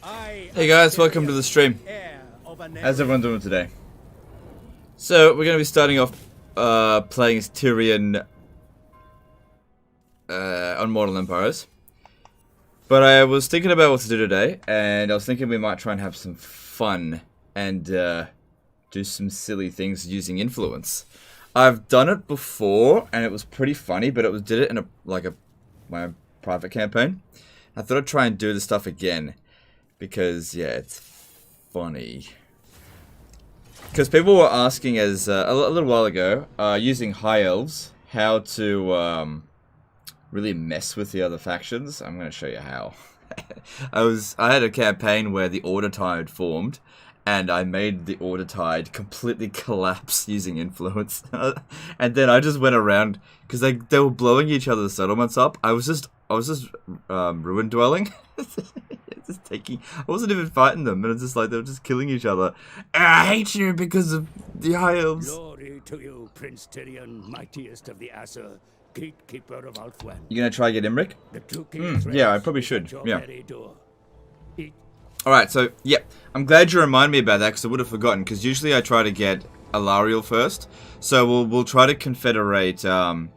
Hey guys, welcome to the stream. How's everyone doing today? So, we're going to be starting off playing as Tyrion on Mortal Empires. But I was thinking about what to do today, and I was thinking we might try and have some fun and do some silly things using influence. I've done it before, and it was pretty funny, but did it in my private campaign. I thought I'd try and do the stuff again. Because, yeah, it's funny. Because people were asking us a little while ago, using High Elves, how to really mess with the other factions. I'm going to show you how. I had a campaign where the Order Tide formed, and I made the Order Tide completely collapse using influence. And then I just went around, because they were blowing each other's settlements up. I was just ruin dwelling. I wasn't even fighting them, and it's just like they were just killing each other. I hate you because of the High Elves. Glory to you, Prince Tyrion, mightiest of the Aesir, gatekeeper of Ulthuan. You gonna try get Imric? Yeah, I probably should. Yeah. Alright, so, yeah. I'm glad you reminded me about that, because I would have forgotten, because usually I try to get Alariel first. So we'll try to confederate Vol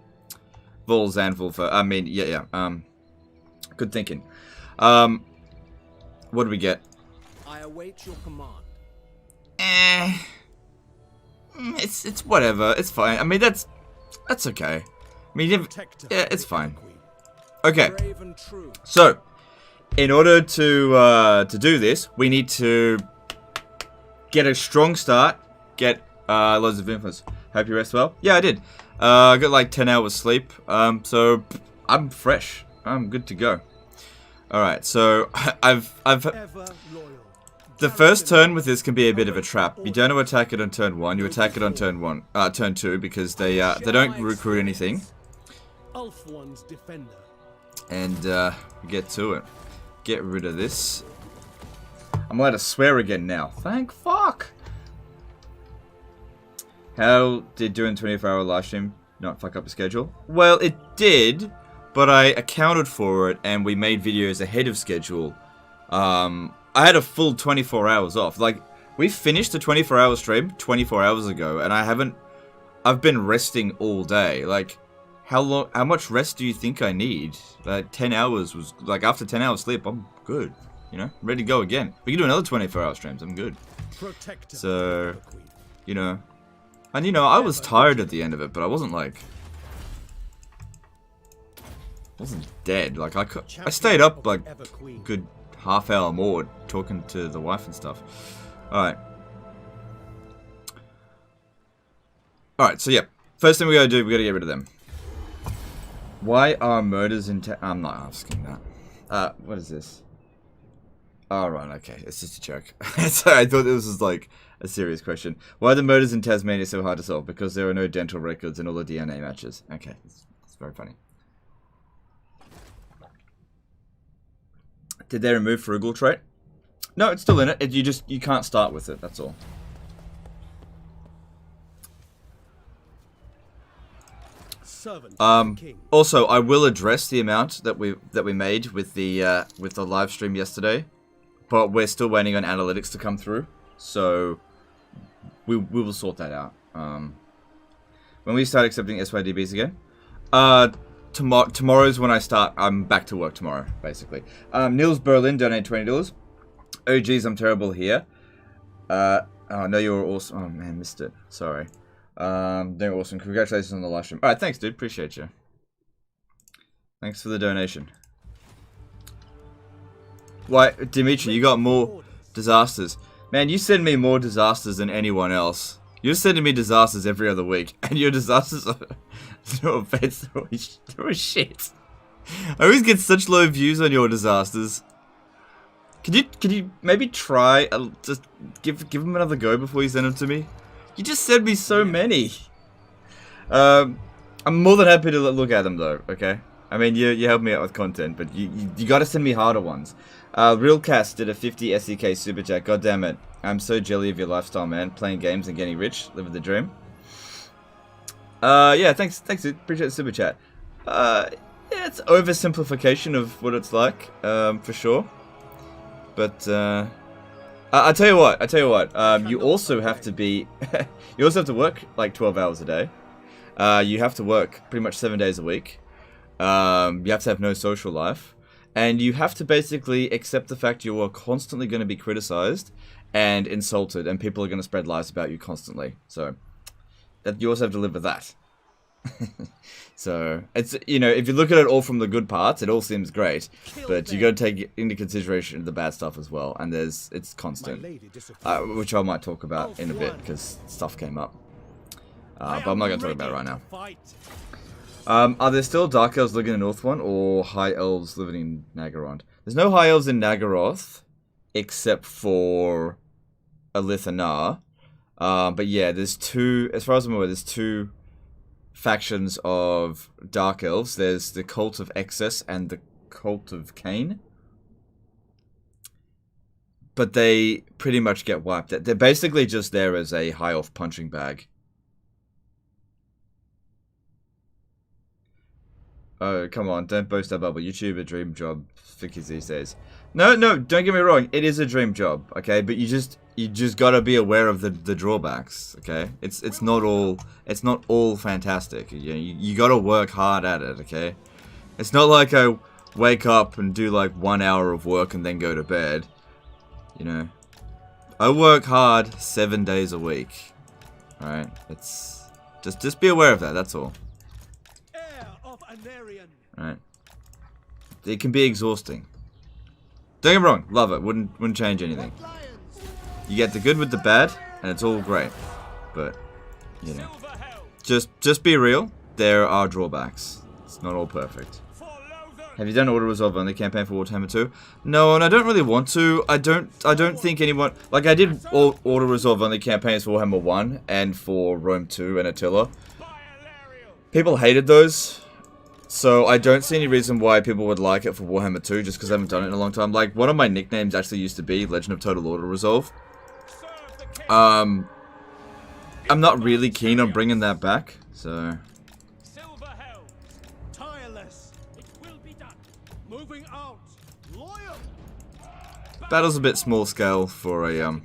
Zanvil first. I mean, good thinking. What do we get? I await your command. It's whatever. It's fine. I mean, that's okay. I mean, yeah, it's fine. Okay. So, in order to do this, we need to get a strong start. Get loads of influence. Hope you rest well. Yeah, I did. I got like 10 hours sleep. So I'm fresh. I'm good to go. Alright, so I've the first turn with this can be a bit of a trap. You don't attack it on turn 1, you attack it on turn 2 because they don't recruit anything. And get to it. Get rid of this. I'm allowed to swear again now. Thank fuck. How did doing 24-hour live stream not fuck up the schedule? Well, it did. But I accounted for it, and we made videos ahead of schedule. I had a full 24 hours off. Like, we finished the 24-hour stream 24 hours ago, and I've been resting all day. Like, how much rest do you think I need? Like, 10 hours was, like, after 10 hours sleep, I'm good. You know, ready to go again. We can do another 24-hour streams, I'm good. So, you know. And, you know, I was tired at the end of it, but I wasn't, like... wasn't dead. Like I stayed up like a good half hour more talking to the wife and stuff. Alright, so yeah. First thing we gotta do, we gotta get rid of them. Why are murders in I'm not asking that. What is this? Oh, right, okay. It's just a joke. Sorry, I thought this was like a serious question. Why are the murders in Tasmania so hard to solve? Because there are no dental records in all the DNA matches. Okay, it's very funny. Did they remove Frugal trait? No, it's still in it. You can't start with it. That's all. Also, I will address the amount that we made with the live stream yesterday, but we're still waiting on analytics to come through. So we will sort that out. When we start accepting SYDBs again. Tomorrow's when I start. I'm back to work tomorrow, basically. Niels Berlin donated $20. Oh, geez, I'm terrible here. Oh, no, you were awesome. Oh, man, missed it. Sorry. They're awesome. Congratulations on the live stream. Alright, thanks, dude. Appreciate you. Thanks for the donation. Why, Dimitri, you got more disasters. Man, you send me more disasters than anyone else. You're sending me disasters every other week, and your disasters are... no offense, they're shit. I always get such low views on your disasters. Can you maybe try, just give them another go before you send them to me? You just sent me so many. I'm more than happy to look at them though, okay? I mean, you help me out with content, but you gotta send me harder ones. Realcast did a 50 SEK super chat. God damn it. I'm so jelly of your lifestyle, man. Playing games and getting rich. Living the dream. Yeah, thanks, dude. Appreciate the super chat. Yeah, it's oversimplification of what it's like, for sure. But I tell you what. You also have to be. You also have to work like 12 hours a day. You have to work pretty much 7 days a week. You have to have no social life, and you have to basically accept the fact you are constantly going to be criticized and insulted, and people are going to spread lies about you constantly. So that you also have to live with that. So it's, you know, if you look at it all from the good parts, it all seems great, but you got to take into consideration the bad stuff as well, and it's constant, which I might talk about in a bit because stuff came up, but I'm not going to talk about it right now. Are there still Dark Elves living in the North one, or High Elves living in Nagaroth? There's no High Elves in Nagaroth, except for Alithanar. But yeah, there's two, as far as I'm aware, there's two factions of Dark Elves. There's the Cult of Excess and the Cult of Cain. But they pretty much get wiped out. They're basically just there as a High Elf punching bag. Oh, come on, don't boast that bubble. YouTube a dream job for kids these days. No, don't get me wrong. It is a dream job, okay? But you just gotta be aware of the drawbacks, okay? It's not all fantastic. You gotta work hard at it, okay? It's not like I wake up and do like 1 hour of work and then go to bed. You know, I work hard 7 days a week. Alright? It's just be aware of that, that's all. Right. It can be exhausting. Don't get me wrong, love it. Wouldn't change anything. You get the good with the bad, and it's all great. But, you know, just be real. There are drawbacks. It's not all perfect. Have you done auto resolve only campaign for Warhammer 2? No, and I don't really want to. I don't think anyone, like, I did auto resolve only campaigns for Warhammer 1 and for Rome 2 and Attila. People hated those. So I don't see any reason why people would like it for Warhammer 2, just because I haven't done it in a long time. Like, one of my nicknames actually used to be Legend of Total Auto Resolve. I'm not really keen on bringing that back, so. Battle's a bit small scale for a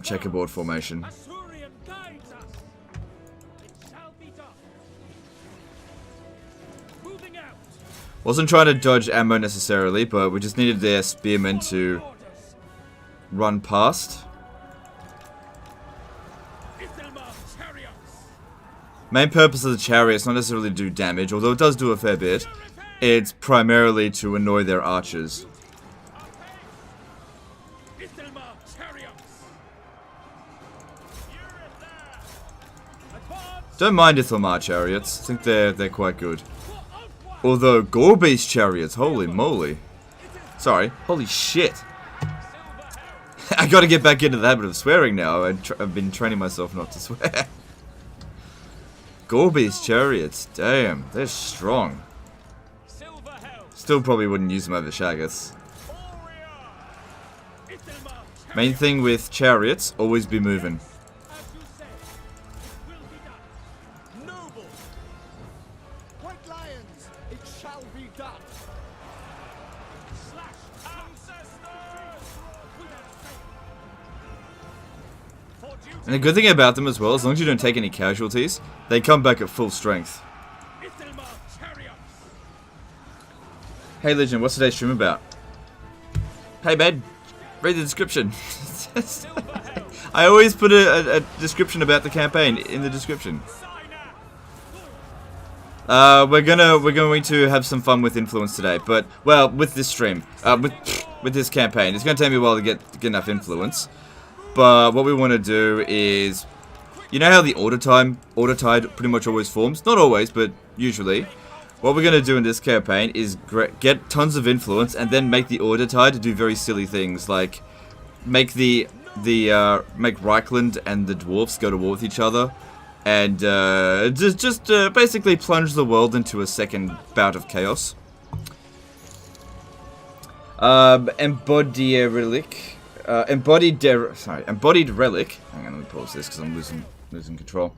checkerboard formation. Wasn't trying to dodge ammo necessarily, but we just needed their spearmen to run past. Main purpose of the chariot is not necessarily to do damage, although it does do a fair bit. It's primarily to annoy their archers. Don't mind Ithilmar chariots. I think they're quite good. Although Gorbeast chariots, holy moly. Sorry, holy shit. I gotta get back into the habit of swearing now. I've been training myself not to swear. Gorbeast chariots, damn, they're strong. Still probably wouldn't use them over Shaggoths. Main thing with chariots, always be moving. And the good thing about them as well, as long as you don't take any casualties, they come back at full strength. Hey Legion, what's today's stream about? Hey babe, read the description. I always put a description about the campaign in the description. We're going to have some fun with influence today, but well, with this stream, with this campaign, it's going to take me a while to get enough influence. But what we want to do is, you know how the Autotide pretty much always forms? Not always, but usually. What we're going to do in this campaign is get tons of influence and then make the Autotide do very silly things, like make make Reichland and the dwarfs go to war with each other, and just basically plunge the world into a second bout of chaos. Embodied Relic. Hang on, let me pause this because I'm losing control.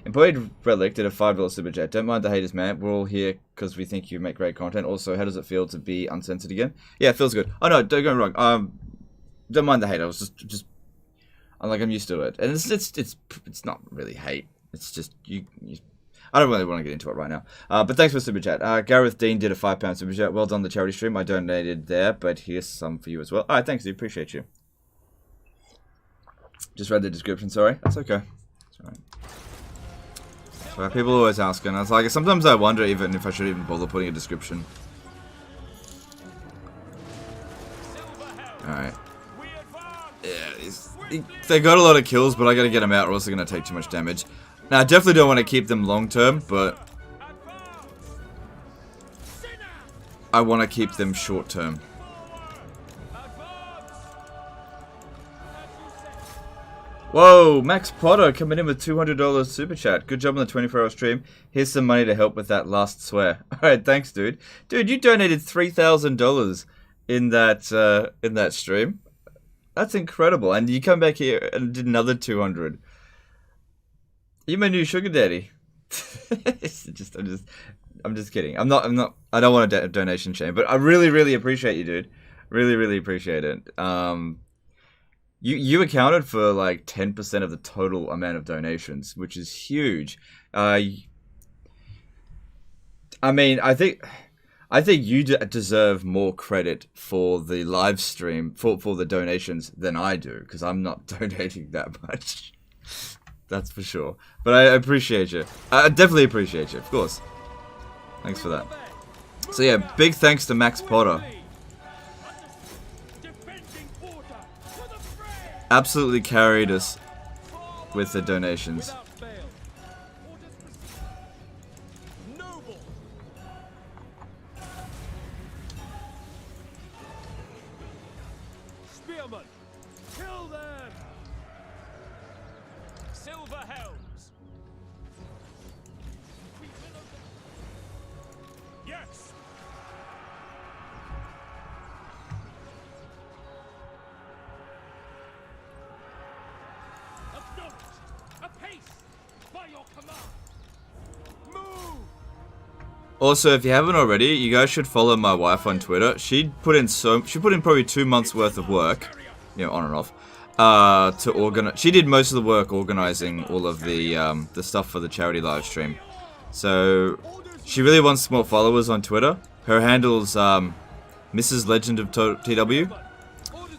Employed Relic did a $5 super chat. Don't mind the haters, man. We're all here because we think you make great content. Also, how does it feel to be uncensored again? Yeah, it feels good. Oh no, don't get me wrong. Don't mind the hate. I was just I'm used to it, and it's not really hate. It's just you I don't really want to get into it right now. But thanks for the super chat. Gareth Dean did a £5 super chat. Well done, the charity stream. I donated there, but here's some for you as well. Alright, thanks, dude. Appreciate you. Just read the description, sorry. That's okay. Sorry. So people always ask, and I was like, sometimes I wonder even if I should even bother putting a description. Alright. Yeah, they got a lot of kills, but I gotta get them out or else they're gonna take too much damage. Now, I definitely don't want to keep them long term, but I want to keep them short term. Whoa, Max Potter coming in with $200 super chat. Good job on the 24-hour stream. Here's some money to help with that last swear. All right, thanks, dude. Dude, you donated $3,000 in that stream. That's incredible. And you come back here and did another 200. You're my new sugar daddy. I'm just kidding. I don't want a donation shame, but I really appreciate you, dude. Really appreciate it. You accounted for like 10% of the total amount of donations, which is huge. I mean, I think you deserve more credit for the live stream for the donations than I do, because I'm not donating that much. That's for sure. But I appreciate you. I definitely appreciate you, of course. Thanks for that. So yeah, big thanks to Max Potter. Absolutely carried us with the donations. Also, if you haven't already, you guys should follow my wife on Twitter. She put in probably 2 months worth of work, you know, on and off, to organize. She did most of the work organizing all of the stuff for the charity live stream. So she really wants more followers on Twitter. Her handle's Mrs. Legend of TW.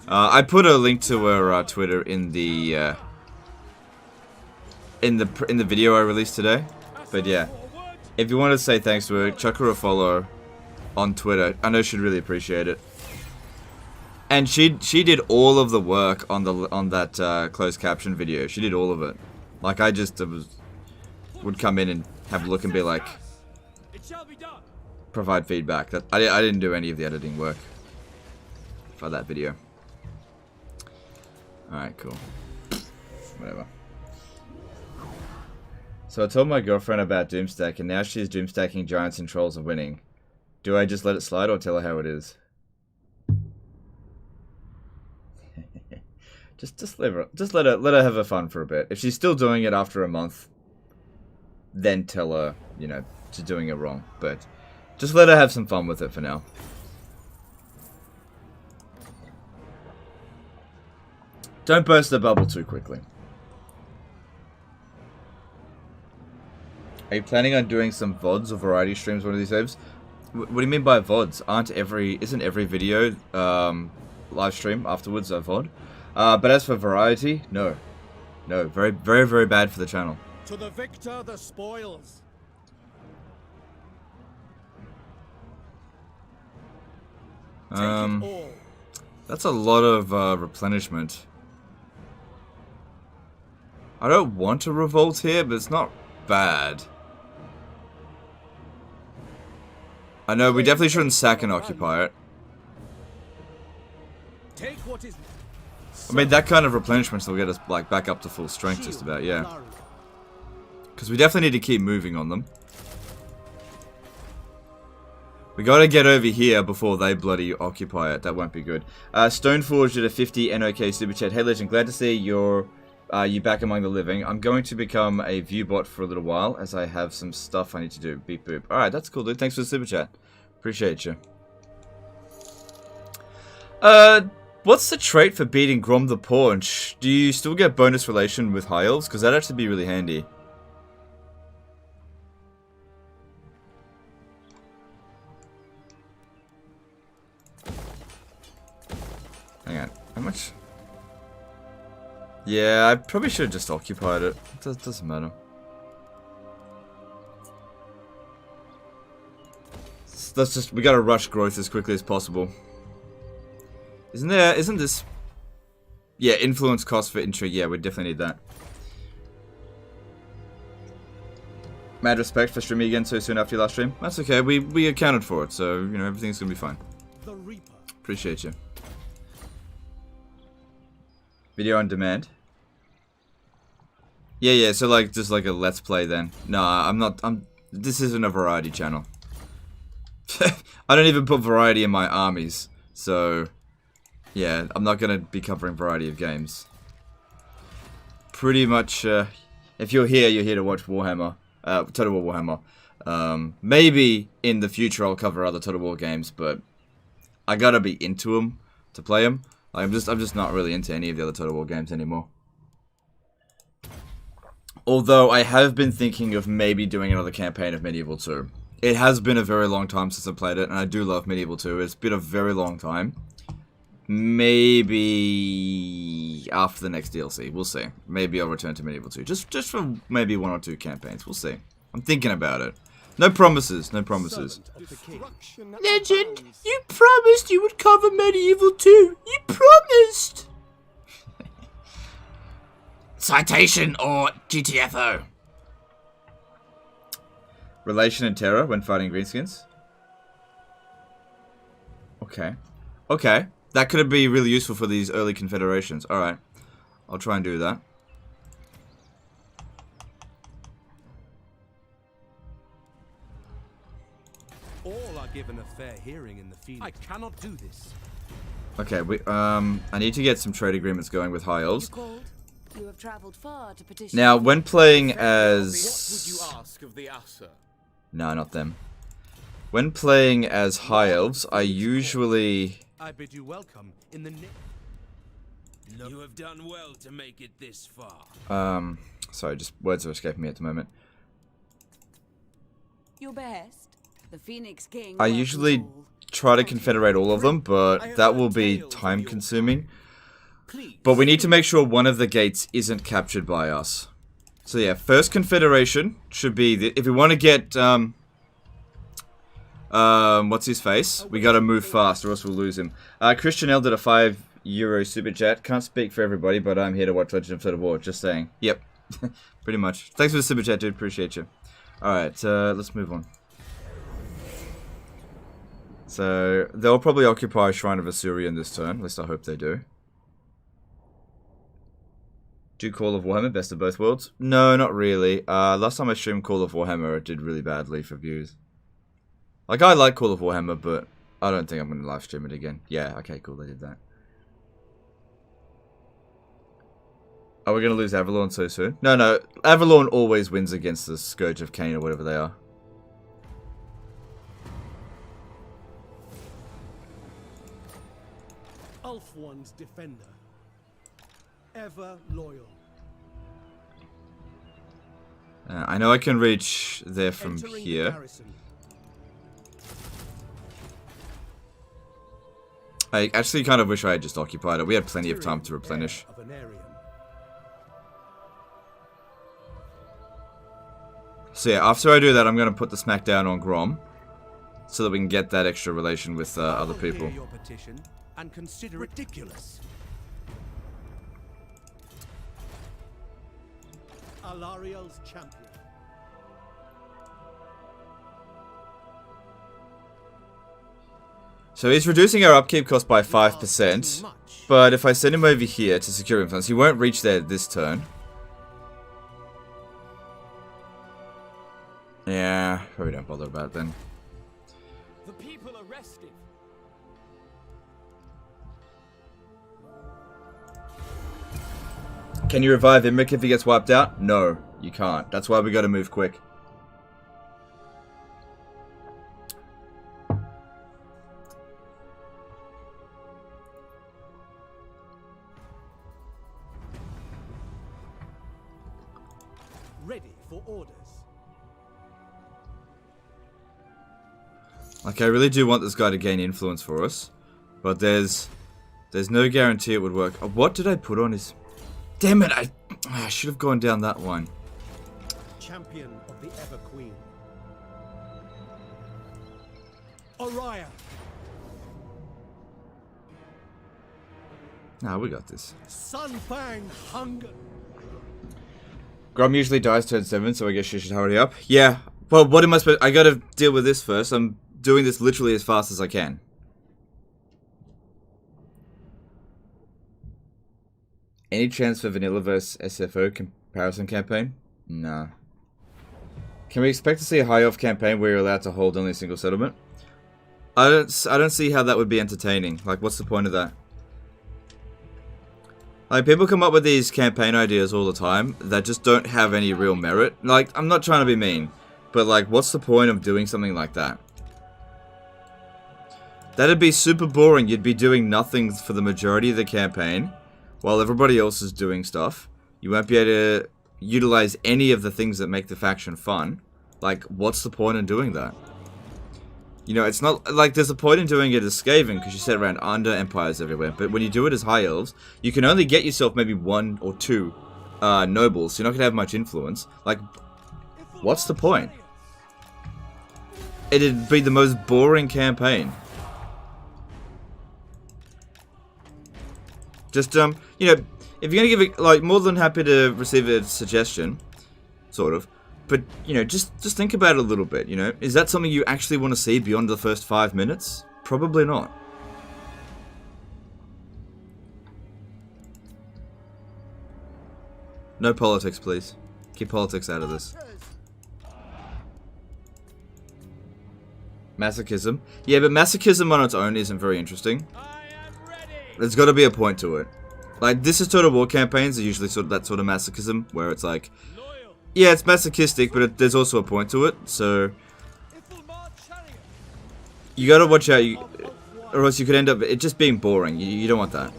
I put a link to her Twitter in the video I released today. But yeah. If you want to say thanks to her, chuck her a follow on Twitter. I know she'd really appreciate it. And she did all of the work on that closed caption video. She did all of it. Like I just would come in and have a look and be like, provide feedback. That I didn't do any of the editing work for that video. All right, cool. Whatever. So I told my girlfriend about Doomstack, and now she's Doomstacking giants and trolls are winning. Do I just let it slide or tell her how it is? just let her have her fun for a bit. If she's still doing it after a month, then tell her, you know, she's doing it wrong. But just let her have some fun with it for now. Don't burst the bubble too quickly. Are you planning on doing some VODs or variety streams one of these days? What do you mean by VODs? Isn't every video live stream afterwards a VOD? But as for variety, no. No, very bad for the channel. To the victor, the spoils. That's a lot of replenishment. I don't want to revolt here, but it's not bad. I know, we definitely shouldn't sack and occupy it. Take what is... I mean, that kind of replenishment will get us like back up to full strength just about, yeah. Because we definitely need to keep moving on them. We gotta get over here before they bloody occupy it. That won't be good. Stoneforge did a 50 NOK super chat. Hey Legend, glad to see you're you back among the living. I'm going to become a viewbot for a little while, as I have some stuff I need to do. Beep boop. Alright, that's cool, dude. Thanks for the super chat. Appreciate you. What's the trait for beating Grom the Paunch? Do you still get bonus relation with High Elves? Because that'd actually be really handy. Hang on. How much? Yeah, I probably should have just occupied it. It doesn't matter. Let's just, we gotta rush growth as quickly as possible. Isn't this... Yeah, influence cost for intrigue. Yeah, we definitely need that. Mad respect for streaming again so soon after your last stream. That's okay, we accounted for it, so, you know, everything's gonna be fine. The Reaper. Appreciate you. Video on demand? Yeah, so like, just like a let's play then. No, this isn't a variety channel. I don't even put variety in my armies, so... Yeah, I'm not gonna be covering variety of games. Pretty much, if you're here to watch Warhammer, Total War Warhammer. Maybe in the future I'll cover other Total War games, but I gotta be into them to play them. Like, I'm just not really into any of the other Total War games anymore. Although I have been thinking of maybe doing another campaign of Medieval 2. It has been a very long time since I played it, and I do love Medieval 2. It's been a very long time. Maybe after the next DLC, we'll see. Maybe I'll return to Medieval 2, just for maybe 1 or 2 campaigns. We'll see. I'm thinking about it. No promises, no promises. Legend, you promised you would cover Medieval 2. You promised. Citation or GTFO. Relation and terror when fighting greenskins. Okay. Okay. That could be really useful for these early confederations. Alright. I'll try and do that. All are given a fair hearing in the field. I cannot do this. Okay, I need to get some trade agreements going with High Elves. You have traveled far to petition. Now, when playing as... What would you ask of the Asa? No, not them. When playing as High Elves, I usually... I bid you welcome in the You have done well to make it this far. Sorry, just words are escaping me at the moment. Your best. The Phoenix King. I usually try to confederate all of them, but that will be time consuming. But we need to make sure one of the gates isn't captured by us. So yeah, first confederation should be if we want to get what's his face? We gotta move fast or else we'll lose him. Christian L did a €5 super chat. Can't speak for everybody, but I'm here to watch Legend of Total War. Just saying. Yep. Pretty much. Thanks for the super chat, dude. Appreciate you. Alright, let's move on. So, they'll probably occupy Shrine of Assyrian this turn. At least I hope they do. Do Call of Warhammer, best of both worlds? No, not really. Last time I streamed Call of Warhammer, it did really badly for views. Like, I like Call of Warhammer, but I don't think I'm going to live stream it again. Yeah, okay, cool, they did that. Are we going to lose Avalon so soon? No, Avalon always wins against the Scourge of Cain or whatever they are. Ulf-One's defender. Ever loyal. I know I can reach there from here. I actually kind of wish I had just occupied it. We had plenty of time to replenish. So yeah, after I do that, I'm going to put the smack down on Grom, so that we can get that extra relation with other people. Your petition and consider ridiculous. Alariel's champion. So he's reducing our upkeep cost by 5%, but if I send him over here to secure influence, he won't reach there this turn. Yeah, probably don't bother about it then. The people are restive. Can you revive Imric if he gets wiped out? No, you can't. That's why we gotta move quick. Ready for orders. Like, I really do want this guy to gain influence for us, but there's no guarantee it would work. Oh, what did I put on his... Damn it, I should have gone down that one. Champion of the Ever Queen. Orion. Nah, we got this. Sunfang Hunger. Grom usually dies turn 7, so I guess you should hurry up. Yeah, well, what am I supposed... I gotta deal with this first. I'm doing this literally as fast as I can. Any chance for Vanillaverse SFO comparison campaign? Nah. Can we expect to see a high elf campaign where you're allowed to hold only a single settlement? I don't see how that would be entertaining. Like, what's the point of that? Like, people come up with these campaign ideas all the time that just don't have any real merit. Like, I'm not trying to be mean, but like, what's the point of doing something like that? That'd be super boring. You'd be doing nothing for the majority of the campaign while everybody else is doing stuff. You won't be able to utilize any of the things that make the faction fun. Like, what's the point in doing that? You know, it's not like there's a point in doing it as Skaven because you sit around under empires everywhere. But when you do it as High Elves, you can only get yourself maybe 1 or 2 nobles. So you're not going to have much influence. Like, what's the point? It'd be the most boring campaign. Just, you know, if you're going to give it, like, more than happy to receive a suggestion, sort of, but, you know, just think about it a little bit, you know? Is that something you actually want to see beyond the first 5 minutes? Probably not. No politics, please. Keep politics out of this. Masochism. Yeah, but masochism on its own isn't very interesting. There's got to be a point to it. Like, this is Total War campaigns are usually sort of that sort of masochism, where it's like, yeah, it's masochistic, but there's also a point to it, so... You gotta watch out, or else you could end up it just being boring. You don't want that.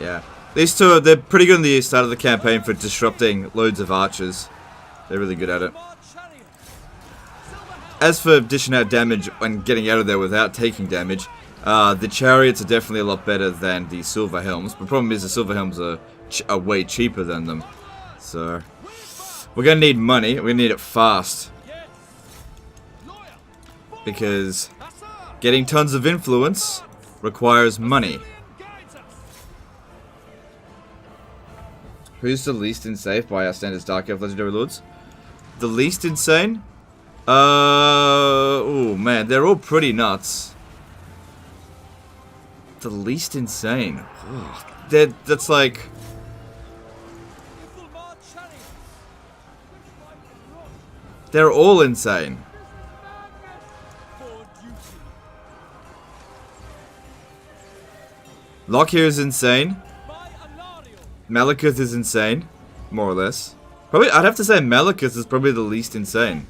Yeah. These two, they're pretty good in the start of the campaign for disrupting loads of archers. They're really good at it. As for dishing out damage and getting out of there without taking damage, the chariots are definitely a lot better than the silver helms. But the problem is the silver helms are way cheaper than them. So, we're going to need money. We're going to need it fast. Because getting tons of influence requires money. Who's the least insane by our standards, Dark Elf Legendary Lords? The least insane? Oh man, they're all pretty nuts. The least insane. That's like... They're all insane. Lockyer is insane. Malekith is insane, more or less. Probably, I'd have to say Malekith is probably the least insane.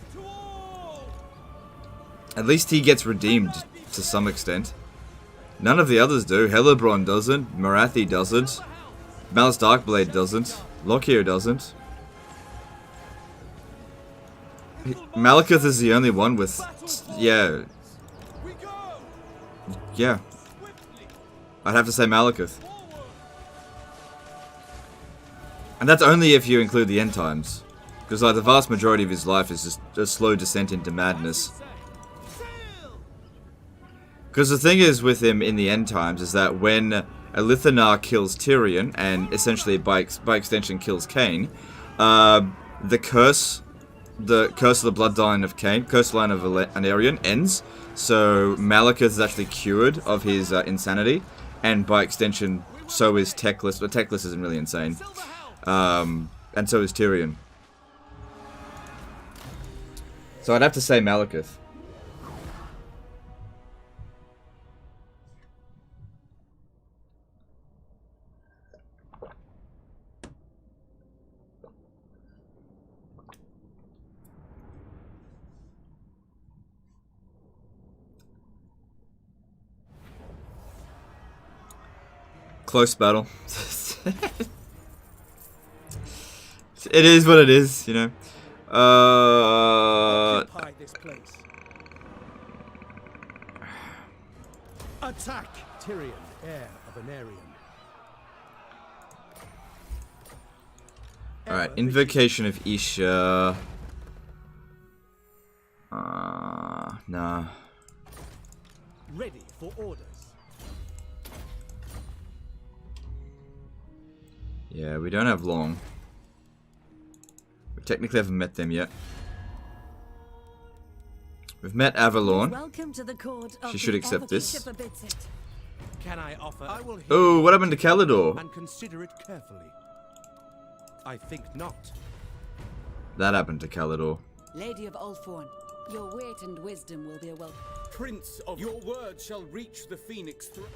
At least he gets redeemed to some extent. None of the others do. Hellebron doesn't. Marathi doesn't. Mal's Darkblade doesn't. Lockyer doesn't. Malekith is the only one with... Yeah. Yeah. I'd have to say Malekith. And that's only if you include the end times. Because like the vast majority of his life is just a slow descent into madness. Because the thing is with him in the end times is that when Eataine kills Tyrion, and essentially by extension kills Cain, the curse of the bloodline of Cain, curse line of Anarion ends. So Malekith is actually cured of his insanity, and by extension, so is Teclis. But Teclis isn't really insane, and so is Tyrion. So I'd have to say Malekith. Close battle. It is what it is, you know. Occupy this place. Attack Tyrion, heir of Anarion. Alright, Invocation of Isha. Nah. Ready for orders. Yeah, we don't have long. We technically haven't met them yet. We've met Avalon. Welcome to the court of She should the accept this. Everkeep. Can I offer? I will hear Oh, what happened to Calidor? and consider it carefully. I think not. That happened to Calidor. Lady of Ulthorn, your wit and wisdom will be a welcome. Prince of your word shall reach the Phoenix throne.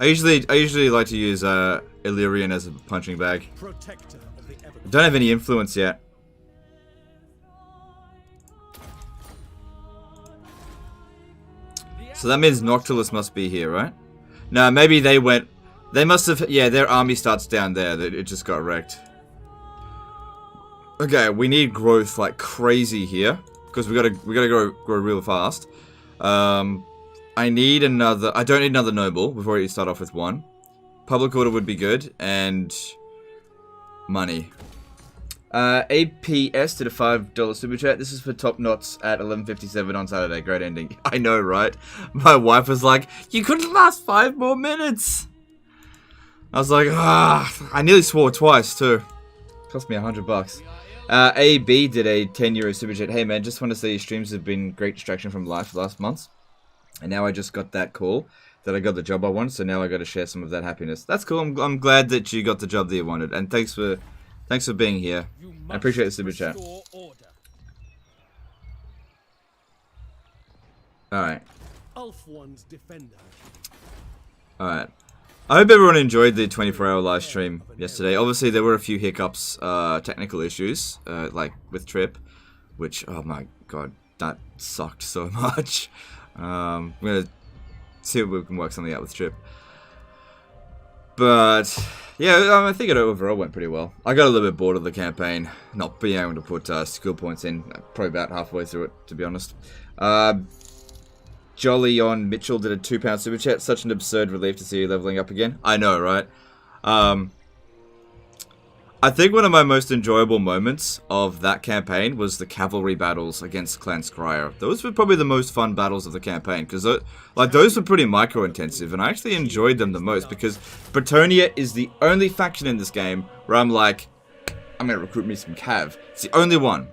I usually like to use Illyrian as a punching bag. Protector of the Ever. I don't have any influence yet. So that means Noctulus must be here, right? No, maybe they went... They must have... Yeah, their army starts down there. It just got wrecked. Okay, we need growth like crazy here. Because we gotta grow real fast. I need another... I don't need another noble. We've already started off with one. Public order would be good. And... money. APS did a $5 super chat. This is for Top Knots at 11:57 on Saturday. Great ending. I know, right? My wife was like, you couldn't last 5 more minutes. I was like, I nearly swore twice, too. Cost me $100. AB did a €10 super chat. Hey, man, just want to say your streams have been great distraction from life last month. And now I just got that call that I got the job I wanted, so now I got to share some of that happiness. That's cool. I'm glad that you got the job that you wanted, and thanks for being here. I appreciate the super chat. All right. Ulthorn's defender. All right. I hope everyone enjoyed the 24-hour live stream yesterday. Obviously, there were a few hiccups, technical issues, like with Trip, which, oh my god, that sucked so much. I'm gonna see if we can work something out with Trip. But yeah, I think it overall went pretty well. I got a little bit bored of the campaign, not being able to put skill points in. Probably about halfway through it, to be honest. Jolly on Mitchell did a £2 super chat. Such an absurd relief to see you leveling up again. I know, right? I think one of my most enjoyable moments of that campaign was the cavalry battles against Clan Scryer. Those were probably the most fun battles of the campaign, because like those were pretty micro-intensive, and I actually enjoyed them the most, because Bretonnia is the only faction in this game where I'm like, I'm going to recruit me some cav. It's the only one.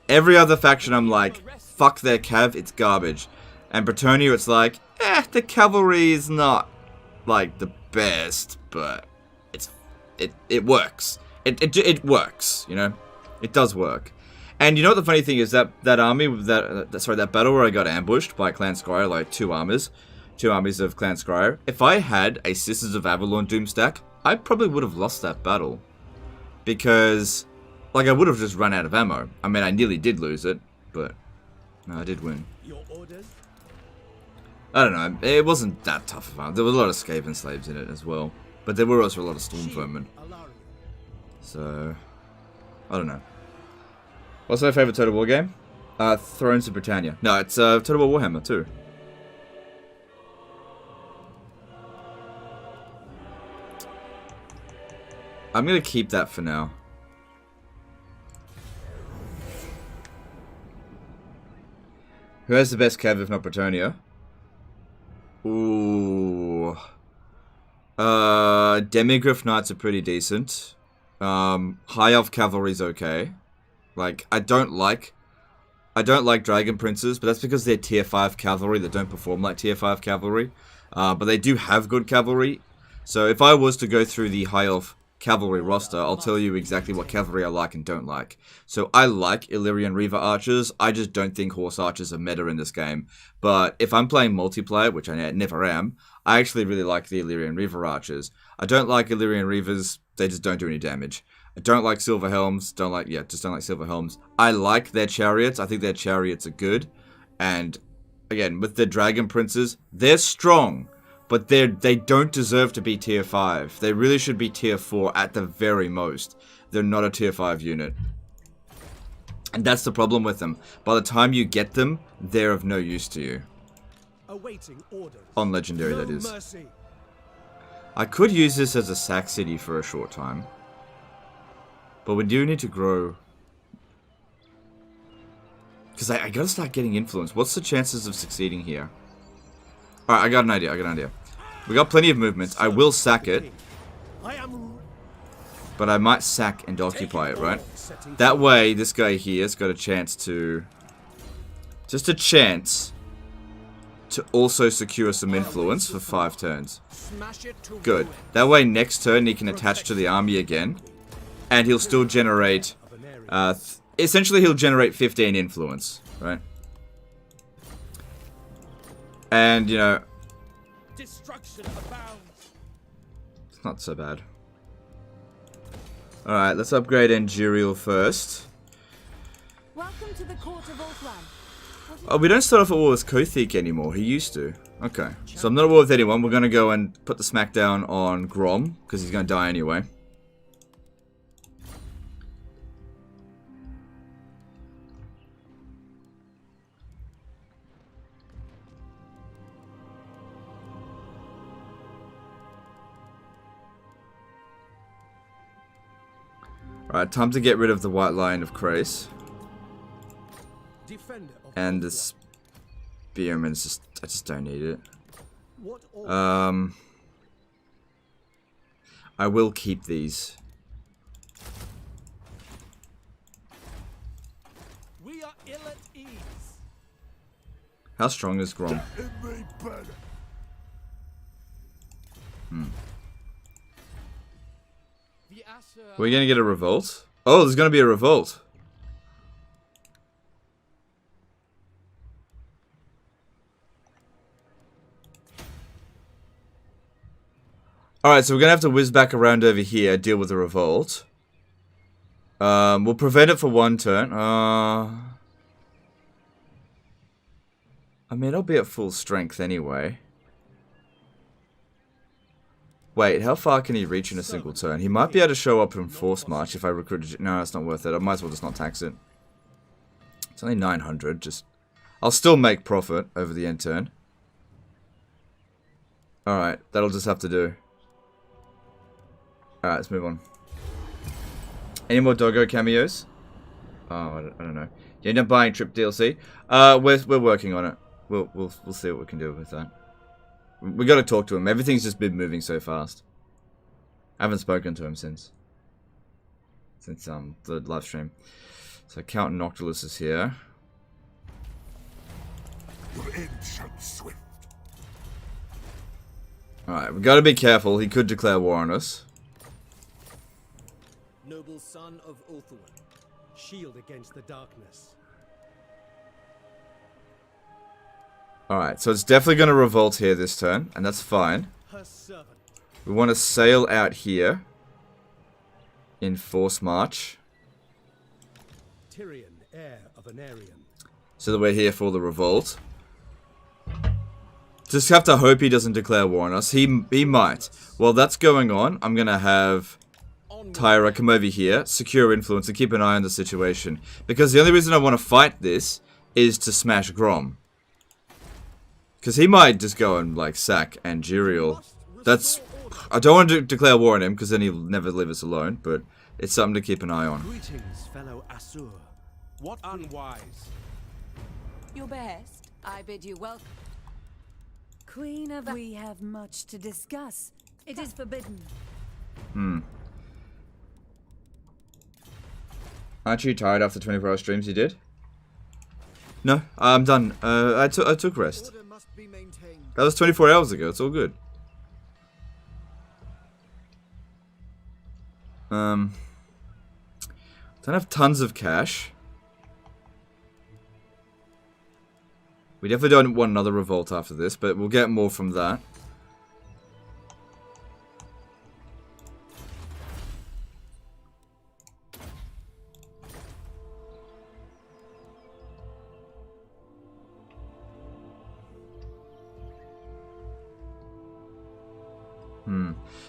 Every other faction I'm like, fuck their cav, it's garbage. And Bretonnia, it's like, the cavalry is not like the best, but it works. It works, you know. It does work. And you know what the funny thing is, that army, that battle where I got ambushed by Clan Scryer, like two armies of Clan Scryer. If I had a Sisters of Avalon Doom stack, I probably would have lost that battle, because like I would have just run out of ammo. I mean, I nearly did lose it, but no, I did win. Your orders? I don't know, it wasn't that tough of fun. There were a lot of Skaven slaves in it as well, but there were also a lot of Stormforemen. So, I don't know. What's my favourite Total War game? Thrones of Britannia. No, it's Total War Warhammer too. I'm gonna keep that for now. Who has the best cav if not Bretonnia? Ooh. Demigryph Knights are pretty decent. High Elf Cavalry's okay. Like, I don't like Dragon Princes, but that's because they're tier 5 cavalry that don't perform like tier 5 cavalry. But they do have good cavalry. So if I was to go through the High Elf Cavalry roster, I'll tell you exactly what cavalry I like and don't like. So I like Illyrian Reaver Archers, I just don't think Horse Archers are meta in this game. But if I'm playing multiplayer, which I never am, I actually really like the Illyrian Reaver Archers. I don't like Illyrian Reavers, they just don't do any damage. I don't like Silver Helms, just don't like Silver Helms. I like their chariots, I think their chariots are good. And again, with the Dragon Princes, they're strong. But they don't deserve to be tier 5. They really should be tier 4 at the very most. They're not a tier 5 unit. And that's the problem with them. By the time you get them, they're of no use to you. Awaiting orders. On Legendary, No that is. mercy. I could use this as a sack city for a short time. But we do need to grow. Because I gotta start getting influence. What's the chances of succeeding here? Alright, I got an idea. We got plenty of movement. I will sack it. But I might sack and occupy it, right? That way, this guy here's got a chance to... Just a chance to also secure some influence for 5 turns. Good. That way, next turn, he can attach to the army again. And he'll still generate... essentially, he'll generate 15 influence, right? And, you know... Destruction abounds. It's not so bad. Alright, let's upgrade Endurial first. Welcome to the court of Ulthran. Oh, we don't start off at war with Kothik anymore. He used to. Okay. So I'm not at war with anyone. We're going to go and put the smackdown on Grom, because he's going to die anyway. Alright, time to get rid of the White Lion of Krace. And the Spearman's just... I just don't need it. I will keep these. We are ill at ease. How strong is Grom? We're gonna get a revolt? Oh, there's gonna be a revolt. Alright, so we're gonna have to whiz back around over here, deal with the revolt. We'll prevent it for 1 turn. I mean, I'll be at full strength anyway. Wait, how far can he reach in a single turn? He might be able to show up in Force March if I recruited... No, that's not worth it. I might as well just not tax it. It's only 900, just... I'll still make profit over the end turn. Alright, that'll just have to do. Alright, let's move on. Any more Doggo cameos? Oh, I don't know. You end up buying Trip DLC? We're working on it. We'll see what we can do with that. We gotta talk to him. Everything's just been moving so fast. I haven't spoken to him since the live stream. So Count Noctulus is here. Your end shall be swift. Alright, we gotta be careful. He could declare war on us. Noble son of Ulthuan, shield against the darkness. Alright, so it's definitely going to revolt here this turn, and that's fine. Her servant. We want to sail out here in Force March. Tyrion, heir of an Aryan. So that we're here for the revolt. Just have to hope he doesn't declare war on us. He might. While that's going on, I'm going to have Tyra come over here, secure influence, and keep an eye on the situation. Because the only reason I want to fight this is to smash Grom. Because he might just go and, like, sack Angerial. That's I don't want to declare war on him because then he'll never leave us alone, but it's something to keep an eye on. Greetings, fellow Asur. What unwise? Your best. I bid you welcome. Queen of... We have much to discuss. It is forbidden. Aren't you tired after 24-hour streams you did? No, I'm done. I took rest. Order must be maintained. That was 24 hours ago. It's all good. Don't have tons of cash. We definitely don't want another revolt after this, but we'll get more from that.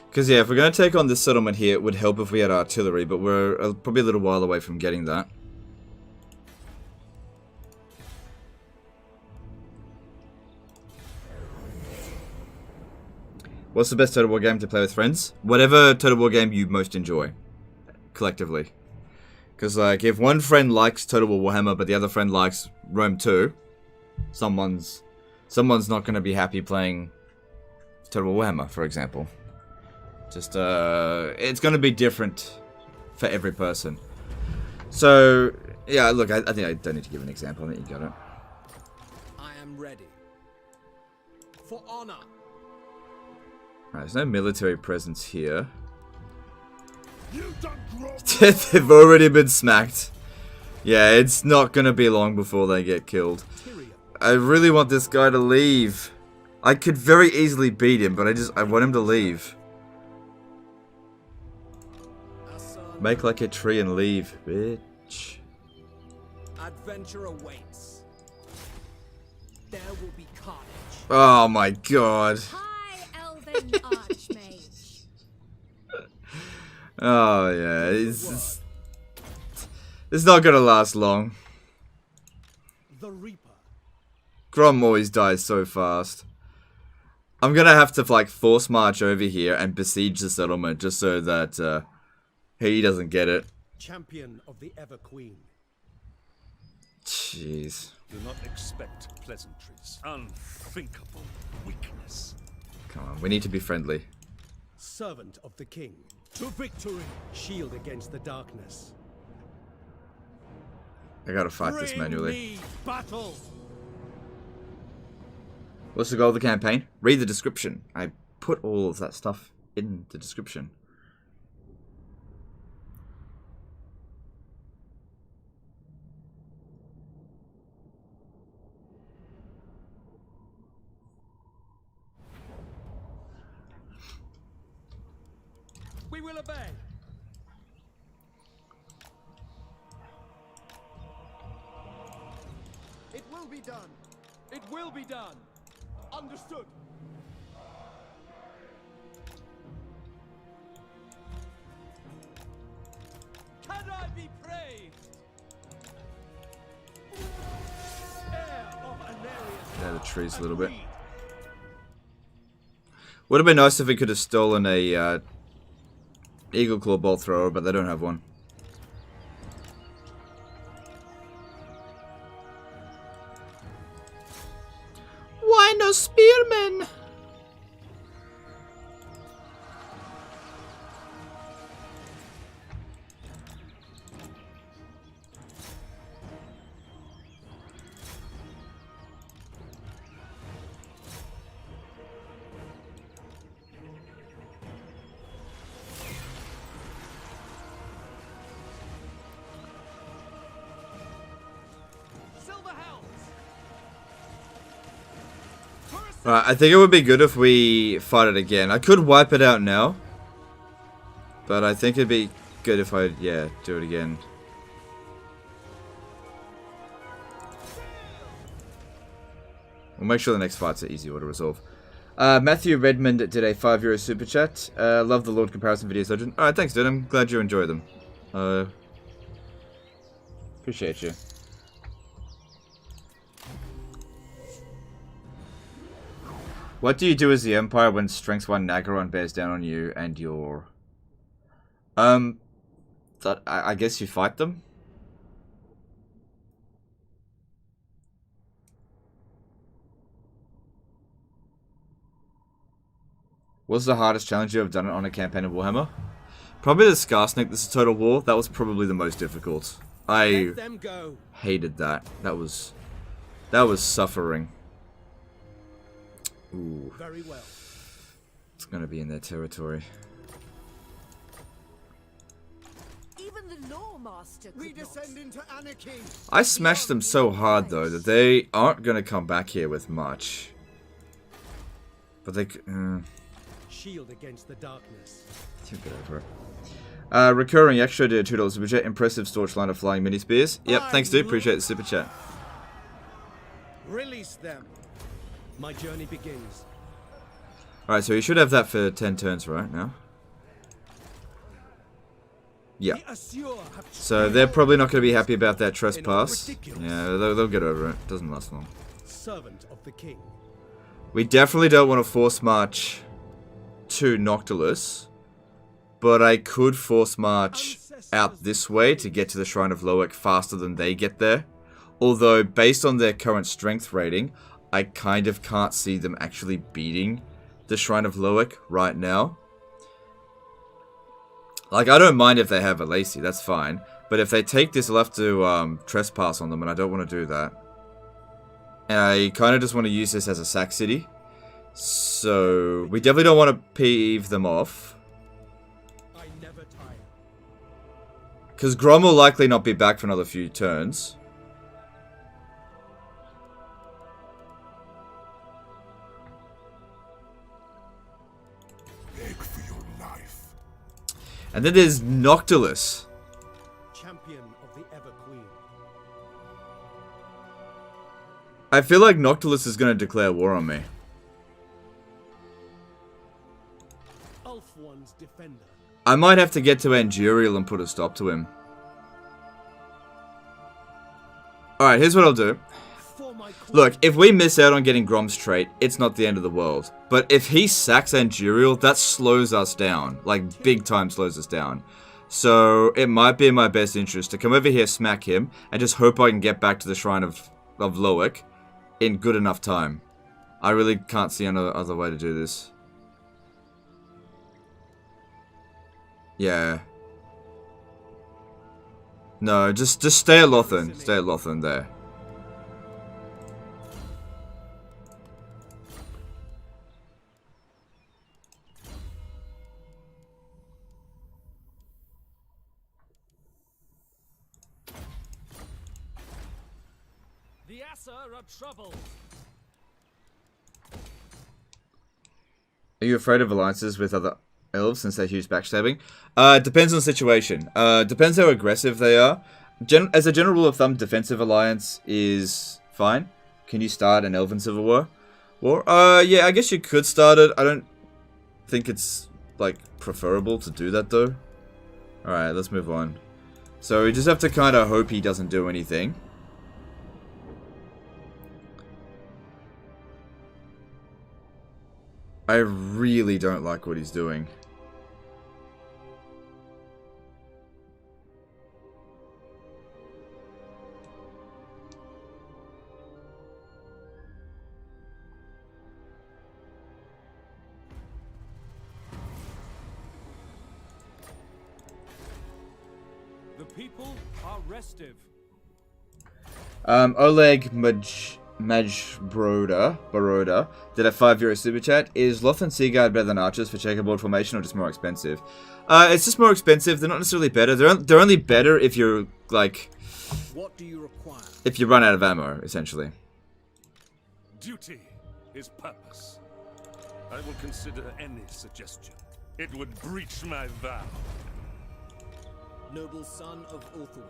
Because, yeah, if we're going to take on this settlement here, it would help if we had artillery, but we're probably a little while away from getting that. What's the best Total War game to play with friends? Whatever Total War game you most enjoy, collectively. Because, like, if one friend likes Total War Warhammer, but the other friend likes Rome 2, someone's not going to be happy playing Total War Warhammer, for example. Just, it's going to be different for every person. So, yeah, look, I think I don't need to give an example. I think you got it. I am ready. For honor. Alright, there's no military presence here. You done Grom. They've already been smacked. Yeah, it's not going to be long before they get killed. Tyrion. I really want this guy to leave. I could very easily beat him, but I want him to leave. Make like a tree and leave, bitch. Adventure awaits. There will be carnage. Oh my god. High Elven Archmage. Oh yeah, it's not gonna last long. The Reaper. Grom always dies so fast. I'm gonna have to like force march over here and besiege the settlement just so that he doesn't get it. Champion of the Ever Queen. Jeez. Do not expect pleasantries. Unthinkable weakness. Come on, we need to be friendly. Servant of the King. To victory. Shield against the darkness. I gotta fight this Bring manually. me battle. What's the goal of the campaign? Read the description. I put all of that stuff in the description. We will obey. It will be done. It will be done. Understood. Can I be praised? Heir of Anarius. Yeah, the trees a little bit. Would have been nice if we could have stolen a Eagle Claw bolt thrower, but they don't have one. Why no spearmen? Right, I think it would be good if we fight it again. I could wipe it out now, but I think it'd be good if I, yeah, do it again. We'll make sure the next fight's an easy one to resolve. Matthew Redmond did a €5 super chat. Love the Lord comparison videos, Legend. Alright, thanks, dude. I'm glad you enjoy them. Appreciate you. What do you do as the Empire when Strength 1 Nagaron bears down on you and your... I guess you fight them? What's the hardest challenge you have done it on a campaign of Warhammer? Probably the Scarsnake, this is Total War. That was probably the most difficult. I Let them go. hated that. That was suffering. Ooh. Very well. It's gonna be in their territory. Even the Lawmaster could We not. descend into anarchy. I smashed them so hard though that they aren't gonna come back here with much. But they Shield against the darkness. get over it. Recurring extra to $2 super chat. Impressive storage line of flying mini spears. Yep, thanks dude. Appreciate the super chat. Release them. My journey begins. Alright, so you should have that for 10 turns right now. Yeah. The Assure have So they're probably not going to be happy about that trespass. Yeah, they'll get over it. Doesn't last long. servant of the king. We definitely don't want to force march to Noctulus. But I could force march out this way to get to the Shrine of Loic faster than they get there. Although, based on their current strength rating, I kind of can't see them actually beating the Shrine of Loic right now. Like, I don't mind if they have a Lacey, that's fine. But if they take this, I'll have to trespass on them, and I don't want to do that. And I kind of just want to use this as a sack city. So, we definitely don't want to peeve them off. I never tire. Because Grom will likely not be back for another few turns. Beg for your life. And then there's Noctulus. Champion of the Ever Queen. I feel like Noctulus is going to declare war on me. Elf One's defender. I might have to get to Anduriel and put a stop to him. Alright, here's what I'll do. For my queen. Look, if we miss out on getting Grom's trait, it's not the end of the world. But if he sacks Anduriel, that slows us down. Like, big time slows us down. So, it might be in my best interest to come over here, smack him, and just hope I can get back to the Shrine of Loic in good enough time. I really can't see any other way to do this. Yeah. No, just stay at Lothan. Stay at Lothan there. The Assa are troubled. Are you afraid of alliances with other elves since they're huge backstabbing? Depends on the situation. Depends how aggressive they are. As a general rule of thumb, defensive alliance is fine. Can you start an Elven Civil War? Yeah, I guess you could start it. I don't think it's, like, preferable to do that, though. Alright, let's move on. So we just have to kind of hope he doesn't do anything. I really don't like what he's doing. The people are restive. Oleg Baroda did a €5 super chat. Is Lothan Seaguard better than archers for checkerboard formation or just more expensive? It's just more expensive. They're not necessarily better. They're only better if you're, like... What do you require? If you run out of ammo, essentially. Duty is purpose. I will consider any suggestion. It would breach my vow. Noble son of Ulthuan.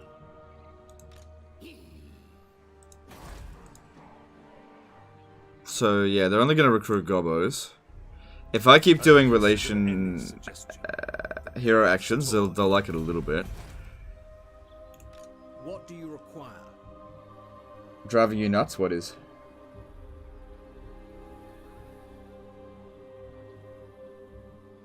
So, yeah, they're only going to recruit gobos. If I keep doing relation hero actions, they'll like it a little bit. What do you require? Driving you nuts? What is?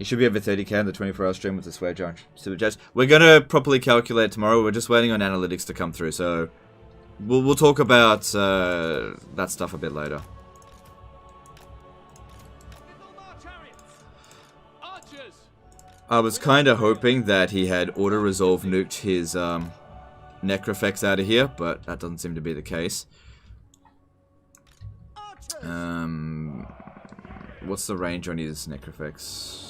He should be over 30k on the 24-hour stream with the swear jar. We're gonna properly calculate tomorrow. We're just waiting on analytics to come through, so we'll talk about that stuff a bit later. I was kind of hoping that he had auto-resolve nuked his Necrofex out of here, but that doesn't seem to be the case. What's the range on his Necrofex?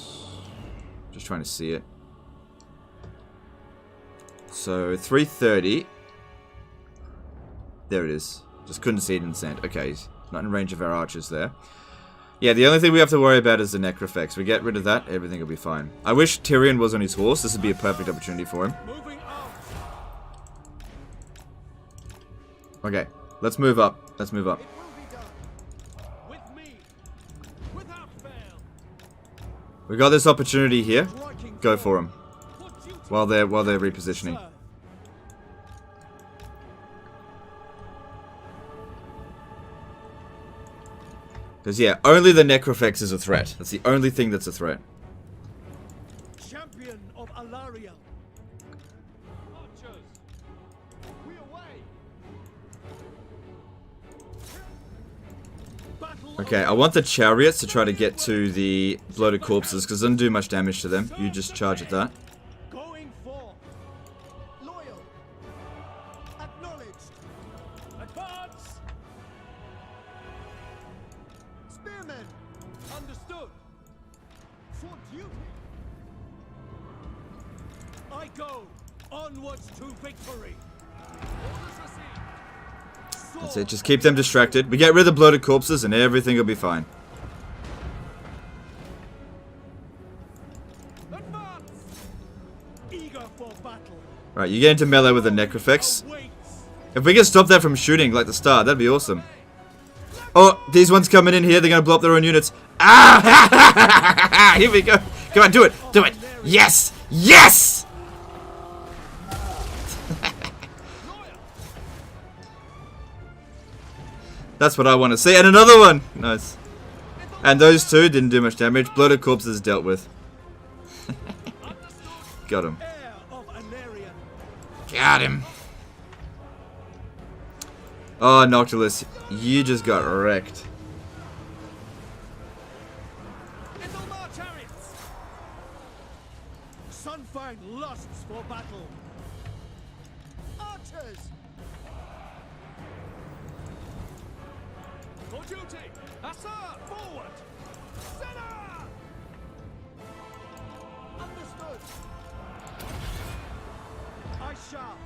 Just trying to see it. So 330. There it is. Just couldn't see it in the sand. Okay, he's not in range of our archers there. Yeah, the only thing we have to worry about is the Necrofex. We get rid of that, everything will be fine. I wish Tyrion was on his horse. This would be a perfect opportunity for him. Okay, let's move up. Let's move up. We got this opportunity here. Go for them. While they're repositioning. Because yeah, only the Necrofex is a threat. That's the only thing that's a threat. Champion of Alaria. Archers, we away. Okay, I want the chariots to try to get to the bloated corpses because it doesn't do much damage to them. You just charge at that. Going for loyal. Acknowledged. Advance. Spearmen. Understood. For duty. I go onwards to victory. Orders received. That's it, just keep them distracted. We get rid of the bloated corpses and everything will be fine. Advance. Eager for battle. Right, you get into melee with the Necrofex. If we can stop that from shooting like the start, that'd be awesome. Oh, these ones coming in here, they're gonna blow up their own units. Ah! Here we go. Come on, do it. Do it. Yes! Yes! That's what I want to see. And another one! Nice. And those two didn't do much damage. Bloated corpses dealt with. Got him. Got him. Oh, Noctulus. You just got wrecked. Sunfang lusts for battle. Archers. For duty! Assad! Forward! Senna! Understood! I shall.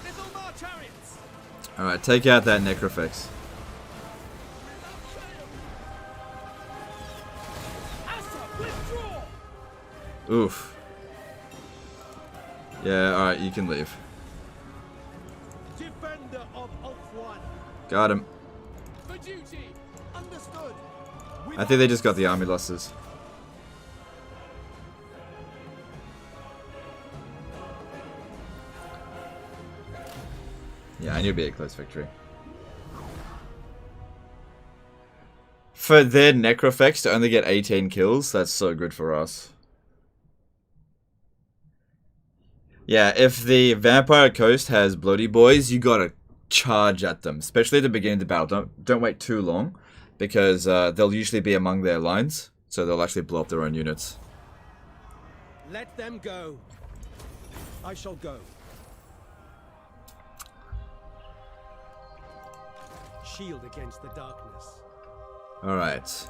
Little more chariots! Alright, take out that Necrofex. Assad, withdraw! Oof. Yeah, alright, you can leave. Defender of Ulf-One. Got him. For duty! Understood! I think they just got the army losses. Yeah, I knew it'd be a close victory. For their Necrofex to only get 18 kills, that's so good for us. Yeah, if the Vampire Coast has Bloody Boys, you gotta charge at them. Especially at the beginning of the battle. Don't wait too long, because they'll usually be among their lines, so they'll actually blow up their own units. Let them go. I shall go. Shield against the darkness. Alright.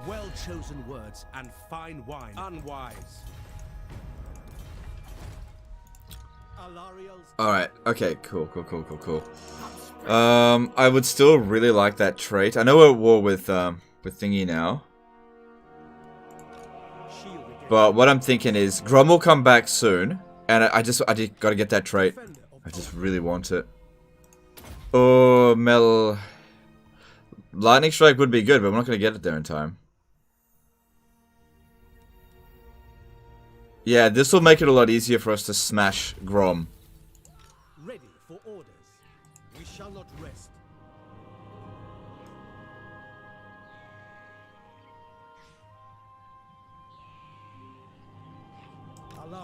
Well chosen words and fine wine. Unwise. Alright, okay, cool. I would still really like that trait. I know we're at war with Thingy now. But what I'm thinking is, Grom will come back soon, and I just gotta get that trait. I just really want it. Oh, Lightning Strike would be good, but we're not gonna get it there in time. Yeah, this will make it a lot easier for us to smash Grom. Ready for orders. We shall not rest.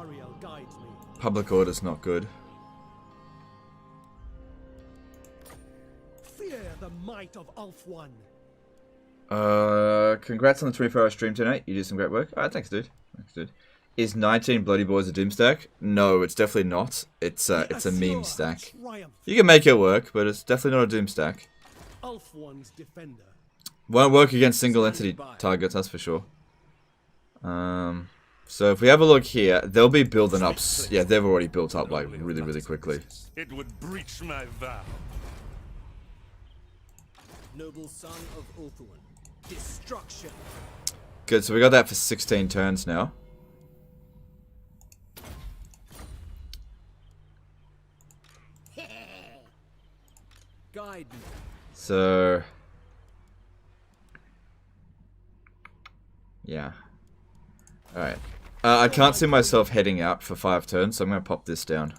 Elthariel guides me. Public order's not good. Fear the might of Ulf-One. Congrats on the 24-hour stream tonight. You did some great work. Alright, thanks, dude. Thanks, dude. Is 19 Bloody Boys a doom stack? No, it's definitely not. It's a meme stack. You can make it work, but it's definitely not a doom stack. Ulf-One's defender. Won't work against single entity targets, that's for sure. So if we have a look here, they'll be building up. Yeah, they've already built up like really, really quickly. It would breach my vow. Noble son of Ulthuan. Destruction. Good, so we got that for 16 turns now. Guide me. So yeah. Alright. I can't see myself heading out for 5 turns, so I'm going to pop this down.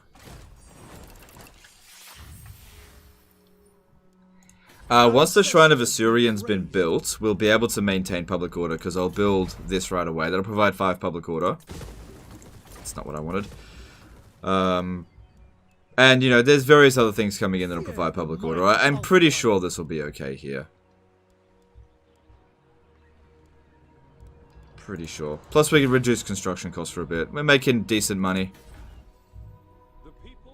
Once the Shrine of Asuryan's been built, we'll be able to maintain public order, because I'll build this right away. That'll provide 5 public order. That's not what I wanted. And, you know, there's various other things coming in that'll provide public order. I'm pretty sure this will be okay here. Pretty sure. Plus we can reduce construction costs for a bit. We're making decent money.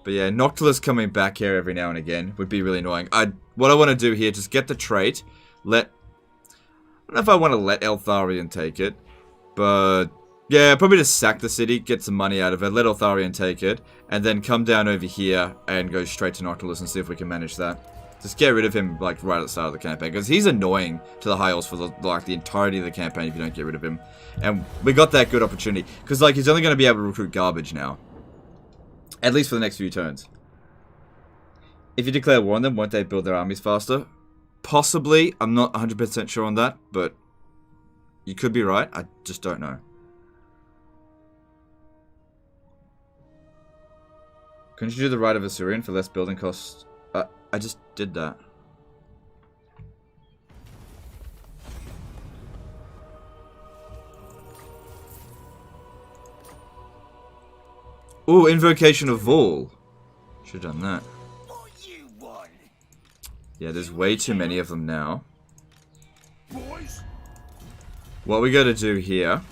But yeah, Noctulus coming back here every now and again would be really annoying. What I want to do here, just get the trait. I don't know if I want to let Eltharion take it. But yeah, probably just sack the city, get some money out of it, let Eltharion take it. And then come down over here and go straight to Noctulus and see if we can manage that. Just get rid of him, like, right at the start of the campaign. Because he's annoying to the High Elves for, the entirety of the campaign if you don't get rid of him. And we got that good opportunity. Because, like, he's only going to be able to recruit garbage now. At least for the next few turns. If you declare war on them, won't they build their armies faster? Possibly. I'm not 100% sure on that. But you could be right. I just don't know. Couldn't you do the Rite of Asuryan for less building costs? I just did that. Ooh, Invocation of Vol. Should have done that. Yeah, there's way too many of them now. What we got to do here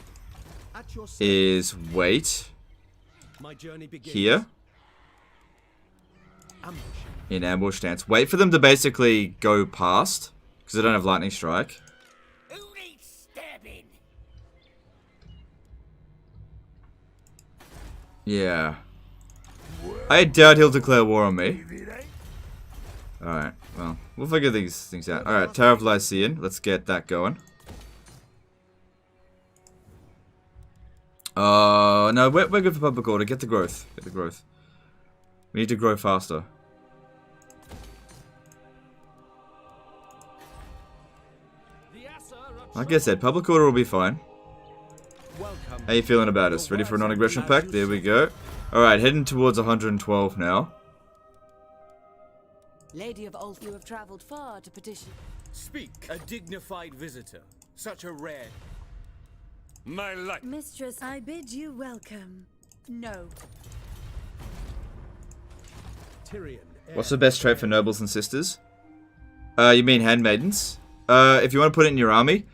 is wait here in ambush stance. Wait for them to basically go past because they don't have lightning strike. Yeah. I doubt he'll declare war on me. Alright, well, we'll figure these things out. Alright, Tower of Lycian. Let's get that going. No, we're good for public order. Get the growth. Get the growth. We need to grow faster. Like I said, public order will be fine. How you feeling about us? Ready for a non-aggression pact? There we go. Alright, heading towards 112 now. Lady of Ulf, you have traveled far to petition. Speak, a dignified visitor. Such a rare. My life. Mistress, I bid you welcome. No. Tyrion. What's the best trait for nobles and sisters? You mean handmaidens? If you want to put it in your army,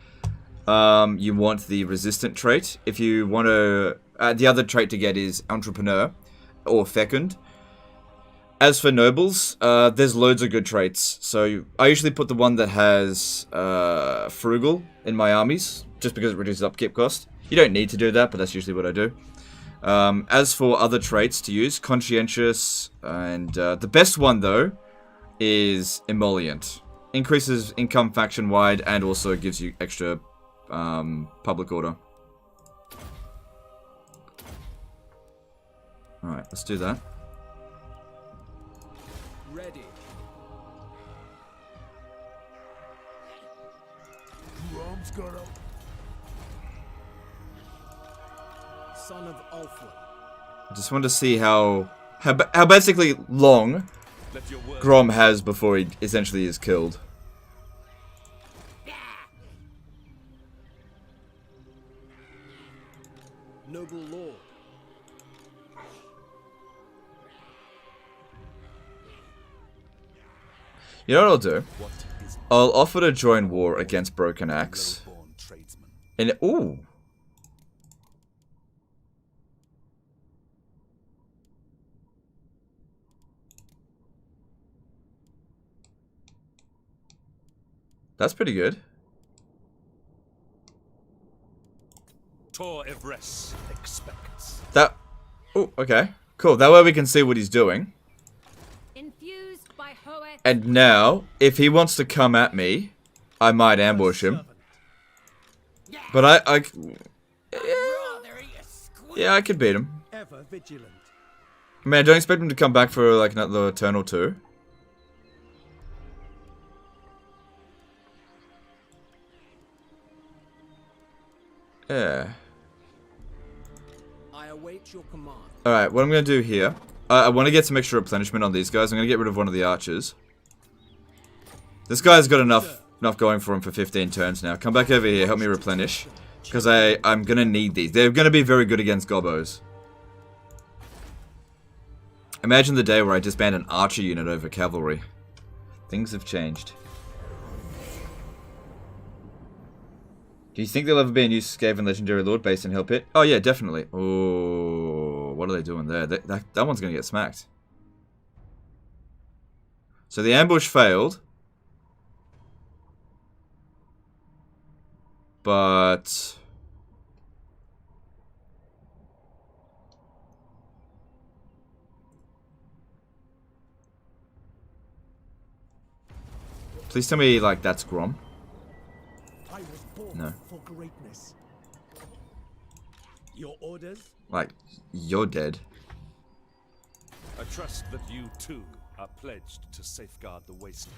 you want the resistant trait. If you want to... the other trait to get is entrepreneur or fecund. As for nobles, there's loads of good traits. So I usually put the one that has frugal in my armies, just because it reduces upkeep cost. You don't need to do that, but that's usually what I do. As for other traits to use, conscientious, and the best one though is emollient. Increases income faction-wide and also gives you extra public order. Alright, let's do that. Ready. Grom's got a... Son of Ulfwin. I just want to see how basically long Grom has before he essentially is killed. Noble lord. You know what I'll do? What is I'll offer to join war against Broken Axe. low-born tradesman? And ooh. That's pretty good. Tor Evres expects. That. Oh, okay. Cool. That way we can see what he's doing. Infused by Hoeth. And now, if he wants to come at me, I might ambush him. But yeah, I could beat him. Ever vigilant. I mean, I don't expect him to come back for like another turn or two. Yeah. I await your command. Alright, what I'm going to do here... I want to get some extra replenishment on these guys. I'm going to get rid of one of the archers. This guy's got enough going for him for 15 turns now. Come back over here, help me replenish. Because I'm going to need these. They're going to be very good against gobos. Imagine the day where I disband an archer unit over cavalry. Things have changed. Do you think there'll ever be a new Skaven Legendary Lord based in Hell Pit? Oh yeah, definitely. Oh, what are they doing there? That one's going to get smacked. So the ambush failed. But... please tell me, like, that's Grom. I was born No. for greatness. Your orders? Like, you're dead. I trust that you too are pledged to safeguard the wasteland.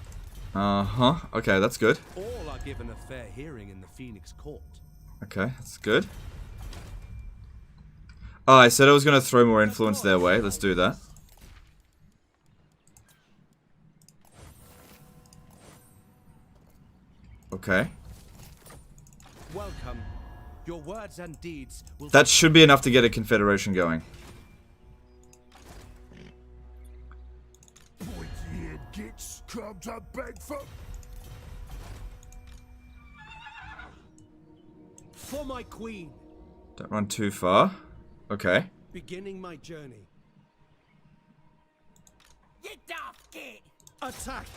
Uh-huh. Okay, that's good. All are given a fair hearing in the Phoenix Court. Okay, that's good. Oh, I said I was going to throw more influence their way. Let's do that. Okay. Welcome. Your words and deeds will... That should be enough to get a confederation going. Pointy-eared gits come to beg for... For my queen. Don't run too far. Okay. Beginning my journey. Get off, git! Attack!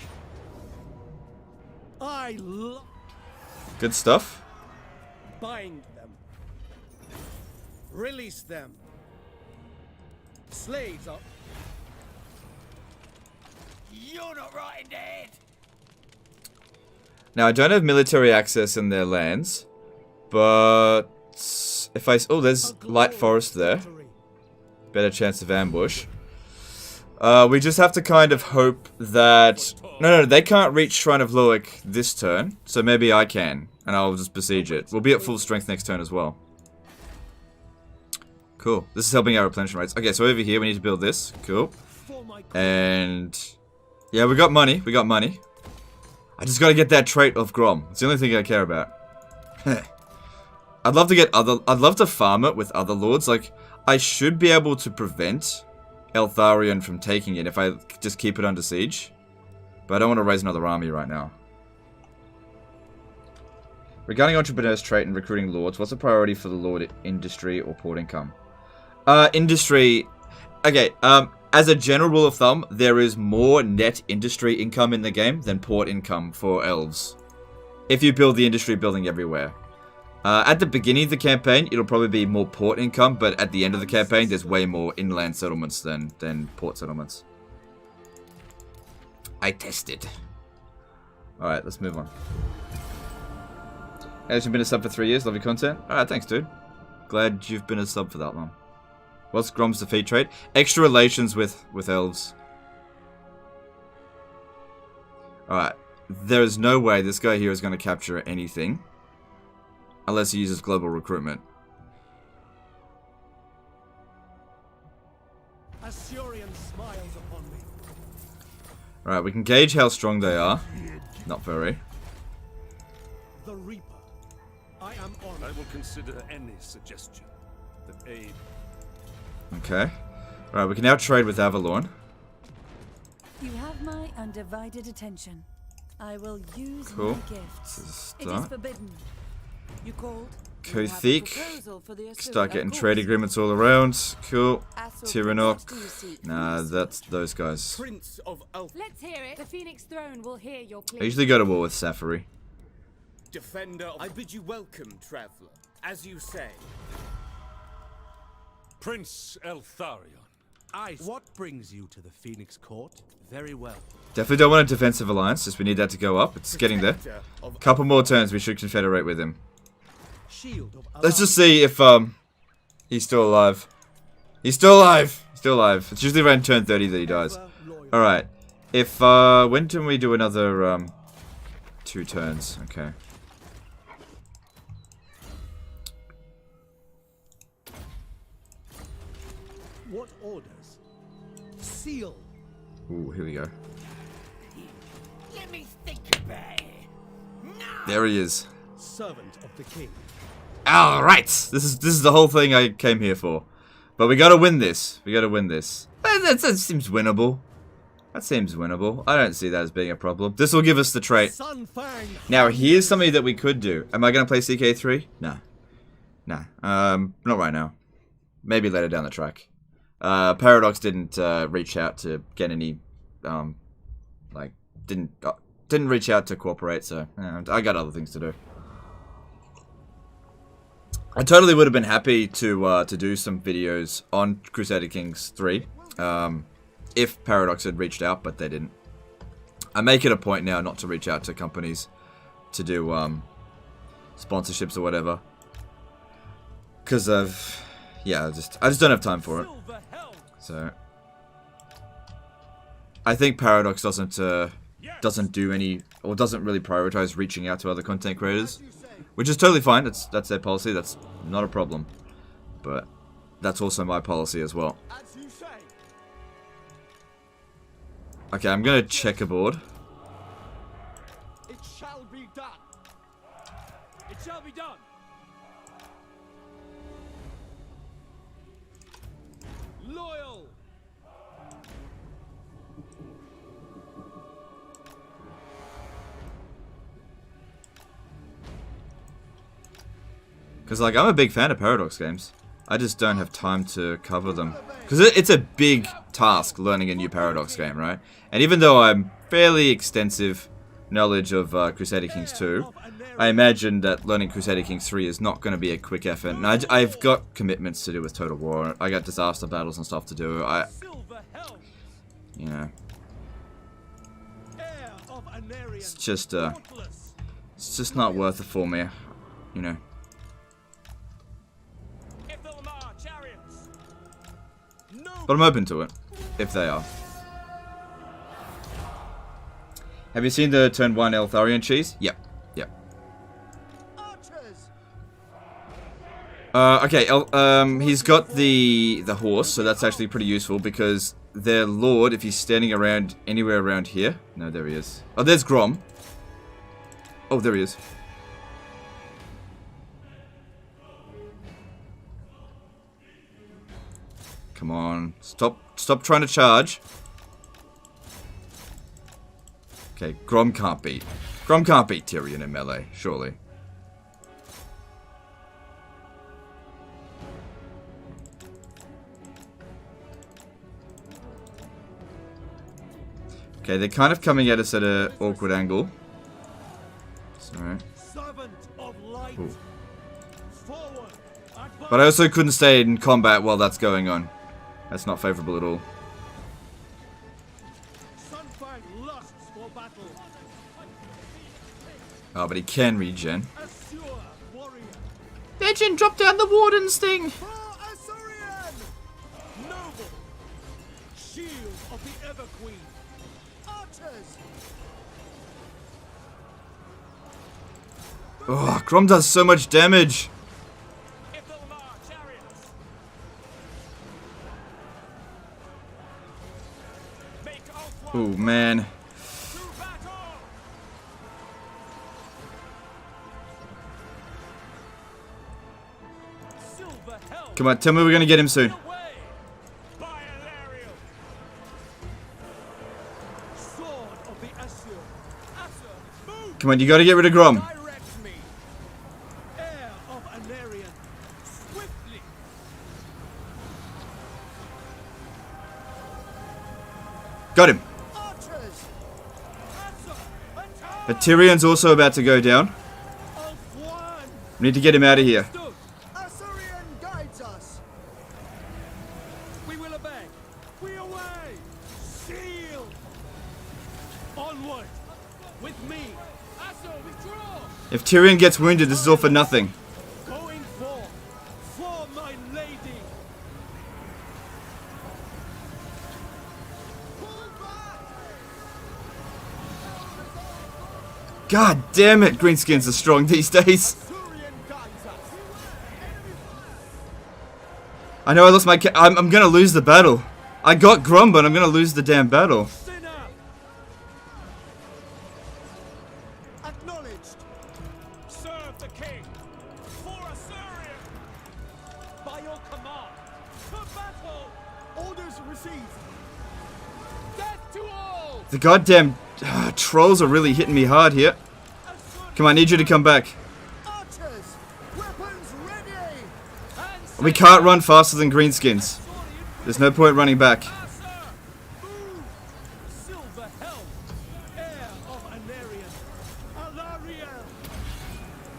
I love... Good stuff. Bind them. Release them. Slaves are... You're not right in the head! Now, I don't have military access in their lands. But... if I... oh, there's light forest there. Better chance of ambush. We just have to kind of hope that... No, they can't reach Shrine of Luik this turn. So maybe I can. And I'll just besiege it. We'll be at full strength next turn as well. Cool. This is helping our replenishment rates. Okay, so over here we need to build this. Cool. And... yeah, we got money. We got money. I just gotta get that trait of Grom. It's the only thing I care about. I'd love to get other... I'd love to farm it with other lords. Like, I should be able to prevent Eltharion from taking it if I just keep it under siege. But I don't want to raise another army right now. Regarding entrepreneur's trait and recruiting lords, what's a priority for the lord industry or port income? Industry... okay, as a general rule of thumb, there is more net industry income in the game than port income for elves. If you build the industry building everywhere. At the beginning of the campaign, it'll probably be more port income, but at the end of the campaign, there's way more inland settlements than port settlements. I tested. Alright, let's move on. Hey, you've been a sub for 3 years, love your content. Alright, thanks, dude. Glad you've been a sub for that long. What's Grom's defeat trait? Extra relations with elves. Alright. There's no way this guy here is going to capture anything. Unless he uses global recruitment. Assyrian smiles upon me. Alright, we can gauge how strong they are. Not very. The Reaper. I am on. I will consider any suggestion that aid. Okay. Alright, we can now trade with Avalorn. You have my undivided attention. I will use Cool. my gifts. It is Start. forbidden. You called? Kothic. Start getting trade agreements all around. Cool. Tyrion. Nah, that's those guys. Prince of Elves, Let's hear it. The Phoenix Throne will hear your plea. I usually go to war with Safari. defender of... I bid you welcome, traveler. As you say. Prince Eltharion. What brings you to the Phoenix Court? Very well. Definitely don't want a defensive alliance, just we need that to go up. It's getting there. Couple more turns, we should confederate with him. Shield of Let's just see if he's still alive. He's still alive. He's still alive. It's usually around turn 30 that he dies. All right. If when can we do another 2 turns? Okay. What orders? Seal. Ooh, here we go. Let me think about it. There he is. Servant of the king. All right. This is the whole thing I came here for. But we gotta win this. We gotta win this. That seems winnable. That seems winnable. I don't see that as being a problem. This will give us the trait. Now, here's something that we could do. Am I gonna play CK3? Nah. Nah. Not right now. Maybe later down the track. Paradox didn't reach out to get any, like, didn't reach out to cooperate, so I got other things to do. I totally would have been happy to do some videos on Crusader Kings 3, if Paradox had reached out, but they didn't. I make it a point now not to reach out to companies to do sponsorships or whatever, because of I just don't have time for it. So I think Paradox doesn't do any, or doesn't really prioritize reaching out to other content creators, which is totally fine. That's their policy. That's not a problem. But that's also my policy as well. Okay, I'm gonna check a board. It shall be done. It shall be done. Loyal. Because, like, I'm a big fan of Paradox games. I just don't have time to cover them. Because it's a big task learning a new Paradox game, right? And even though I'm fairly extensive knowledge of Crusader Kings 2, I imagine that learning Crusader Kings 3 is not going to be a quick effort. And I've got commitments to do with Total War. I got disaster battles and stuff to do. You know. It's just not worth it for me, you know. But I'm open to it, if they are. Have you seen the turn 1 Eltharion cheese? Yep. Yep. Okay, he's got the horse, so that's actually pretty useful because their lord, if he's standing around anywhere around here. No, there he is. Oh, there's Grom. Oh, there he is. Come on. Stop trying to charge. Okay, Grom can't beat Tyrion in melee, surely. Okay, they're kind of coming at us at an awkward angle. Sorry. Ooh. But I also couldn't stay in combat while that's going on. That's not favorable at all. Oh, but he can regen. Legend, drop down the warden's thing! Oh, Grom does so much damage! Oh, man. Come on, tell me we're gonna get him soon. Come on, you gotta get rid of Grom. Direct me. Heir of Anarian. Swiftly. Got him. Archers. Asa. Attack. But Tyrion's also about to go down. Of one. We need to get him out of here. Stood. Assyrian guides us. We will obey. We away. Seal. Onward. With me. Asa, withdraw. If Tyrion gets wounded, this is all for nothing. Going for my lady. Pull back. God damn it, greenskins are strong these days. Assyrian guides us. I know I lost my I'm gonna lose the battle. I got Grom, but I'm gonna lose the damn battle. Sinner. Acknowledged. Serve the king. For Assyria. By your command. To battle. Orders received. Death to all. The goddamn trolls are really hitting me hard here. Come on, I need you to come back. Archers. Weapons ready. We can't run faster than greenskins. There's no point running back. Asa. Move. Silver helm. Heir of Anarian. Alariel.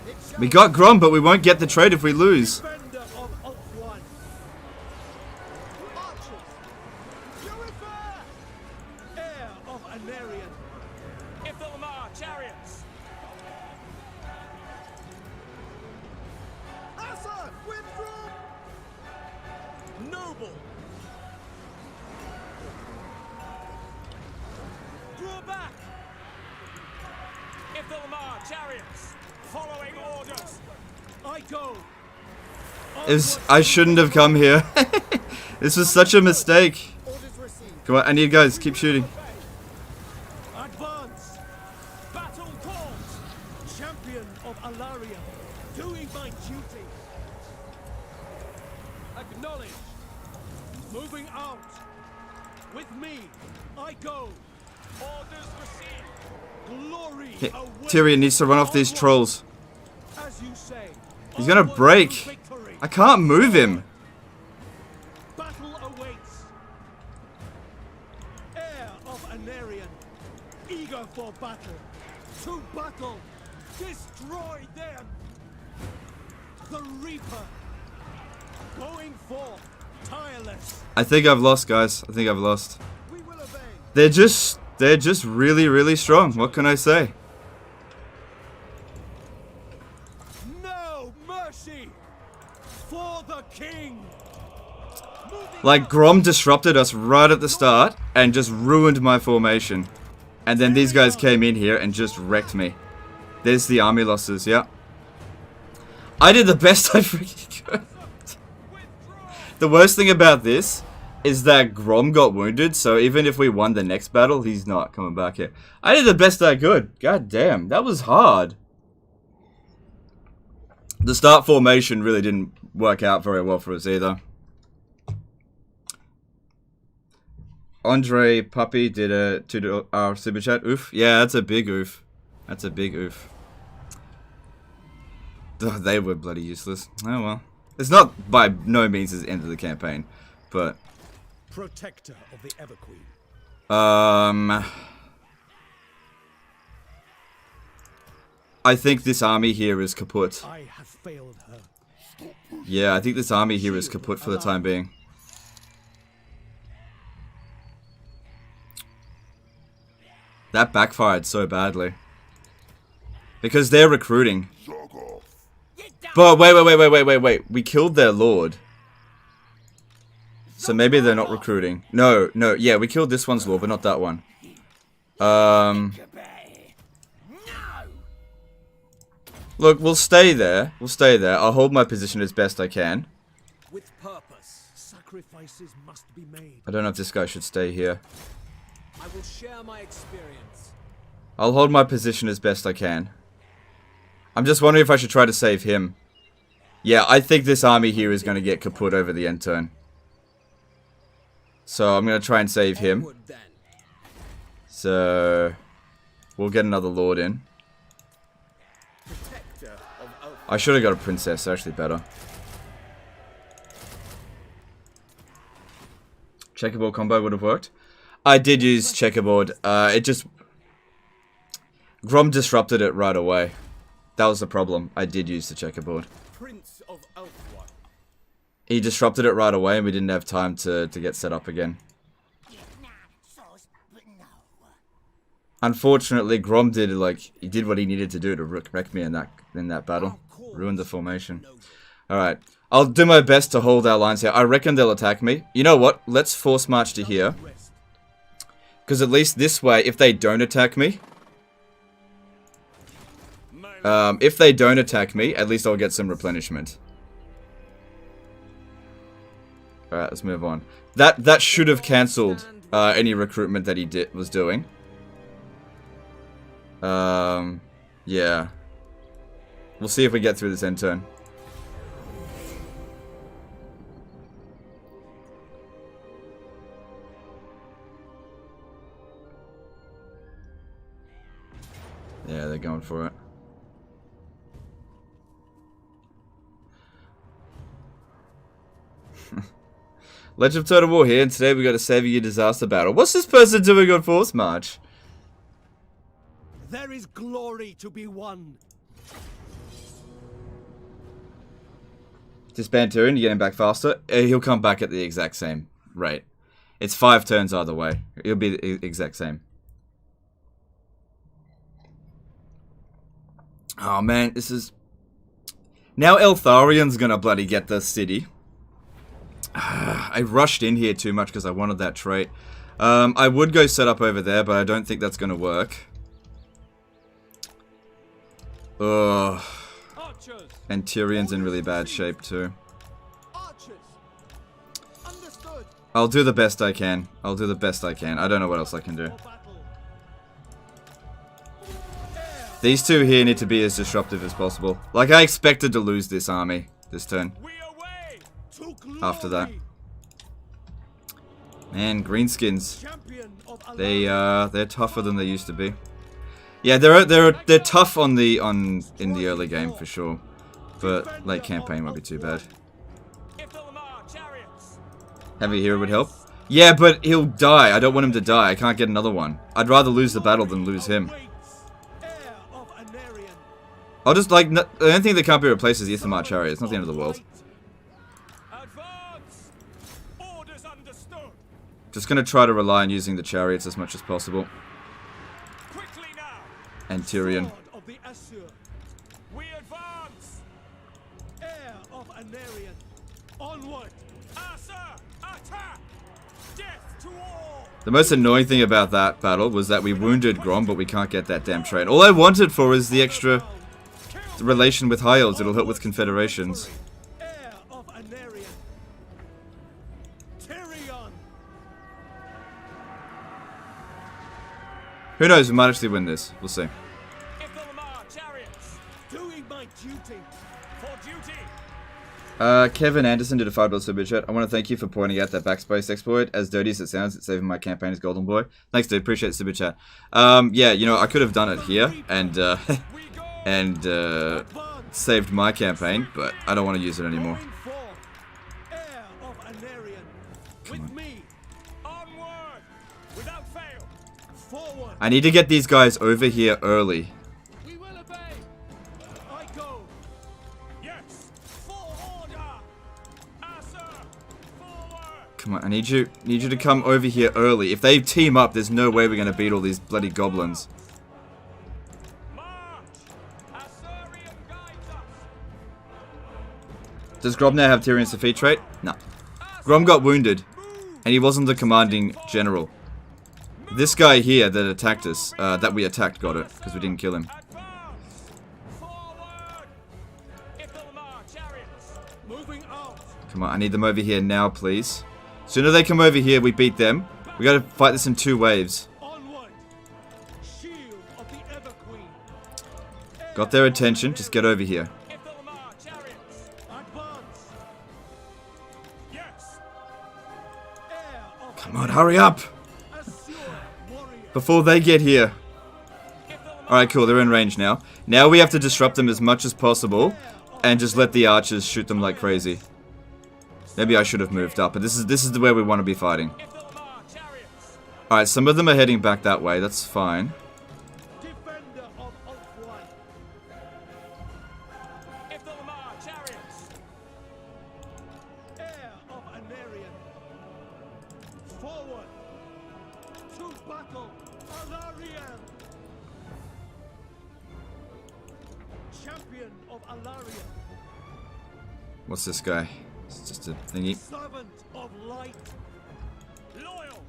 It shall We got Grom, but we won't get the trade if we lose. defender of Ulthuan. Archers. Purify. Heir of Anarian. Ithilmar chariots. Asa, withdraw. Noble. Draw back. Ithilmar chariots. Following orders. I go. I shouldn't have come here. This was such a mistake. Orders received. Come on, I need guys, keep shooting. Advance. Battle calls. Champion of Alaria. Doing my duty. Acknowledge. Moving out. With me. I go. Orders received. Glory awaits. Tyrion needs to run off these trolls. As you say. He's gonna Onward break. to victory. I can't move him. Battle awaits. Heir of Anarian. Eager for battle. To battle. Destroy them. The Reaper. Going forth. Tireless. I think I've lost, guys. I think I've lost. We will obey. They're just really, really strong. What can I say? No mercy. For the king. Moving Like, out. Grom disrupted us right at the start and just ruined my formation. And then these guys came in here and just wrecked me. There's the army losses, yeah. I did the best I freaking could. The worst thing about this is that Grom got wounded, so even if we won the next battle, he's not coming back here. I did the best I could. God damn, that was hard. The start formation really didn't work out very well for us either. Andre Puppy did a our super chat. Oof. Yeah, that's a big oof. That's a big oof. Ugh, they were bloody useless. Oh well. It's not by no means the end of the campaign, but Protector of the Everqueen. I think this army here is kaput. I have failed her. Yeah, I think this army here is kaput for the time being. That backfired so badly. Because they're recruiting. But wait. We killed their lord. So maybe they're not recruiting. No, yeah, we killed this one's lord, but not that one. Look, we'll stay there. I'll hold my position as best I can. With purpose. Sacrifices must be made. I don't know if this guy should stay here. I will share my experience. I'll hold my position as best I can. I'm just wondering if I should try to save him. Yeah, I think this army here is going to get kaput over the end turn. So I'm going to try and save him. Onward then. So We'll get another lord in. Protector of Elf. I should have got a princess, actually better. Checkerboard combo would have worked. I did use checkerboard. It just... Grom disrupted it right away. That was the problem. I did use the checkerboard. Prince of Elf. He disrupted it right away and we didn't have time to get set up again. Unfortunately, Grom did he did what he needed to do to wreck me in that battle. Ruined the formation. Alright. I'll do my best to hold our lines here. I reckon they'll attack me. You know what? Let's force march to here. Because at least this way, if they don't attack me... if they don't attack me, at least I'll get some replenishment. Alright, let's move on. That should have cancelled any recruitment that he was doing. Yeah. We'll see if we get through this end turn. Yeah, they're going for it. Legend of Total War here, and today we got a Save Your Disaster battle. What's this person doing on Force March? There is glory to be won. Disband Tyrion, you get him back faster. He'll come back at the exact same rate. It's 5 turns either way. It'll be the exact same. Oh man, this is... Now Eltharion's gonna bloody get the city. I rushed in here too much because I wanted that trait. I would go set up over there, but I don't think that's gonna work. Ugh. And Tyrion's in really bad shape too. I'll do the best I can. I'll do the best I can. I don't know what else I can do. These two here need to be as disruptive as possible. Like, I expected to lose this army this turn. After that. Man, greenskins. They're tougher than they used to be. Yeah, they're tough in the early game for sure. But late campaign might be too bad. Having a hero would help. Yeah, but he'll die. I don't want him to die. I can't get another one. I'd rather lose the battle than lose him. I'll just, like, the only thing that can't be replaced is the Ithamar Chariot. It's not the end of the world. Just gonna try to rely on using the chariots as much as possible. And Tyrion. The most annoying thing about that battle was that we wounded Grom, but we can't get that damn trait. All I wanted for is the extra relation with High Elves. It'll help with confederations. Who knows, we might actually win this. We'll see. Kevin Anderson did a $5 super chat. I want to thank you for pointing out that backspace exploit. As dirty as it sounds, it's saving my campaign as Golden Boy. Thanks, dude. Appreciate the super chat. Yeah, you know, I could have done it here and saved my campaign, but I don't want to use it anymore. Come on. I need to get these guys over here early. Come on, I need you to come over here early. If they team up, there's no way we're gonna beat all these bloody goblins. Does Grom now have Tyrion's defeat trait? No. Grom got wounded, and he wasn't the commanding general. This guy here that attacked us, that we attacked, got it, because we didn't kill him. Come on, I need them over here now, please. Sooner they come over here, we beat them. We gotta fight this in 2 waves. Got their attention, just get over here. Come on, hurry up! Before they get here. Alright, cool. They're in range now. Now we have to disrupt them as much as possible and just let the archers shoot them like crazy. Maybe I should have moved up, but this is the way we want to be fighting. Alright, some of them are heading back that way. That's fine. Defender of Ulfwine. Heir of Anarion. Forward. To battle. Alarian. Champion of Alarian. What's this guy? It's just a thingy. Servant of light. Loyal.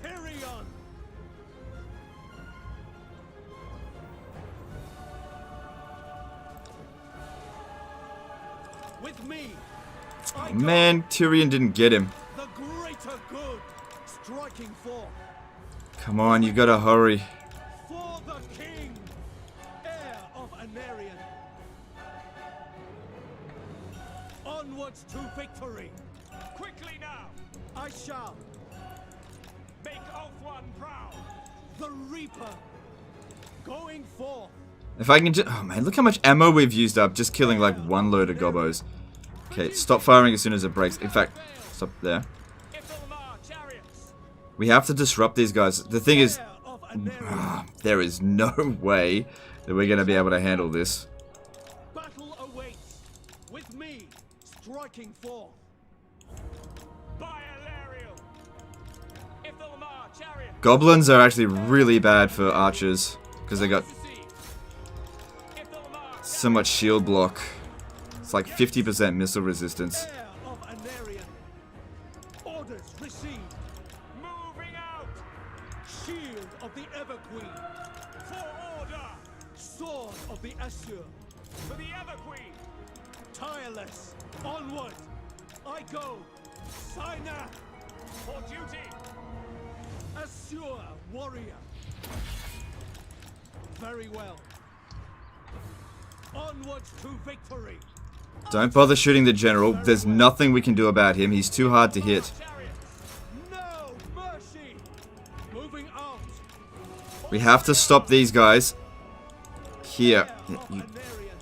Tyrion. With me. I go Man, Tyrion didn't get him. the greater good. Striking forth. Come on, you gotta hurry. For the king. Heir of Anarion. Onwards to victory. Quickly now. I shall. Make Ulfwan proud. The Reaper. Going forth. If I can just... Oh man, look how much ammo we've used up just killing like one load of gobos. Okay, stop firing as soon as it breaks. In fact, stop there. We have to disrupt these guys. The thing is, Heir of Anarion. there is no way that we're going to be able to handle this. Battle awaits. With me. Striking forth. By Alariel. Ithilmar chariot. Goblins are actually really bad for archers because they got so much shield block. It's like 50% missile resistance. Heir of Anarion. Orders received. Moving out. Shield of the Everqueen. For order. Sword of the Assur. For the Everqueen. Tireless. Onward. I go. Signer. For duty. Assur warrior. Very well. Onwards to victory. Don't bother shooting the general. There's nothing we can do about him. He's too hard to hit. No mercy. Moving out. We have to stop these guys. Here. Heir of You- Anarion.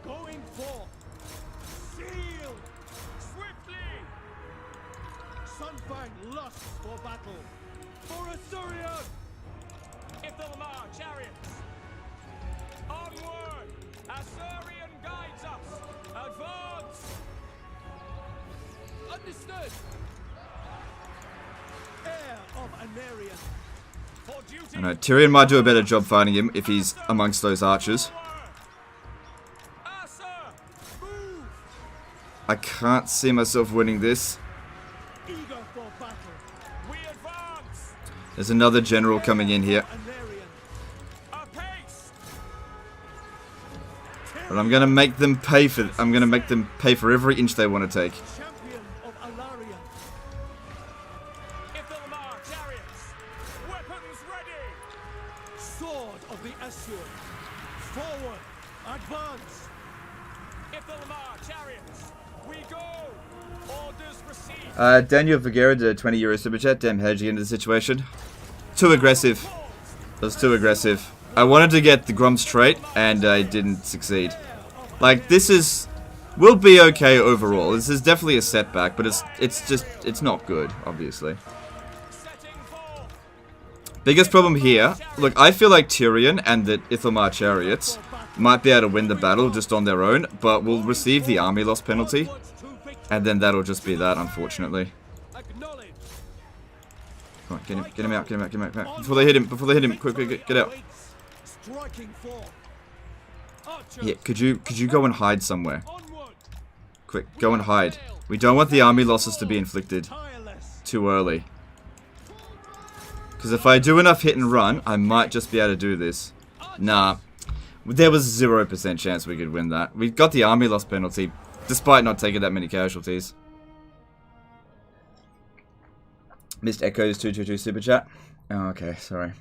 Going forth. Seal. Swiftly. Sunfang lusts for battle. For Asturion. Ithilmar chariots. Onward. Asturion guides us. Advance. Understood. Heir of Anarion. For duty. I know, Tyrion might do a better job fighting him if he's amongst those archers. Asa. Move. I can't see myself winning this. Eager for battle. We advance. There's another general coming in here. Anarion. Apace. But I'm gonna make them pay for every inch they want to take. Champion of Alarion. Ithilmar chariots. Weapons ready. Sword of the Assur. Forward. Advance. Ithilmar chariots. We go. Orders received. Daniel Vergara did a 20 euro super chat. Damn, how'd you get into the situation? Too aggressive. That was too aggressive. I wanted to get the Grom's trait, and I didn't succeed. Like, this is... We'll be okay overall. This is definitely a setback, but it's not good, obviously. Setting forth. Biggest problem here... Look, I feel like Tyrion and the Ithilmar chariots might be able to win the battle just on their own, but we'll receive the army loss penalty, Onwards to victory. and then that'll just be that, unfortunately. Acknowledge. Come on, get him out, get him out, get him out, get him out. Before they hit him, quick, get out. Striking forth. Archers. Yeah, could you go and hide somewhere? Onward. Quick, go and hide. We don't want the army losses to be inflicted Tireless. too early. Because if I do enough hit and run, I might just be able to do this. Nah. There was 0% chance we could win that. We got the army loss penalty, despite not taking that many casualties. Missed Echoes 222 super chat. Oh, okay, sorry.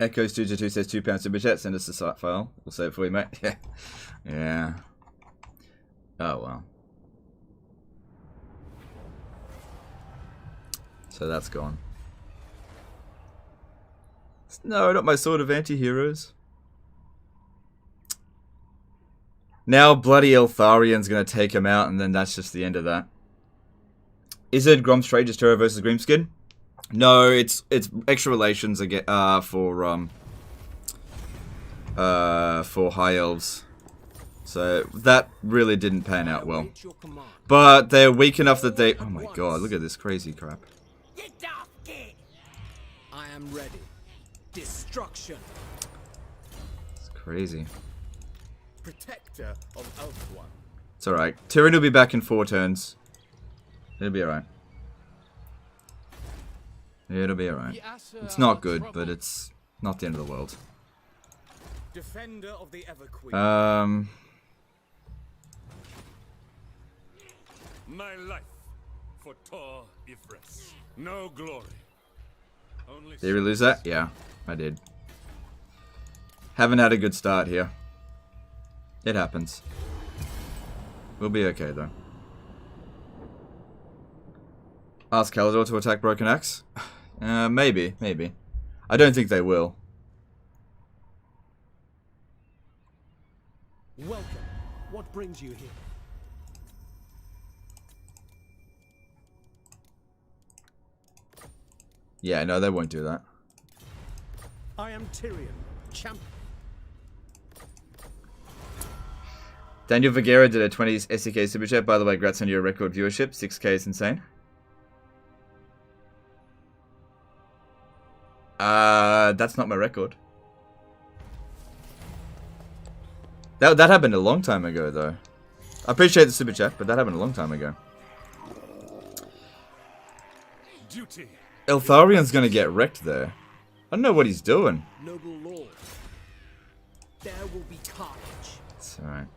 Echoes 222 says £2 super chat. Send us the site file. We'll save it for you, mate. Yeah. Yeah. Oh well. So that's gone. No, not my sword of anti-heroes. Now bloody Eltharion's gonna take him out, and then that's just the end of that. Is it Grom's trade just Terra versus Grimskin? No, it's extra relations again for High Elves. So that really didn't pan out well. But they're weak enough that they... Oh my god, look at this crazy crap. I am ready. Destruction. It's crazy. Protector of Elf. It's alright. Tyrion will be back in 4 turns. It'll be alright. It'll be alright. It's not good, but it's not the end of the world. Defender of the Everqueen. My life for Tor Ifres. No glory. Only Did we lose that? Yeah, I did. Haven't had a good start here. It happens. We'll be okay though. Ask Calador to attack Broken Axe? Maybe. I don't think they will. Welcome. What brings you here? Yeah, no, they won't do that. I am Tyrion, champ. Daniel Vergara did a 20 SEK super chat. By the way, congrats on your record viewership. 6K is insane. That's not my record. That happened a long time ago, though. I appreciate the super chat, but that happened a long time ago. duty. Eltharion's gonna get wrecked there. I don't know what he's doing. Noble Lord. There will be carnage. It's alright.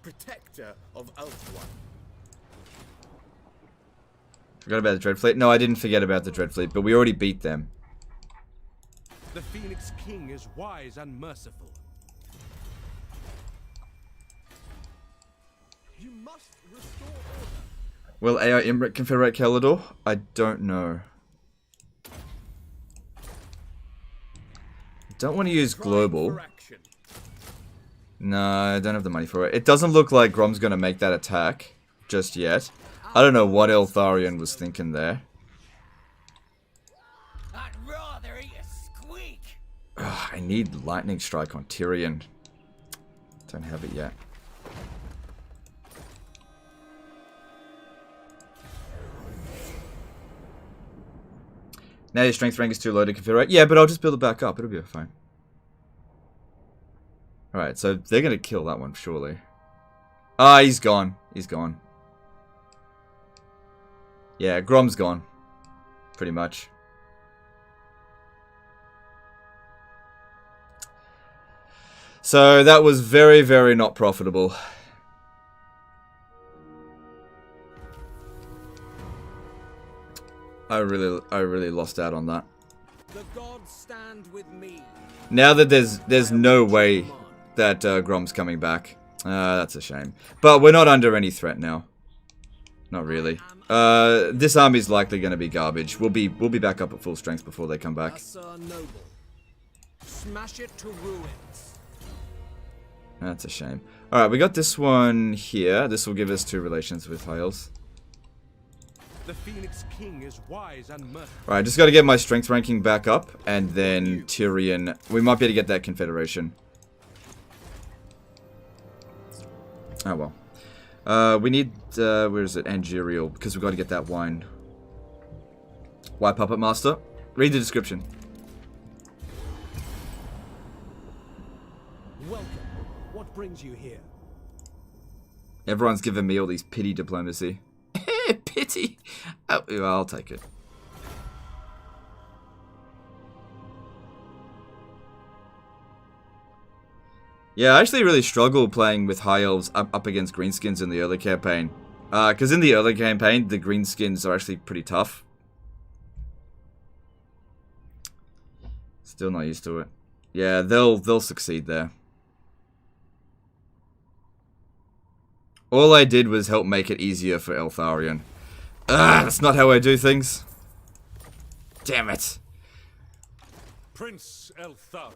Protector of Elf. Forgot about the Dreadfleet? No, I didn't forget about the Dreadfleet, but we already beat them. The Phoenix King is wise and merciful. You must restore order. Will AI Imrit confederate Calador? I don't know. Don't want to use global. No, I don't have the money for it. It doesn't look like Grom's gonna make that attack just yet. I don't know what Eltharion was thinking there. I'd rather eat a squeak. Ugh, I need Lightning Strike on Tyrion. Don't have it yet. Now your strength rank is too low to confederate. Yeah, but I'll just build it back up. It'll be fine. Alright, so they're going to kill that one, surely. Ah, he's gone. He's gone. Yeah, Grom's gone. Pretty much. So that was very, very not profitable. I really lost out on that. The gods stand with me. Now that there's no way that Grom's coming back. That's a shame. But we're not under any threat now. Not really. This army's likely going to be garbage. We'll be back up at full strength before they come back. Noble. Smash it to ruins. That's a shame. Alright, we got this one here. This will give us 2 relations with Hyles. The Phoenix King is wise and merciful. Alright, just got to get my strength ranking back up. And then Tyrion. We might be able to get that confederation. Oh well. We need, where is it? Angerial, because we've got to get that wine. Why Puppet Master? Read the description. Welcome. What brings you here? Everyone's giving me all these pity diplomacy. Pity? Oh, I'll take it. Yeah, I actually really struggle playing with High Elves up against Greenskins in the early campaign. Because in the early campaign, the Greenskins are actually pretty tough. Still not used to it. Yeah, they'll succeed there. All I did was help make it easier for Eltharion. That's not how I do things. Damn it. Prince Eltharion.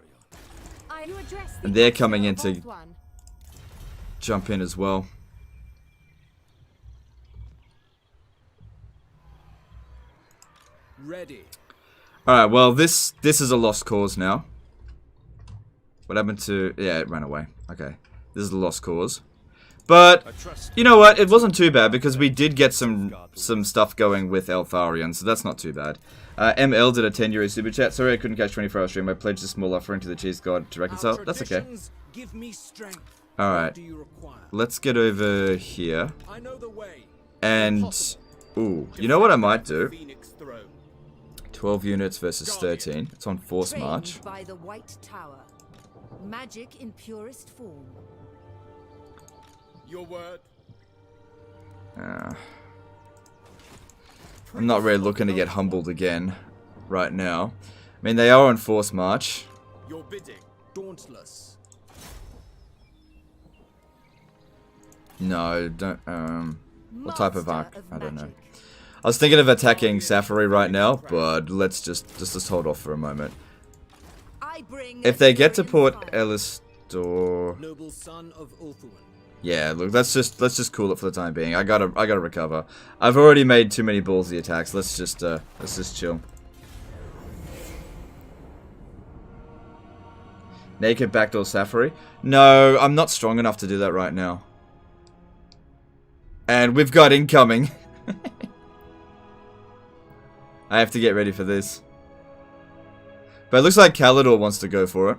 You address the And they're coming in Asur to of Ulthuan. jump in as well. Ready. Alright, well, this is a lost cause now. What happened to... Yeah, it ran away. Okay. This is a lost cause. But, you know what? It wasn't too bad because we did get some stuff going with Eltharion, so that's not too bad. ML did a 10 € super chat. Sorry I couldn't catch 24-hour stream. I pledged a small offering to the cheese god to reconcile. That's okay. Give me strength. Alright. Let's get over here. I know the way. And... Ooh, you know what I might do? Phoenix throne. 12 units versus 13. It's on force march. Trained by the White Tower. Magic in purest form. Your word. I'm not really looking to get humbled again right now. I mean, they are on force march. Your bidding. Dauntless. No, don't, what type of arc? Master I don't know. magic. I was thinking of attacking Safari right now, but let's just hold off for a moment. I bring If they get to Tyrion Port fire. Elistor... Noble son of Ulthuan. Yeah, look, let's just cool it for the time being. I gotta recover. I've already made too many ballsy attacks. Let's just chill. Naked backdoor Safari? No, I'm not strong enough to do that right now. And we've got incoming. I have to get ready for this. But it looks like Kalidor wants to go for it.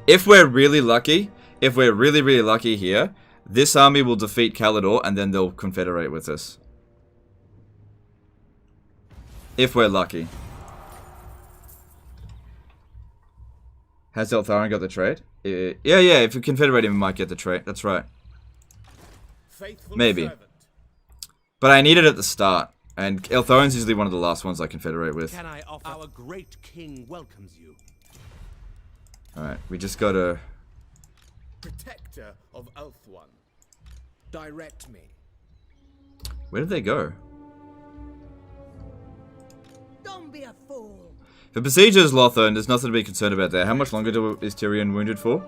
If we're really lucky, if we're really lucky here, this army will defeat Kalidor and then they'll confederate with us. If we're lucky. Has Eltharion got the trade? Yeah, if we confederate him, we might get the trade. That's right. Faithful Maybe. servant. But I need it at the start. And Eltharion's usually one of the last ones I confederate with. Can I offer? Our great king welcomes you. Alright, we just gotta... Protector of Ulthuan. Direct me. Where did they go? Don't be a fool. For besiegers, Lothar, there's nothing to be concerned about there. How much longer is Tyrion wounded for?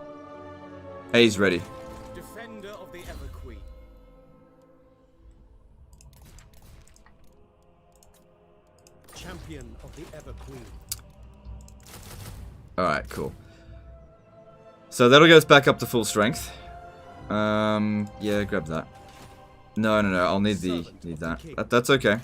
Hey, he's ready. Defender of the Ever Queen. Champion of the Ever Queen. Alright, cool. So that'll get us back up to full strength. Yeah, grab that. No, I'll need that. That's okay.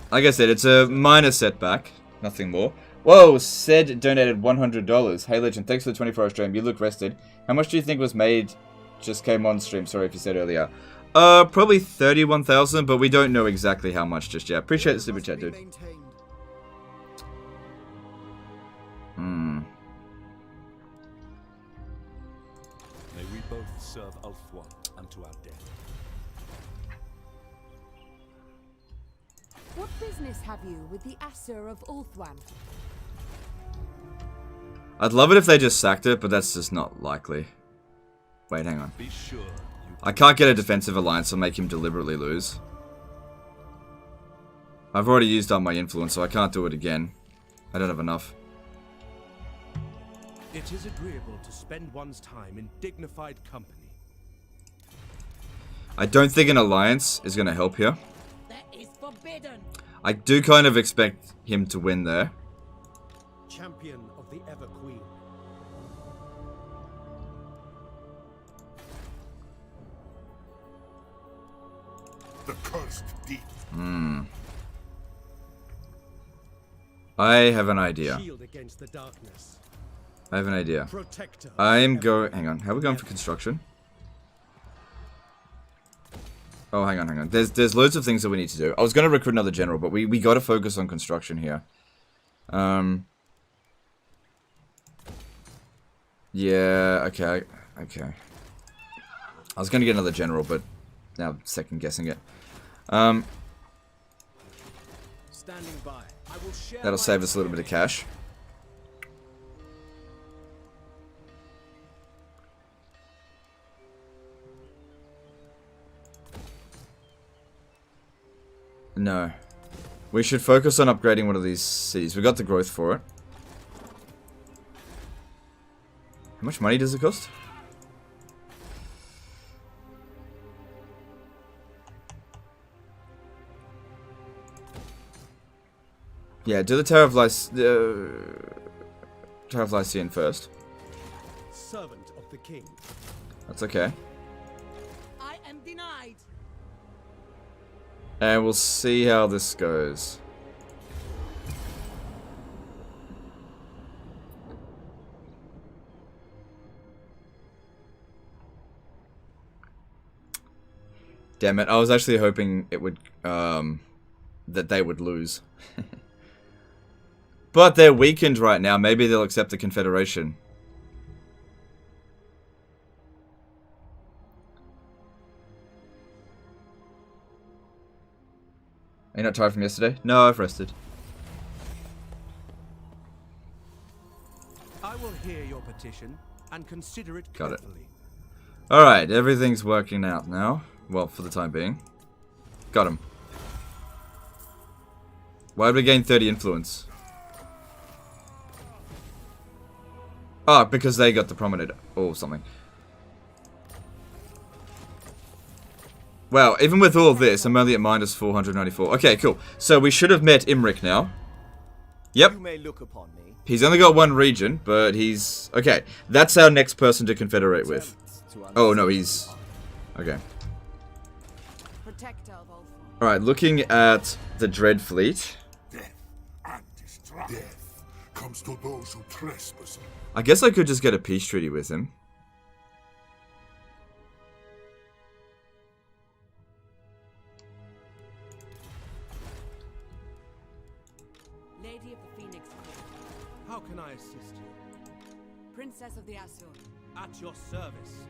Like I said, it's a minor setback. Nothing more. Whoa, said donated $100. Hey Legend, thanks for the 24-hour stream. You look rested. How much do you think was made? Just came on stream. Sorry if you said earlier. Probably 31,000, but we don't know exactly how much just yet. Appreciate the super chat, dude. May we both serve Ulthuan unto our death. What business have you with the Asur of Ulthuan? I'd love it if they just sacked it, but that's just not likely. Wait, hang on. Be sure you I can't get a defensive alliance or make him deliberately lose. I've already used up my influence, so I can't do it again. I don't have enough. It is agreeable to spend one's time in dignified company. I don't think an alliance is going to help here. That is forbidden. I do kind of expect him to win there. Champion of the Ever Queen. the cursed deep. I have an idea. Shield against the darkness. I have an idea. Protector. I'm going... Hang on. How are we going for construction? Oh, hang on. There's loads of things that we need to do. I was going to recruit another general, but we got to focus on construction here. Yeah, okay. I was going to get another general, but now I'm second guessing it. Standing by. I will share That'll save us a little bit of cash. No. We should focus on upgrading one of these cities. We got the growth for it. How much money does it cost? Yeah, do the Tower of Lycian first. Servant of the king. That's okay. I am denied. And we'll see how this goes. Damn it, I was actually hoping it would, that they would lose. But they're weakened right now. Maybe they'll accept the Confederation. Are you not tired from yesterday? No, I've rested. I will hear your petition and consider it Got it. carefully. Alright, everything's working out now. Well, for the time being. Got him. Why did we gain 30 influence? Oh, because they got the promenade or something. Wow, even with all of this, I'm only at minus 494. Okay, cool. So we should have met Imric now. Yep. You may look upon me. He's only got one region, but he's... Okay, that's our next person to confederate with. Oh, no, he's... Okay. Alright, looking at the Dread Fleet. Death and destruction. Death comes to those who trespass. I guess I could just get a peace treaty with him. Lady of the Phoenix Court. How can I assist you? Princess of the Azure. At your service.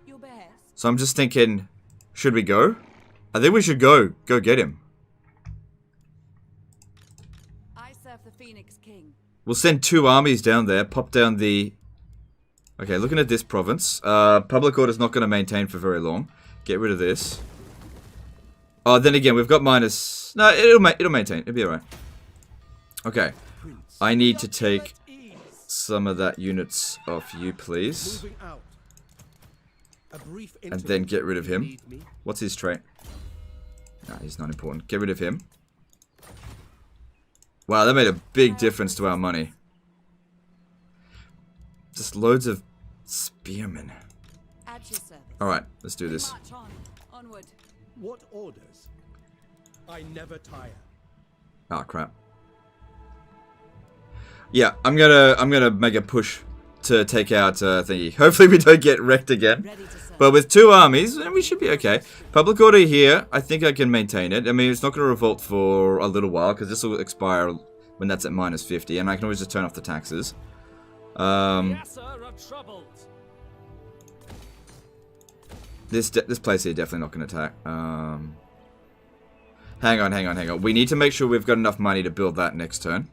Your behest. So I'm just thinking, should we go? I think we should go. Go get him. I serve the Phoenix King. We'll send 2 armies down there, pop down the... Okay, looking at this province. Public order's not going to maintain for very long. Get rid of this. Oh, then again, we've got minus... No, it'll maintain. It'll be alright. Okay. I need to take some of that units off you, please. And then get rid of him. What's his trait? Nah, he's not important. Get rid of him. Wow, that made a big difference to our money. Just loads of spearmen. Alright, let's do this. Onward. What orders? I never tire. Ah, crap. Yeah, I'm gonna make a push to take out thingy. Hopefully we don't get wrecked again. But with 2 armies, we should be okay. Public order here, I think I can maintain it. I mean, it's not going to revolt for a little while, because this will expire when that's at minus 50, and I can always just turn off the taxes. This place here definitely not going to attack. Hang on. We need to make sure we've got enough money to build that next turn.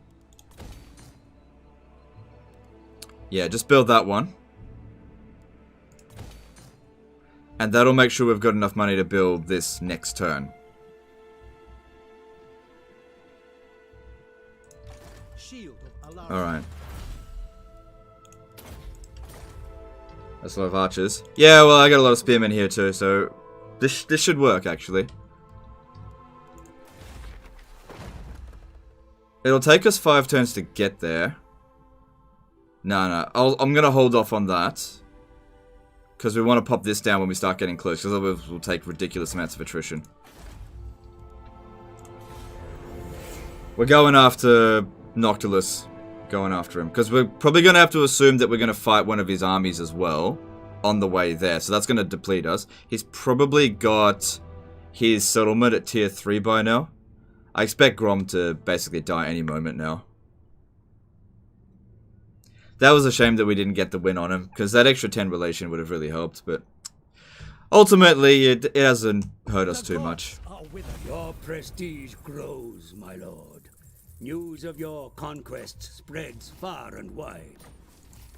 Yeah, just build that one. And that'll make sure we've got enough money to build this next turn. Alright. That's a lot of archers. Yeah, well, I got a lot of spearmen here too, so this should work, actually. It'll take us 5 turns to get there. No, I'm gonna hold off on that. Because we want to pop this down when we start getting close, because otherwise we'll take ridiculous amounts of attrition. We're going after Noctulus. Going after him. Because we're probably going to have to assume that we're going to fight one of his armies as well on the way there. So that's going to deplete us. He's probably got his settlement at tier 3 by now. I expect Grom to basically die any moment now. That was a shame that we didn't get the win on him, because that extra 10 relation would have really helped, but ultimately it hasn't hurt us too much. Your prestige grows, my lord. News of your conquest spreads far and wide.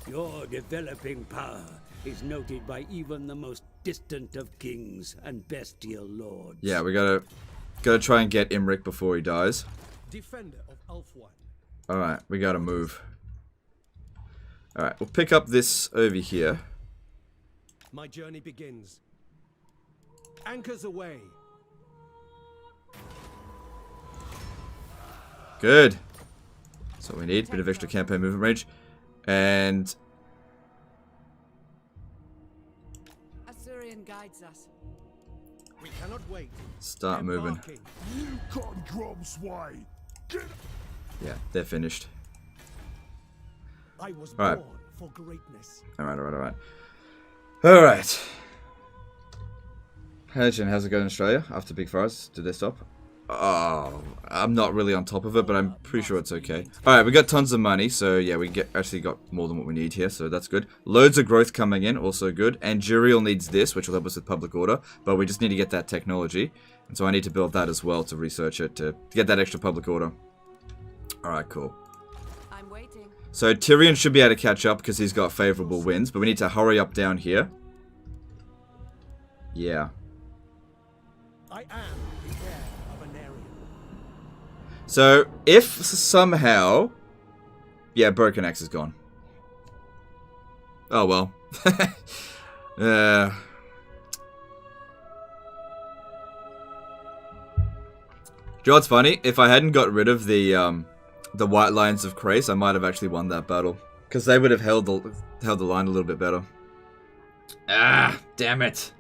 Your developing power is noted by even the most distant of kings and bestial lords. Yeah, we gotta Gotta try and get Imric before he dies. Defender of Elf One. Alright, we gotta move. Alright, we'll pick up this over here. My journey begins. Anchors away. Good. That's what we need. Bit of extra campaign movement range. And... Assyrian guides us. We cannot wait. start moving. Embarking. You got Grom's way. Get Yeah, they're finished. I was Alright. born for greatness. Alright. Alright. Hey Jen, how's it going in Australia after Big Fires? Did they stop? Oh, I'm not really on top of it, but I'm pretty sure it's okay. Alright, we got tons of money, so yeah, we actually got more than what we need here, so that's good. Loads of growth coming in, also good. And Juriel needs this, which will help us with public order, but we just need to get that technology. And so I need to build that as well to research it, to get that extra public order. Alright, cool. I'm waiting. So Tyrion should be able to catch up because he's got favorable winds, but we need to hurry up down here. Yeah. I am the heir of an area. So, if somehow... Yeah, Broken Axe is gone. Oh, well. Do you know what's funny? If I hadn't got rid of the White Lions of Krace, I might have actually won that battle. Because they would have held the line a little bit better. Ah, damn it.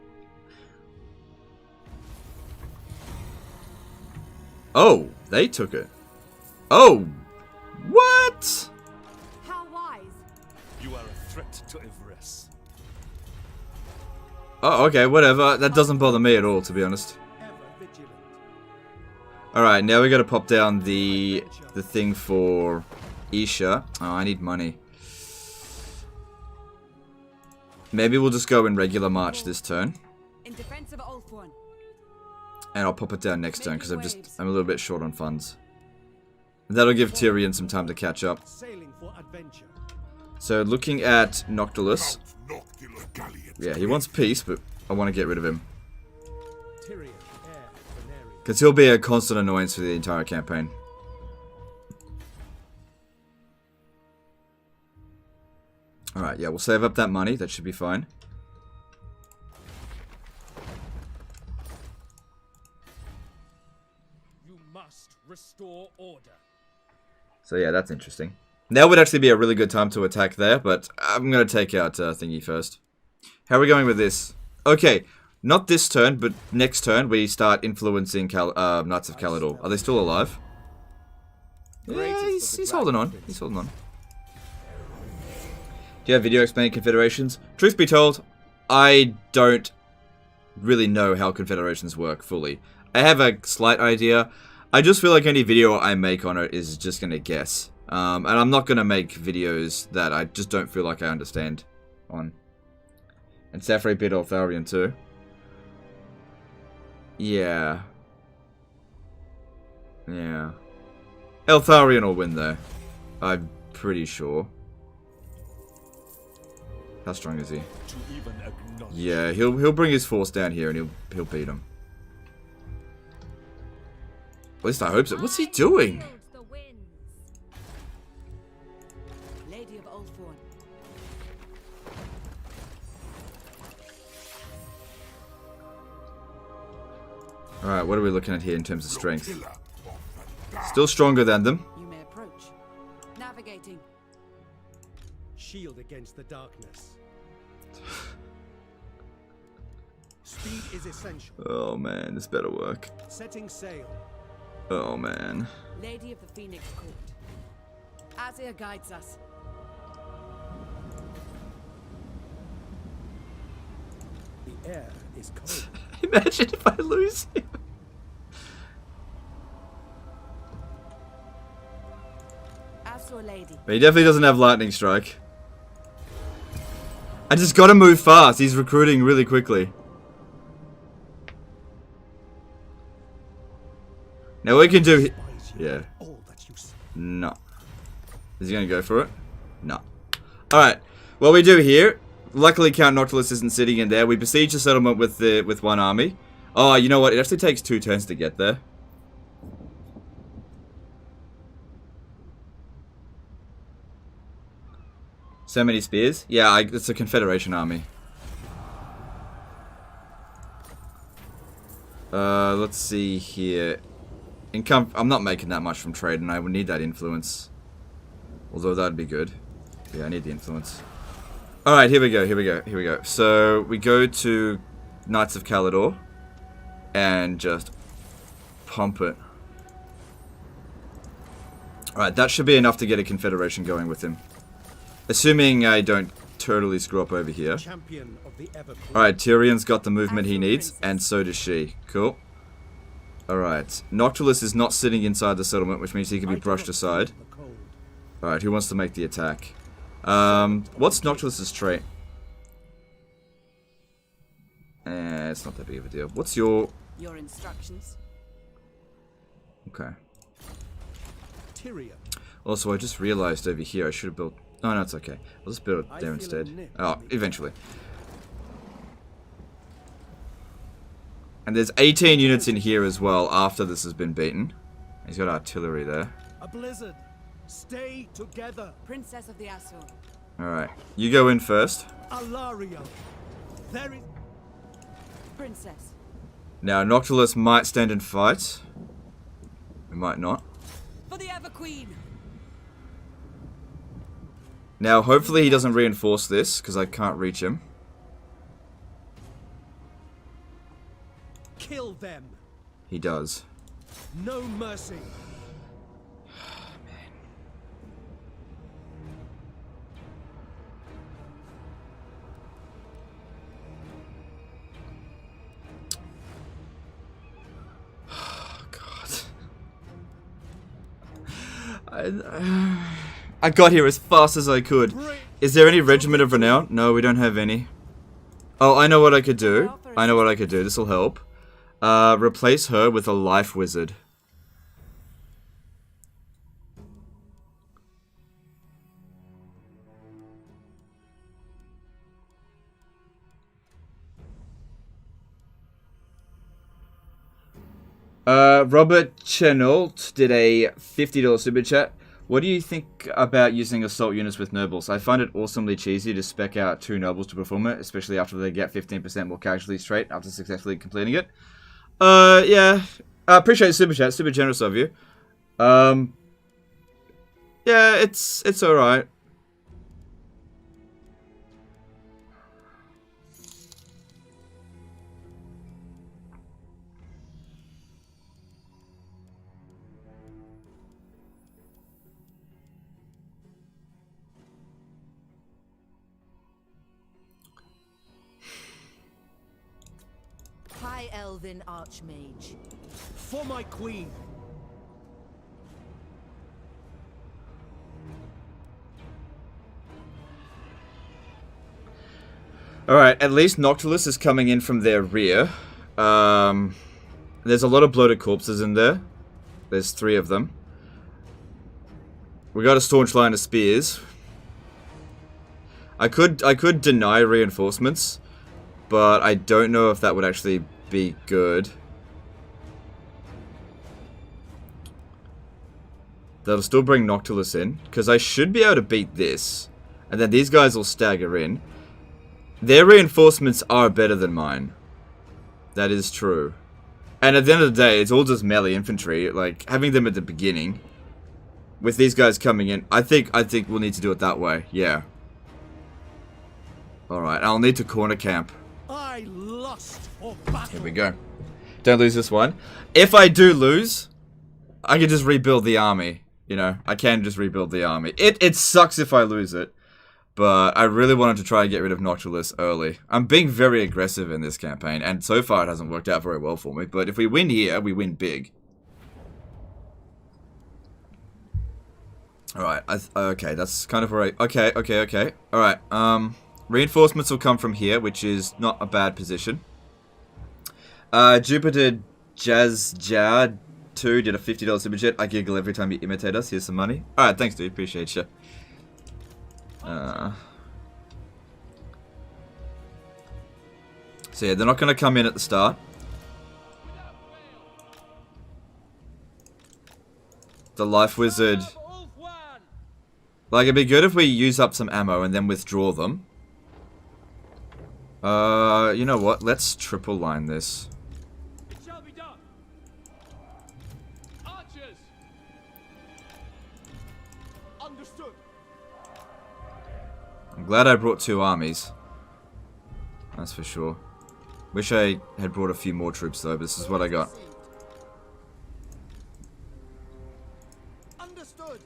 Oh, they took it. Oh, what? How wise. You are a threat to Ivres. Oh, okay, whatever. That doesn't bother me at all, to be honest. Ever vigilant. Alright, now we gotta pop down the thing for Isha. Oh, I need money. Maybe we'll just go in regular march this turn. In defense of Ulthuan. And I'll pop it down next turn because I'm a little bit short on funds. And that'll give Tyrion some time to catch up. Sailing for adventure. So looking at Noctulus. Noctulus galleon. Yeah, he wants peace, but I want to get rid of him. Tyrion, heir of an area. Because he'll be a constant annoyance for the entire campaign. Alright, yeah, we'll save up that money. That should be fine. You must restore order. So yeah, that's interesting. Now would actually be a really good time to attack there, but I'm going to take out Thingy first. How are we going with this? Okay, not this turn, but next turn we start influencing Knights of Caledor. Are they still alive? Yeah, he's holding on. He's holding on. Do you have video explaining confederations? Truth be told, I don't really know how confederations work fully. I have a slight idea. I just feel like any video I make on it is just going to guess. And I'm not going to make videos that I just don't feel like I understand on. And Safri bit Eltharion too. Yeah. Yeah. Eltharion will win though. I'm pretty sure. How strong is he? To even acknowledge. Yeah, he'll bring his force down here and he'll beat him. At least I hope so. What's he doing? The winds. Lady of Ulthuan. Alright, what are we looking at here in terms of strength? Pillar of the dark. Still stronger than them. You may approach. Navigating. Shield against the darkness. Speed is essential. Oh man, this better work. Setting sail. Oh man. Lady of the Phoenix Court. Azir guides us. The air is cold. Imagine if I lose him. Azure Lady. But he definitely doesn't have lightning strike. I just gotta move fast. He's recruiting really quickly. Now we can do... Yeah. All that you see. No. Is he gonna go for it? No. Alright. What we do here... Luckily Count Noctulus isn't sitting in there. We besiege the settlement with one army. Oh, you know what? It actually takes 2 turns to get there. So many spears? Yeah, it's a Confederation army. Let's see here. Income. I'm not making that much from trade, and I would need that influence. Although that'd be good. Yeah, I need the influence. Alright, here we go. So, we go to Knights of Caledor. And just pump it. Alright, that should be enough to get a Confederation going with him. Assuming I don't totally screw up over here. Alright, Tyrion's got the movement he needs, and so does she. Cool. Alright, Noctulus is not sitting inside the settlement, which means he can be brushed aside. Alright, who wants to make the attack? What's Noctulus's trait? It's not that big of a deal. What's your instructions? Okay. Tyrion. Also, I just realized over here I should have built... Oh, no, it's okay. I'll just build it there instead. Oh, eventually. And there's 18 units in here as well after this has been beaten. He's got artillery there. A blizzard. Stay together. Princess of the Azure. Alright. You go in first. Alario. There is... Princess. Now, Noctulus might stand and fight. It might not. For the Ever Queen. Now, hopefully he doesn't reinforce this, because I can't reach him. Kill them. He does. No mercy. I got here as fast as I could. Is there any Regiment of Renown? No, we don't have any. Oh, I know what I could do. This will help. Replace her with a Life Wizard. Robert Chenault did a $50 super chat. What do you think about using assault units with nobles? I find it awesomely cheesy to spec out 2 nobles to perform it, especially after they get 15% more casualty straight after successfully completing it. Yeah. I appreciate the super chat. Super generous of you. Yeah, it's alright. High Elven Archmage. For my queen. Alright, at least Noctulus is coming in from their rear. There's a lot of bloated corpses in there. There's 3 of them. We got a staunch line of spears. I could deny reinforcements, but I don't know if that would actually be good. That'll still bring Noctulus in, because I should be able to beat this. And then these guys will stagger in. Their reinforcements are better than mine. That is true. And at the end of the day, it's all just melee infantry. Like, having them at the beginning, with these guys coming in, I think we'll need to do it that way. Yeah. Alright, I'll need to corner camp. I lost for battle. Here we go. Don't lose this one. If I do lose, I can just rebuild the army. You know, I can just rebuild the army. It sucks if I lose it, but I really wanted to try and get rid of Noctulus early. I'm being very aggressive in this campaign, and so far it hasn't worked out very well for me, but if we win here, we win big. Alright, okay, that's kind of where I... Okay. Alright, reinforcements will come from here, which is not a bad position. Jupiter Jazzjar 2 did a $50 super chat. I giggle every time you imitate us. Here's some money. Alright, thanks dude, appreciate you. So yeah, they're not going to come in at the start. The Life Wizard Like, it'd be good if we use up some ammo and then withdraw them. You know what? Let's triple line this. It shall be done. Archers. Understood. I'm glad I brought 2 armies. That's for sure. Wish I had brought a few more troops though, but this is what I got. Understood.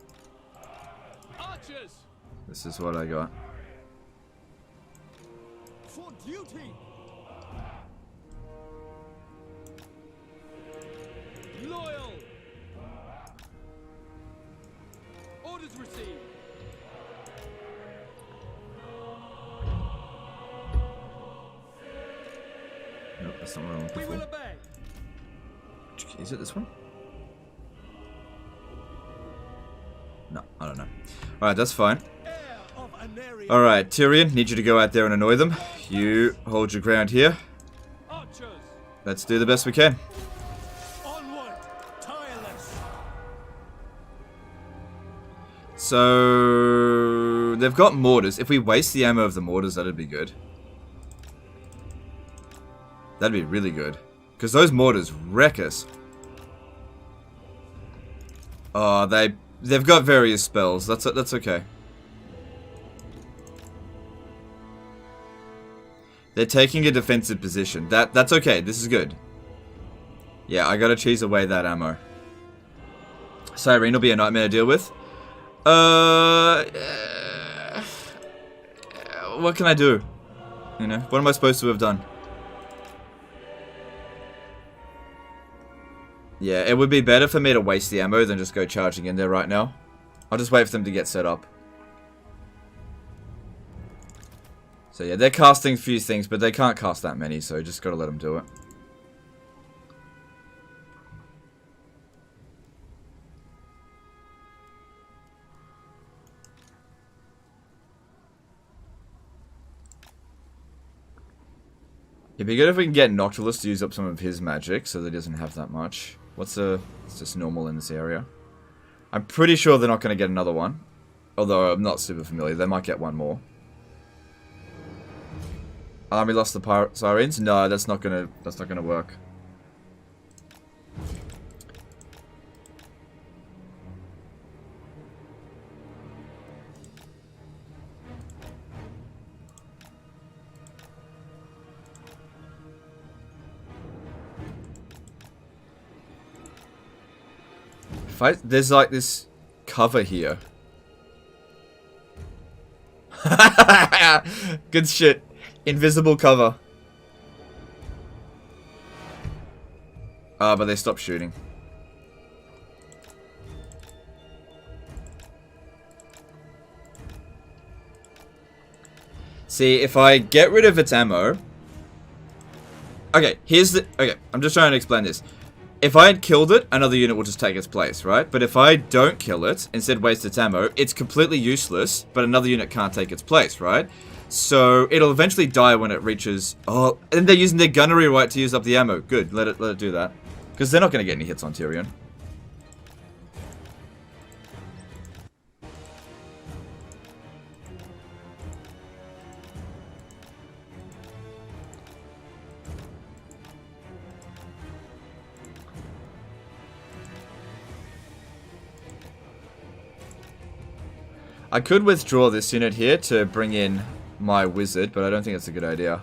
Archers. This is what I got. For duty. Loyal. Orders received. Nope, that's not what I'm We looking will for. obey. Is it this one? No, I don't know. Alright, that's fine. Heir of Anarian. Alright, Tyrion, need you to go out there and annoy them. You hold your ground here. Archers. Let's do the best we can. Onward, tireless. So... they've got mortars. If we waste the ammo of the mortars, that'd be good. That'd be really good. Because those mortars wreck us. Oh, they've got various spells. That's okay. They're taking a defensive position. That's okay. This is good. Yeah, I gotta cheese away that ammo. Cyrene will be a nightmare to deal with. What can I do? You know, what am I supposed to have done? Yeah, it would be better for me to waste the ammo than just go charging in there right now. I'll just wait for them to get set up. So yeah, they're casting a few things, but they can't cast that many, so just gotta let them do it. It'd be good if we can get Noctulus to use up some of his magic so that he doesn't have that much. It's just normal in this area. I'm pretty sure they're not going to get another one. Although I'm not super familiar. They might get one more. Army lost the Sirens? No, that's not gonna work. There's like this cover here. Good shit. Invisible cover. But they stopped shooting. See, if I get rid of its ammo... Okay, I'm just trying to explain this. If I had killed it, another unit will just take its place, right? But if I don't kill it, instead waste its ammo, it's completely useless, but another unit can't take its place, right? So it'll eventually die when it reaches... Oh, and they're using their gunnery right to use up the ammo. Good, let it do that. Because they're not going to get any hits on Tyrion. I could withdraw this unit here to bring in my wizard, but I don't think that's a good idea.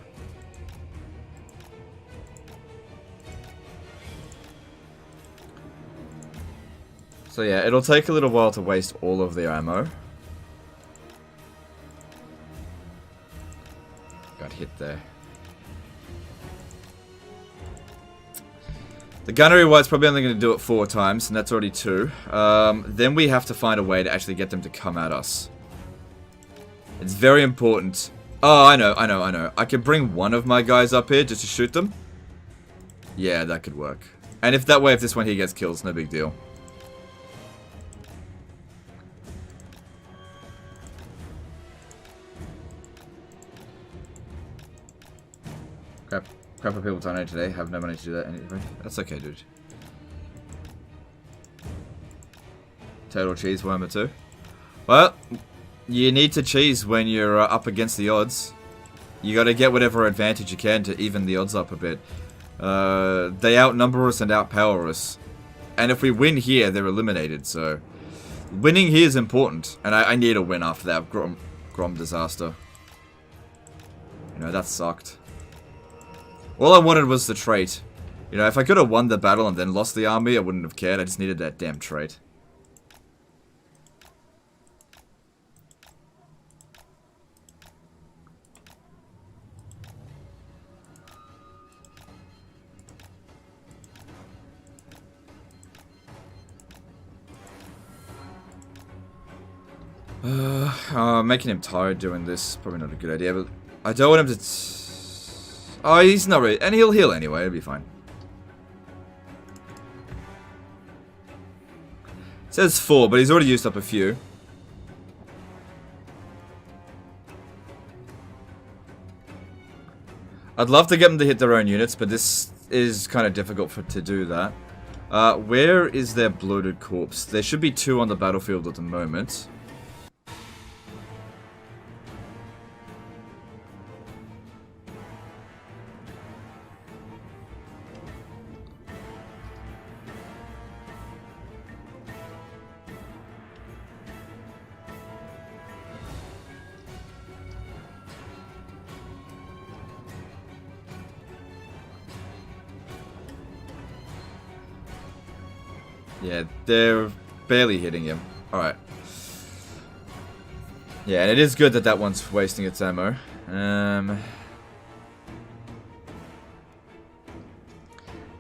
So yeah, it'll take a little while to waste all of their ammo. Got hit there. The gunnery wight's probably only going to do it 4 times, and that's already 2. Then we have to find a way to actually get them to come at us. It's very important. Oh, I know. I could bring one of my guys up here just to shoot them. Yeah, that could work. And if this one here gets killed, it's no big deal. Crap of people donate today. Have no money to do that anyway. That's okay, dude. Total cheese, Warhammer 2. Well, You need to cheese when you're up against the odds. You gotta get whatever advantage you can to even the odds up a bit. They outnumber us and outpower us. And if we win here, they're eliminated, so... Winning here is important. And I need a win after that Grom disaster. You know, that sucked. All I wanted was the trait. You know, if I could have won the battle and then lost the army, I wouldn't have cared. I just needed that damn trait. Making him tired doing this, probably not a good idea, but I don't want him to... Oh, he's not really... And he'll heal anyway, it'll be fine. It says 4, but he's already used up a few. I'd love to get them to hit their own units, but this is kind of difficult to do that. Where is their bloated corpse? There should be 2 on the battlefield at the moment. Yeah, they're barely hitting him. Alright. Yeah, and it is good that that one's wasting its ammo. Do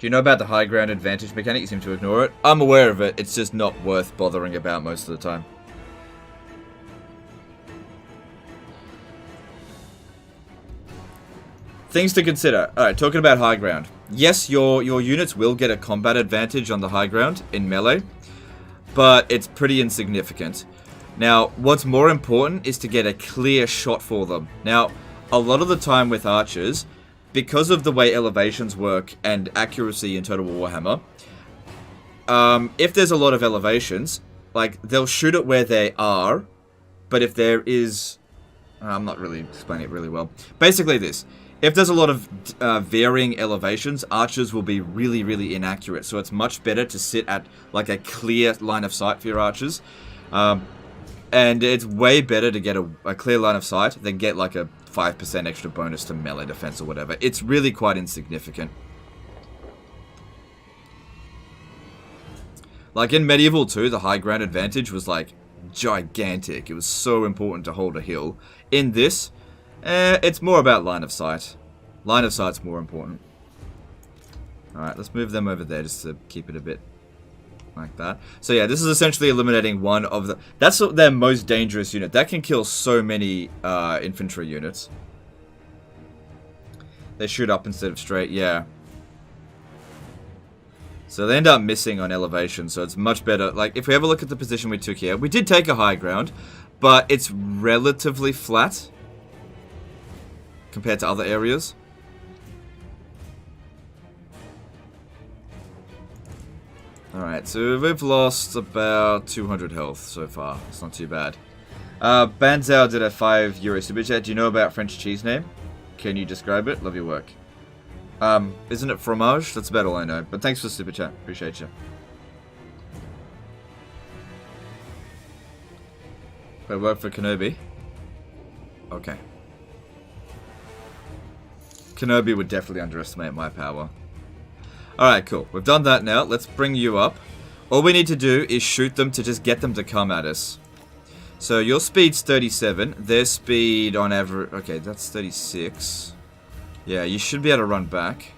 you know about the high ground advantage mechanic? You seem to ignore it. I'm aware of it. It's just not worth bothering about most of the time. Things to consider. Alright, talking about high ground. Yes, your units will get a combat advantage on the high ground in melee, but it's pretty insignificant. Now, what's more important is to get a clear shot for them. Now, a lot of the time with archers, because of the way elevations work and accuracy in Total Warhammer, if there's a lot of elevations, like, they'll shoot it where they are, but if there is... I'm not really explaining it really well. Basically this. If there's a lot of varying elevations, archers will be really, really inaccurate. So it's much better to sit at like a clear line of sight for your archers. And it's way better to get a clear line of sight than get like a 5% extra bonus to melee defense or whatever. It's really quite insignificant. Like in Medieval 2, the high ground advantage was like gigantic. It was so important to hold a hill. In this... it's more about line of sight. Line of sight's more important. Alright, let's move them over there just to keep it a bit like that. So yeah, this is essentially eliminating one of the... That's their most dangerous unit. That can kill so many infantry units. They shoot up instead of straight, yeah. So they end up missing on elevation, so it's much better. Like, if we have a look at the position we took here, we did take a high ground, but it's relatively flat compared to other areas. Alright, so we've lost about 200 health so far. It's not too bad. Banzao did a €5 super chat. Do you know about French cheese name? Can you describe it? Love your work. Isn't it fromage? That's about all I know. But thanks for the super chat. Appreciate you. I work for Kenobi. Okay. Kenobi would definitely underestimate my power. Alright, cool. We've done that now. Let's bring you up. All we need to do is shoot them to just get them to come at us. So your speed's 37. Their speed on average... Okay, that's 36. Yeah, you should be able to run back.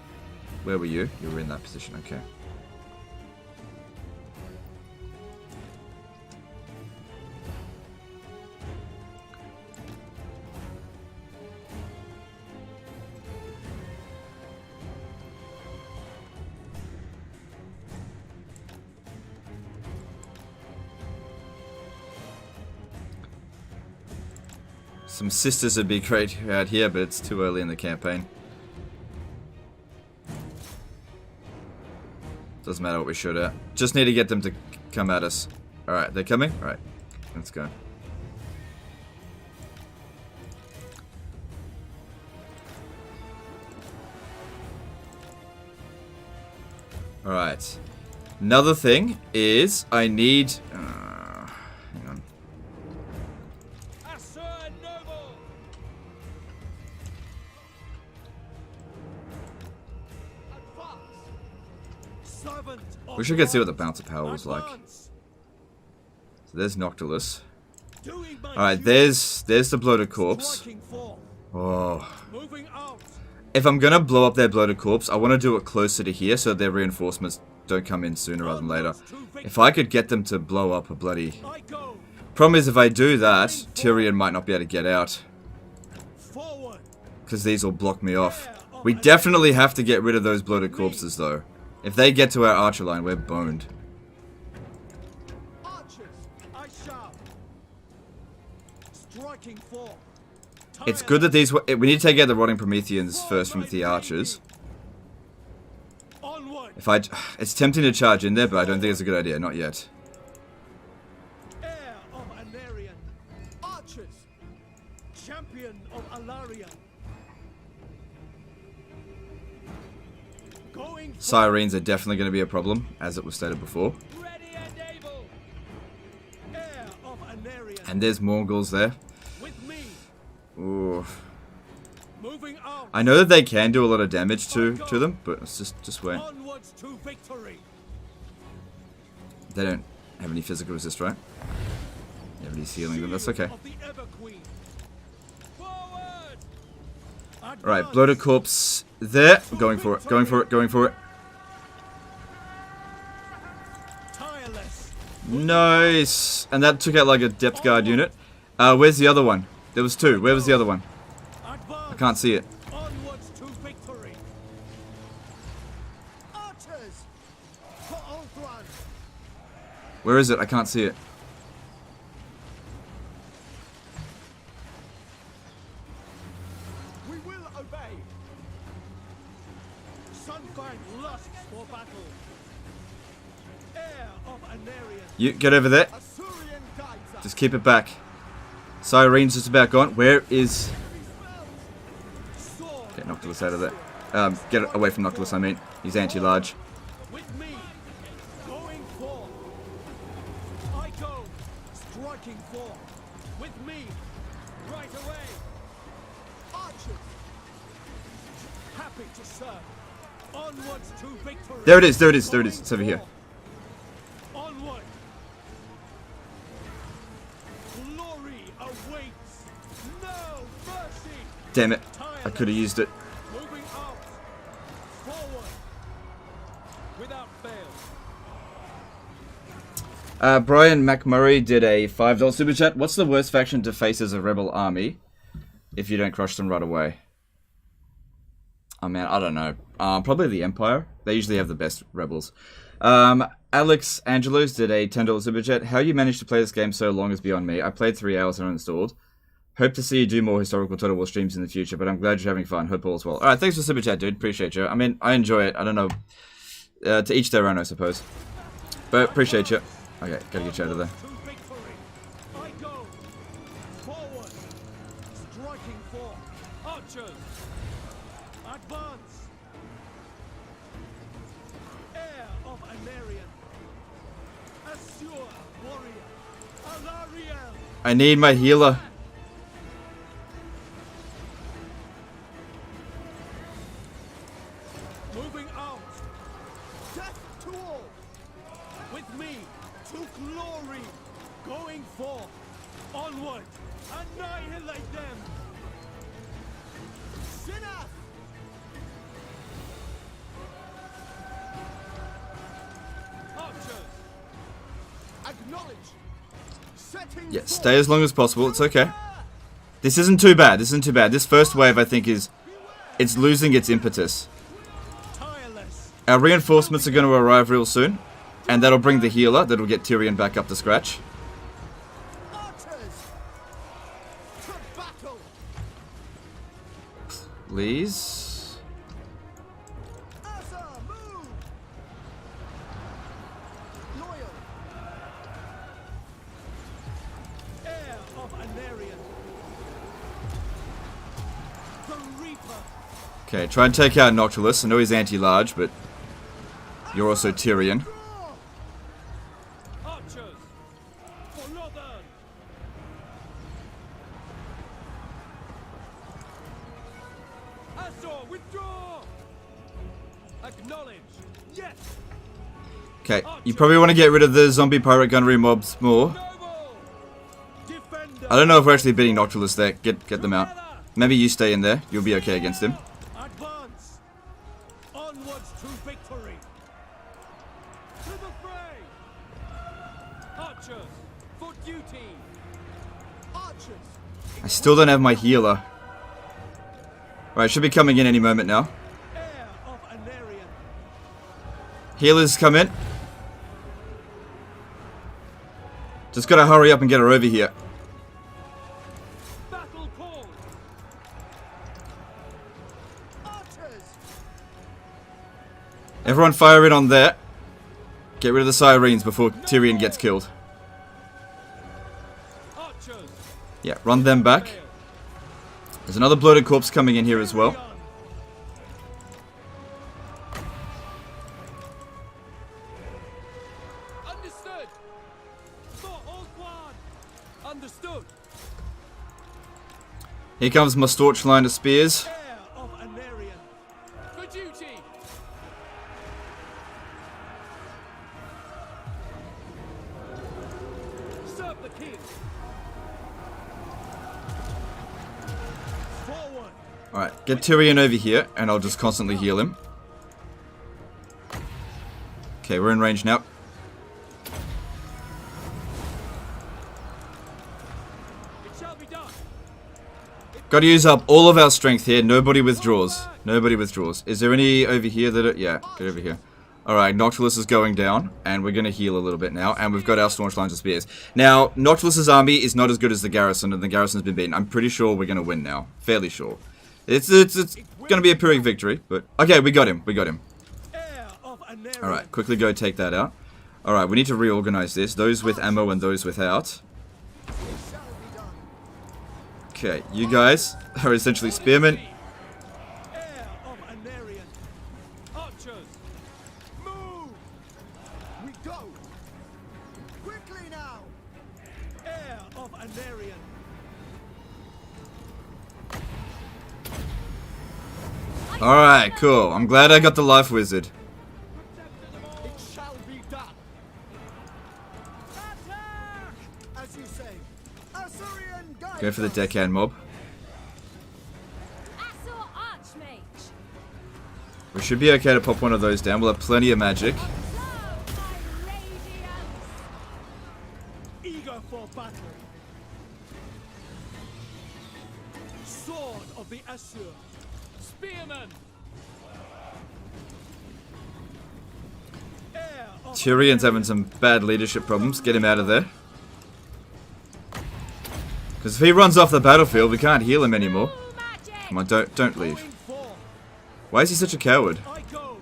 Where were you? You were in that position, okay. Some sisters would be great out here, but it's too early in the campaign. Doesn't matter what we shoot at. Just need to get them to come at us. Alright, they're coming? Alright, let's go. Alright. Another thing is I need... hang on. We should get to see what the bounce of power was like. So there's Noctulus. Alright, there's the bloated corpse. Oh. If I'm gonna blow up their bloated corpse, I want to do it closer to here so their reinforcements don't come in sooner rather than later. If I could get them to blow up a bloody... Problem is, if I do that, Tyrion might not be able to get out. Because these will block me off. We definitely have to get rid of those bloated corpses, though. If they get to our archer line, we're boned. It's good that these... We need to take out the rotting Prometheans first from the archers. If I... It's tempting to charge in there, but I don't think it's a good idea. Not yet. Sirens are definitely going to be a problem, as it was stated before. And there's Mongols there. Ooh. I know that they can do a lot of damage to them, but it's just wait. They don't have any physical resist, right? They have any healing, but that's okay. Alright, bloated corpse there. Going for it, going for it, going for it. Nice! And that took out like a depth guard unit. Where's the other one? There was two. Where was the other one? I can't see it. Where is it? I can't see it. We will obey. Sunfang lusts for battle. Heir of Anarian. You get over there. Just keep it back. Sirene's just about gone. Where is... Get Noctulus out of there. Get away from Noctulus, I mean. He's anti-large. There it is, there it is, there it is. It's over here. Damn it. I could have used it. Brian McMurray did a $5 super chat. What's the worst faction to face as a rebel army if you don't crush them right away? Oh man, I don't know. Probably the Empire. They usually have the best rebels. Alex Angelos did a $10 super chat. How you managed to play this game so long is beyond me. I played 3 hours and uninstalled. Hope to see you do more historical Total War streams in the future, but I'm glad you're having fun. Hope all is well. Alright, thanks for super chat, dude. Appreciate you. I mean, I enjoy it. I don't know. To each their own, I suppose. But appreciate you. Okay, gotta get you out of there. I need my healer. Moving out. Death to all. With me to glory. Going forth. Onward. Annihilate them. Sinners. Archers. Acknowledge. Yeah, stay as long as possible. It's okay. This isn't too bad. This isn't too bad. This first wave, I think, is... It's losing its impetus. Our reinforcements are going to arrive real soon. And that'll bring the healer. That'll get Tyrion back up to scratch. Please. Okay, try and take out Noctulus. I know he's anti-large, but You're also Tyrion. Archers! For Northern! Azor, withdraw! Acknowledge! Yes! Okay, you probably want to get rid of the zombie pirate gunnery mobs more. Noble! Defender! I don't know if we're actually beating Noctulus there. Get them out. Maybe you stay in there. You'll be okay against him. Advance! Onwards to victory! To the fray! Archers! For duty! Archers! I still don't have my healer. Right, should be coming in any moment now. Heir of Anarian! Healers come in. Just gotta hurry up and get her over here. Battle call! Archers! Everyone fire in on there. Get rid of the sirens before Tyrion gets killed. Archers! Yeah, run them back. There's another bloated corpse coming in here as well. Understood! For all one! Understood! Here comes my staunch line of spears. Heir of Anarian! For duty! Serve the king! Forward! Alright, get Tyrion over here, and I'll just constantly heal him. Okay, we're in range now. It shall be done! Gotta use up all of our strength here. Nobody withdraws. Nobody withdraws. Is there any over here that are... Yeah, get over here. Alright, Noctulus is going down, and we're gonna heal a little bit now, and we've got our staunch lines of spears. Now, Noctulus's army is not as good as the garrison, and the garrison's been beaten. I'm pretty sure we're gonna win now. Fairly sure. It's gonna be a Pyrrhic victory, but... Okay, we got him. We got him. Heir of Anarian! Alright, quickly go take that out. Alright, we need to reorganize this. Those with ammo and those without. Okay, you guys are essentially spearmen. Heir of Anarian! Archers! Move! We go! Quickly now! Heir of Anarian! Alright, cool. I'm glad I got the life wizard. It shall be done! Attack! As you say, Assyrian guide! Go for the deckhand mob. Azor Archmage. We should be okay to pop one of those down. We'll have plenty of magic. Love my radiance. Eager for battle! Sword of the Assur! Spearmen! Heir of Tyrion's having some bad leadership problems. Get him out of there. Because if he runs off the battlefield, we can't heal him anymore. Magic. Come on, don't going leave. forth! Why is he such a coward? I go!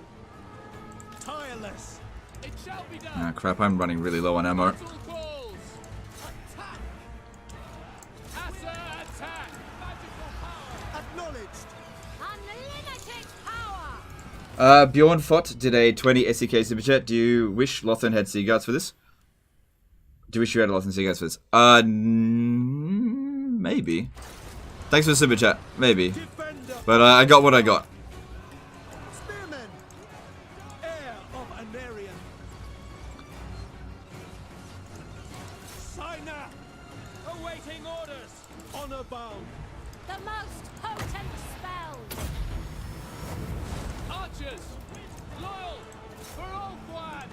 Tireless! It shall be done! Ah, crap, I'm running really low on ammo. Battle calls! Attack! Asa attack! Magical power! Acknowledged! Unlimited power. Bjorn Fott did a 20 SEK super chat. Do you wish Lothan had sea guards for this? Do you wish you had Lothan sea guards for this? Maybe. Thanks for the super chat. Maybe. Defender! But I got what I got. Spearmen! Heir of Anarian! Signer! Awaiting orders! Honor bound! The most potent spells. Archers! Loyal! For all one!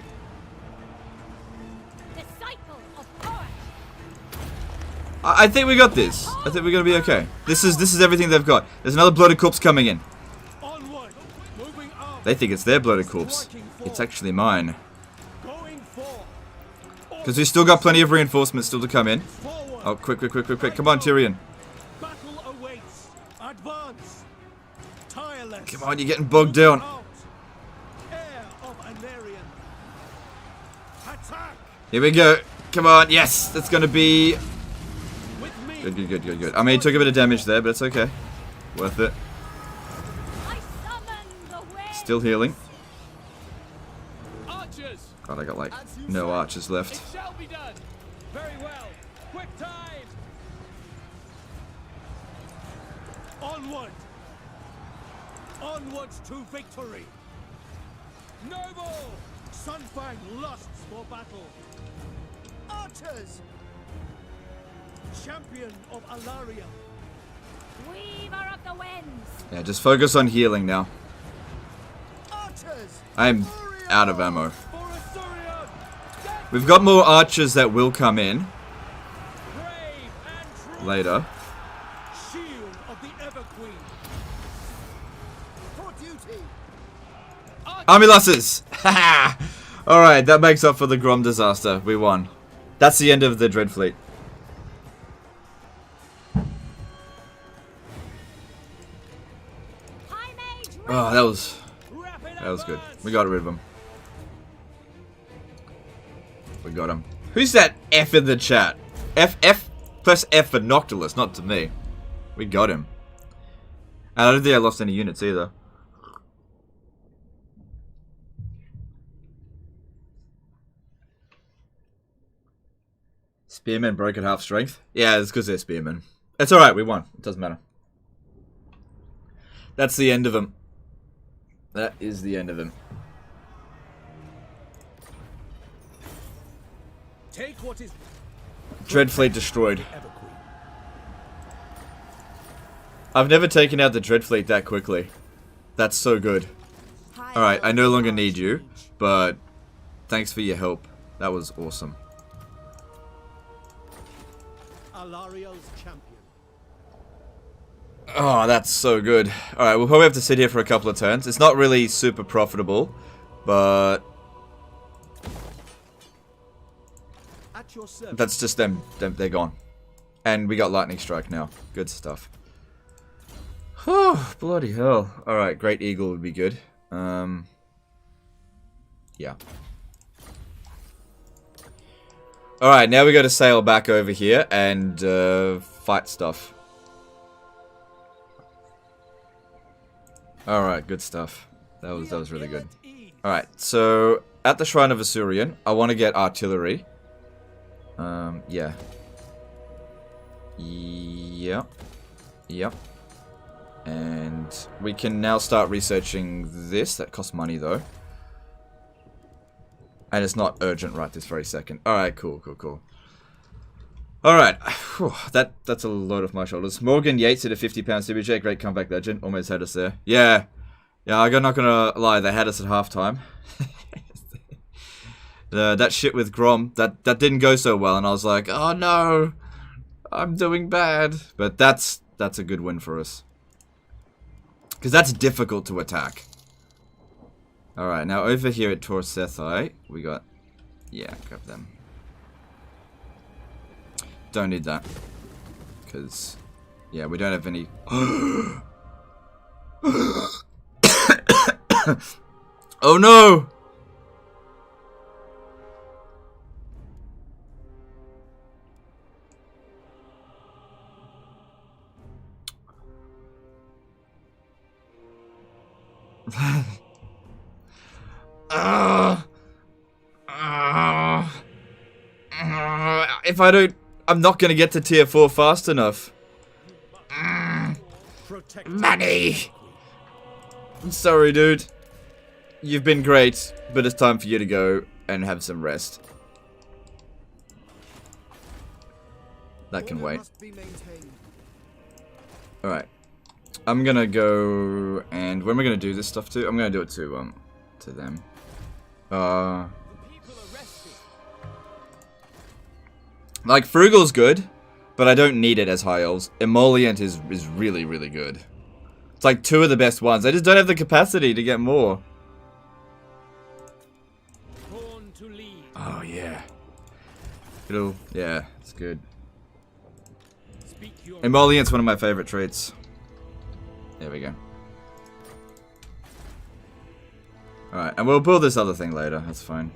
Disciple of Paunch. I think we got this. I think we're gonna be okay. This is everything they've got. There's another bloated corpse coming in. Onward! Moving out! They think it's their bloated corpse. It's actually mine. Going forth! Because we've still got plenty of reinforcements still to come in. Forward! Oh, quick. Come on, Tyrion. Battle awaits! Advance! Tireless! Come on, you're getting bogged down. Out. Heir of Anarian! Attack! Here we go. Come on, yes! That's gonna be... With me! Good. I mean, it took a bit of damage there, but it's okay. Worth it. I summon the wind. Still healing. God, I got like no archers left. It shall be done. Very well. Quick time. Onward! Onwards to victory! Noble. Sunfang lusts for battle. Archers! Champion of Alaria. Weaver of the winds. Yeah, just focus on healing now. Archers! I'm out of ammo. For Asurion. We've got more archers that will come in Brave and true. later. Shield of the Everqueen. For duty. Army-lusses! Haha! Alright, that makes up for the Grom disaster. We won. That's the end of the Dread Fleet. High mage. Oh, that was Rapid good. advance. We got rid of him. We got him. Who's that F in the chat? F plus F for Noctulus, not to me. We got him. And I don't think I lost any units either. Spearmen broke at half strength. Yeah, it's because they're spearmen. It's alright, we won. It doesn't matter. That's the end of them. That is the end of them. Take what is Dread Fleet destroyed. Everqueen. I've never taken out the Dread Fleet that quickly. That's so good. Alright, I no longer need you, but thanks for your help. That was awesome. Alariel's champion. Oh, that's so good. Alright, we'll probably have to sit here for a couple of turns. It's not really super profitable, but At your service. that's just them. They're gone. And we got Lightning Strike now. Good stuff. Oh, bloody hell. Alright, Great Eagle would be good. Yeah. Alright, now we got to sail back over here and fight stuff. Alright, good stuff. That was really good. Alright, so at the Shrine of Asurion, I want to get artillery. Yeah. Yep. Yep. And we can now start researching this. That costs money though. And it's not urgent right this very second. Alright, cool. Alright. That's a load off my shoulders. Morgan Yates at a £50 CBJ. Great comeback legend. Almost had us there. Yeah. Yeah, I'm not gonna lie. They had us at halftime. That shit with Grom, that didn't go so well. And I was like, oh no. I'm doing bad. But that's a good win for us. Because that's difficult to attack. Alright, now over here at Tor Sethai, we got... Yeah, grab them. Don't need that. Because... Yeah, we don't have any... Oh no! If I don't... I'm not gonna get to tier 4 fast enough. Money! I'm sorry, dude. You've been great, but it's time for you to go and have some rest. That can wait. Alright. I'm gonna go... And when we're gonna do this stuff to? I'm gonna do it to them. Like, Frugal's good, but I don't need it as high elves. Emollient is really, really good. It's like 2 of the best ones. I just don't have the capacity to get more. Oh, yeah. Yeah, it's good. Emollient's one of my favorite traits. There we go. Alright, and we'll build this other thing later. That's fine.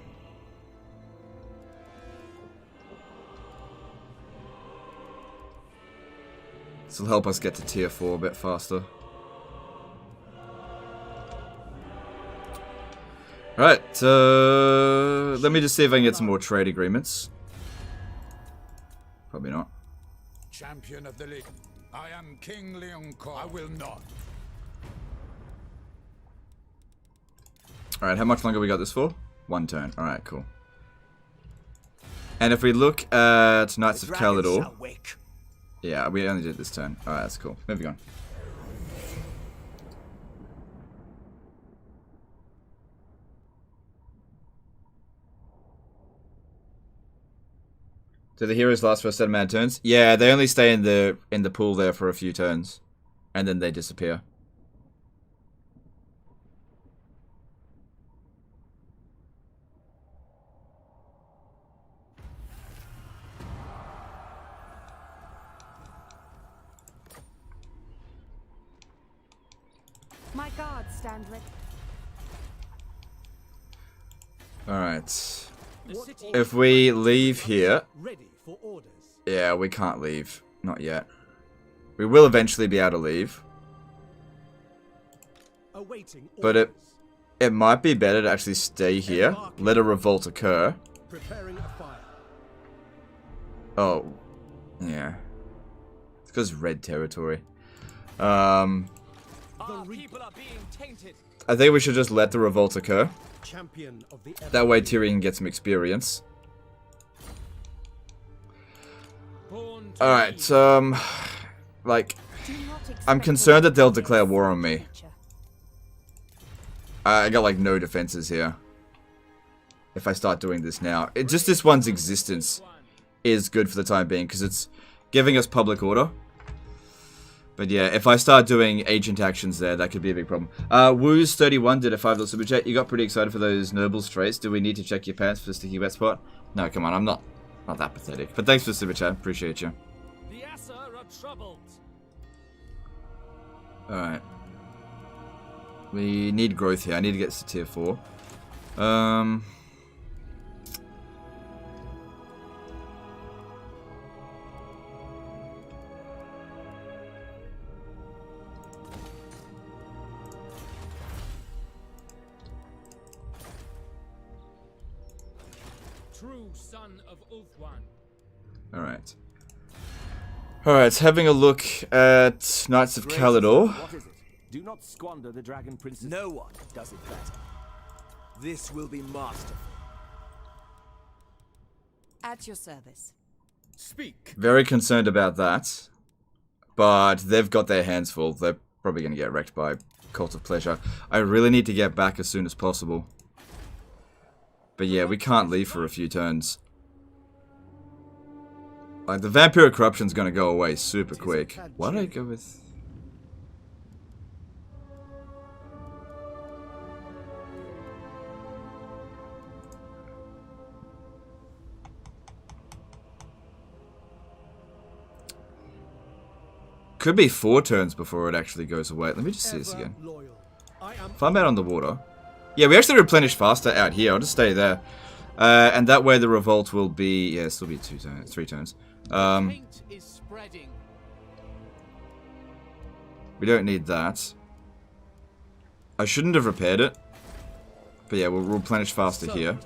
This will help us get to tier 4 a bit faster. Right, let me just see if I can get some more trade agreements. Probably not. Champion of the League. I am King Leoncoeur. I will not. Alright, how much longer we got this for? 1 turn. Alright, cool. And if we look at Knights of Calidor... Yeah, we only did this turn. Alright, that's cool. Moving on. Do the heroes last for a set amount of turns? Yeah, they only stay in the pool there for a few turns. And then they disappear. My guards stand ready. Alright. If we leave here... Ready for orders. Yeah, we can't leave. Not yet. We will eventually be able to leave. Awaiting But orders. it might be better to actually stay here. Let a revolt occur. Preparing a fire. Oh. Yeah. It's because red territory. Our people are being tainted. I think we should just let the revolt occur. Champion of the That way Tyrion can get some experience. Alright, like, I'm concerned that they'll declare war on me. I got like no defenses here. If I start doing this now. Just this one's existence is good for the time being because it's giving us public order. But yeah, if I start doing agent actions there, that could be a big problem. Woos31 did a $5 super chat. You got pretty excited for those nobles traits. Do we need to check your pants for the sticky wet spot? No, come on, I'm not that pathetic. But thanks for the super chat. Appreciate you. The Asser are troubled. Alright. We need growth here. I need to get to tier 4. True son of Ulthuan. Alright. Alright, having a look at Knights of Calidor. What is it? Do not squander the Dragon Princess. No one does it better. This will be masterful. At your service. Speak. Very concerned about that. But they've got their hands full. They're probably going to get wrecked by Cult of Pleasure. I really need to get back as soon as possible. But yeah, we can't leave for a few turns. Like, the Vampiric Corruption's gonna go away super quick. Why did I go with... Could be 4 turns before it actually goes away. Let me just see this again. If I'm out on the water... Yeah, we actually replenish faster out here. I'll just stay there. And that way the revolt will be... Yeah, it'll be 2 turns, 3 turns. Taint is spreading. We don't need that. I shouldn't have repaired it. But yeah, we'll replenish faster here.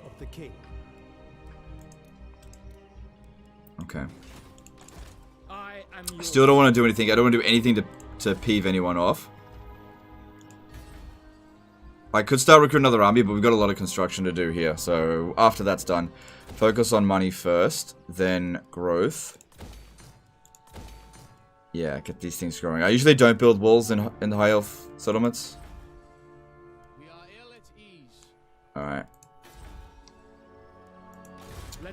Okay. I still don't want to do anything. I don't want to do anything to peeve anyone off. I could start recruiting another army, but we've got a lot of construction to do here. So after that's done, focus on money first, then growth. Yeah, get these things growing. I usually don't build walls in the high elf settlements. We are ill at ease. Alright.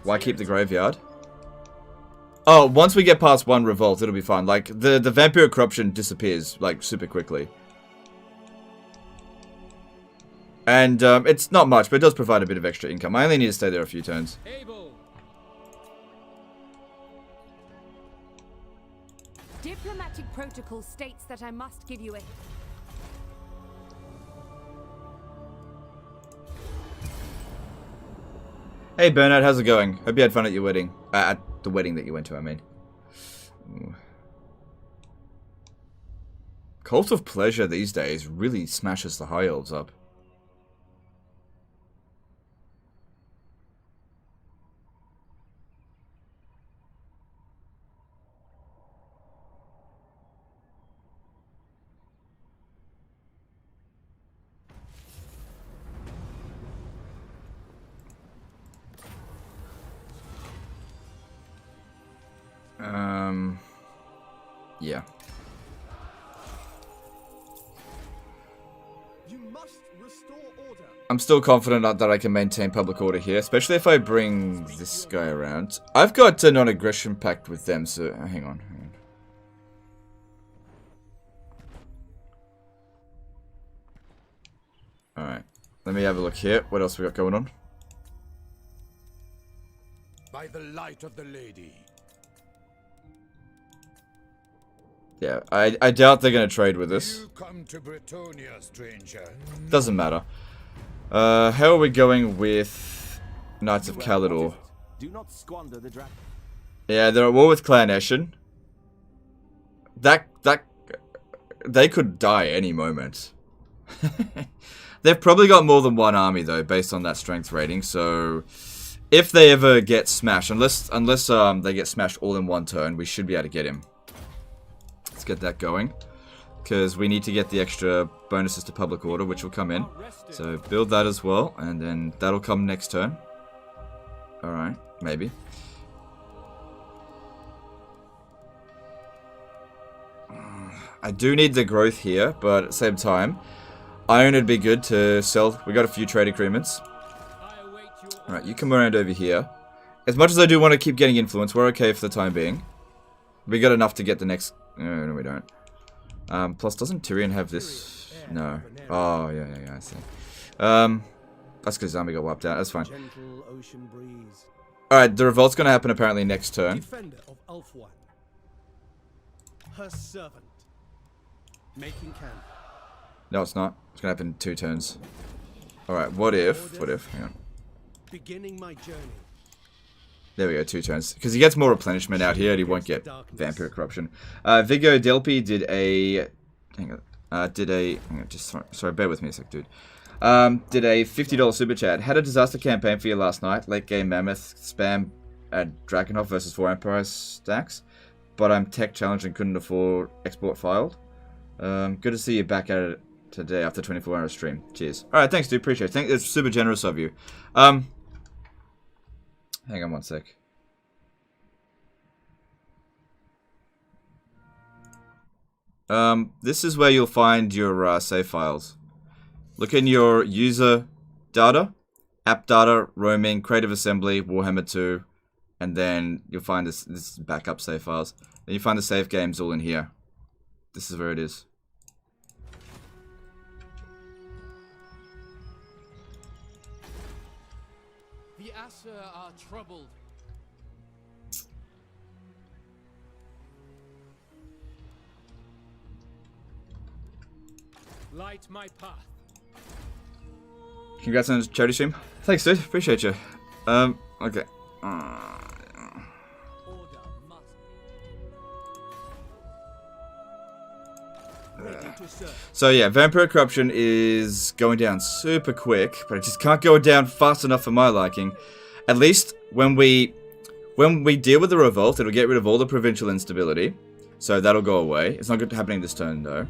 Why keep the graveyard? Oh, once we get past 1 revolt, it'll be fine. Like, the Vampiric Corruption disappears, like, super quickly. And it's not much, but it does provide a bit of extra income. I only need to stay there a few turns. Able. Diplomatic protocol states that I must give you a... Hey Bernard, how's it going? Hope you had fun at your wedding. At the wedding that you went to, I mean. Ooh. Cult of Pleasure these days really smashes the High Elves up. Yeah. You must restore order. I'm still confident that I can maintain public order here, especially if I bring this guy around. I've got a non-aggression pact with them, so hang on. Alright, let me have a look here. What else we got going on? By the light of the lady. Yeah, I doubt they're going to trade with us. You come to Bretonia, stranger. Doesn't matter. How are we going with Knights of Calidor? Do not squander the dragon. Yeah, they're at war with Clan Eshin. They could die any moment. They've probably got more than one army though, based on that strength rating. So, if they ever get smashed, unless they get smashed all in one turn, we should be able to get him. Let's get that going, because we need to get the extra bonuses to public order, which will come in. So build that as well, and then that'll come next turn. All right, maybe. I do need the growth here, but at the same time, iron would be good to sell. We got a few trade agreements. Alright, you come around over here. As much as I do want to keep getting influence, we're okay for the time being. We got enough to get the next... No, we don't. Plus, doesn't Tyrion have this? No. Oh, yeah, I see. That's because Zombie got wiped out. That's fine. Alright, the revolt's going to happen apparently next turn. Defender of Ulfwan. Her servant. Making camp. No, it's not. It's going to happen in 2 turns. Alright, what if... Hang on. Beginning my journey. There we go, 2 turns. Because he gets more replenishment out here and he won't get Vampire Corruption. Viggo Delpy did a... Hang on, sorry, bear with me a sec, dude. Did a $50 super chat. Had a disaster campaign for you last night. Late game Mammoth spam at Dragonhof versus 4 Empire stacks. But I'm tech challenged and couldn't afford export filed. Good to see you back at it today after 24-hour stream. Cheers. Alright, thanks dude, appreciate it. It's super generous of you. Hang on one sec. This is where you'll find your save files. Look in your user data, app data, roaming, creative assembly, Warhammer 2, and then you'll find this is backup save files. Then you find the save games all in here. This is where it is. The Aesir are troubled. Light my path. Congrats on the charity stream. Thanks, dude. Appreciate you. Okay. So yeah, Vampire Corruption is going down super quick, but it just can't go down fast enough for my liking. At least when we deal with the revolt, it'll get rid of all the provincial instability, so that'll go away. It's not happening this turn though,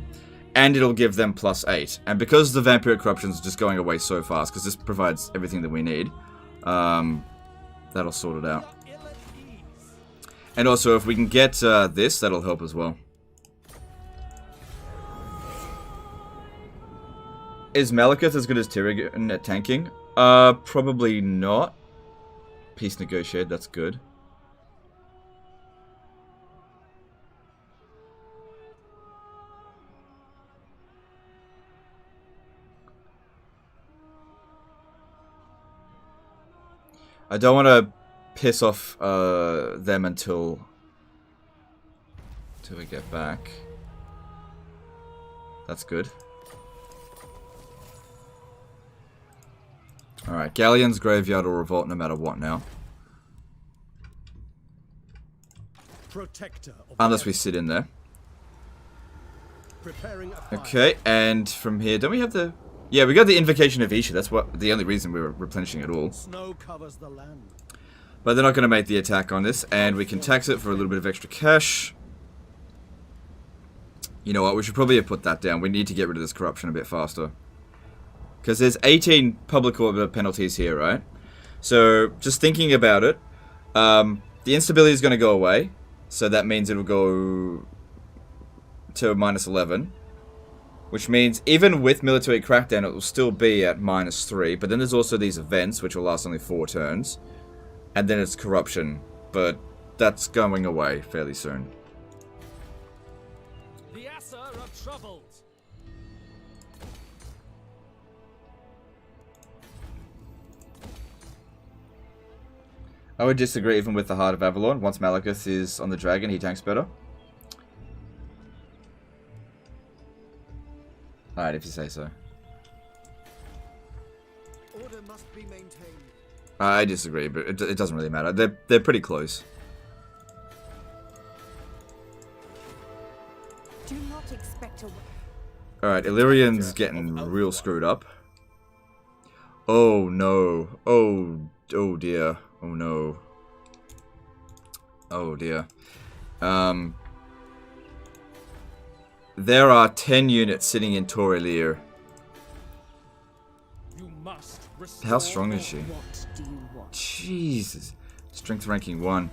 and it'll give them +8. And because the Vampire Corruption is just going away so fast, because this provides everything that we need, that'll sort it out. And also, if we can get this, that'll help as well. Is Malekith as good as Tyrion at tanking? Probably not. Peace negotiated, that's good. I don't want to piss off them until we get back. That's good. Alright, Galleon's Graveyard will revolt no matter what now. Unless we sit in there. Okay, and from here, don't we have the... Yeah, we got the Invocation of Isha. That's what the only reason we were replenishing it all. Snow covers the land. But they're not going to make the attack on this, and we can tax it for a little bit of extra cash. You know what, we should probably have put that down. We need to get rid of this corruption a bit faster. Because there's 18 public order penalties here, right? So, just thinking about it, the instability is going to go away. So that means it'll go to -11. Which means even with military crackdown, it will still be at -3. But then there's also these events, which will last only 4 turns. And then it's corruption. But that's going away fairly soon. The Assa are troubled. I would disagree even with the Heart of Avalon. Once Malekith is on the dragon, he tanks better. Alright, if you say so. Order must be maintained. I disagree, but it doesn't really matter. They're pretty close. Do not expect a... Alright, Illyrian's getting real screwed up. Oh no. Oh dear. Oh no. Oh dear. There are 10 units sitting in Torrelir. You must How strong is she? What do you want? Jesus. Strength ranking 1.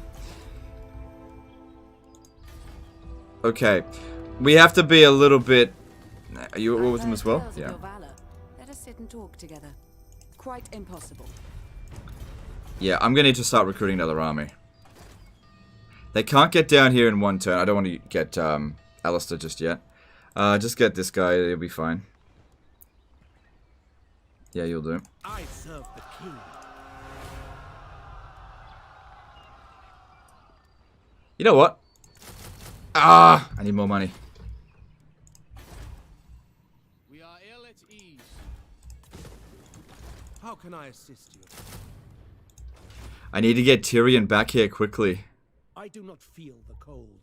Okay. We have to be a little bit... Are you at war with them as well? Tales of Yeah. your valor. Let us sit and talk together. Quite impossible. Yeah, I'm gonna need to start recruiting another army. They can't get down here in 1 turn. I don't want to get Alistair just yet. Just get this guy, it'll be fine. Yeah, you'll do. I serve the king. You know what? Ah! I need more money. We are ill at ease. How can I assist you? I need to get Tyrion back here quickly. I do not feel the cold.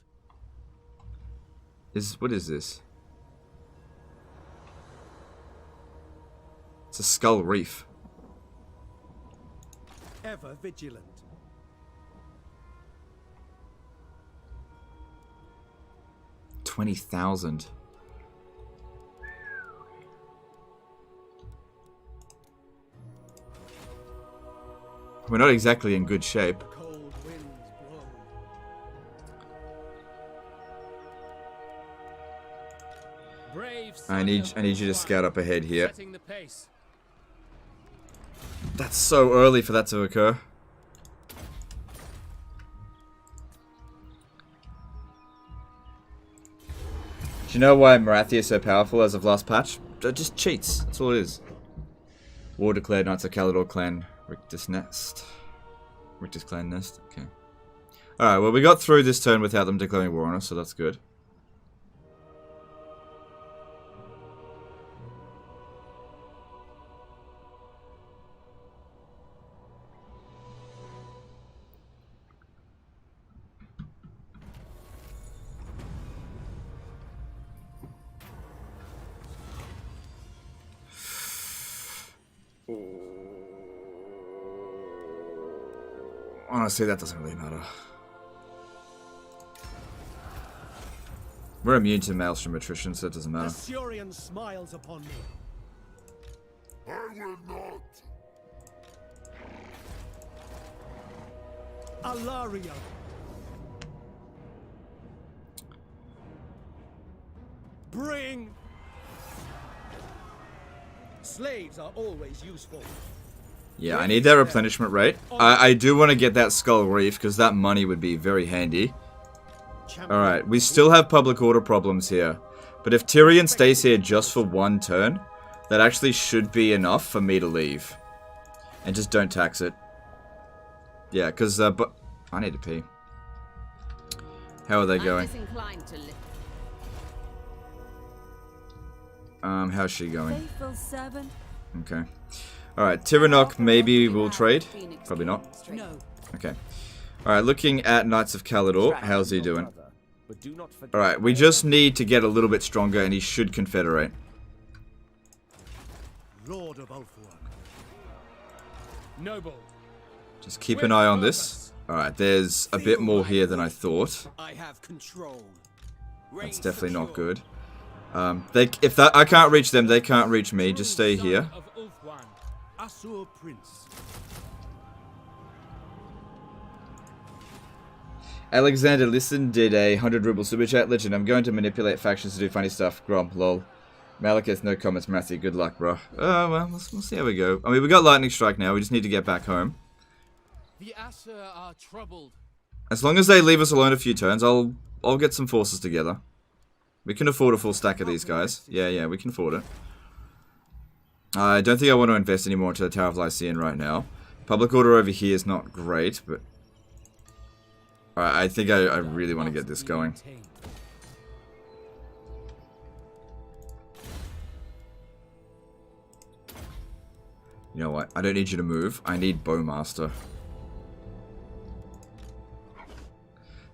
What is this? It's a skull reef. Ever vigilant. $20,000. We're not exactly in good shape. Cold winds blow. Brave I need you to scout up ahead here. setting the pace. That's so early for that to occur. Do you know why Marathi is so powerful as of last patch? Just cheats. That's all it is. War declared, Knights of Caledor clan, Rictus Nest. Rictus clan nest, okay. Alright, well we got through this turn without them declaring war on us, so that's good. Honestly, that doesn't really matter. We're immune to Maelstrom attrition, so it doesn't matter. Assyrian smiles upon me. I will not. Alaria. Bring. Slaves are always useful. Yeah, I need that replenishment rate. I do want to get that Skull Reef, because that money would be very handy. Alright, we still have public order problems here. But if Tyrion stays here just for 1 turn, that actually should be enough for me to leave. And just don't tax it. Yeah, because, but I need to pee. How are they going? How's she going? Faithful servant. Okay. Alright, Tyrannoch maybe will trade. Probably not. No. Okay. Alright, looking at Knights of Caledor, how's he doing? Alright, we just need to get a little bit stronger and he should confederate. Lord of Ulfwork. Noble. Just keep an eye on this. Alright, there's a bit more here than I thought. I have control. That's definitely not good. I can't reach them, they can't reach me. Just stay here. Assur Prince. Alexander Listen did a 100 ruble super chat. Legend, I'm going to manipulate factions to do funny stuff. Grom, lol. Malekith, no comments. Matthew, good luck, bro. Well, we'll see how we go. I mean, we got Lightning Strike now. We just need to get back home. The Aesir are troubled. As long as they leave us alone a few turns, I'll get some forces together. We can afford a full stack of these guys. Yeah, we can afford it. I don't think I want to invest any more into the Tower of Lycian right now. Public order over here is not great, but... Alright, I think I really want to get this going. You know what? I don't need you to move. I need Bowmaster.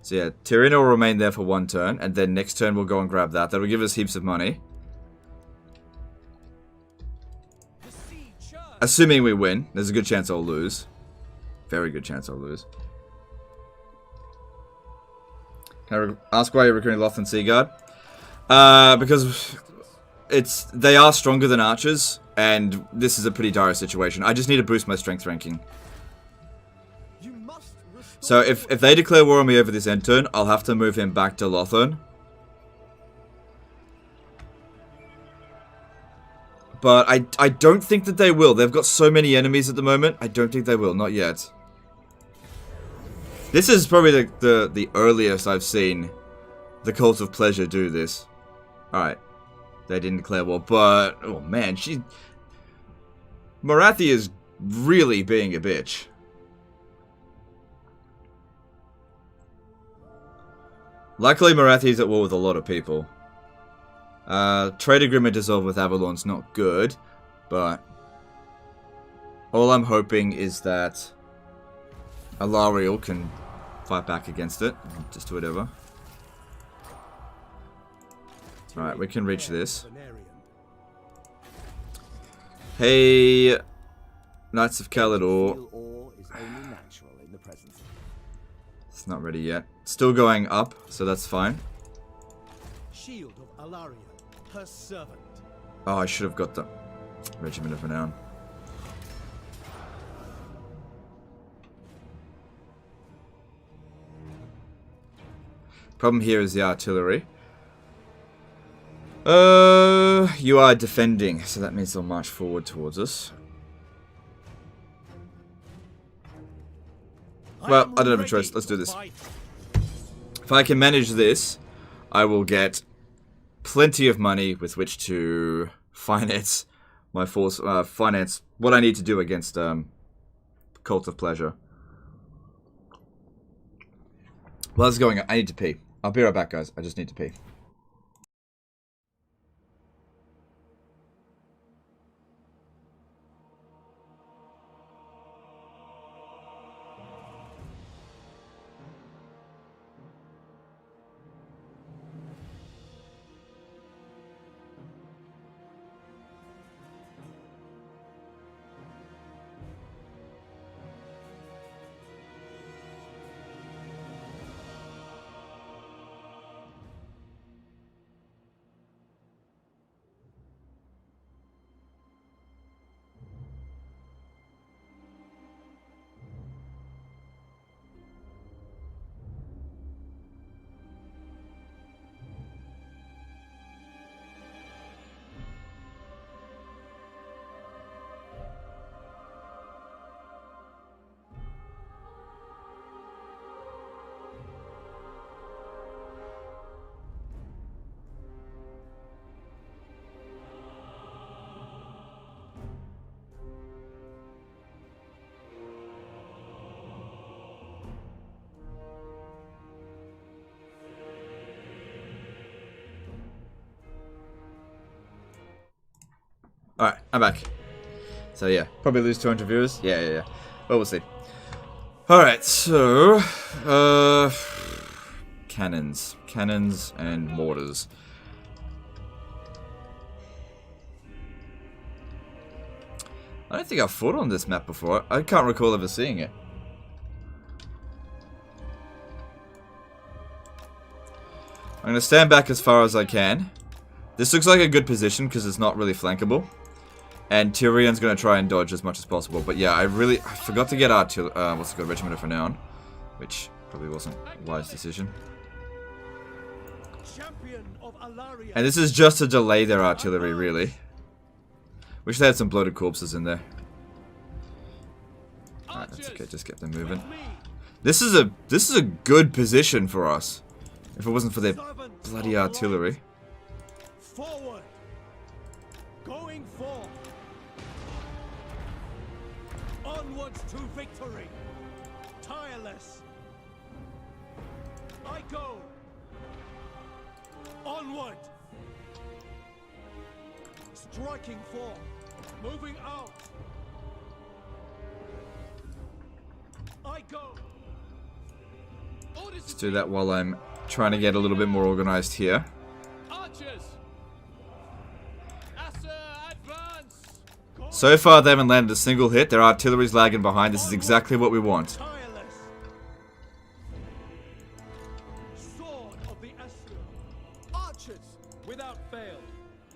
So yeah, Tyrion will remain there for one turn, and then next turn we'll go and grab that. That'll give us heaps of money. Assuming we win. There's a good chance I'll lose. Very good chance I'll lose. Can I ask why you're recruiting Loth and Seaguard? Because they are stronger than archers, and this is a pretty dire situation. I just need to boost my strength ranking. So if they declare war on me over this end turn, I'll have to move him back to Lothern. But I don't think that they will. They've got so many enemies at the moment. I don't think they will. Not yet. This is probably the earliest I've seen the Cult of Pleasure do this. Alright. They didn't declare war, but... Oh man, Morathi is really being a bitch. Luckily, Morathi's at war with a lot of people. Trade agreement dissolved with Avalon's not good, but... all I'm hoping is that Alariel can fight back against it. Just whatever. Alright, we can reach this. Hey, Knights of Caledor. It's not ready yet. Still going up, so that's fine. Shield of Alaria, her servant. Oh, I should have got the Regiment of Renown. Problem here is the artillery. You are defending, so that means they'll march forward towards us. Well, I don't have a choice. Let's do this. If I can manage this, I will get plenty of money with which to finance my force, finance what I need to do against Cult of Pleasure. Well, that's going on. I need to pee. I'll be right back, guys. I just need to pee. Alright, I'm back. So yeah, probably lose 200 viewers. Yeah. Well, we'll see. Alright, so... cannons. Cannons and mortars. I don't think I've fought on this map before. I can't recall ever seeing it. I'm going to stand back as far as I can. This looks like a good position because it's not really flankable. And Tyrion's going to try and dodge as much as possible. But yeah, I forgot to get what's it called, Regiment of Renown. Which Probably wasn't a wise decision. Champion of Alaria. And this is just to delay their artillery, really. Wish they had some bloated corpses in there. Alright, that's okay. Just get them moving. This is a good position for us. If it wasn't for their bloody artillery. Forward. Going for. Onwards to victory. Tireless. I go. Onward. Striking for. Moving out. I go. Let's do that while I'm trying to get a little bit more organized here. Archers. Advance. So far, they haven't landed a single hit. Their artillery's lagging behind. This is exactly what we want. Tireless. Sword of the Asher. Archers. Without fail.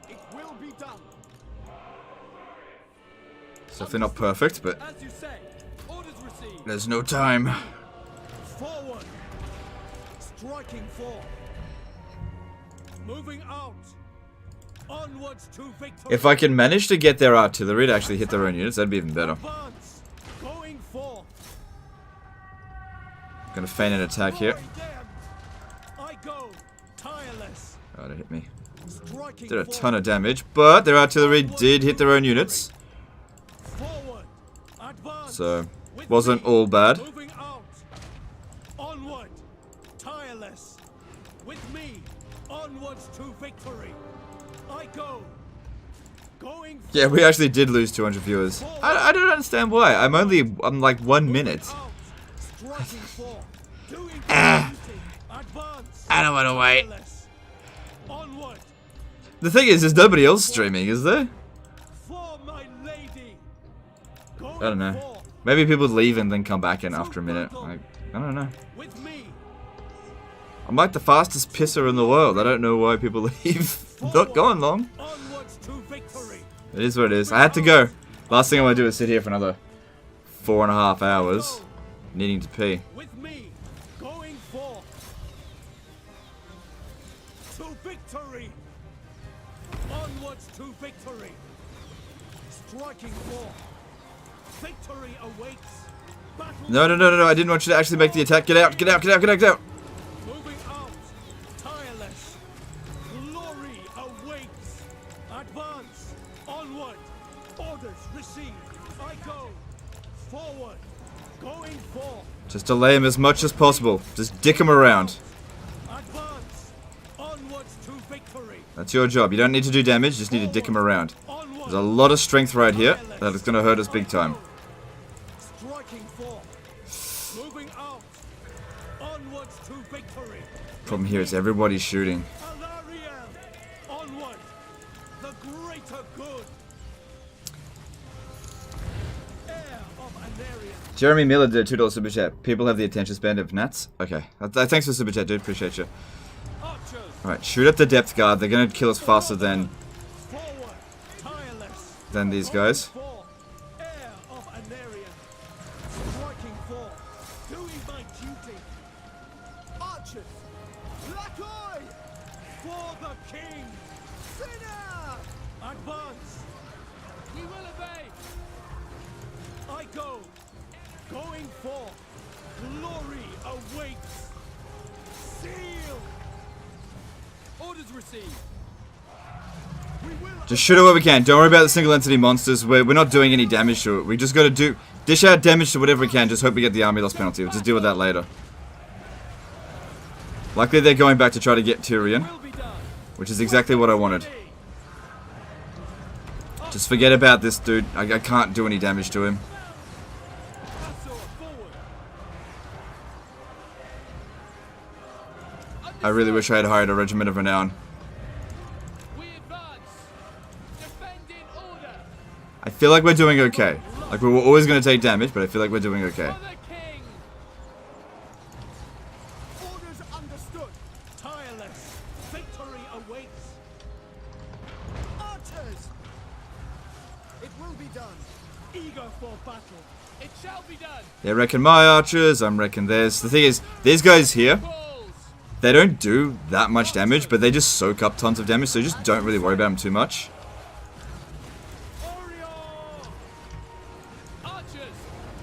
It will be done. It's definitely not perfect, but As you say. Orders received. there's no time. Forward. Striking for. Moving out. Onwards to victory. If I can manage to get their artillery to actually hit their own units, that'd be even better. Advance. Going for. Gonna feign an attack here. I go. Tireless. Oh, they hit me. Striking Did a for. ton of damage, but their artillery did hit their own units. Forward. Advance. So, With wasn't me. all bad. Moving out. Onward. Tireless. With me. Onwards to victory. I go. Going for. Yeah, we actually did lose 200 viewers. I don't understand why. I'm like 1 minute. Out. Striking for. Doing duty. Advance. I don't want to wait. Tireless. Onward. The thing is, there's nobody else streaming, is there? For my lady. Going I don't know. for. Maybe people leave and then come back in after a minute. Like, I don't know. With me. I'm like the fastest pisser in the world. I don't know why people leave. Not going long. Onwards to victory. It is what it is. I had to go. Last thing I want to do is sit here for another 4.5 hours, needing to pee. With me. Going for. To victory. Onwards to victory. Striking for. Victory awaits. Battle. No. I didn't want you to actually make the attack. Get out. Moving out. Tireless. Glory awaits. Advance. Onward. Orders received. I go. Forward. Going for. Just delay him as much as possible. Just dick him around. Advance. Onwards to victory. That's your job. You don't need to do damage. Just need to dick him around. Onward. There's a lot of strength right here that is going to hurt us big time. Striking for. Moving out. Onwards to victory. Problem here is everybody's shooting. Alariel. Onward. The greater good. Heir of Anarian. Jeremy Miller did a $2 super chat. People have the attention span of gnats. Okay. Thanks for super chat, dude. Appreciate you. Archers. Alright, shoot at the depth guard. They're going to kill us faster than Forward. Tireless. these guys. For. Heir of Anarian. Striking for. Doing my duty. Archers. Lacoy. For the king. Sinner. Advance. We will obey. I go. Going for. Glory awaits. Seal. Orders received. We will. Just shoot it where we can. Don't worry about the single entity monsters. We're not doing any damage to it. We just got to dish out damage to whatever we can. Just hope we get the army loss penalty. We'll just deal with that later. Likely they're going back to try to get Tyrion, Will be done. which is exactly what I wanted. Just forget about this dude. I can't do any damage to him. Castle forward. I really wish I had hired a regiment of renown. We advance. Defend in order. I feel like we're doing okay. Like, we were always going to take damage, but I feel like we're doing okay. For the king. Orders understood. Tireless. Victory awaits. Archers. It will be done. Eager for battle. It shall be done. They're wrecking my archers, I'm wrecking theirs. The thing is, these guys here, they don't do that much damage, but they just soak up tons of damage, so you just don't really worry about them too much.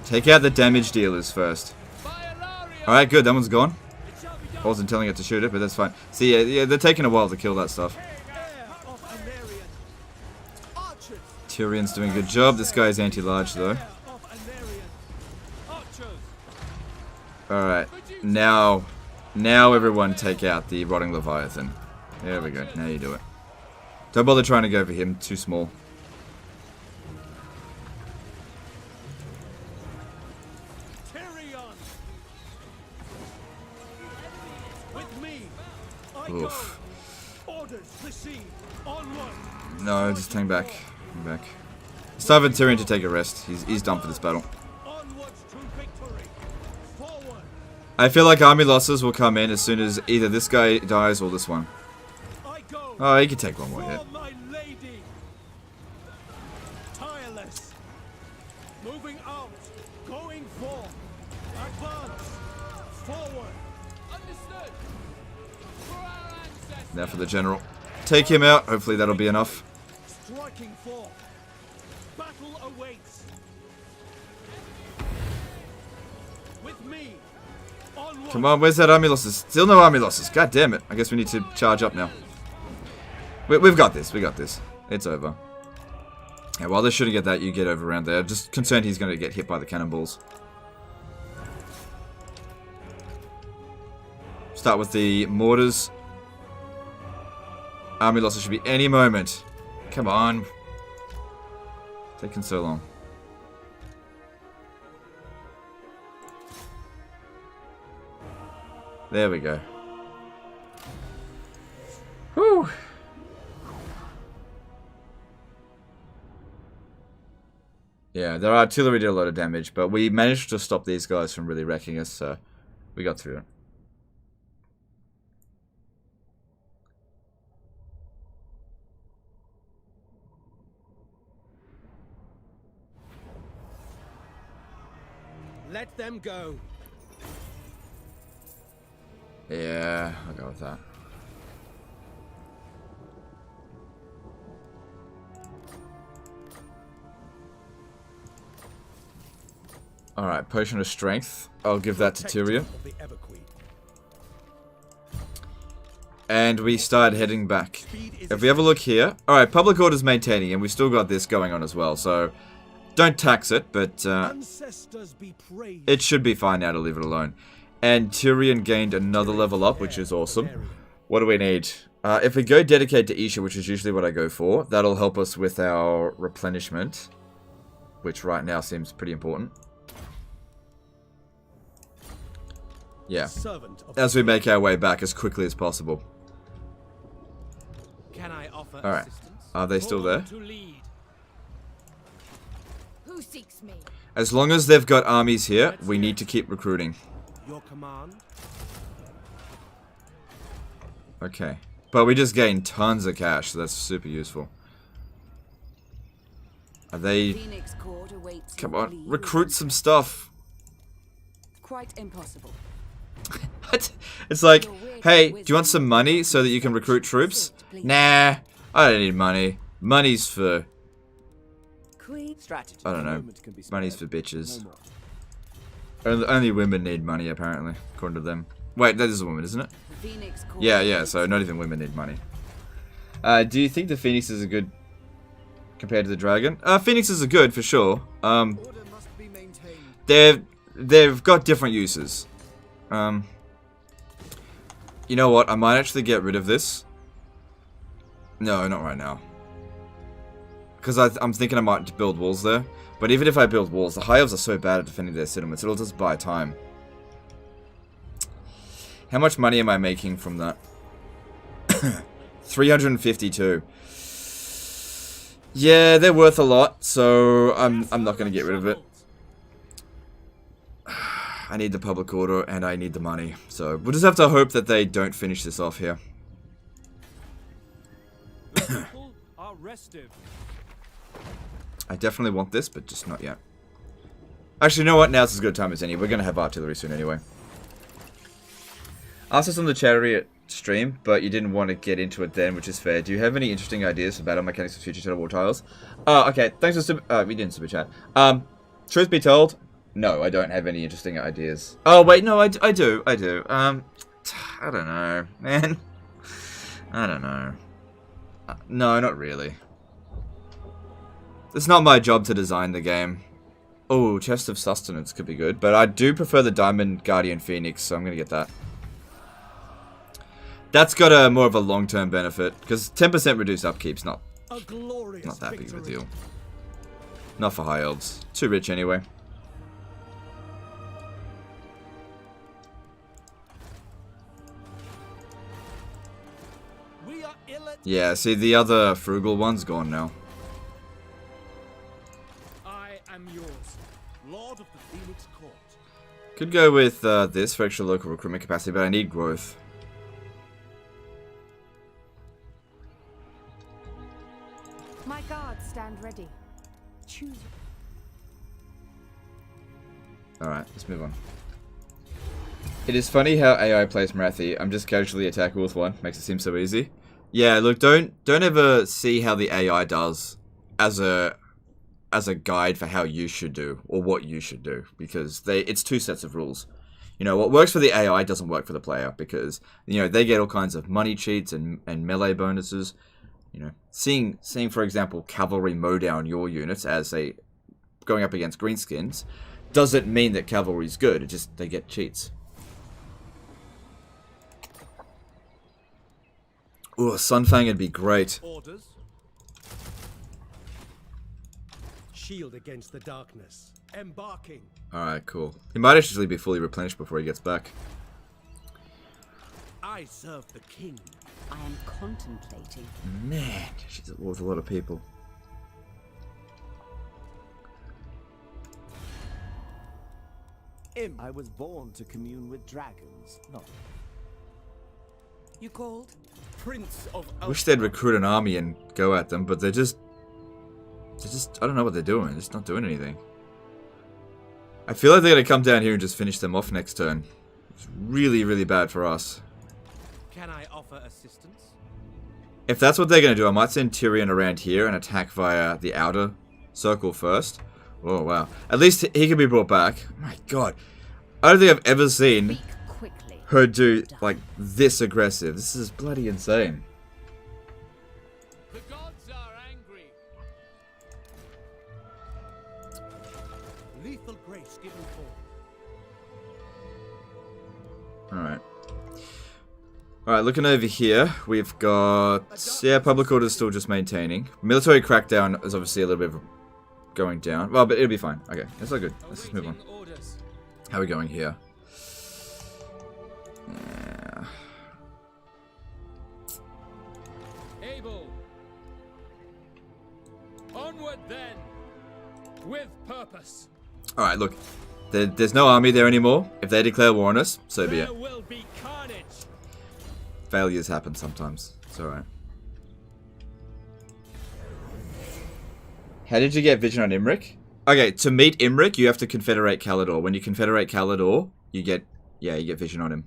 Take out the damage dealers first. Alright, good, that one's gone. I wasn't telling it to shoot it, but that's fine. See, yeah, they're taking a while to kill that stuff. Tyrion's doing a good job. This guy is anti-large, though. Alright, now everyone take out the Rotting Leviathan. There we go, now you do it. Don't bother trying to go for him, too small. Oof. No, just hang back. Hang back. It's time for Tyrion to take a rest. He's done for this battle. I feel like army losses will come in as soon as either this guy dies or this one. Oh, he can take one more hit. Moving out, going for, advance, forward. Understood. For our ancestors. Now for the general. Take him out. Hopefully that'll be enough. Striking for. Battle awaits. With me. Onward. Come on, where's that army losses? Still no army losses. God damn it. I guess we need to charge up now. We've got this. We got this. It's over. Yeah, while they're shooting at that, you get over around there. Just concerned he's going to get hit by the cannonballs. Start with the mortars. Army losses should be any moment. Come on. Taking so long. There we go. Whew. Yeah, their artillery did a lot of damage, but we managed to stop these guys from really wrecking us, so we got through it. Let them go. Yeah, I'll go with that. Alright, Potion of Strength. I'll give that to Tyrion. And we start heading back. If we have a look here... Alright, Public Order's maintaining, and we've still got this going on as well, so... Don't tax it, but it should be fine now to leave it alone. And Tyrion gained another level up, which is awesome. What do we need? If we go dedicate to Isha, which is usually what I go for, that'll help us with our replenishment, which right now seems pretty important. Yeah, as we make our way back as quickly as possible. Alright, are they still there? Who seeks me? As long as they've got armies here, we need to keep recruiting. Your command. Okay. But we just gained tons of cash, so that's super useful. Are they... Come on, recruit some stuff. Quite impossible. What? It's like, hey, do you want some money so that you can recruit troops? Nah, I don't need money. Money's for... I don't know. Money's for bitches. Only women need money, apparently, according to them. Wait, that is a woman, isn't it? Yeah, so not even women need money. Do you think the Phoenixes are good compared to the Dragon? Phoenixes are good, for sure. They've got different uses. You know what? I might actually get rid of this. No, not right now. Because I'm thinking I might build walls there. But even if I build walls, the High Elves are so bad at defending their settlements, it'll just buy time. How much money am I making from that? 352. Yeah, they're worth a lot, so I'm not going to get rid of it. I need the public order, and I need the money. So, we'll just have to hope that they don't finish this off here. Are restive. I definitely want this, but just not yet. Actually, you know what? Now's as good a time as any. We're going to have artillery soon anyway. Asked us on the Chariot stream, but you didn't want to get into it then, which is fair. Do you have any interesting ideas for battle mechanics for future Total War tiles? Okay. Thanks for super... we didn't super chat. Truth be told, no, I don't have any interesting ideas. Oh, wait, no, I do. I don't know, man. I don't know. No, not really. It's not my job to design the game. Oh, Chest of Sustenance could be good. But I do prefer the Diamond Guardian Phoenix, so I'm going to get that. That's got a more of a long-term benefit. Because 10% reduced upkeep's not that big of a deal. Not for High Elves. Too rich anyway. Yeah, see, the other frugal one's gone now. I am yours, Lord of the Phoenix Court. Could go with this for extra local recruitment capacity, but I need growth. My guards stand ready. Choose. Alright, let's move on. It is funny how AI plays Marathi. I'm just casually attacking with one. Makes it seem so easy. Yeah, look, don't ever see how the AI does as a guide for how you should do or what you should do, because it's two sets of rules. You know, what works for the AI doesn't work for the player, because you know they get all kinds of money cheats and melee bonuses. You know, seeing for example cavalry mow down your units as going up against greenskins doesn't mean that cavalry's good. It just they get cheats. Ooh, Sunfang would be great. Orders. Shield against the darkness. Embarking. Alright, cool. He might actually be fully replenished before he gets back. I serve the king. I am contemplating. Man, she's at war with a lot of people. I was born to commune with dragons, not... You called? Prince of Wish they'd recruit an army and go at them, but they're just I don't know what they're doing. They're just not doing anything. I feel like they're gonna come down here and just finish them off next turn. It's really, really bad for us. Can I offer assistance? If that's what they're gonna do, I might send Tyrion around here and attack via the outer circle first. Oh wow. At least he can be brought back. My god. I don't think I've ever seen her do like this aggressive. This is bloody insane. The gods are angry. Lethal grace given for. Alright. Alright, looking over here, we've got... Yeah, public order is still just maintaining. Military crackdown is obviously a little bit of going down. Well, but it'll be fine. Okay, that's all good. Let's just move on. How are we going here? Yeah. Able. Onward then. With purpose. Alright, look. There's no army there anymore. If they declare war on us, so be it. There will be carnage. Failures happen sometimes. It's alright. How did you get Vision on Imric? Okay, to meet Imric, you have to Confederate Calador. When you Confederate Calador, you get Vision on him.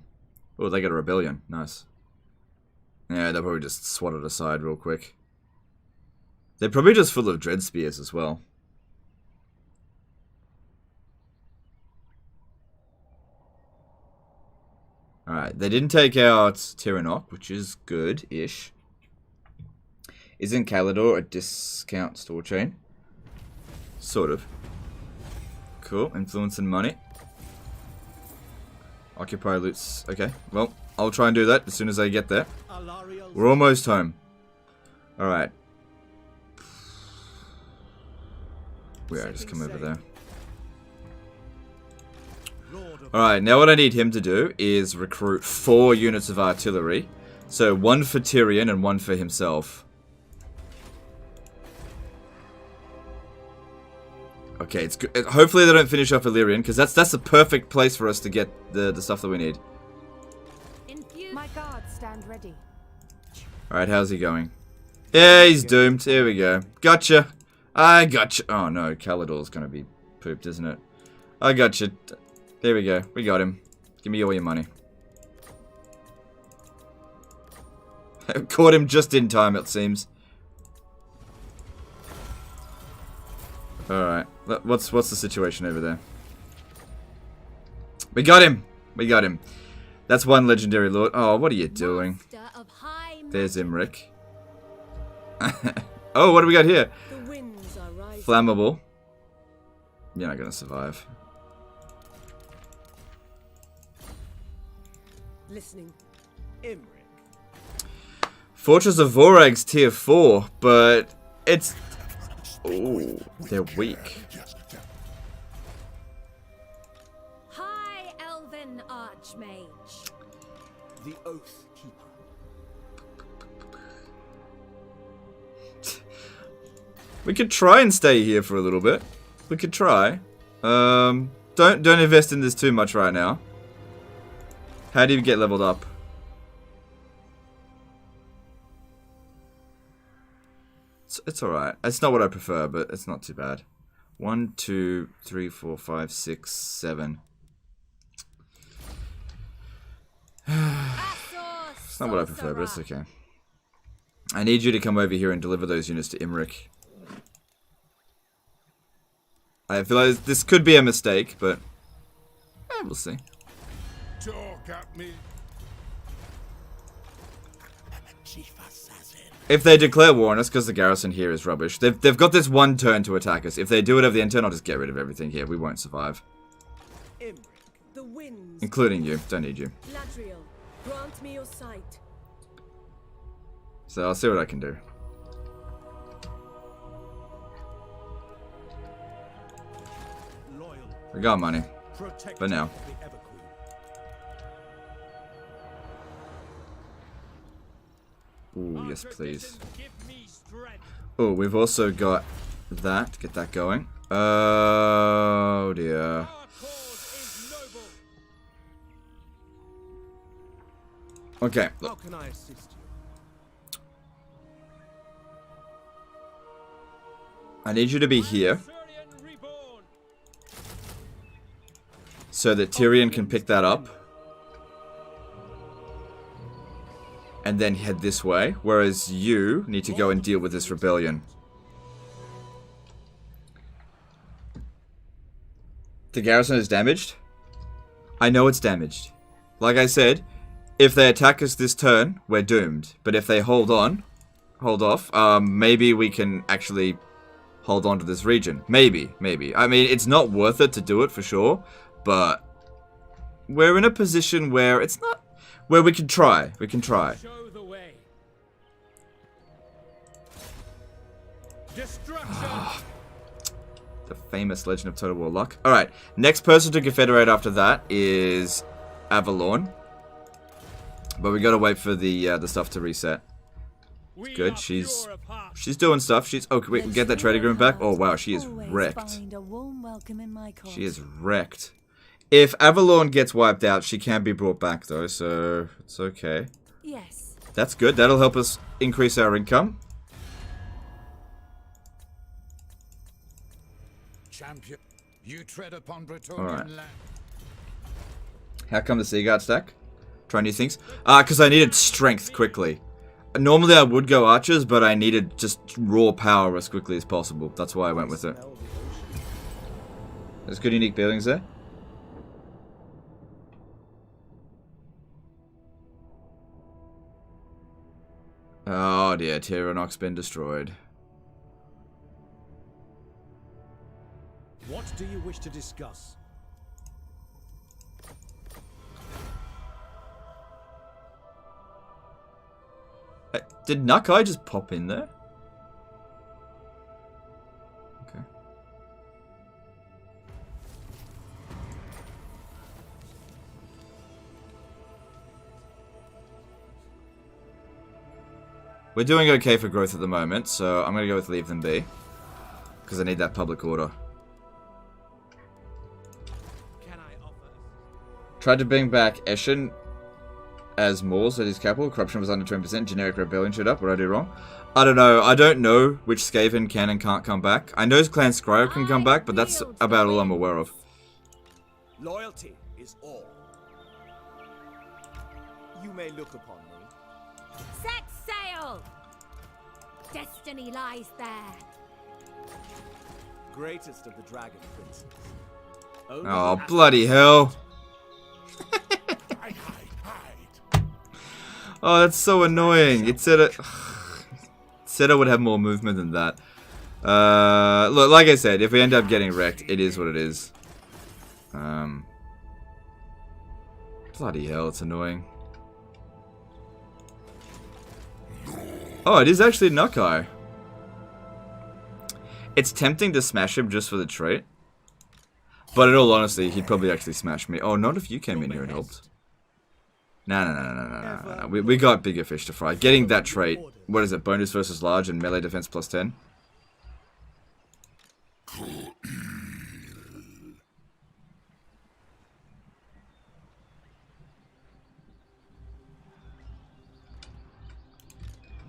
Oh, they got a rebellion. Nice. Yeah, they'll probably just swat it aside real quick. They're probably just full of Dread Spears as well. Alright, they didn't take out Tyrion, which is good-ish. Isn't Calador a discount store chain? Sort of. Cool, influence and money. Occupy loots. Okay, well, I'll try and do that as soon as I get there. We're almost home. Alright. Just come over there. Alright, now what I need him to do is recruit 4 units of artillery. So 1 for Tyrion and 1 for himself. Okay, it's good. Hopefully they don't finish off Illyrian, because that's the perfect place for us to get the stuff that we need. My guards stand ready. Alright, how's he going? Yeah, he's doomed. Here we go. Gotcha. I gotcha. Oh no, Calador's gonna be pooped, isn't it? I got you. There we go. We got him. Give me all your money. Caught him just in time, it seems. Alright. What's the situation over there? We got him! We got him. That's one legendary lord. Oh, what are you doing? There's Imric. Oh, what do we got here? Flammable. You're not gonna survive. Listening. Imric. Fortress of Vorag's tier 4, but it's... Ooh, they're weak. High Elven Archmage. The Oath Keeper. We could try and stay here for a little bit. We could try. Don't invest in this too much right now. How do you get leveled up? It's alright. It's not what I prefer, but it's not too bad. 1, 2, 3, 4, 5, 6, 7. It's not what I prefer, but it's okay. I need you to come over here and deliver those units to Imric. I feel like this could be a mistake, but we'll see. Talk at me. If they declare war on us, because the garrison here is rubbish, they've got this one turn to attack us. If they do it over the end turn, I'll just get rid of everything here. We won't survive. Imric, the winds. Including you. Don't need you. Ladriel, grant me your sight. So I'll see what I can do. We got money. For now. Ooh, yes please. Oh, we've also got that. Get that going. Oh dear. Okay. Look. How can I assist you? I need you to be here. So that Tyrion can pick that up. And then head this way. Whereas you need to go and deal with this rebellion. The garrison is damaged. I know it's damaged. Like I said, if they attack us this turn, we're doomed. But if they hold off, maybe we can actually hold on to this region. Maybe. I mean, it's not worth it to do it for sure. But we're in a position where it's not... Where we can try. We can try. Show the way. Destruction. The famous Legend of Total War luck. Alright, next person to confederate after that is Avalon. But we gotta wait for the stuff to reset. It's good, she's doing stuff. Oh, can we get that trading room back? Oh wow, she is wrecked. She is wrecked. If Avalon gets wiped out, she can be brought back though, so it's okay. Yes. That's good. That'll help us increase our income. Champion, you tread upon Bretonian land. How come the Seaguard stack? Try new things. Because I needed strength quickly. Normally I would go archers, but I needed just raw power as quickly as possible. That's why I went with it. There's good unique buildings there. Oh dear, Tyronok's been destroyed. What do you wish to discuss? Did Nakai just pop in there? Okay. We're doing okay for growth at the moment, so I'm going to go with leave them be. Because I need that public order. Tried to bring back Eshin as Moors at his capital. Corruption was under 20%. Generic rebellion showed up. What did I do wrong? I don't know. I don't know which Skaven can and can't come back. I know Clan Scryo can come back, but that's about all I'm aware of. Loyalty is all. You may look upon me. Set sail! Destiny lies there. Greatest of the dragon princes. Only Oh, the bloody hell. Oh, that's so annoying. It said it said I would have more movement than that. Look, like I said, if we end up getting wrecked, it is what it is. Bloody hell, it's annoying. Oh, it is actually Nukai. It's tempting to smash him just for the trait. But in all honesty, he'd probably actually smash me. Oh, not if you came in here and helped. No. We got bigger fish to fry. Getting that trait, what is it? Bonus versus large and melee defense plus 10?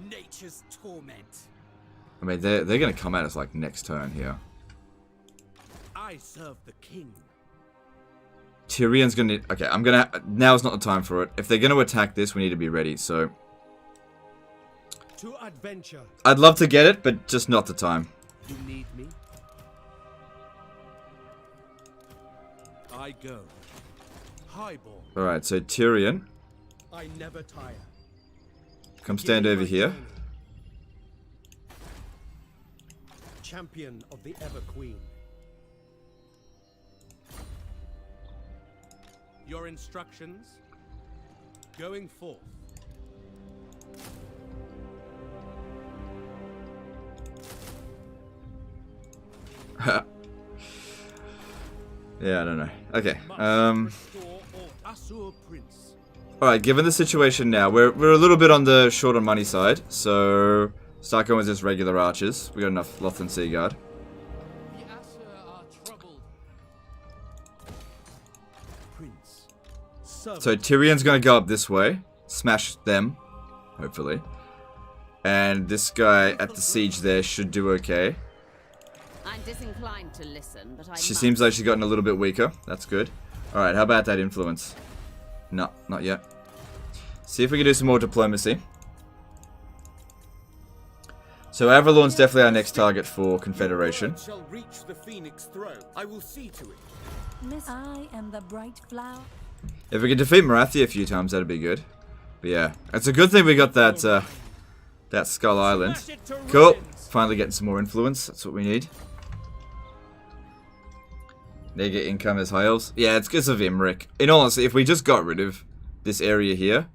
Nature's torment. I mean, they're gonna come at us like next turn here. I serve the king. Tyrion's gonna... Okay, I'm gonna... Now's not the time for it. If they're gonna attack this, we need to be ready, so... To adventure. I'd love to get it, but just not the time. You need me? I go. Highborn. Alright, so Tyrion, I never tire. come stand over here. Champion of the Ever Queen. Your instructions? Going forth. Yeah, I don't know. Okay, Restore all Asur Prince. alright, given the situation now, we're a little bit on the short on money side, so start going with just regular archers. We got enough Lothran Seaguard. The Asur are troubled. Prince. So Tyrion's gonna go up this way, smash them, hopefully. And this guy at the siege there should do okay. I'm disinclined to listen, but She seems like she's gotten a little bit weaker. That's good. Alright, how about that influence? No, not yet. See if we can do some more diplomacy. So Avalorn's definitely our next target for Confederation. Shall reach the Phoenix throne. I will see to it. Miss, I am the bright flower. If we can defeat Marathia a few times, that'd be good. But yeah, it's a good thing we got that that Skull Island. Cool. Finally getting some more influence. That's what we need. Negative income as high elves. Yeah, it's because of Imric. In all honesty, if we just got rid of this area here,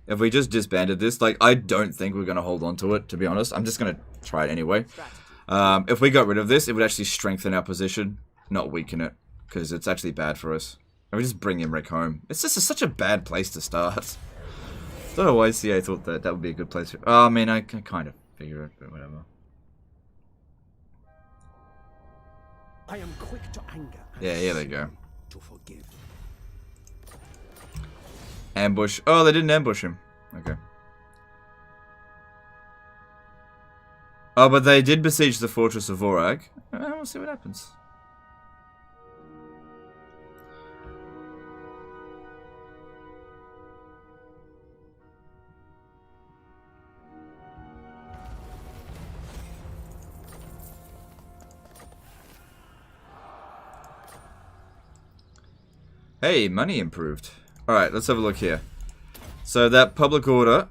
if we just disbanded this, like, I don't think we're going to hold on to it, to be honest. I'm just going to try it anyway. If we got rid of this, it would actually strengthen our position, not weaken it, because it's actually bad for us. And we just bring Imric home. It's just such a bad place to start. I don't know why CA thought that would be a good place. Oh, I mean, I can kind of figure it, but whatever. I am quick to anger. Yeah, here they go. To forgive. Ambush. Oh, they didn't ambush him. Okay. Oh, but they did besiege the fortress of Vorag. We'll see what happens. Hey, money improved. Alright, let's have a look here. So that public order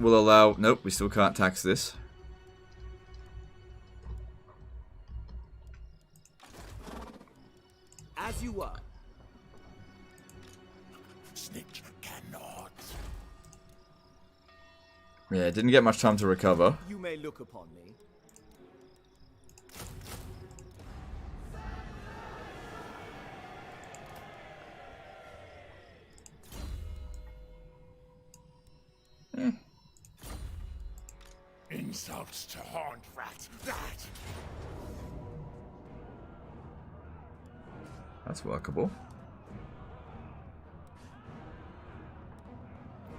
will allow... Nope, we still can't tax this. As you were. Snitch cannot. Yeah, didn't get much time to recover. You may look upon me. Insults to haunt rat. That. That's workable.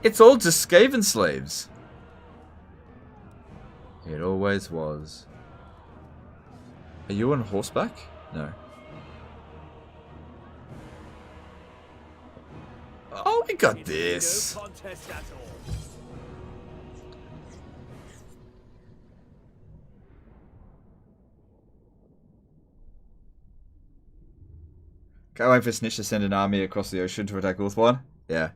It's all just Skaven slaves. It always was. Are you on horseback? No. I got this. No contest at all. Can't wait for Snitch to send an army across the ocean to attack Ulthuan. Yeah.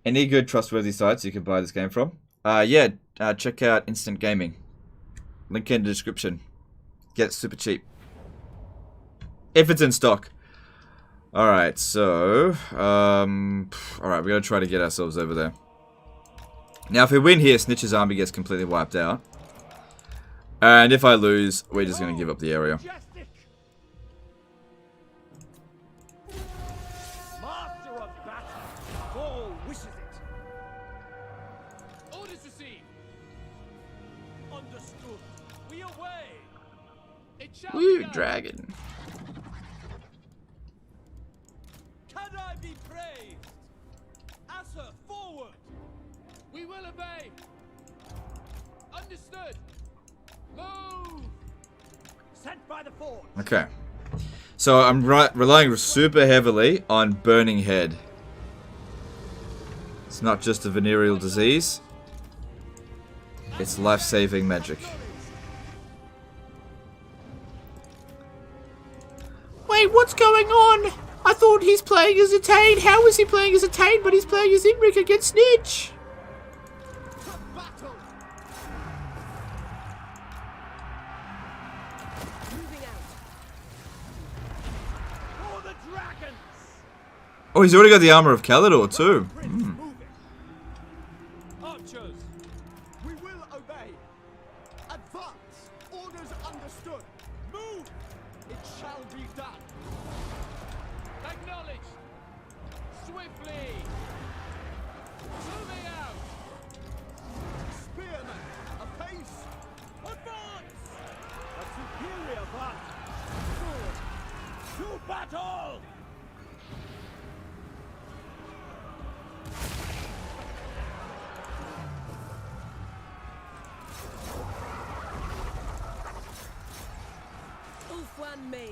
Any good trustworthy sites you can buy this game from? Check out Instant Gaming. Link in the description. Get it super cheap. If it's in stock. Alright, so... Alright, we're going to try to get ourselves over there. Now, if we win here, Snitch's army gets completely wiped out. And if I lose, we're just going to give up the area. Master of battle. All wishes it. Orders received. Understood. We away. It shall be Woo, done. dragon. Can I be praised? Answer forward. We will obey. Understood. Move. Sent by the forge. Okay. So I'm relying super heavily on Burning Head. It's not just a venereal disease. It's life-saving magic. Wait, what's going on? I thought he's playing as Eataine. How is he playing as Eataine, but he's playing as Imric against Snitch? Battle. Moving out. For the dragons. Oh, he's already got the armor of Calidor too. Move it. Archers. We will obey. Advance. Orders understood. Move. It shall be done. Acknowledged. Swiftly. Moving out. Spearmen. Apace. Advance. A superior part. Sword. To battle. Ulthuan mage.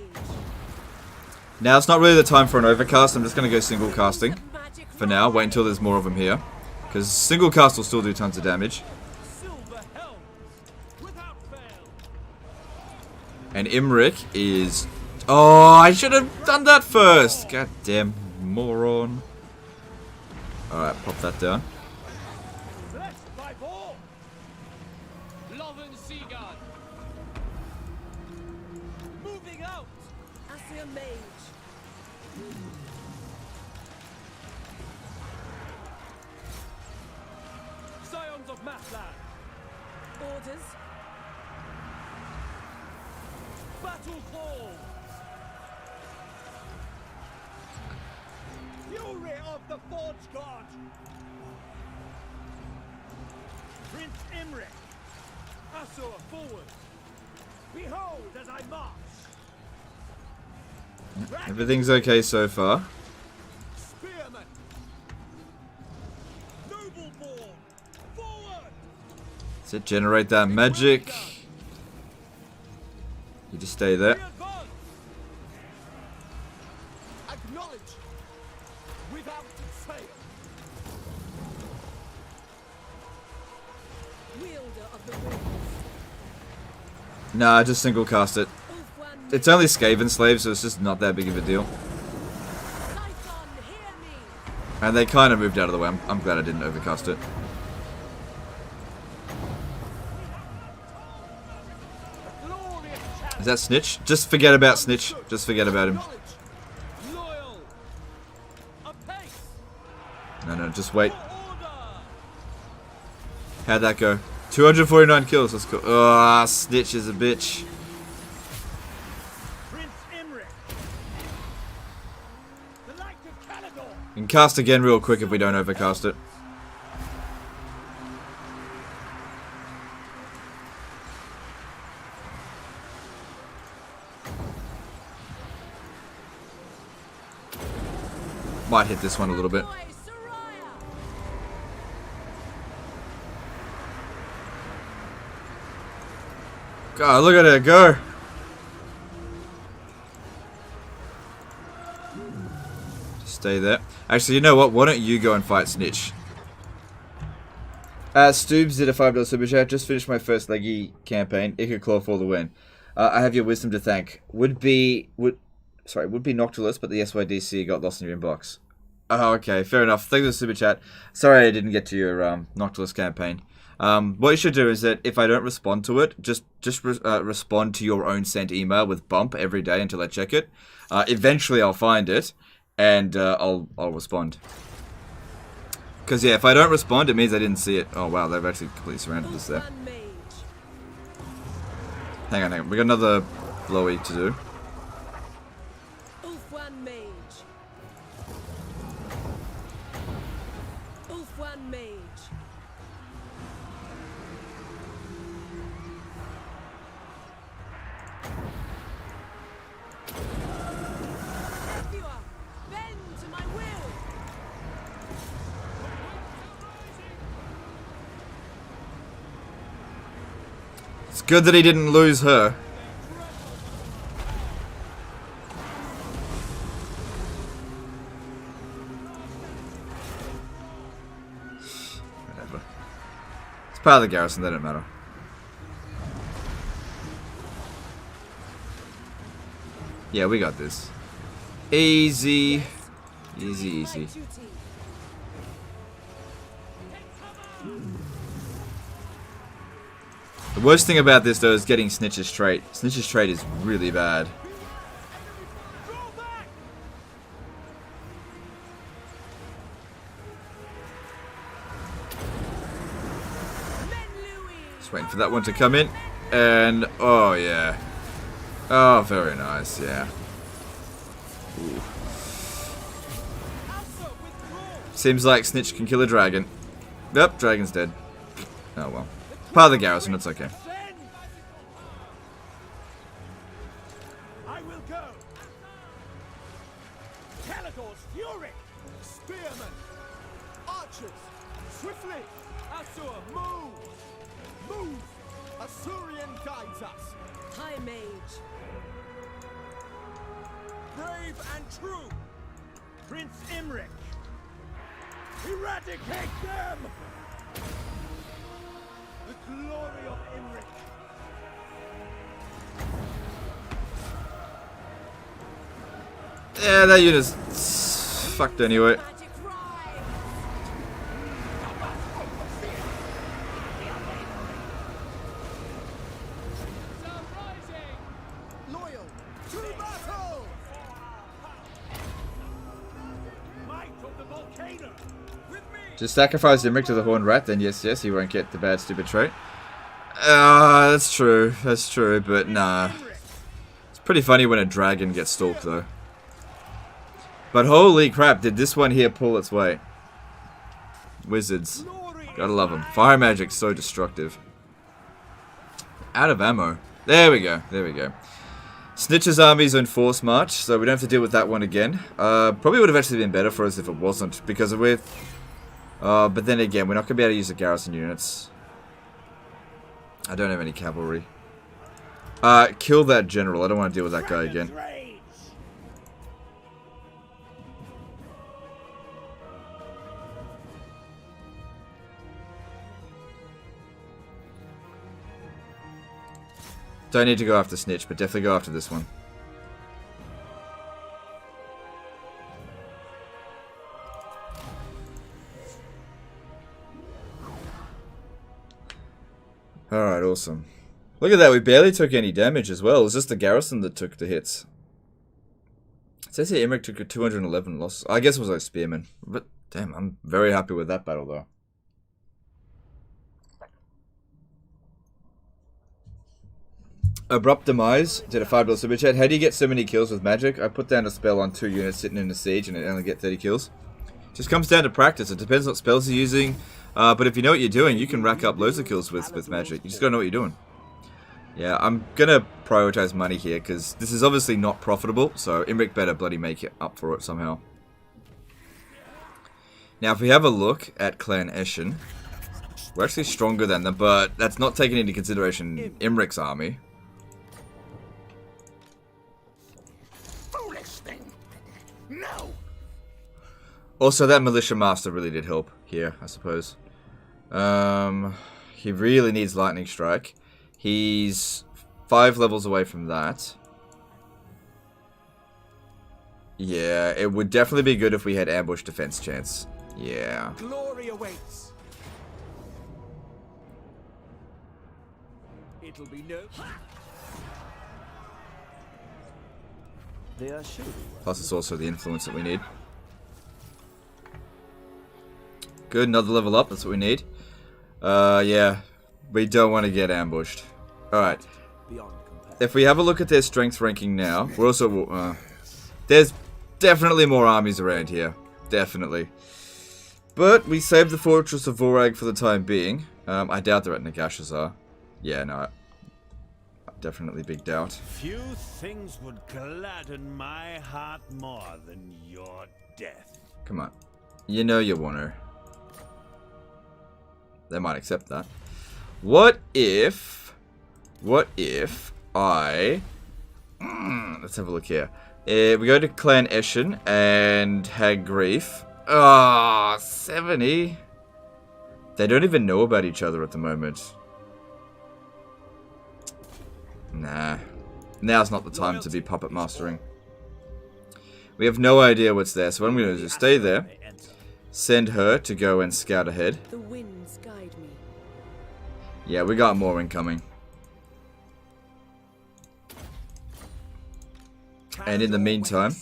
Now it's not really the time for an overcast. I'm just going to go single casting Magic for now. Wait until there's more of them here. Because single cast will still do tons of damage. Silver helms. Without fail. And Imric is... Oh, I should have done that first. Goddamn moron. Alright, pop that down. Blessed by all. Loven Seaguard. Moving out. Asir mage. Scions of Mathland. Orders. Battle call. Fury of the Forge God. Prince Imric. Asur forward. Behold as I march. Everything's okay so far. Spearmen. Nobleborn. Forward. So generate that magic. You just stay there. We advance. Acknowledge. Without fail. Wielder of the winds. Nah, just single cast it. Ulthuan It's only Skaven slaves, so it's just not that big of a deal. Typhon, hear me. And they kind of moved out of the way. I'm glad I didn't overcast it. Glorious challenge. Is that Snitch? Just forget about Snitch. Just forget about him. Loyal. Apace. No, just wait. Order. How'd that go? 249 kills. Let's go. Ah, Snitch is a bitch. Prince Imric. The light of Calidor. You can cast again real quick if we don't overcast it. Might hit this one a little bit. Boy, Soraya. God, look at it go. Just Stay there. Actually, you know what? Why don't you go and fight Snitch? Stoobs did a $5 super chat. Just finished my first leggy campaign. Ica Claw for the win. I have your wisdom to thank. Would be Noctulus, but the SYDC got lost in your inbox. Oh, okay, fair enough. Thanks for the super chat. Sorry I didn't get to your Noctulus campaign. What you should do is that if I don't respond to it, just respond to your own sent email with bump every day until I check it. Eventually I'll find it, and I'll respond. Because yeah, if I don't respond, it means I didn't see it. Oh wow, they've actually completely surrounded us there. Hang on. We got another blowy to do. It's good that he didn't lose her. Whatever. It's part of the garrison, that don't matter. Yeah, we got this. Easy. Easy, easy. The worst thing about this, though, is getting Snitch's trait. Snitch's trait is really bad. Just waiting for that one to come in. And, oh, yeah. Oh, very nice, yeah. Ooh. Seems like Snitch can kill a dragon. Nope, dragon's dead. Oh, well. Part of the garrison, it's okay. I will go. Caledor's fury. Spearmen. Archers. Swiftly. Asur, move. Move. Asurian guides us. High mage. Brave and true. Prince Imric. Eradicate them. The glory of Imric. Yeah, that unit's fucked anyway. Loyal to battle. Might of the volcano. With me. Just sacrifice Imric to the Horned Rat, then yes, he won't get the bad stupid trait. That's true, but nah. It's pretty funny when a dragon gets stalked, though. But holy crap, did this one here pull its weight. Wizards. Gotta love them. Fire magic's so destructive. Out of ammo. There we go, Snitch's army's on force march, so we don't have to deal with that one again. Probably would have actually been better for us if it wasn't, because but then again, we're not going to be able to use the garrison units. I don't have any cavalry. Kill that general. I don't want to deal with that guy again. Don't need to go after Snitch, but definitely go after this one. Alright, awesome. Look at that, we barely took any damage as well. It was just the garrison that took the hits. It says here Imric took a 211 loss. I guess it was like spearmen. But, damn, I'm very happy with that battle, though. Abrupt Demise did a $5 super chat. How do you get so many kills with magic? I put down a spell on 2 units sitting in a siege and it only get 30 kills. Just comes down to practice. It depends what spells you're using. But if you know what you're doing, you can rack up loads of kills with magic. You just gotta know what you're doing. Yeah, I'm gonna prioritize money here because this is obviously not profitable. So Imric better bloody make it up for it somehow. Now, if we have a look at Clan Eshin, we're actually stronger than them, but that's not taking into consideration Imric's army. Foolish thing. No. Also, that Militia Master really did help here, I suppose. He really needs Lightning Strike. He's 5 levels away from that. Yeah, it would definitely be good if we had ambush defense chance. Yeah. Glory awaits. It'll be no. They are sure. Plus, it's also the influence that we need. Good, another level up. That's what we need. Yeah, we don't want to get ambushed. All right. If we have a look at their strength ranking now, we're also there's definitely more armies around here, definitely. But we saved the Fortress of Vorag for the time being. I doubt they're at Nagashazar. Yeah, no, definitely big doubt. Few things would gladden my heart more than your death. Come on, you know you want her. They might accept that. What if I... let's have a look here. We go to Clan Eshin and Hag Grief. Ah, 70. They don't even know about each other at the moment. Nah. Now's not the time to be puppet mastering. We have no idea what's there, so what I'm going to do is stay there. Send her to go and scout ahead. The winds guide me. Yeah, we got more incoming. And in the meantime,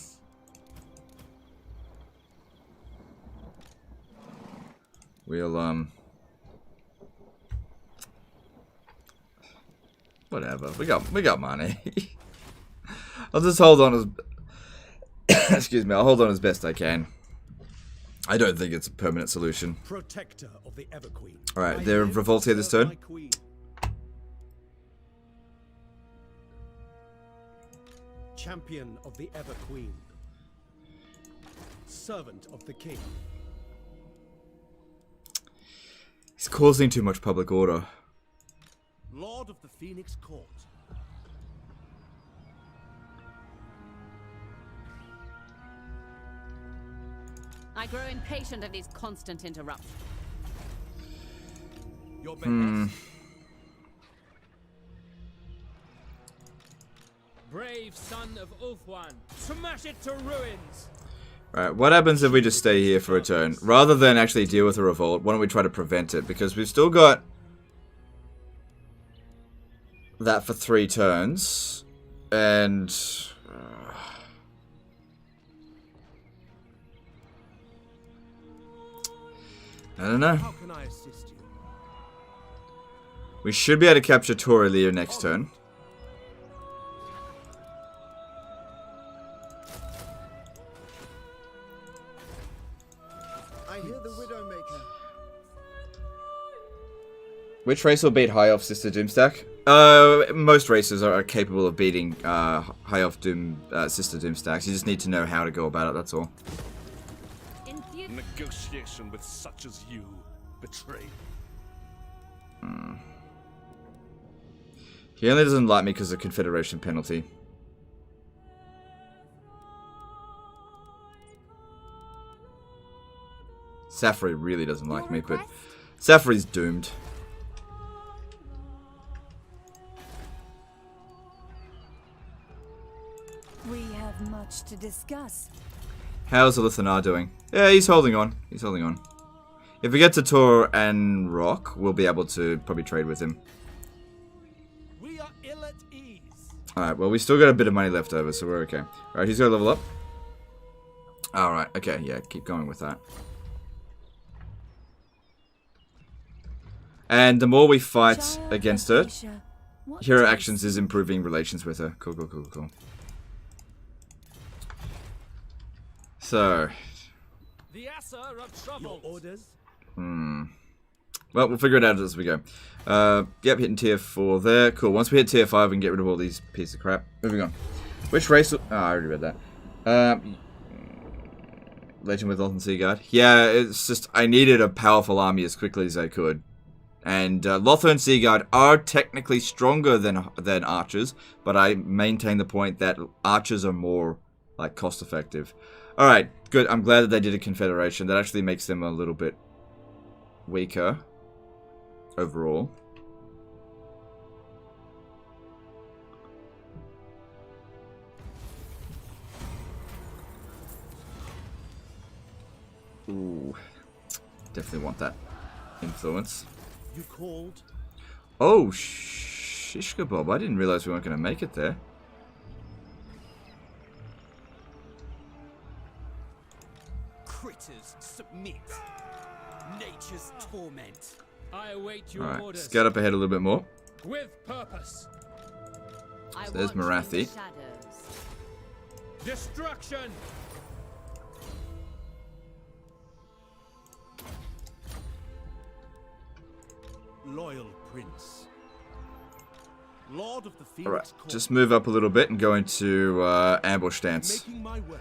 we'll whatever. We got money. I'll just hold on as excuse me, I'll hold on as best I can. I don't think it's a permanent solution. Protector of the Everqueen. Alright, they're revolt here this turn. Champion of the Everqueen. Servant of the King. He's causing too much public order. Lord of the Phoenix Court. I grow impatient of these constant interruptions. Your behest. Brave son of Ulthuan, smash it to ruins! Right, what happens if we just stay here for a turn? Rather than actually deal with a revolt, why don't we try to prevent it? Because we've still got that for 3 turns. And I don't know. How can I assist you? We should be able to capture Torrelia next turn. I hear the Widowmaker. Which race will beat High Elf Sister Doomstack? Most races are capable of beating High Elf Sister Doomstacks. You just need to know how to go about it, that's all. Negotiation with such as you betray. He only doesn't like me because of Confederation penalty. Safri really doesn't like me, but Safri's doomed. We have much to discuss. How's Elithanar doing? Yeah, he's holding on. He's holding on. If we get to Tor and Rock, we'll be able to probably trade with him. We are ill at ease. Alright, well, we still got a bit of money left over, so we're okay. Alright, he's got to level up. Alright, okay, yeah, keep going with that. And the more we fight against her, Hero Actions is improving relations with her. Cool, cool, cool, cool. So, The Asser of Trouble. Your orders? well, we'll figure it out as we go. Yep, hitting tier 4 there. Cool. Once we hit tier 5, we can get rid of all these pieces of crap. Moving on. Which race? Oh, I already read that. Legend with Lothern Seaguard. Yeah, it's just I needed a powerful army as quickly as I could. And Lothern Seaguard are technically stronger than archers, but I maintain the point that archers are more like cost effective. Alright, good. I'm glad that they did a confederation. That actually makes them a little bit weaker overall. Ooh, definitely want that influence. You called? Oh, shishka bob! I didn't realize we weren't going to make it there. Critters submit. Nature's torment. I await your Alright, orders. scout up ahead a little bit more. With purpose. So there's Marathi. Destruction. Loyal Prince. Lord of the Phoenix Alright, Court. just move up a little bit and go into ambush stance. Making my way.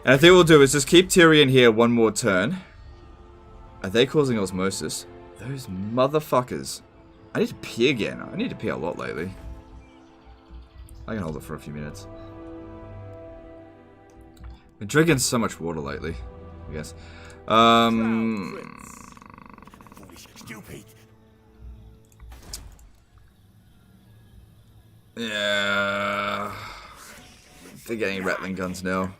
And I think what we'll do is just keep Tyrion here one more turn. Are they causing osmosis? Those motherfuckers. I need to pee again. I need to pee a lot lately. I can hold it for a few minutes. Been drinking so much water lately, I guess. Stupid. Yeah. They're getting rattling guns now.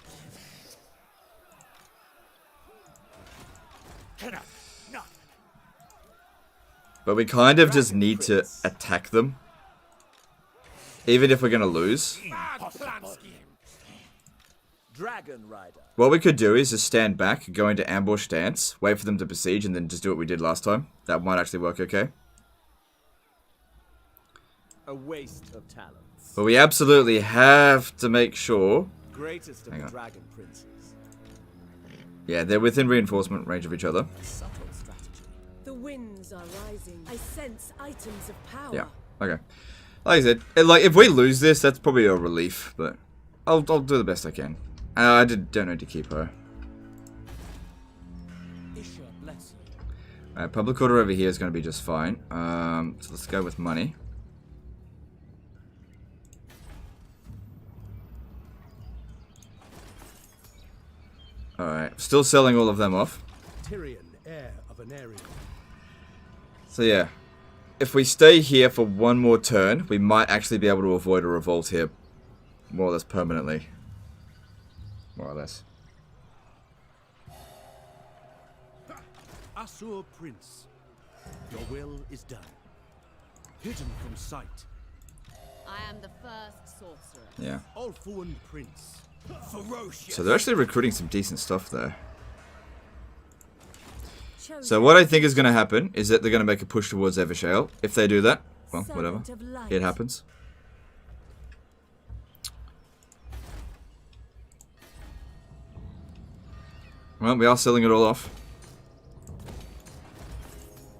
But we kind of just need to attack them. Even if we're going to lose. Dragon Rider. What we could do is just stand back, go into ambush stance, wait for them to besiege, and then just do what we did last time. That might actually work okay. A waste of talents. But we absolutely have to make sure... Greatest of the Dragon Princes. Yeah, they're within reinforcement range of each other. Subtle strategy. The winds are rising. I sense items of power. Yeah, okay. Like I said, if we lose this, that's probably a relief, but I'll do the best I can. I don't need to keep her. Alright, public order over here is going to be just fine. So let's go with money. Alright, still selling all of them off. Tyrion, heir of an area. So yeah, if we stay here for one more turn, we might actually be able to avoid a revolt here more or less permanently. More or less. Asur Prince, your will is done. Hidden from sight. I am the first sorcerer. Yeah. Ulfuan Prince. Ferocious. So they're actually recruiting some decent stuff there. So what I think is going to happen is that they're going to make a push towards Evershale. If they do that, well, whatever. It happens. Well, we are selling it all off.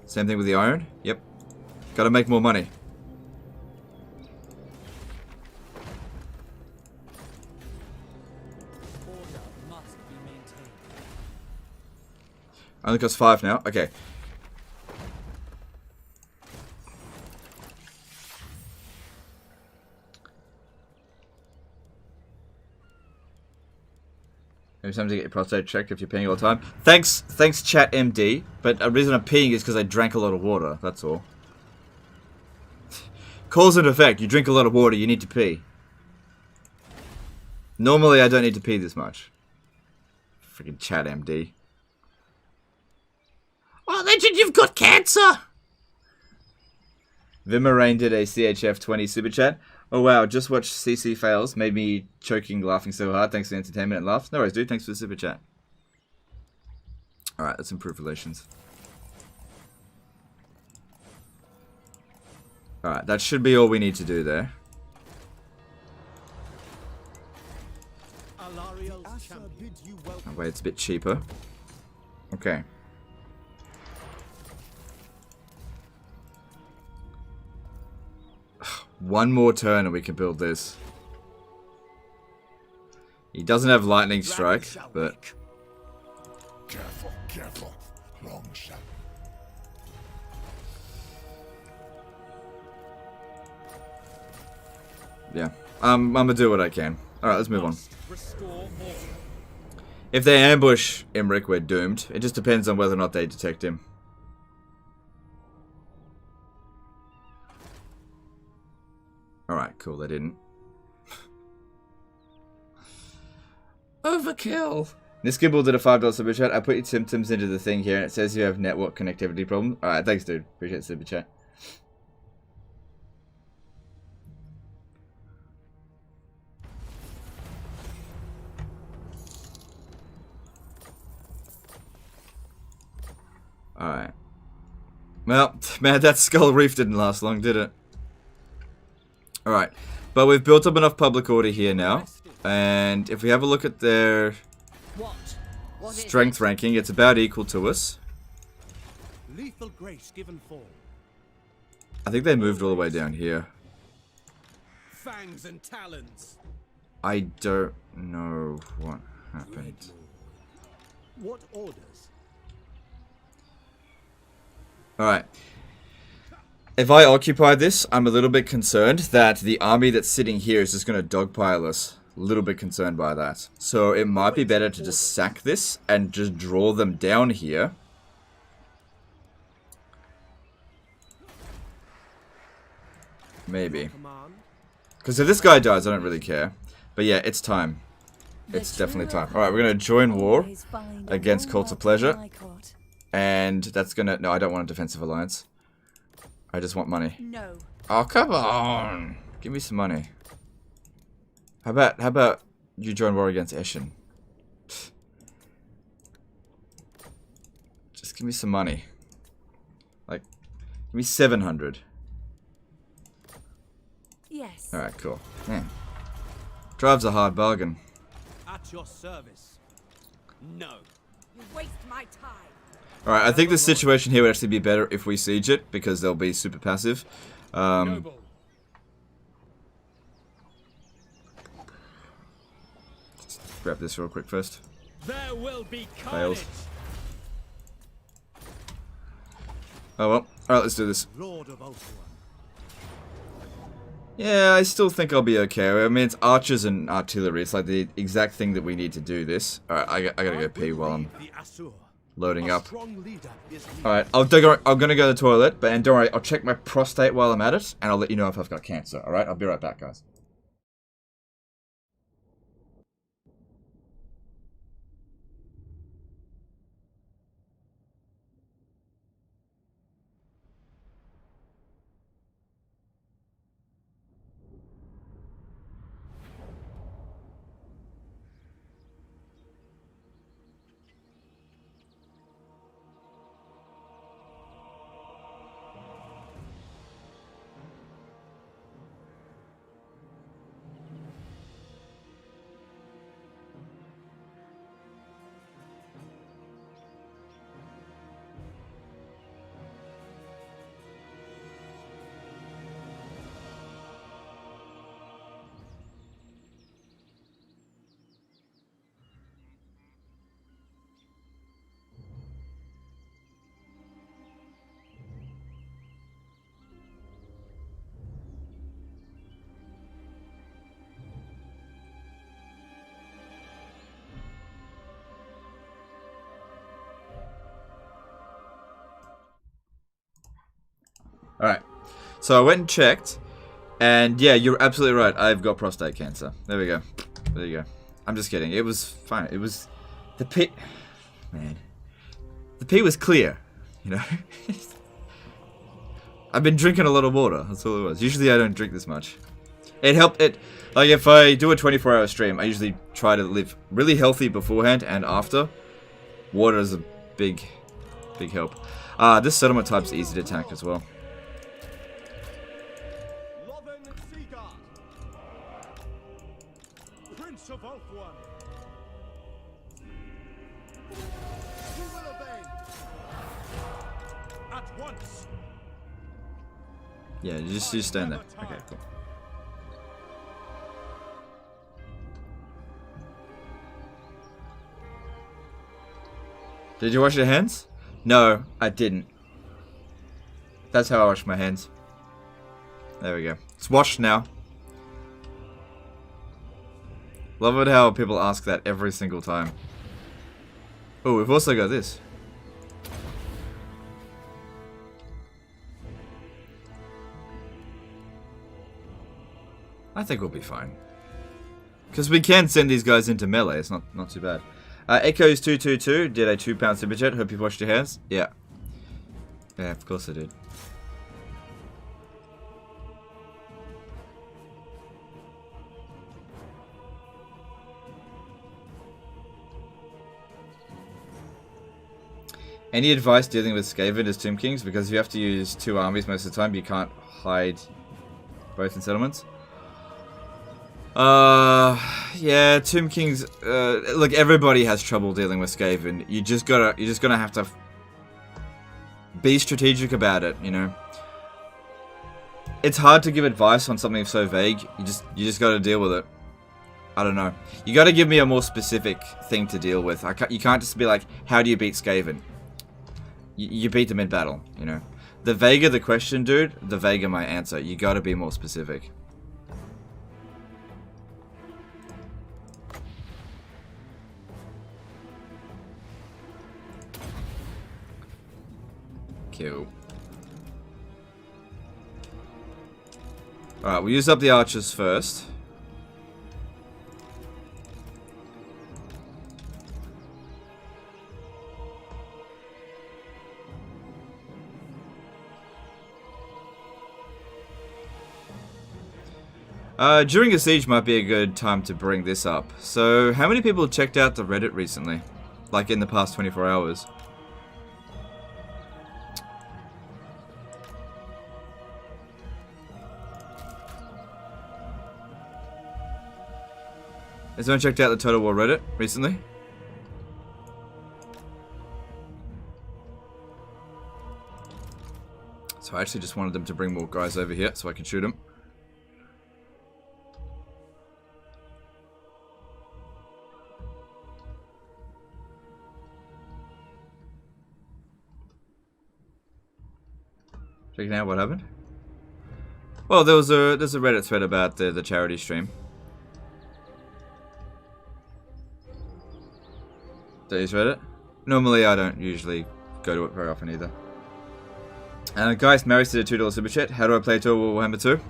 Same thing with the iron. Yep. Gotta make more money. Order must be maintained. Only costs 5 now. Okay. Maybe time to get your prostate checked if you're peeing all the time. Thanks, chat MD. But the reason I'm peeing is because I drank a lot of water. That's all. Cause and effect. You drink a lot of water, you need to pee. Normally, I don't need to pee this much. Freaking chat MD. Oh, Legend, you've got cancer! Vimarain did a CHF 20 super chat. Oh wow, just watched CC Fails. Made me choking laughing so hard. Thanks for the entertainment and laughs. No worries, dude. Thanks for the super chat. Alright, let's improve relations. Alright, that should be all we need to do there. Oh, wait, it's a bit cheaper. Okay. One more turn and we can build this. He doesn't have lightning strike, but Careful, careful. Long shot. yeah. I'm gonna do what I can. Alright, let's move on. If they ambush Imric, we're doomed. It just depends on whether or not they detect him. Alright, cool, they didn't. Overkill! Niskibble did a $5 super chat. I put your symptoms into the thing here and it says you have network connectivity problem. Alright, thanks dude. Appreciate the super chat. Alright. Well, man, that Skull Reef didn't last long, did it? Alright. But we've built up enough public order here now. And if we have a look at their strength ranking, it's about equal to us. Lethal grace given form. I think they moved all the way down here. Fangs and talons. I don't know what happened. What orders? Alright. If I occupy this, I'm a little bit concerned that the army that's sitting here is just going to dogpile us. A little bit concerned by that. So it might be better to just sack this and just draw them down here. Maybe. Because if this guy dies, I don't really care. But yeah, it's time. It's definitely time. Alright, we're going to join war against Cult of Pleasure. And that's going to... No, I don't want a defensive alliance. I just want money. No. Oh, come on. Give me some money. How about you join war against Eataine? Just give me some money. Like, give me 700. Yes. Alright, cool. Yeah. Drive's a hard bargain. At your service. No. You waste my time. Alright, I think this situation here would actually be better if we siege it, because they'll be super passive. Just grab this real quick first. There will be Fails. Oh well. Alright, let's do this. Lord of Ultron. Yeah, I still think I'll be okay. I mean, it's archers and artillery. It's like the exact thing that we need to do this. Alright, I gotta go pee while I'm loading up. Alright, I'm gonna go to the toilet, and don't worry, I'll check my prostate while I'm at it, and I'll let you know if I've got cancer. Alright, I'll be right back, guys. Alright, so I went and checked, and yeah, you're absolutely right, I've got prostate cancer. There we go. There you go. I'm just kidding, it was fine. It was... The pee... Man. The pee was clear, you know? I've been drinking a lot of water, that's all it was. Usually I don't drink this much. It helped, like if I do a 24-hour stream, I usually try to live really healthy beforehand and after. Water is a big help. This settlement type's easy to attack as well. Yeah, you just stand there. Okay, cool. Did you wash your hands? No, I didn't. That's how I wash my hands. There we go. It's washed now. Love it how people ask that every single time. Oh, we've also got this. I think we'll be fine. Because we can send these guys into melee. It's not too bad. Echoes222 did a £2 super chat. Hope you've washed your hands. Yeah. Yeah, of course I did. Any advice dealing with Skaven as Tomb Kings? Because if you have to use 2 armies most of the time, you can't hide both in settlements. Yeah, Tomb Kings. Look, everybody has trouble dealing with Skaven. You're just gonna have to be strategic about it. You know, it's hard to give advice on something so vague. You just got to deal with it. I don't know. You got to give me a more specific thing to deal with. You can't just be like, how do you beat Skaven? You beat them in battle, you know. The vaguer the question, dude, the vaguer my answer. You gotta be more specific. Cool. Alright, we'll use up the archers first. During a siege might be a good time to bring this up. So, how many people checked out the Reddit recently? Like in the past 24 hours? Has anyone checked out the Total War Reddit recently? So I actually just wanted them to bring more guys over here so I can shoot them. Checking out what happened. Well, there's a Reddit thread about the charity stream. Do you read it? Normally, I don't usually go to it very often either. Guys, Mary said a $2 super chat. How do I play Total War Warhammer 2?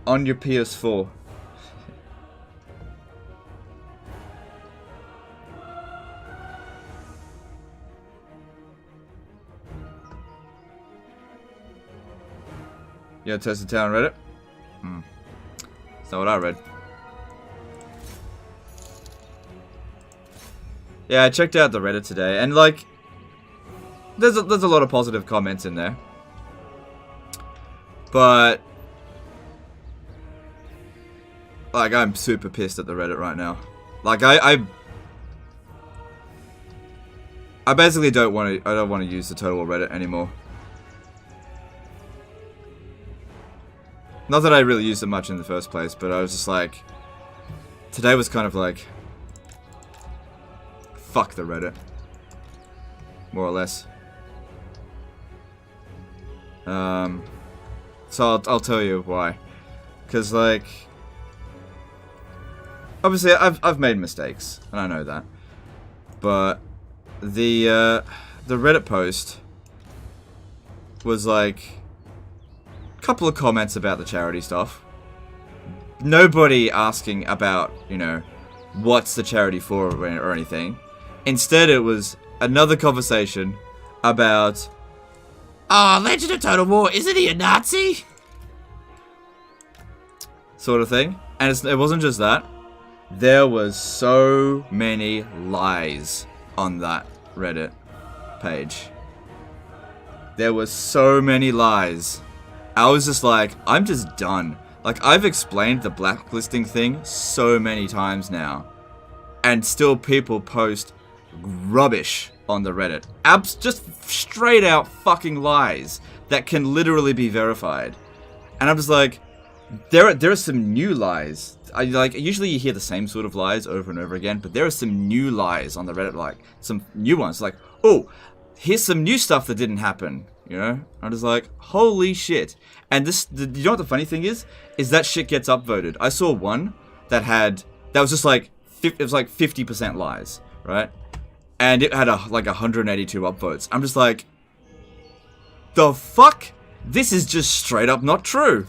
On your PS4. Yeah, Tested Town Reddit? That's not what I read. Yeah, I checked out the Reddit today, and like, there's a lot of positive comments in there. But, like, I'm super pissed at the Reddit right now. Like, I basically don't want to use the Total War Reddit anymore. Not that I really used it much in the first place, but I was just like, today was kind of like, fuck the Reddit. More or less. So I'll tell you why. Because, like, obviously I've made mistakes, and I know that. But the Reddit post was like couple of comments about the charity stuff. Nobody asking about, you know, what's the charity for or anything. Instead, it was another conversation about, oh, Legend of Total War, isn't he a Nazi? Sort of thing. And it wasn't just that. There was so many lies on that Reddit page. There was so many lies. I was just like, I'm just done. Like, I've explained the blacklisting thing so many times now. And still people post rubbish on the Reddit. Just straight out fucking lies that can literally be verified. And I'm just like, there are some new lies. Usually you hear the same sort of lies over and over again, but there are some new lies on the Reddit, like, some new ones. Like, oh, here's some new stuff that didn't happen. You know, I'm just like, holy shit. And you know what the funny thing is that shit gets upvoted. I saw one that was just like, it was like 50% lies, right? and it had like 182 upvotes. I'm just like, the fuck? This is just straight up not true.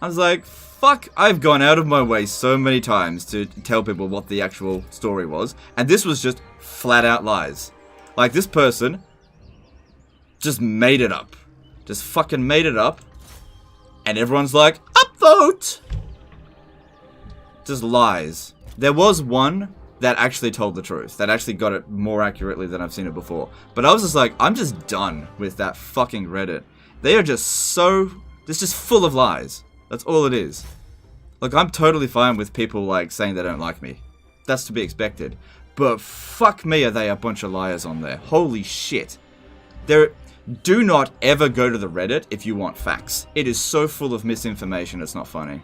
I was like, fuck, I've gone out of my way so many times to tell people what the actual story was, and this was just flat out lies. Like, this person just made it up. Just fucking made it up, and everyone's like, upvote! Just lies. There was one that actually told the truth, that actually got it more accurately than I've seen it before. But I was just like, I'm just done with that fucking Reddit. They are just so... It's just full of lies. That's all it is. Like, I'm totally fine with people, like, saying they don't like me. That's to be expected. But fuck me, are they a bunch of liars on there. Holy shit. Do not ever go to the Reddit if you want facts. It is so full of misinformation, it's not funny.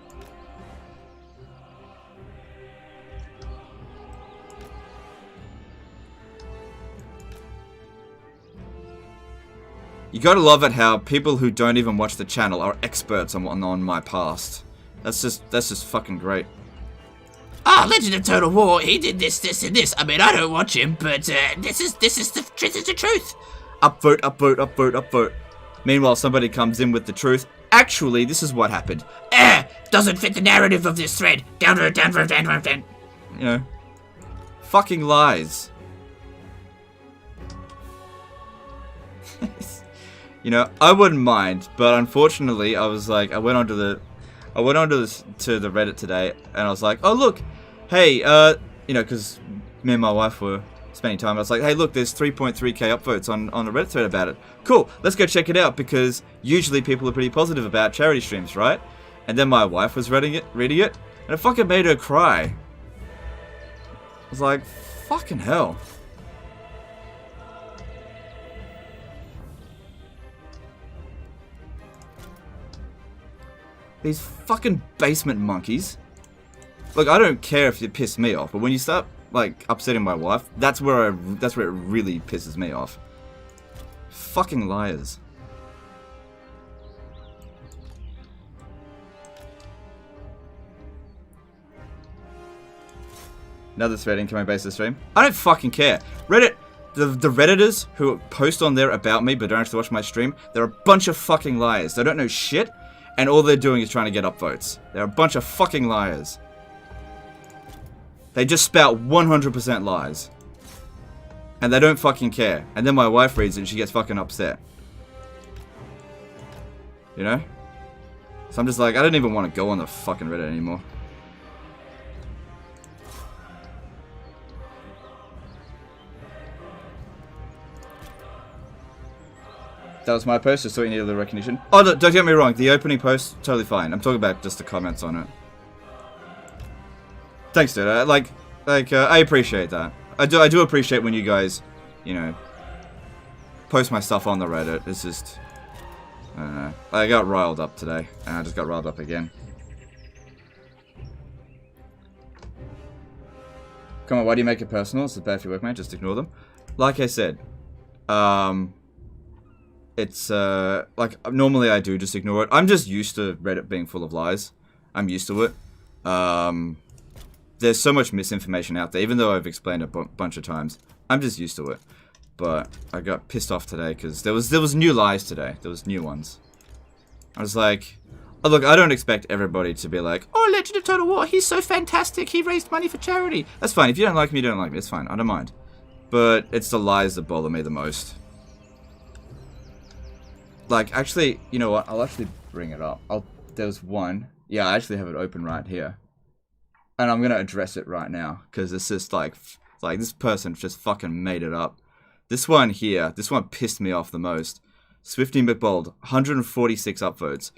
You gotta love it how people who don't even watch the channel are experts on my past. That's just fucking great. Ah, Legend of Total War, he did this, this, and this. I mean, I don't watch him, but this is the truth. Upvote, upvote, upvote, upvote. Meanwhile, somebody comes in with the truth. Actually, this is what happened. Doesn't fit the narrative of this thread. Downvote, downvote, downvote, down. You know, fucking lies. You know, I wouldn't mind, but unfortunately, I was like, I went onto the Reddit today, and I was like, oh look, hey, you know, because me and my wife were spending time. I was like, hey, look, there's 3.3k upvotes on the Reddit thread about it. Cool, let's go check it out, because usually people are pretty positive about charity streams, right? And then my wife was reading it, and it fucking made her cry. I was like, fucking hell. These fucking basement monkeys. Look, I don't care if you piss me off, but when you start like upsetting my wife, that's where it really pisses me off. Fucking liars. Another thread incoming base of stream. I don't fucking care. Reddit, the Redditors who post on there about me but don't actually watch my stream, they're a bunch of fucking liars. They don't know shit. And all they're doing is trying to get upvotes. They're a bunch of fucking liars. They just spout 100% lies. And they don't fucking care. And then my wife reads it and she gets fucking upset. You know? So I'm just like, I don't even want to go on the fucking Reddit anymore. That was my post, just thought you needed the recognition. Oh, don't get me wrong, the opening post, totally fine. I'm talking about just the comments on it. Thanks, dude. I appreciate that. I do appreciate when you guys, you know, post my stuff on the Reddit. It's just, I don't know. I got riled up today, and I just got riled up again. Come on, why do you make it personal? It's bad for your work, man. Just ignore them. Like I said, it's, like, normally I do just ignore it. I'm just used to Reddit being full of lies. I'm used to it. There's so much misinformation out there, even though I've explained it a bunch of times. I'm just used to it. But I got pissed off today, because there was new lies today. There was new ones. I was like, oh, look, I don't expect everybody to be like, oh, Legend of Total War, he's so fantastic, he raised money for charity. That's fine. If you don't like me, you don't like me. It's fine. I don't mind. But it's the lies that bother me the most. Like, actually, you know what? I'll actually bring it up. There was one. Yeah, I actually have it open right here. And I'm going to address it right now. Because it's just like this person just fucking made it up. This one here, this one pissed me off the most. Swifty McBold, 146 upvotes.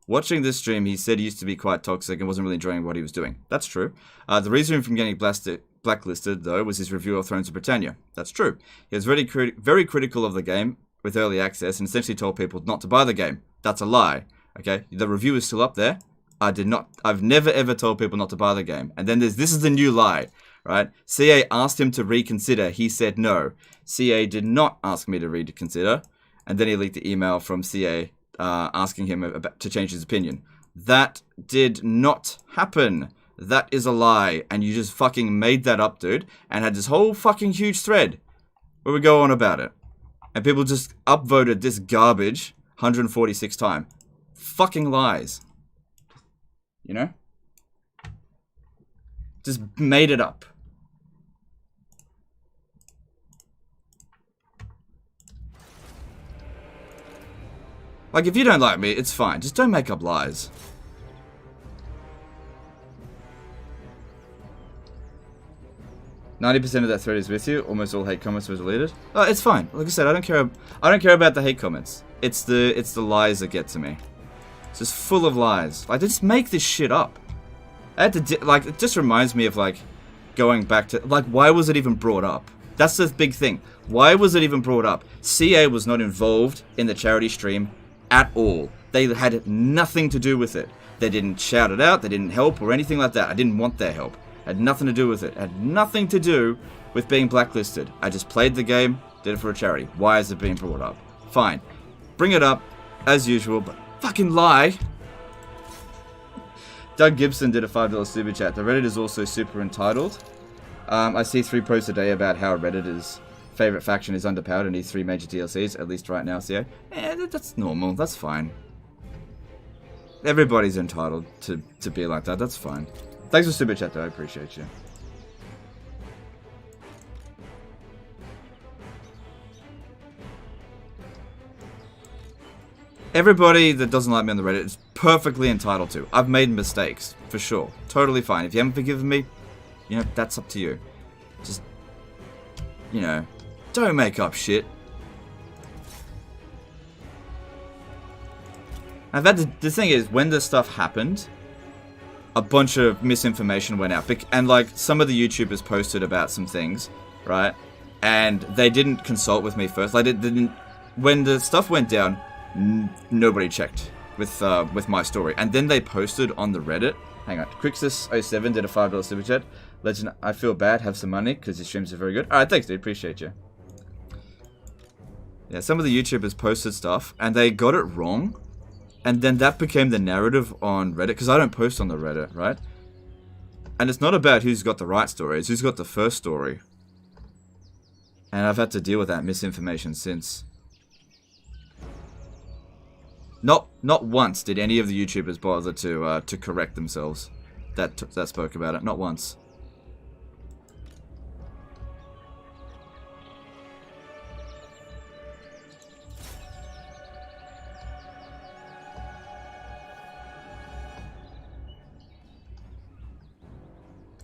Watching this stream, he said he used to be quite toxic and wasn't really enjoying what he was doing. That's true. The reason from getting blacklisted, though, was his review of Thrones of Britannia. That's true. He was very critical of the game with early access and essentially told people not to buy the game. That's a lie. Okay? The review is still up there. I've never ever told people not to buy the game. And then this is the new lie, right? CA asked him to reconsider. He said no. CA did not ask me to reconsider. And then he leaked the email from CA asking him to change his opinion. That did not happen. that is a lie, and you just fucking made that up, dude, and had this whole fucking huge thread where we go on about it. And people just upvoted this garbage 146 times. Fucking lies. You know? Just made it up. Like, if you don't like me, it's fine. Just don't make up lies. "90% of that thread is with you. Almost all hate comments were deleted." Oh, it's fine. Like I said, I don't care. I don't care about the hate comments. It's the lies that get to me. It's just full of lies. Like, they just make this shit up. I had to like. It just reminds me of like going back to like, why was it even brought up? That's the big thing. Why was it even brought up? CA was not involved in the charity stream at all. They had nothing to do with it. They didn't shout it out. They didn't help or anything like that. I didn't want their help. Had nothing to do with it. Had nothing to do with being blacklisted. I just played the game, did it for a charity. Why is it being brought up? Fine. Bring it up, as usual, but fucking lie. Doug Gibson did a $5 super chat. "The Reddit is also super entitled. I see 3 posts a day about how Redditor's favorite faction is underpowered and needs 3 major DLCs, at least right now, CA. That's normal. That's fine. Everybody's entitled to be like that. That's fine. Thanks for super chat, though. I appreciate you. Everybody that doesn't like me on the Reddit is perfectly entitled to. I've made mistakes, for sure. Totally fine. If you haven't forgiven me, you know, that's up to you. Just, you know, don't make up shit. I've had the thing is, when this stuff happened, a bunch of misinformation went out. And, like, some of the YouTubers posted about some things, right? And they didn't consult with me first. Like, when the stuff went down, nobody checked with my story. And then they posted on the Reddit. Hang on. Crixus07 did a $5 super chat. "Legend, I feel bad. Have some money because your streams are very good." Alright, thanks, dude. Appreciate you. Yeah, some of the YouTubers posted stuff and they got it wrong. And then that became the narrative on Reddit, because I don't post on the Reddit, right? And it's not about who's got the right story, it's who's got the first story. And I've had to deal with that misinformation since. Not once did any of the YouTubers bother to correct themselves that spoke about it. Not once.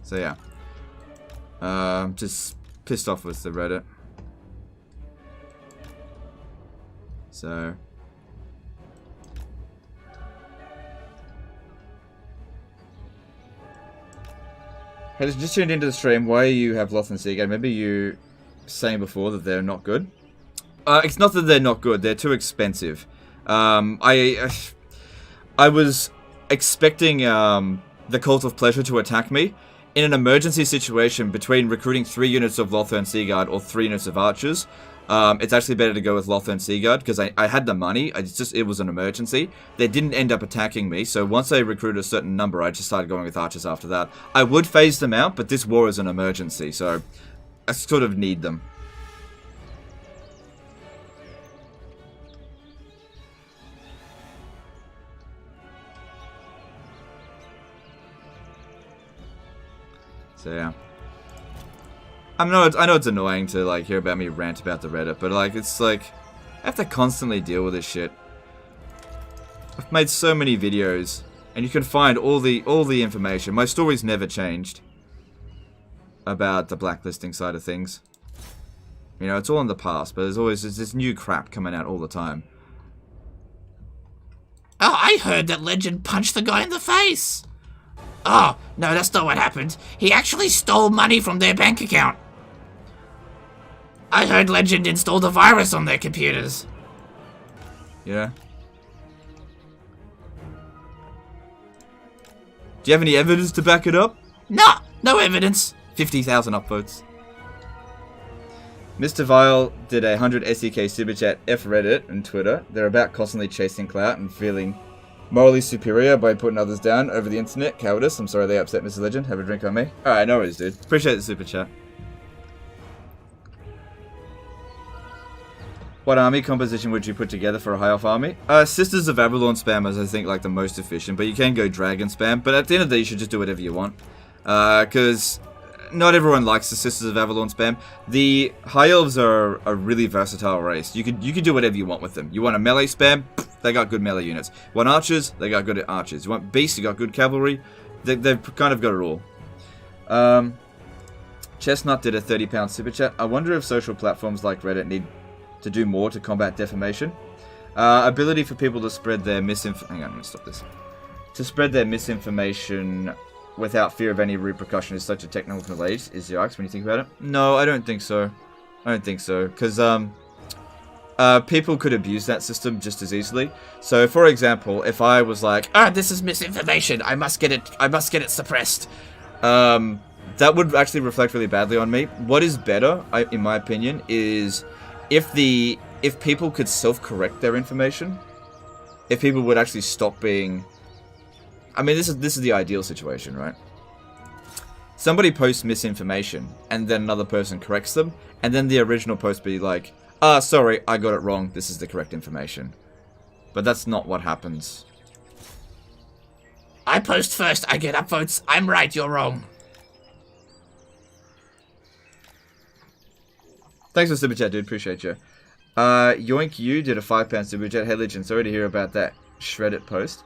So yeah, just pissed off with the Reddit. So hey, just tuned into the stream. Why you have Loth and Seagate? Maybe you saying before that they're not good. It's not that they're not good. They're too expensive. I was expecting the Cult of Pleasure to attack me. In an emergency situation between recruiting 3 units of Lothern Seaguard or 3 units of archers, it's actually better to go with Lothern Seaguard because I had the money. It was an emergency. They didn't end up attacking me, so once they recruited a certain number, I just started going with archers after that. I would phase them out, but this war is an emergency, so I sort of need them. So yeah, I know it's annoying to like hear about me rant about the Reddit, but like it's like I have to constantly deal with this shit. I've made so many videos, and you can find all the information. My story's never changed about the blacklisting side of things. You know, it's all in the past, but there's always this new crap coming out all the time. "Oh, I heard that Legend punched the guy in the face." "Oh, no, that's not what happened. He actually stole money from their bank account." "I heard Legend installed a virus on their computers." Yeah. Do you have any evidence to back it up? No evidence. 50,000 upvotes. Mr. Vile did a 100 SEK super chat F Reddit and Twitter. They're about constantly chasing clout and feeling Morally superior by putting others down over the internet. Cowardice. I'm sorry they upset Mr. Legend. Have a drink on me. Alright, no worries, dude. Appreciate the super chat. What army composition would you put together for a high elf army? Sisters of Avalon spam is, I think, like the most efficient, but you can go dragon spam. But at the end of the day, you should just do whatever you want. Because not everyone likes the Sisters of Avalon spam. The high elves are a really versatile race. You could do whatever you want with them. You want a melee spam? They got good melee units. You want archers? They got good archers. You want beasts? You got good cavalry. They've kind of got it all. Chestnut did a £30 super chat. I wonder if social platforms like Reddit need to do more to combat defamation. Ability for people to spread their misinformation. Hang on, let me stop this. To spread their misinformation without fear of any repercussion is such a technical age, is yikes when you think about it. No, I don't think so. I don't think so. Because people could abuse that system just as easily. So, for example, if I was like, "Ah, this is misinformation. I must get it suppressed." That would actually reflect really badly on me. What is better, in my opinion, is if people could self-correct their information. If people would actually stop being... I mean, this is the ideal situation, right? Somebody posts misinformation, and then another person corrects them, and then the original post be like, sorry, I got it wrong, this is the correct information. But that's not what happens. I post first, I get upvotes. I'm right, you're wrong. Thanks for super chat, dude. Appreciate you. Yoink You did a £5 super chat. Hey, Legend, sorry to hear about that Shreddit post.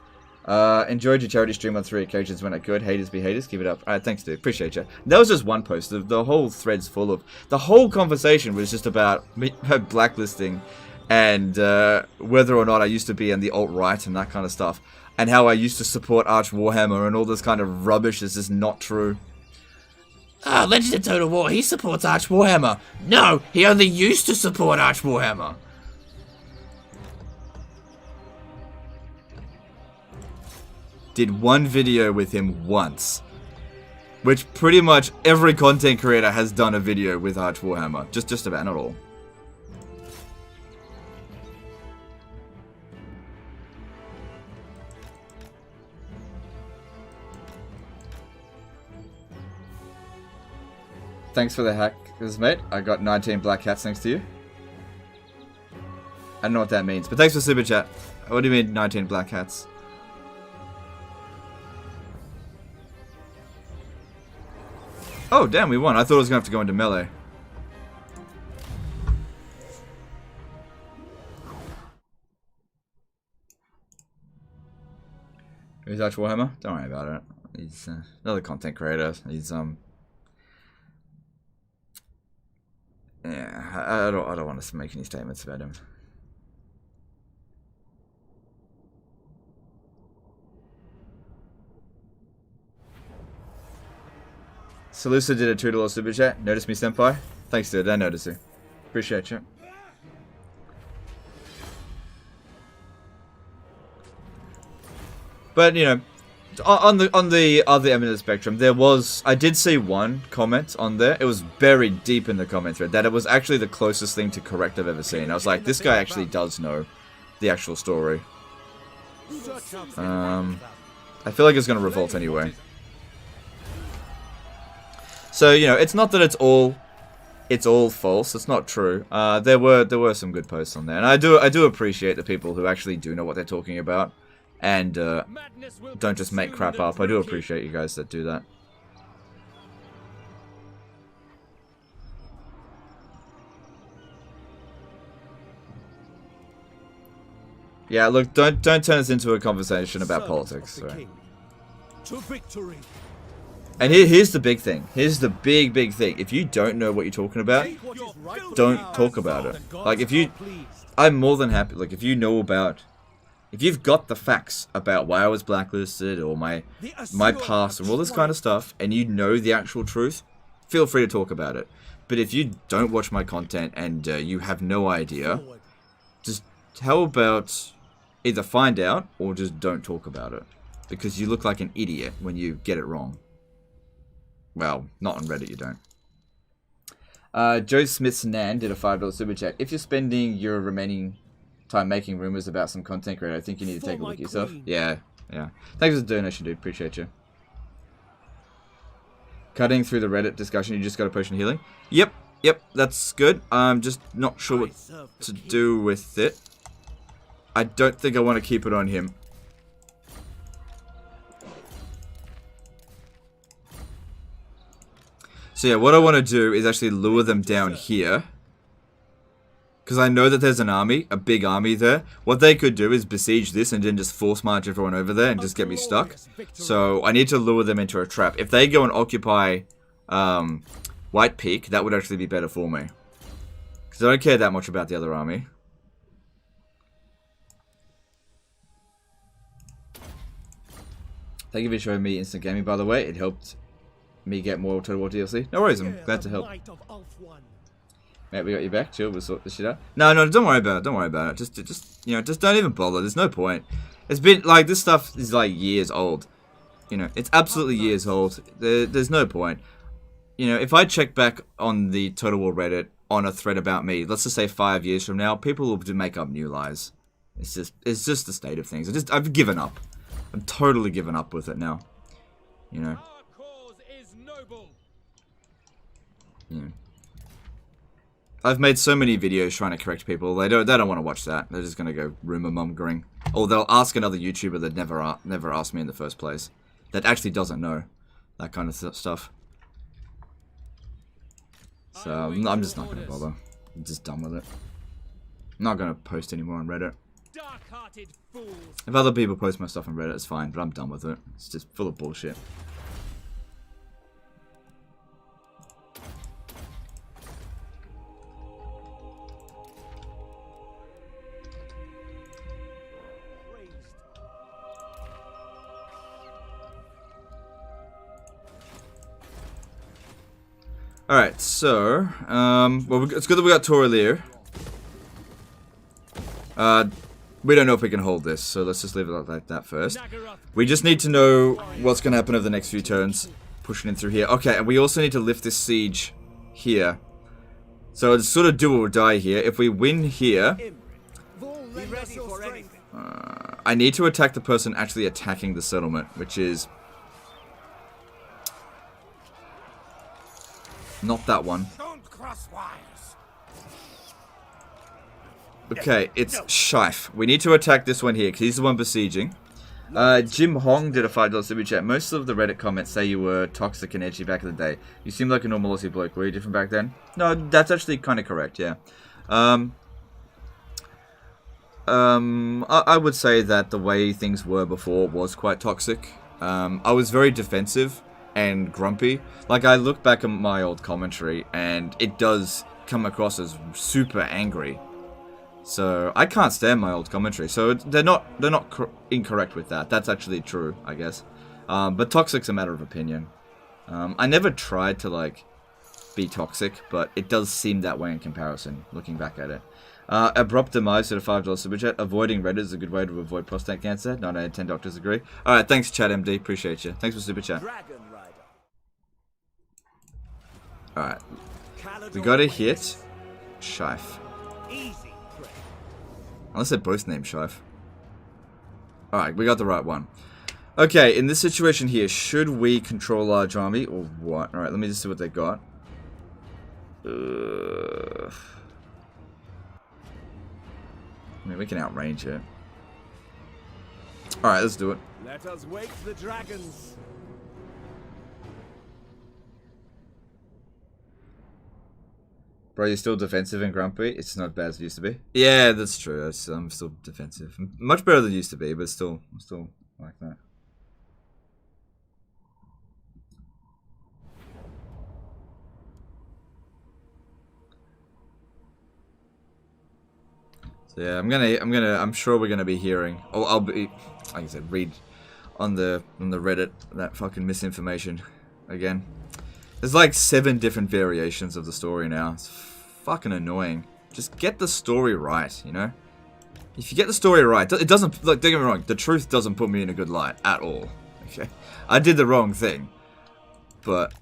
Enjoyed your charity stream on 3 occasions when I could. Haters be haters. Keep it up. Alright, thanks, dude. Appreciate you. That was just one post. The whole thread's full of... The whole conversation was just about blacklisting and whether or not I used to be in the alt-right and that kind of stuff. And how I used to support Arch Warhammer and all this kind of rubbish that's just not true. Legend of Total War, he supports Arch Warhammer. No, he only used to support Arch Warhammer. Did one video with him once. Which pretty much every content creator has done a video with Arch Warhammer. Just about, not all. Thanks for the hackers, mate. I got 19 black hats thanks to you. I don't know what that means, but thanks for super chat. What do you mean 19 black hats? Oh, damn, we won. I thought I was going to have to go into melee. Who's Arch Warhammer? Don't worry about it. He's another content creator. He's yeah, I don't want to make any statements about him. Salusa did a $2 super chat. Notice me, senpai? Thanks, dude. I noticed you. Appreciate you. But, you know, on the other end of the spectrum, I did see one comment on there. It was buried deep in the comment thread that it was actually the closest thing to correct I've ever seen. I was like, this guy actually does know the actual story. I feel like it's going to revolt anyway. So, you know, it's not that it's all false. It's not true. There were some good posts on there, and I do appreciate the people who actually do know what they're talking about. And don't just make crap up. I do appreciate you guys that do that. Yeah, look, don't turn this into a conversation about politics. Sorry. To victory. And here's the big thing. Here's the big thing. If you don't know what you're talking about, don't talk about it. Like, I'm more than happy. Like, if you know about... If you've got the facts about why I was blacklisted or my past or all this kind of stuff, and you know the actual truth, feel free to talk about it. But if you don't watch my content and you have no idea, just how about either find out or just don't talk about it. Because you look like an idiot when you get it wrong. Well, not on Reddit you don't. Joe Smith's Nan did a $5 super chat. If you're spending your remaining time making rumors about some content creator. I think you need to take a look at yourself. Yeah, yeah. Thanks for the donation, dude. Appreciate you. Cutting through the Reddit discussion, you just got a potion of healing. Yep, yep, that's good. I'm just not sure what to do with it. I don't think I want to keep it on him. So yeah, what I want to do is actually lure them down here. Because I know that there's an army, a big army there. What they could do is besiege this and then just force march everyone over there and just get me stuck. So I need to lure them into a trap. If they go and occupy White Peak, that would actually be better for me. Because I don't care that much about the other army. Thank you for showing me instant gaming, by the way. It helped me get more Total War DLC. No worries, I'm glad to help. Mate, we got you back. Chill, we'll sort this shit out. No, don't worry about it. Don't worry about it. Just you know, just don't even bother. There's no point. It's been, like, this stuff is, like, years old. You know, it's absolutely years old. There's no point. You know, if I check back on the Total War Reddit on a thread about me, let's just say 5 years from now, people will make up new lies. It's just the state of things. I've given up. I'm totally given up with it now. You know. Yeah. I've made so many videos trying to correct people. They don't want to watch that. They're just gonna go rumor mongering. Or they'll ask another YouTuber that never asked me in the first place. That actually doesn't know that kind of stuff. So I'm just not gonna bother. I'm just done with it. I'm not gonna post anymore on Reddit. If other people post my stuff on Reddit, it's fine, but I'm done with it. It's just full of bullshit. Alright, so, well, it's good that we got Toralier. We don't know if we can hold this, so let's just leave it like that first. We just need to know what's going to happen over the next few turns. Pushing in through here. Okay, and we also need to lift this siege here. So it's sort of do or die here. If we win here, I need to attack the person actually attacking the settlement, which is not that one. Okay, it's Shife. We need to attack this one here, because he's the one besieging. Jim Hong did a $5 super chat. Most of the Reddit comments say you were toxic and edgy back in the day. You seem like a normal Aussie bloke. Were you different back then? No, that's actually kind of correct, yeah. I would say that the way things were before was quite toxic. I was very defensive and grumpy. Like, I look back at my old commentary, and it does come across as super angry. So I can't stand my old commentary. So they're not incorrect with that. That's actually true, I guess. But toxic's a matter of opinion. I never tried to like be toxic, but it does seem that way in comparison. Looking back at it. Abrupt demise at a $5 super chat. Avoiding Reddit is a good way to avoid prostate cancer. 9 out of 10 doctors agree. All right, thanks, Chat MD. Appreciate you. Thanks for super chat. All right, we got to hit Shife. Unless they're both named Shife. Alright, we got the right one. Okay, in this situation here, should we control large army or what? Alright, let me just see what they got. I mean, we can outrange it. Alright, let's do it. Let us wake the dragons. Bro, you're still defensive and grumpy? It's not as bad as it used to be. Yeah, that's true. I'm still defensive. Much better than it used to be, but I'm still like that. So yeah, I'm sure we're gonna be hearing. Oh, I'll be, like I said, read on the Reddit that fucking misinformation again. There's like 7 different variations of the story now. It's fucking annoying. Just get the story right, you know? If you get the story right, it doesn't, like, don't get me wrong, the truth doesn't put me in a good light at all. Okay? I did the wrong thing. But,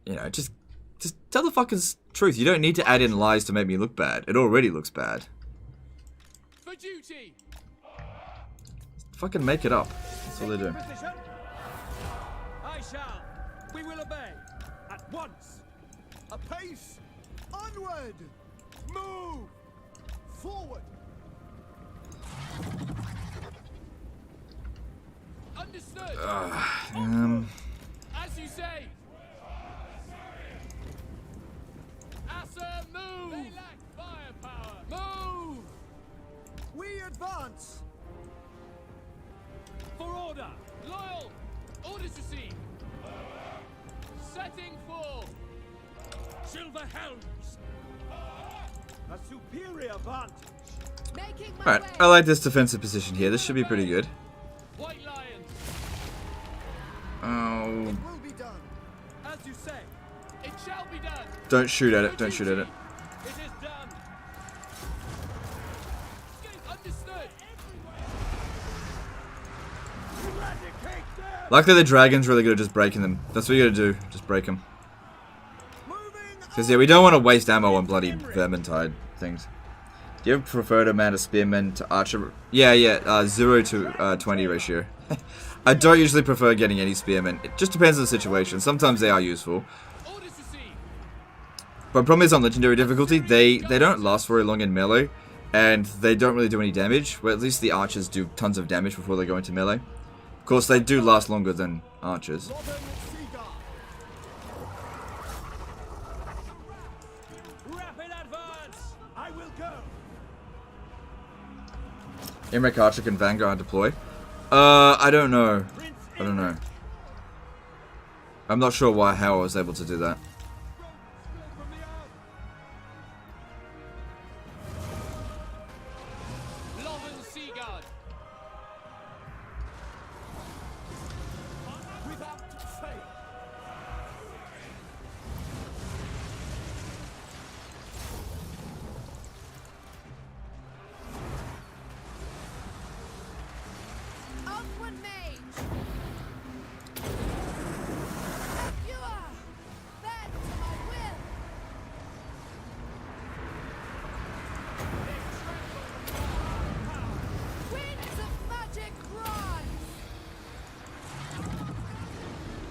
you know, just tell the fucking truth. You don't need to add in lies to make me look bad. It already looks bad. For duty. Fucking make it up. That's all they do. I shall. We will obey. At once. Apace. Onward. Move. Forward. Understood. As you say. Asa, move. They lack firepower. Move. We advance. For order. Loyal. Orders received. Setting full. Silver helms. A superior vantage. Making my Alright, way. I like this defensive position here. This should be pretty good. White lions. Oh, Will be done. As you say. It shall be done. don't shoot at it. Don't shoot at it. It is done. Understood. Luckily the dragon's really good at just breaking them. That's what you gotta do. Just break them. Because, yeah, we don't want to waste ammo on bloody vermintide things. Do you prefer to man a spearman to archer? Yeah, 0 to 20 ratio. I don't usually prefer getting any spearmen. It just depends on the situation. Sometimes they are useful. But the problem is on legendary difficulty, they don't last very long in melee. And they don't really do any damage. Well, at least the archers do tons of damage before they go into melee. Of course, they do last longer than archers. Imrek Archer can Vanguard deploy. I don't know. I'm not sure how I was able to do that.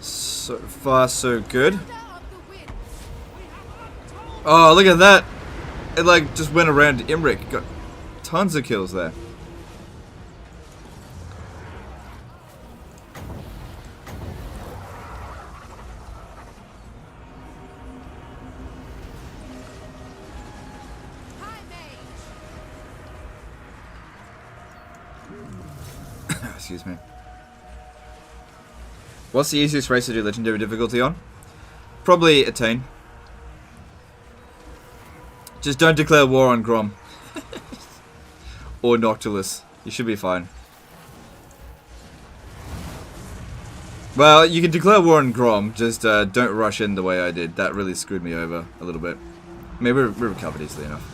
So far, so good. Oh, look at that! It like just went around Imric. Got tons of kills there. Excuse me. What's the easiest race to do legendary difficulty on? Probably Eataine. Just don't declare war on Grom. Or Noctulus. You should be fine. Well, you can declare war on Grom, just don't rush in the way I did. That really screwed me over a little bit. Maybe we recovered easily enough.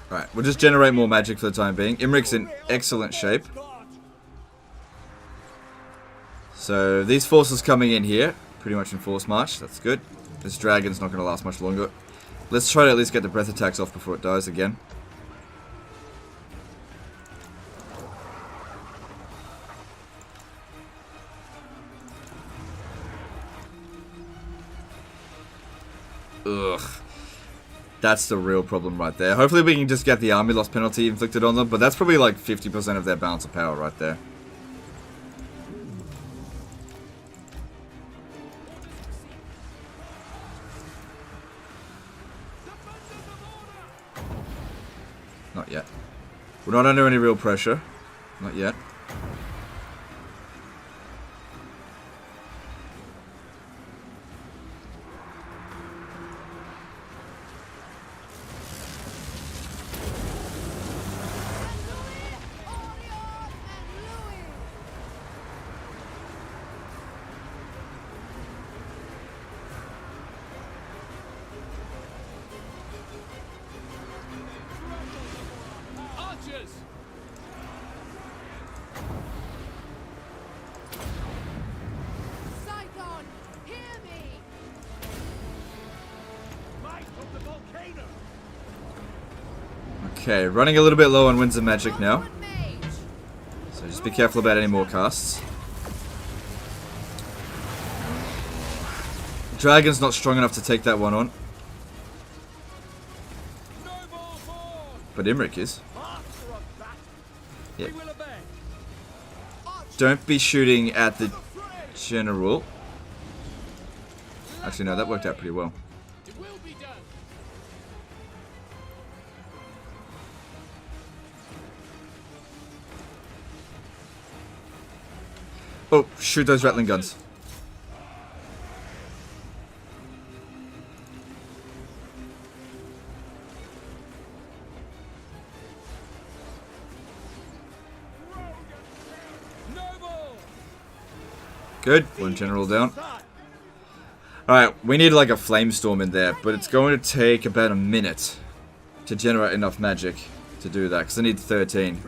Alright, we'll just generate more magic for the time being. Imric's in excellent shape. So, these forces coming in here, pretty much in force march, that's good. This dragon's not going to last much longer. Let's try to at least get the breath attacks off before it dies again. Ugh. That's the real problem right there. Hopefully we can just get the army loss penalty inflicted on them, but that's probably like 50% of their balance of power right there. Not yet. We're not under any real pressure. Not yet. Okay, running a little bit low on Winds of Magic now. So just be careful about any more casts. Dragon's not strong enough to take that one on. But Imric is. Yeah. Don't be shooting at the general. Actually, no, that worked out pretty well. Oh, shoot those rattling guns. Good. One general down. Alright, we need like a flamestorm in there, but it's going to take about a minute to generate enough magic to do that, because I need 13.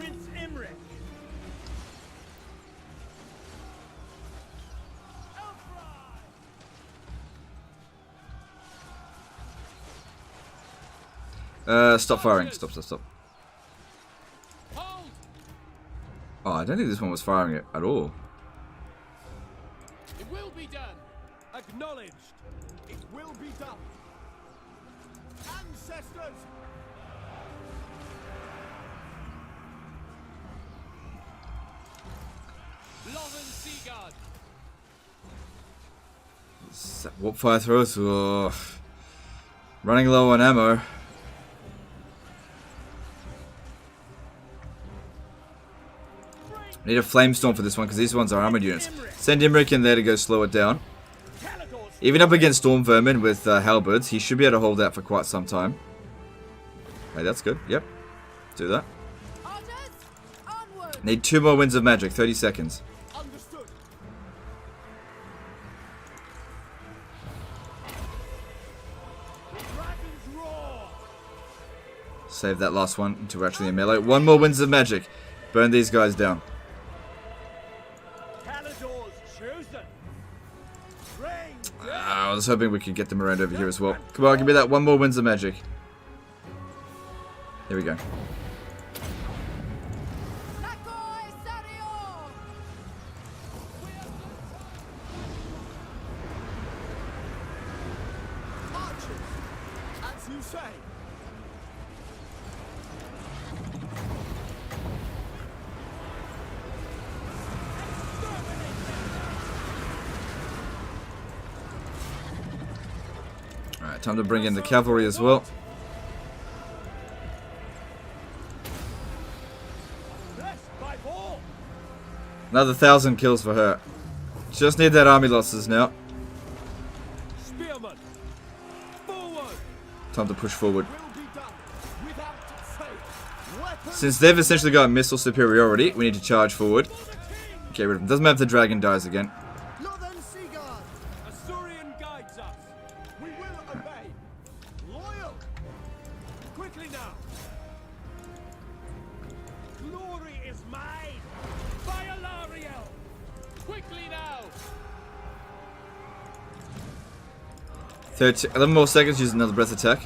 Stop firing. Stop. Oh, I don't think this one was firing it at all. It will be done. Acknowledged. It will be done. Ancestors. Loven Seaguard. Warp fire throws. Oh. Running low on ammo. Need a flamestorm for this one because these ones are armored units. Send Imric in there to go slow it down. Even up against Storm Vermin with halberds, he should be able to hold out for quite some time. Hey, that's good. Yep. Do that. Need 2 more Winds of Magic. 30 seconds. Save that last one until we're actually in melee. 1 more Winds of Magic. Burn these guys down. I was hoping we could get them around over here as well. Come on, give me that 1 more Winds of Magic. Here we go. As you say. Alright, time to bring in the cavalry as well. Another 1,000 kills for her. Just need that army losses now. Time to push forward. Since they've essentially got missile superiority, we need to charge forward. Get rid of them. Doesn't matter if the dragon dies again. Quickly now. 11 more seconds, use another breath attack.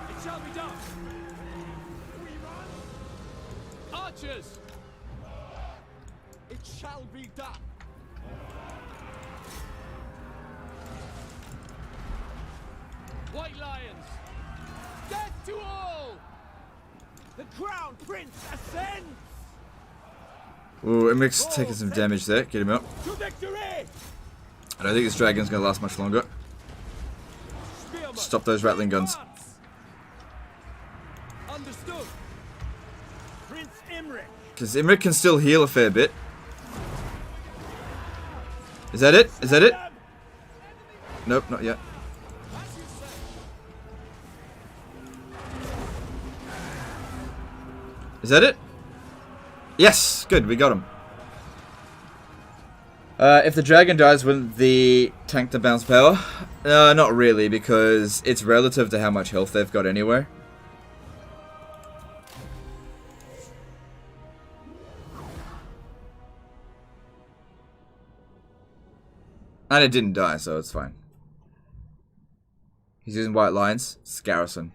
It shall be done. Archers. It shall be done. White lions. Death to all. The crown prince ascends. Ooh, Imric's taking some damage there. Get him out. To victory. I don't think this dragon's going to last much longer. Stop those rattling guns. Understood. Prince Imric. Because Imric can still heal a fair bit. Is that it? Is that it? Nope, not yet. Is that it? Yes! Good, we got him. If the dragon dies, wouldn't the tank the bounce power? Not really, because it's relative to how much health they've got anyway. And it didn't die, so it's fine. He's using white lines. It's Garrison.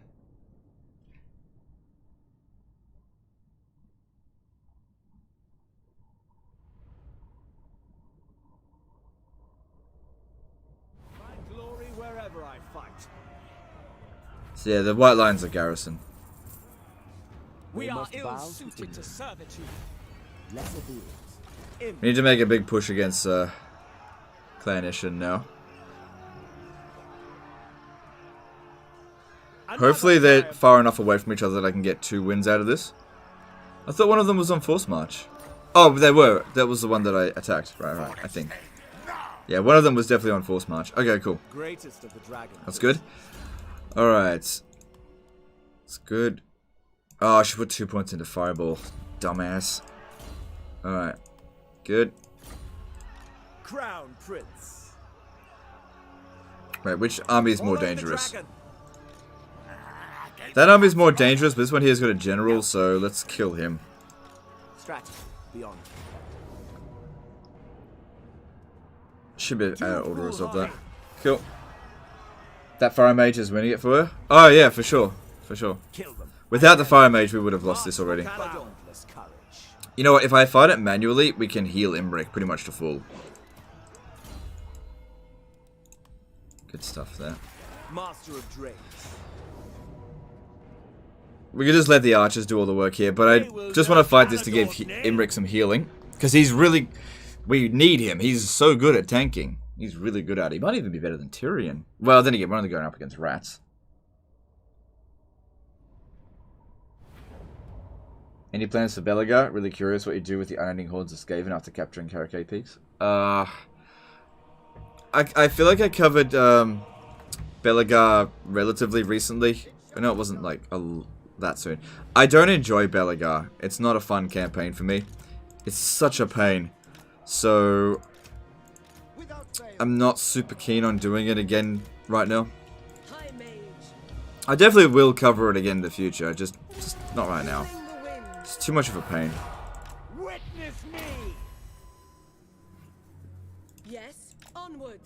Find glory wherever I fight. So yeah, the white lines are Garrison. We are ill-suited to servitude. Lesser beings. We need to make a big push against Clannishan now. Hopefully they're far enough away from each other that I can get 2 wins out of this. I thought one of them was on Force March. Oh, they were. That was the one that I attacked. Right, I think. Yeah, one of them was definitely on Force March. Okay, cool. Greatest of the dragons. That's good. Alright. It's good. Oh, I should put 2 points into Fireball. Dumbass. Alright. Good. Crown Prince. Wait, which army is more dangerous? That army is more dangerous, but this one here has got a general, so let's kill him. Strategy beyond. Should be out of order of that. Cool. That Fire Mage is winning it for her? Oh yeah, for sure. For sure. Without the Fire Mage, we would have lost this already. You know what, if I fight it manually, we can heal Imbric pretty much to full. Good stuff there. Master of Drakes. We could just let the archers do all the work here, but I just want to fight this to give Imbric some healing. Because he's really... We need him. He's so good at tanking. He's really good at it. He might even be better than Tyrion. Well, then again, we're only going up against rats. Any plans for Belagar? Really curious what you do with the unending hordes of Skaven after capturing Karakay Peaks. I feel like I covered Belagar relatively recently. I know it wasn't like that soon. I don't enjoy Belagar. It's not a fun campaign for me. It's such a pain. So I'm not super keen on doing it again right now. I definitely will cover it again in the future. Just not right now. It's too much of a pain. Witness me. Yes, onward.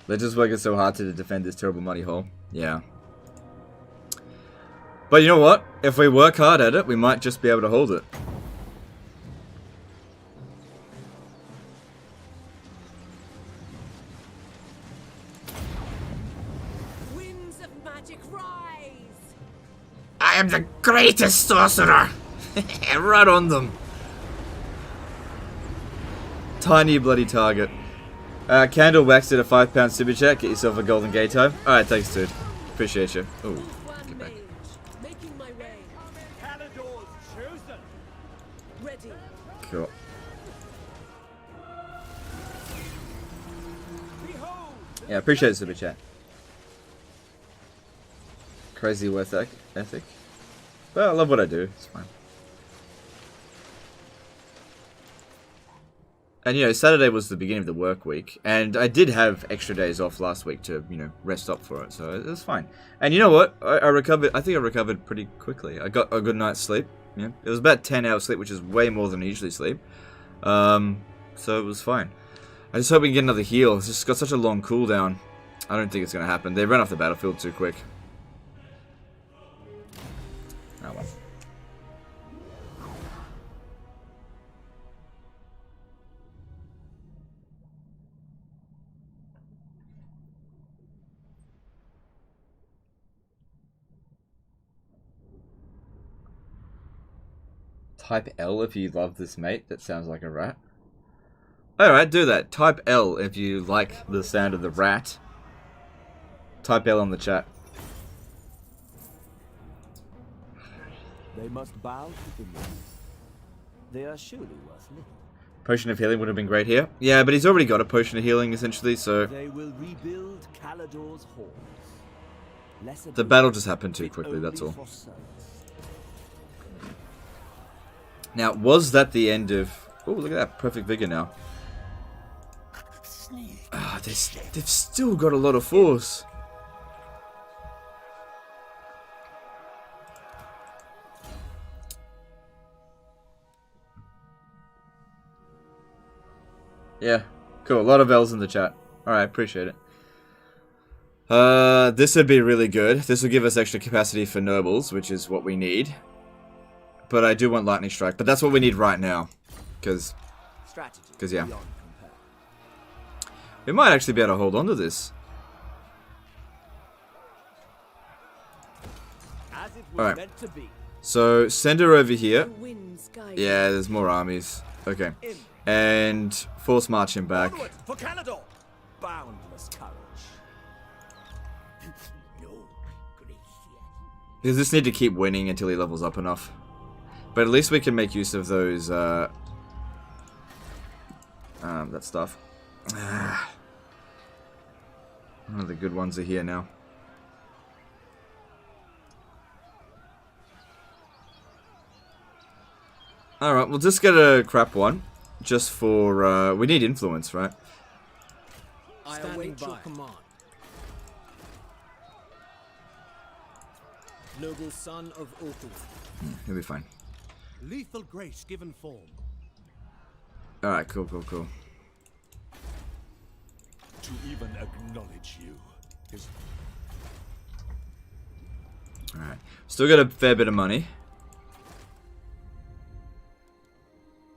They're just working so hard to defend this terrible money hole. Yeah. But you know what? If we work hard at it, we might just be able to hold it. Winds of magic rise. I am the greatest sorcerer. Right on them. Tiny bloody target. Candle Wax did a £5 super chat. Get yourself a golden gay time. Alright, thanks, dude. Appreciate you. Ooh, get back. Making my way. Paladors chosen. Ready. Cool. Yeah, appreciate the super chat. Crazy worth ethic. But I love what I do. It's fine. And, you know, Saturday was the beginning of the work week, and I did have extra days off last week to, you know, rest up for it, so it was fine. And you know what? I recovered, I think I recovered pretty quickly. I got a good night's sleep, yeah. It was about 10 hours sleep, which is way more than I usually sleep. So it was fine. I just hope we can get another heal. It's just got such a long cooldown. I don't think it's going to happen. They ran off the battlefield too quick. Oh well. Type L if you love this mate. That sounds like a rat. Alright, do that. Type L if you like the sound of the rat. Type L on the chat. They must bow to the moon. They are surely worth living. Potion of healing would have been great here. Yeah, but he's already got a potion of healing essentially, so They will rebuild Calador's halls. the battle just happened too quickly, that's all. Now, was that the end of... Oh, look at that. Perfect vigor now. Ah, they've still got a lot of force. Yeah, cool. A lot of L's in the chat. Alright, appreciate it. This would be really good. This will give us extra capacity for nobles, which is what we need. But I do want lightning strike. But that's what we need right now. Because yeah. We might actually be able to hold on to this. Alright. So, send her over here. Yeah, there's more armies. Okay. And force march him back. For Canador. Boundless courage. Because this need to keep winning until he levels up enough. But at least we can make use of those, that stuff. One of the good ones are here now. Alright, we'll just get a crap one. Just for, we need influence, right? I await your command. Noble son of Eataine. He'll be fine. Lethal grace given form. Alright, cool, cool, cool. To even acknowledge you is... Alright. Still got a fair bit of money.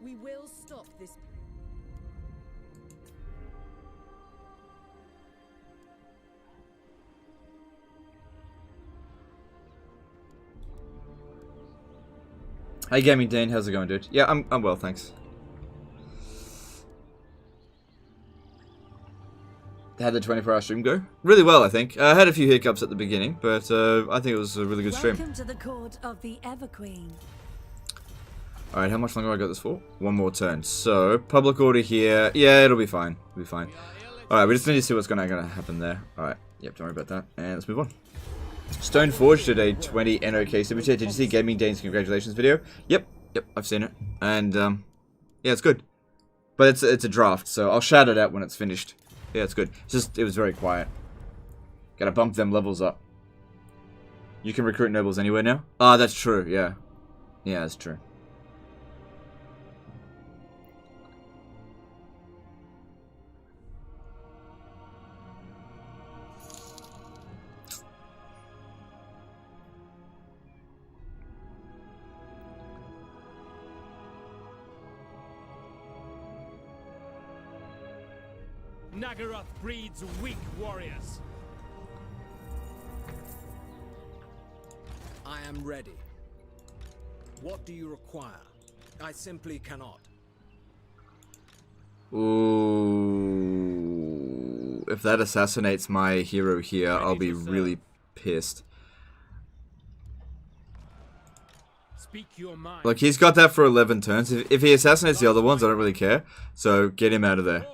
We will stop this. Hey Gaming Dane, how's it going, dude? Yeah, I'm well, thanks. How'd the 24-hour stream go? Really well, I think. I had a few hiccups at the beginning, but I think it was a really good stream. Welcome to the court of the Everqueen. Alright, how much longer I got this for? One more turn. So, public order here. Yeah, it'll be fine. It'll be fine. Alright, we just need to see what's gonna happen there. Alright, yep, don't worry about that. And let's move on. Stoneforge did a 20 NOK super chat. Did you see Gaming Dane's congratulations video? Yep, I've seen it. And, yeah, it's good. But it's a draft, so I'll shout it out when it's finished. Yeah, it's good. It's just, it was very quiet. Gotta bump them levels up. You can recruit nobles anywhere now? Ah, that's true, yeah. Yeah, that's true. Nagaroth breeds weak warriors. I am ready. What do you require? I simply cannot. Ooh. If that assassinates my hero here, I'll be really pissed. Speak your mind. Like, he's got that for 11 turns. If he assassinates the other ones, I don't really care. So, get him out of there.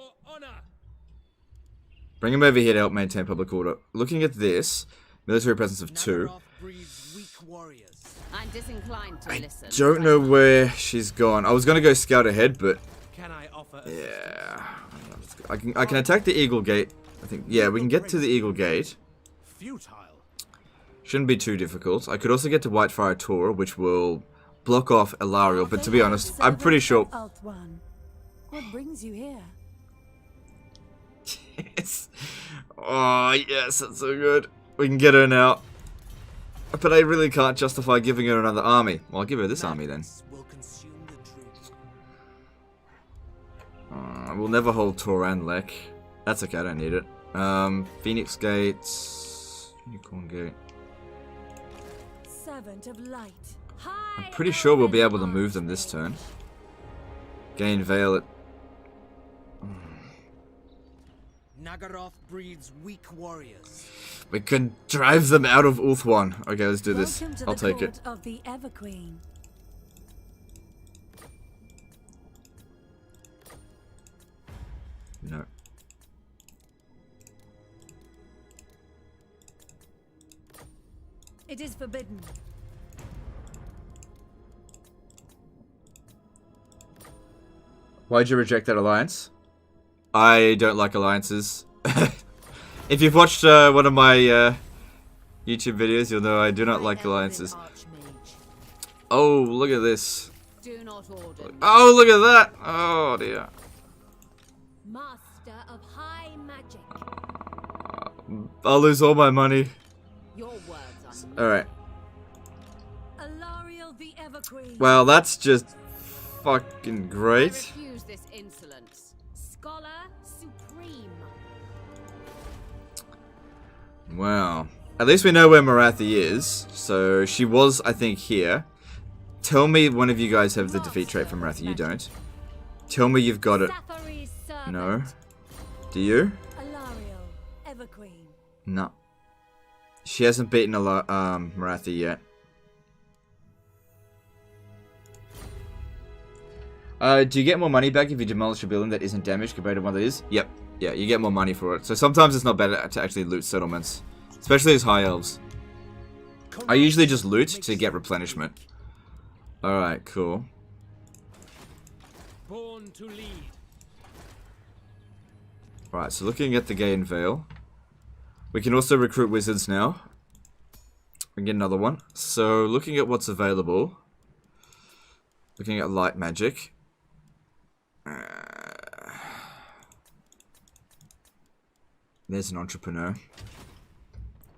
Bring him over here to help maintain public order. Looking at this, military presence of 2. I'm disinclined to listen. I don't know where she's gone. I was gonna go scout ahead, but yeah, I can attack the Eagle Gate. I think we can get to the Eagle Gate. Shouldn't be too difficult. I could also get to Whitefire Tor, which will block off Elariel. But to be honest, I'm pretty sure. What brings you here? Yes. Oh, yes, that's so good. We can get her now. But I really can't justify giving her another army. Well, I'll give her this army then. We'll never hold Tor and Lek. That's okay, I don't need it. Phoenix Gates. Unicorn Gate. Servant of light. I'm pretty sure we'll be able to move them this turn. Gain Veil at... Nagaroth breeds weak warriors. We can drive them out of Ulthuan. Okay, let's do this. I'll take it. Of the Everqueen. No. It is forbidden. Why'd you reject that alliance? I don't like alliances. If you've watched one of my YouTube videos, you'll know I do not like alliances. Oh, look at this. Do not order. Oh, look at that. Oh, dear. Master of high magic. I'll lose all my money. Your words are Alright. Alariel the Everqueen. Well, that's just fucking great. refuse this insolence. Scholar supreme. Wow. At least we know where Marathi is. So she was, I think, here. Tell me one of you guys have the defeat trait from Marathi. You don't. Tell me you've got it. No. Do you? Alariel, Everqueen. No. She hasn't beaten Marathi yet. Do you get more money back if you demolish a building that isn't damaged compared to one that is? Yep. Yeah, you get more money for it. So sometimes it's not better to actually loot settlements. Especially as high elves. I usually just loot to get replenishment. Alright, cool. Born to lead. Alright, so looking at the Gain Veil. We can also recruit wizards now. We can get another one. So looking at what's available. Looking at light magic. There's an entrepreneur.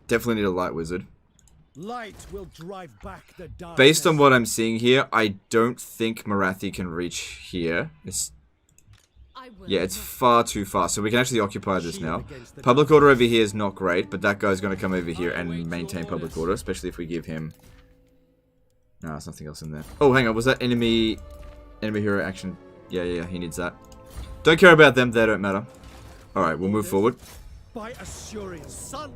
Definitely need a light wizard. Light will drive back the darkness. Based on what I'm seeing here, I don't think Marathi can reach here. Yeah, it's far too far. So we can actually occupy this now. Public order over here is not great, but that guy's going to come over here and maintain public order, especially if we give him... No, there's nothing else in there. Oh, hang on. Was that enemy hero action? Yeah, he needs that. Don't care about them. They don't matter. Alright, we'll move forward. By Assyrians, son.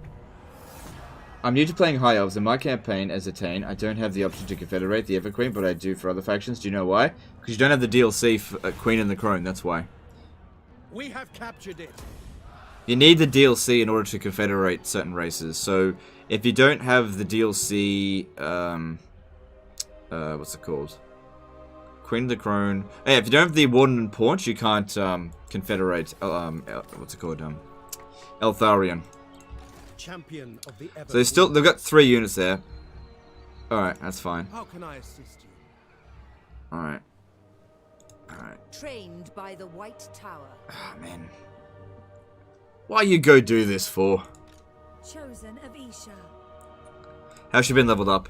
I'm new to playing High Elves. In my campaign as Eataine, I don't have the option to confederate the Everqueen, but I do for other factions. Do you know why? Because you don't have the DLC for Queen and the Crone, that's why. We have captured it. You need the DLC in order to confederate certain races. So, if you don't have the DLC, what's it called? Queen and the Crone. Hey, if you don't have the Warden and Paunch, you can't confederate, what's it called? Eltharion. Champion of the So they've got 3 units there. Alright, that's fine. How can I assist you? Alright. Trained by the White Tower. Oh, man. Why you go do this for? Chosen of Isha. How's she been leveled up?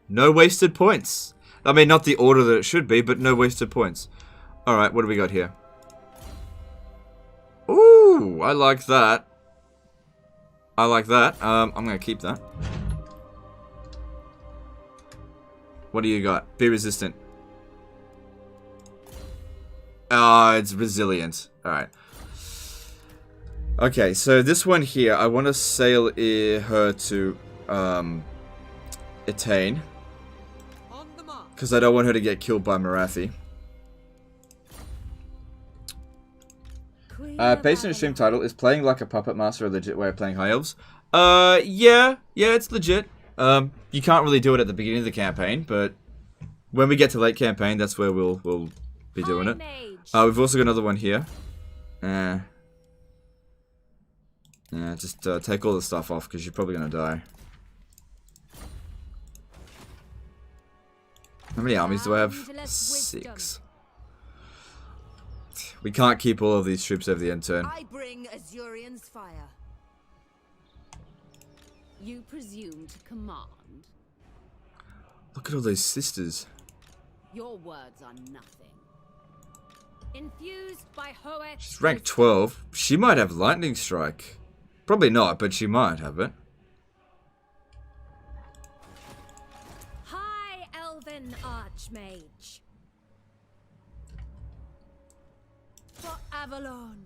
No wasted points. I mean, not the order that it should be, but no wasted points. Alright, what do we got here? Ooh, I like that. I'm gonna keep that. What do you got? Be resistant. It's resilient. Alright. Okay, so this one here, I want to sail her to Eataine. Because I don't want her to get killed by Marathi. Based on the stream title, is playing like a puppet master a legit way of playing High Elves? Yeah, it's legit. You can't really do it at the beginning of the campaign, but when we get to late campaign, that's where we'll be doing it. We've also got another one here. Yeah, just take all the stuff off because you're probably gonna die. How many armies do I have? 6. We can't keep all of these troops over the end turn. I bring Azurian's fire. You presume to command. Look at all those sisters. Your words are nothing. Infused by Hoet. She's rank 12. She might have lightning strike. Probably not, but she might have it. High Elven Archmage. For Avalon,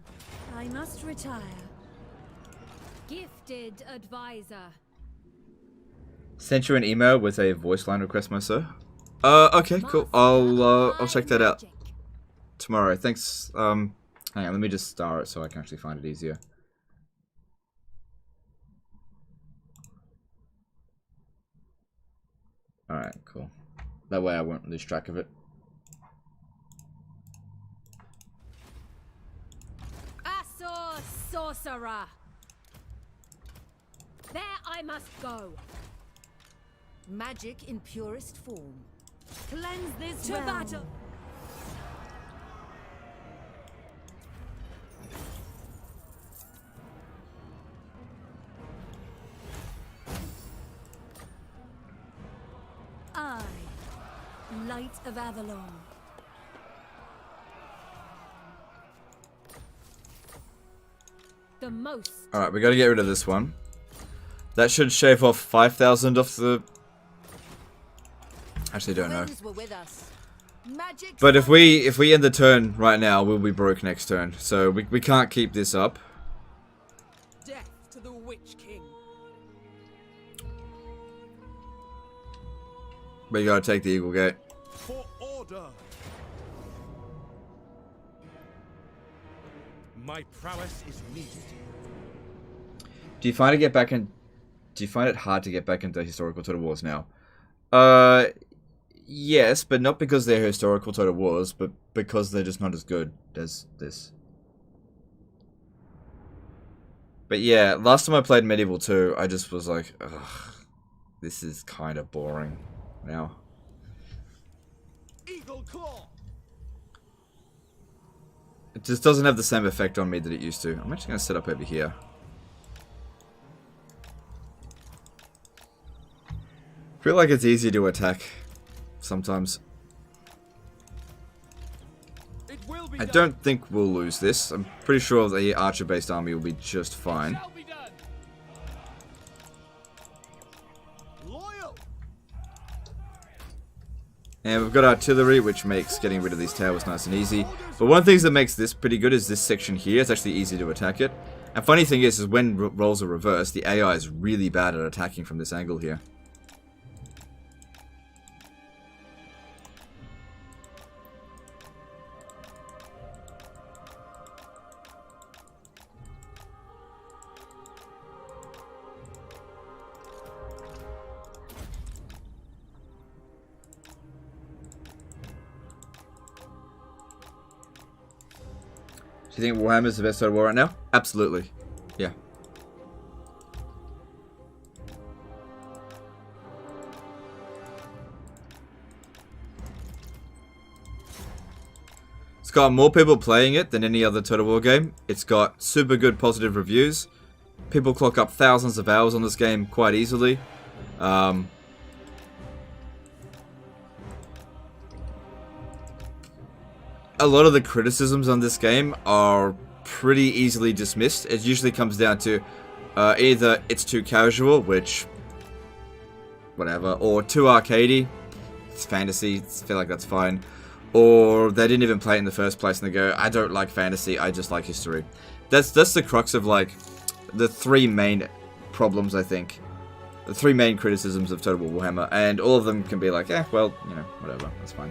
I must retire. Gifted advisor. Sent you an email with a voice line request, my sir. Okay, cool. I'll check that out tomorrow. Thanks. Hang on, let me just star it so I can actually find it easier. Alright, cool. That way I won't lose track of it. sorcerer! There I must go. Magic in purest form. Cleanse this To realm. battle! I, Light of Avalon. The most. Alright, we gotta get rid of this one. That should shave off 5,000 off the... Actually, don't know. Winds were with us. Magic. But if we end the turn right now, we'll be broke next turn. So we can't keep this up. Death to the Witch King. But you gotta take the Eagle Gate. For order. My prowess is needed. Do you find it hard to get back into historical Total Wars now? Yes, but not because they're historical Total Wars, but because they're just not as good as this. But yeah, last time I played Medieval 2, I just was like, ugh, this is kind of boring now. Eagle Claw. It just doesn't have the same effect on me that it used to. I'm actually going to set up over here. I feel like it's easier to attack sometimes. I don't think we'll lose this. I'm pretty sure the archer-based army will be just fine. Loyal. And we've got artillery, which makes getting rid of these towers nice and easy. But one of the things that makes this pretty good is this section here. It's actually easy to attack it. And funny thing is when rolls are reversed, the AI is really bad at attacking from this angle here. Do you think Warhammer is the best Total War right now? Absolutely. Yeah. It's got more people playing it than any other Total War game. It's got super good positive reviews. People clock up thousands of hours on this game quite easily. A lot of the criticisms on this game are pretty easily dismissed. It usually comes down to either it's too casual, which whatever, or too arcadey. It's fantasy, I feel like that's fine. Or they didn't even play it in the first place and they go, I don't like fantasy, I just like history. That's the crux of like the three main problems, I think. The three main criticisms of Total War Warhammer, and all of them can be like, well, you know, whatever, that's fine.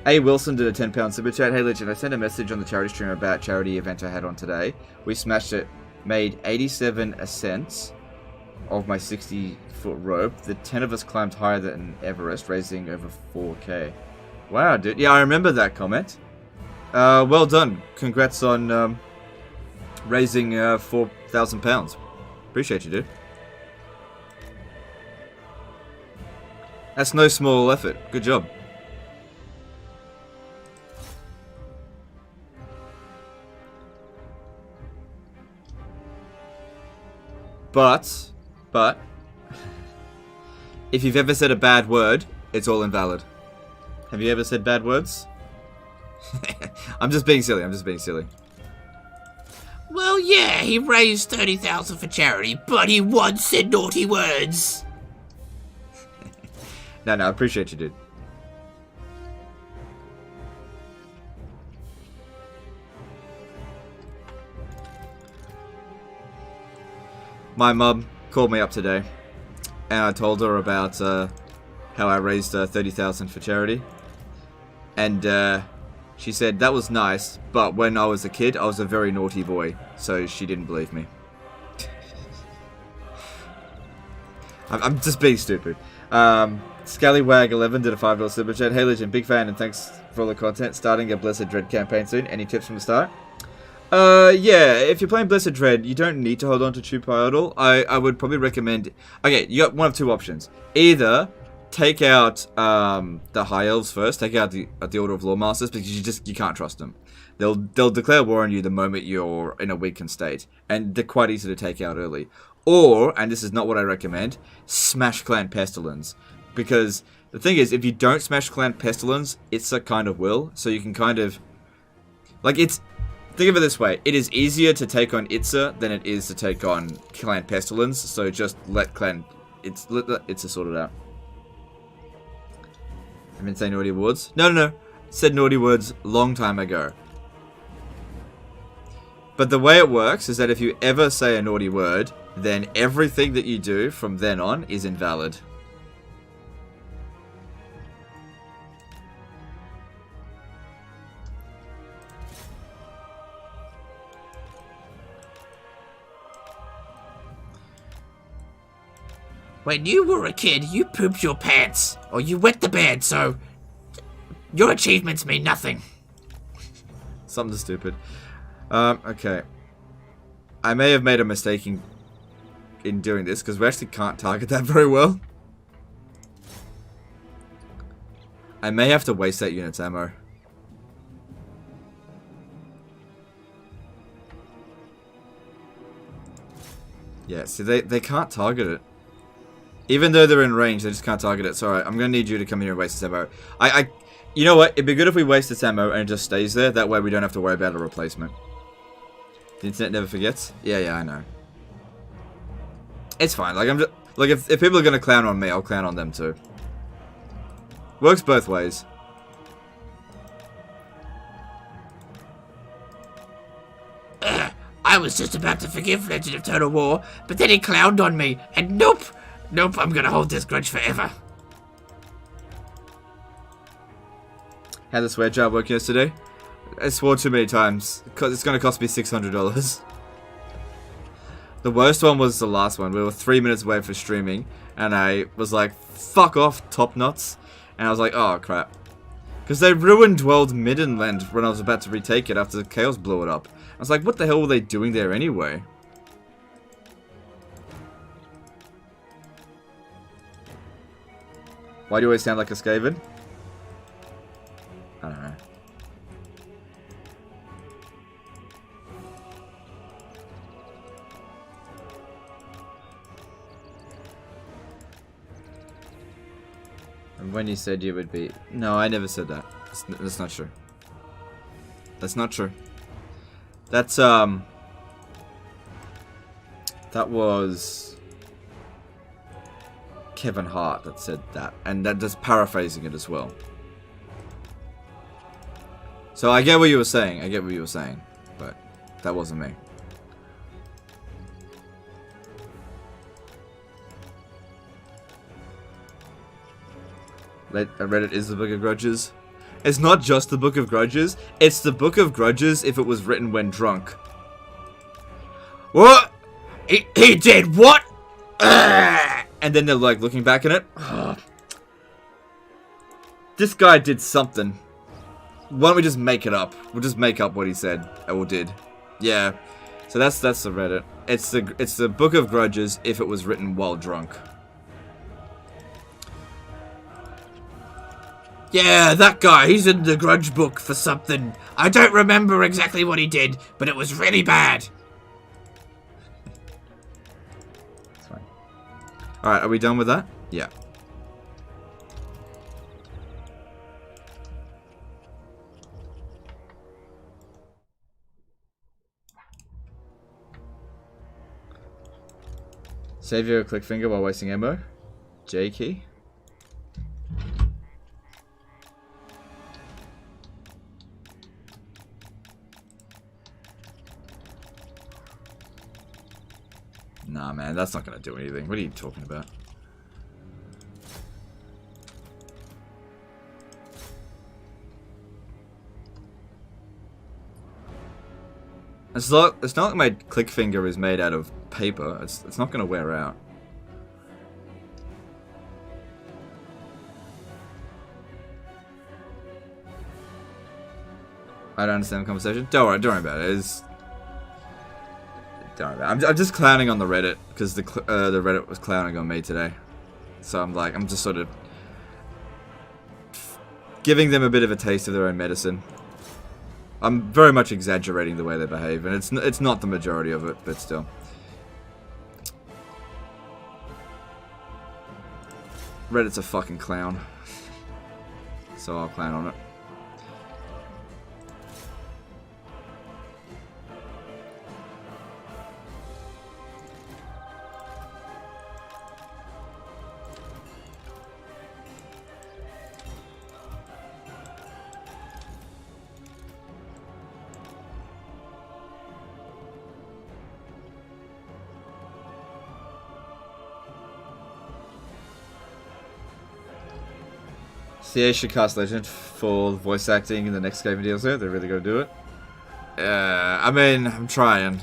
A. Wilson did a £10 super chat. Hey Legend, I sent a message on the charity stream about charity event I had on today. We smashed it, made 87 ascents of my 60-foot rope. The 10 of us climbed higher than Everest, raising over 4k. Wow, dude. Yeah, I remember that comment. Well done. Congrats on raising £4,000. Appreciate you, dude. That's no small effort. Good job. But, if you've ever said a bad word, it's all invalid. Have you ever said bad words? I'm just being silly, Well, yeah, he raised 30,000 for charity, but he once said naughty words. No, I appreciate you, dude. My mum called me up today, and I told her about how I raised 30,000 for charity, and she said that was nice, but when I was a kid, I was a very naughty boy, so she didn't believe me. I'm just being stupid. Scallywag11 did a $5 super chat. Hey Legend, big fan, and thanks for all the content. Starting a Blessed Dread campaign soon. Any tips from the start? Yeah, if you're playing Blessed Dread, you don't need to hold on to True Pyoidal. I would probably recommend... Okay, you got one of two options. Either take out the High Elves first, take out the Order of Lawmasters, because you can't trust them. They'll declare war on you the moment you're in a weakened state, and they're quite easy to take out early. Or, and this is not what I recommend, smash Clan Pestilence. Because the thing is, if you don't smash Clan Pestilence, it's a kind of will, so you can kind of... Like, it's... Think of it this way, it is easier to take on Itza than it is to take on Clan Pestilence, so just let Itza sort it out. I didn't say naughty words. No. Said naughty words long time ago. But the way it works is that if you ever say a naughty word, then everything that you do from then on is invalid. When you were a kid, you pooped your pants, or you wet the bed, so your achievements mean nothing. Something stupid. Okay. I may have made a mistake in doing this, because we actually can't target that very well. I may have to waste that unit's ammo. Yeah, see, they can't target it. Even though they're in range, they just can't target it. It's alright, I'm gonna need you to come here and waste this ammo. You know what? It'd be good if we waste this ammo and it just stays there. That way we don't have to worry about a replacement. The internet never forgets? Yeah, I know. It's fine. Like, I'm just... Like, if people are gonna clown on me, I'll clown on them too. Works both ways. I was just about to forgive Legend of Total War, but then he clowned on me, and nope, I'm gonna hold this grudge forever. Had the swear jar work yesterday? I swore too many times. It's gonna cost me $600. The worst one was the last one. We were 3 minutes away from streaming, and I was like, fuck off, top knots. And I was like, oh crap. Because they ruined World Middenland when I was about to retake it after the Chaos blew it up. I was like, what the hell were they doing there anyway? Why do you always sound like a Skaven? I don't know. And when you said you would be... No, I never said that. That's not true. That's not true. That's, that was... Kevin Hart that said that. And that just paraphrasing it as well. So I get what you were saying. But that wasn't me. Reddit is the Book of Grudges. It's not just the Book of Grudges. It's the Book of Grudges if it was written when drunk. What? He did what? And then they're like looking back at it. This guy did something. Why don't we just make it up? We'll just make up what he said or did. Yeah. So that's the Reddit. It's the Book of Grudges if it was written while drunk. Yeah, that guy, he's in the grudge book for something. I don't remember exactly what he did, but it was really bad. That's fine. Alright, are we done with that? Yeah. Save your click finger while wasting ammo. J key. Nah, man, that's not gonna do anything. What are you talking about? It's not like my click finger is made out of paper. It's not gonna wear out. I don't understand the conversation. Don't worry about it. Don't worry about it. I'm just clowning on the Reddit because the Reddit was clowning on me today. So I'm just sort of giving them a bit of a taste of their own medicine. I'm very much exaggerating the way they behave, and it's not the majority of it, but still. Reddit's a fucking clown. So I'll clown on it. CA should cast Legend for voice acting in the next game DLC. They're really gonna do it. I mean, I'm trying.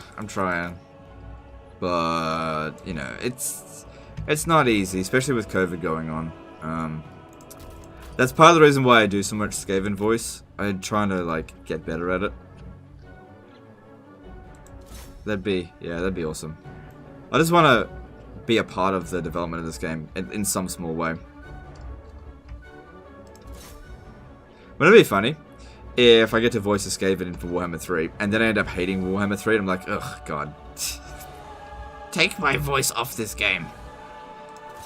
But you know, it's not easy, especially with COVID going on. That's part of the reason why I do so much Skaven voice. I'm trying to like get better at it. That'd be awesome. I just want to be a part of the development of this game in some small way. But it'd be funny if I get to voice a Skaven for Warhammer 3, and then I end up hating Warhammer 3, and I'm like, ugh, God. Take my voice off this game.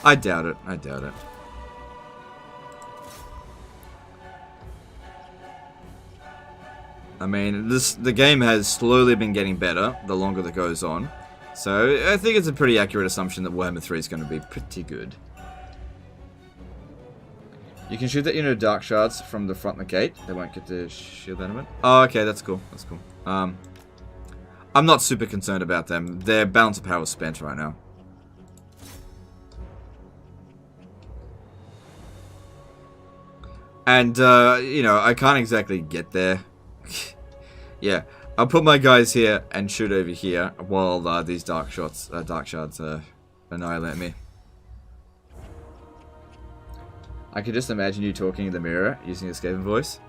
I doubt it. I mean, the game has slowly been getting better the longer that goes on. So, I think it's a pretty accurate assumption that Warhammer 3 is going to be pretty good. You can shoot the dark shards from the front of the gate. They won't get the shield element. Oh, okay, that's cool. I'm not super concerned about them. Their balance of power is spent right now. And, you know, I can't exactly get there. Yeah, I'll put my guys here and shoot over here while these dark shards annihilate me. I could just imagine you talking in the mirror using a Skaven voice.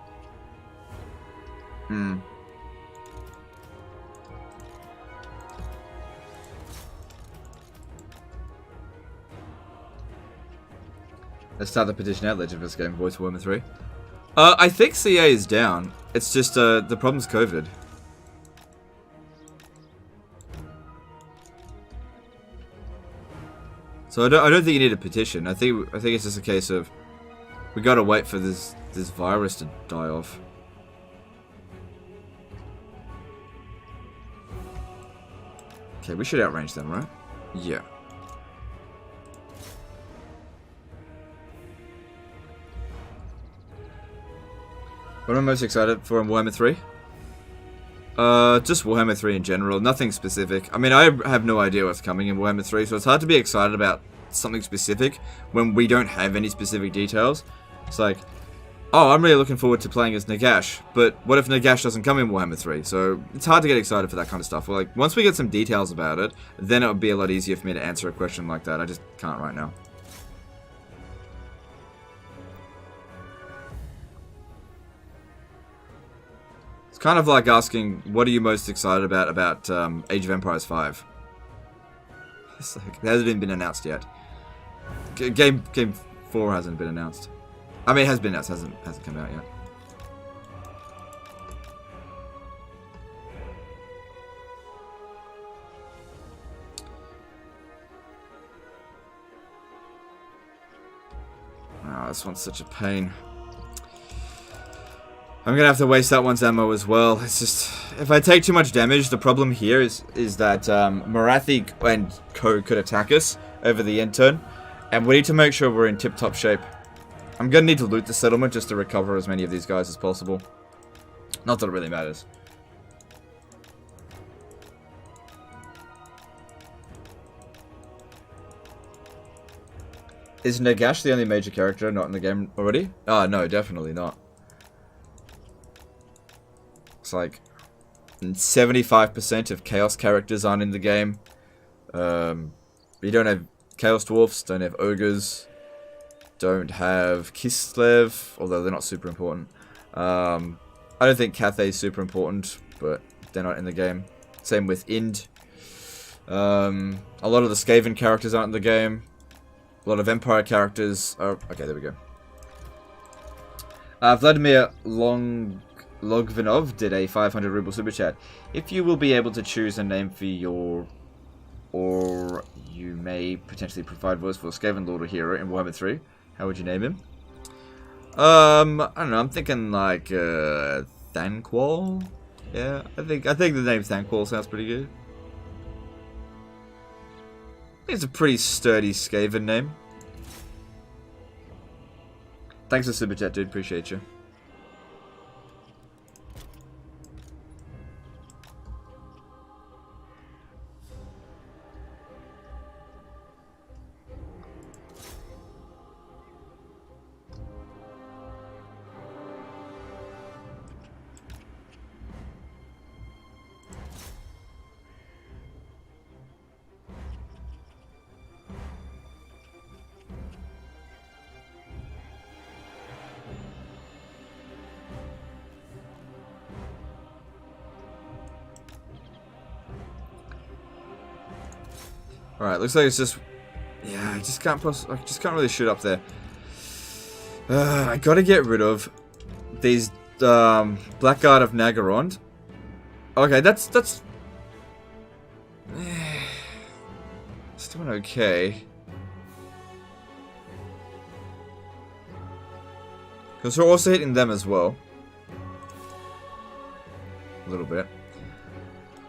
Let's start the petition out, Legend for Skaven voice for Warhammer 3. I think CA is down. It's just the problem's COVID. So I don't think you need a petition. I think it's just a case of we gotta wait for this virus to die off. Okay, we should outrange them, right? Yeah. What am I most excited for in Warhammer 3? Just Warhammer 3 in general, nothing specific. I mean, I have no idea what's coming in Warhammer 3, so it's hard to be excited about something specific when we don't have any specific details. It's like, oh, I'm really looking forward to playing as Nagash, but what if Nagash doesn't come in Warhammer 3? So it's hard to get excited for that kind of stuff. Well, like, once we get some details about it, then it would be a lot easier for me to answer a question like that. I just can't right now. It's kind of like asking, what are you most excited about Age of Empires 5? It's like, it hasn't even been announced yet. Game 4 hasn't been announced. I mean, it has been announced, hasn't come out yet. Oh, this one's such a pain. I'm gonna have to waste that one's ammo as well. It's just, if I take too much damage, the problem here is that Morathi and co could attack us over the end turn, and we need to make sure we're in tip-top shape. I'm gonna need to loot the settlement just to recover as many of these guys as possible. Not that it really matters. Is Nagash the only major character not in the game already? Oh, no, definitely not. It's like 75% of Chaos characters aren't in the game. You don't have Chaos Dwarfs, don't have Ogres, don't have Kislev, although they're not super important. I don't think Cathay is super important, but they're not in the game. Same with Ind. A lot of the Skaven characters aren't in the game. A lot of Empire characters are... Okay, there we go. Vladimir Logvinov did a 500 ruble super chat. If you will be able to choose a name for your... Or you may potentially provide voice for a Skaven Lord or hero in Warhammer 3, how would you name him? I don't know, I'm thinking like, Thanquol? Yeah, I think the name Thanquol sounds pretty good. I think it's a pretty sturdy Skaven name. Thanks for Super Chat, dude. Appreciate you. Alright, looks like it's just... Yeah, I just can't really shoot up there. I gotta get rid of these Blackguard of Nagarond. Okay, that's it's doing okay. Because we're also hitting them as well. A little bit.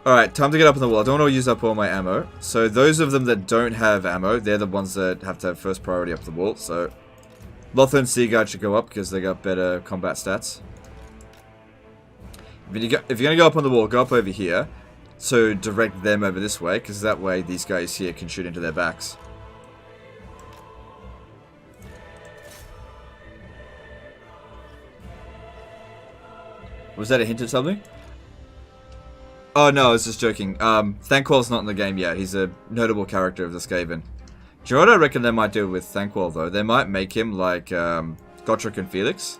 Alright, time to get up on the wall. I don't want to use up all my ammo. So those of them that don't have ammo, they're the ones that have to have first priority up the wall. So Lothar and Seaguard should go up because they got better combat stats. If you're going to go up on the wall, go up over here. So direct them over this way, because that way these guys here can shoot into their backs. Was that a hint at something? Oh no, I was just joking. Thanquol's not in the game yet. He's a notable character of the Skaven. Do you know what I reckon they might do with Thanquol though? They might make him like Gotrek and Felix.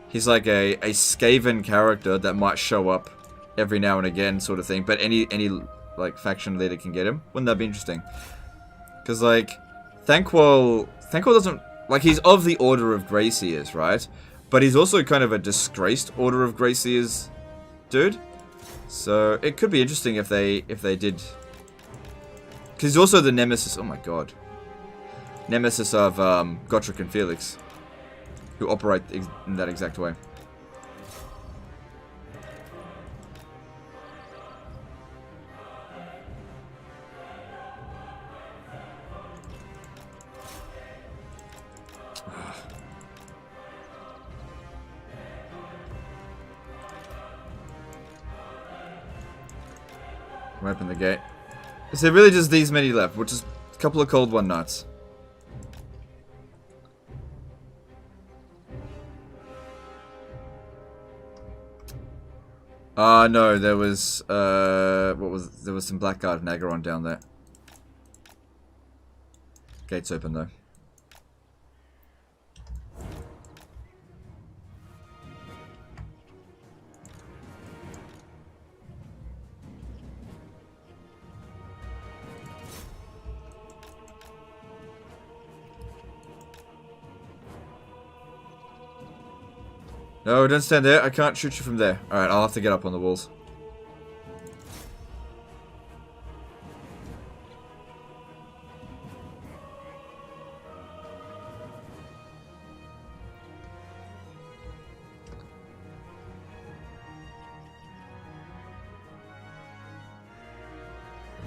He's like a Skaven character that might show up every now and again, sort of thing. But any like faction leader can get him. Wouldn't that be interesting? Because like Thanquol doesn't like he's of the Order of Greyseers, right? But he's also kind of a disgraced Order of Greyseers dude. So it could be interesting if they did, because he's also the nemesis. Oh my god, nemesis of Gotrek and Felix, who operate in that exact way. Open the gate. Is there really just these many left? Which is a couple of cold one nuts. No, there was there was some Blackguard of Nagaron down there. Gate's open though. No, don't stand there. I can't shoot you from there. Alright, I'll have to get up on the walls.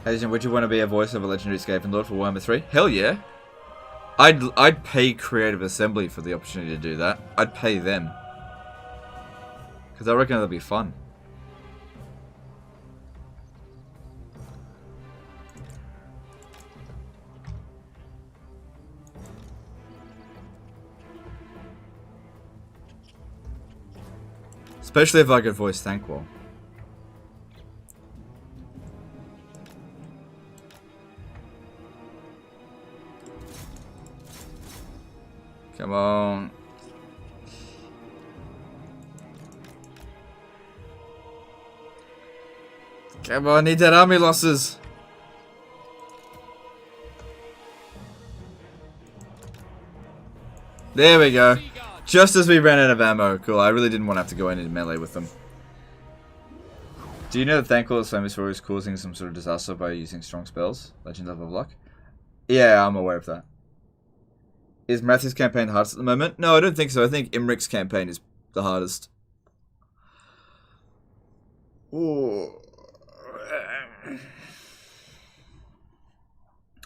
Agent, would you want to be a voice of a legendary Skaven Lord for Warhammer 3? Hell yeah! I'd pay Creative Assembly for the opportunity to do that. I'd pay them. Because I reckon it'll be fun. Especially if I could voice Thanquol. Come on. Come on, I need that army losses. There we go. Just as we ran out of ammo. Cool, I really didn't want to have to go into melee with them. Do you know that Thankful is famous for always causing some sort of disaster by using strong spells? Legend of Luck? Yeah, I'm aware of that. Is Matthew's campaign the hardest at the moment? No, I don't think so. I think Imric's campaign is the hardest. Ooh.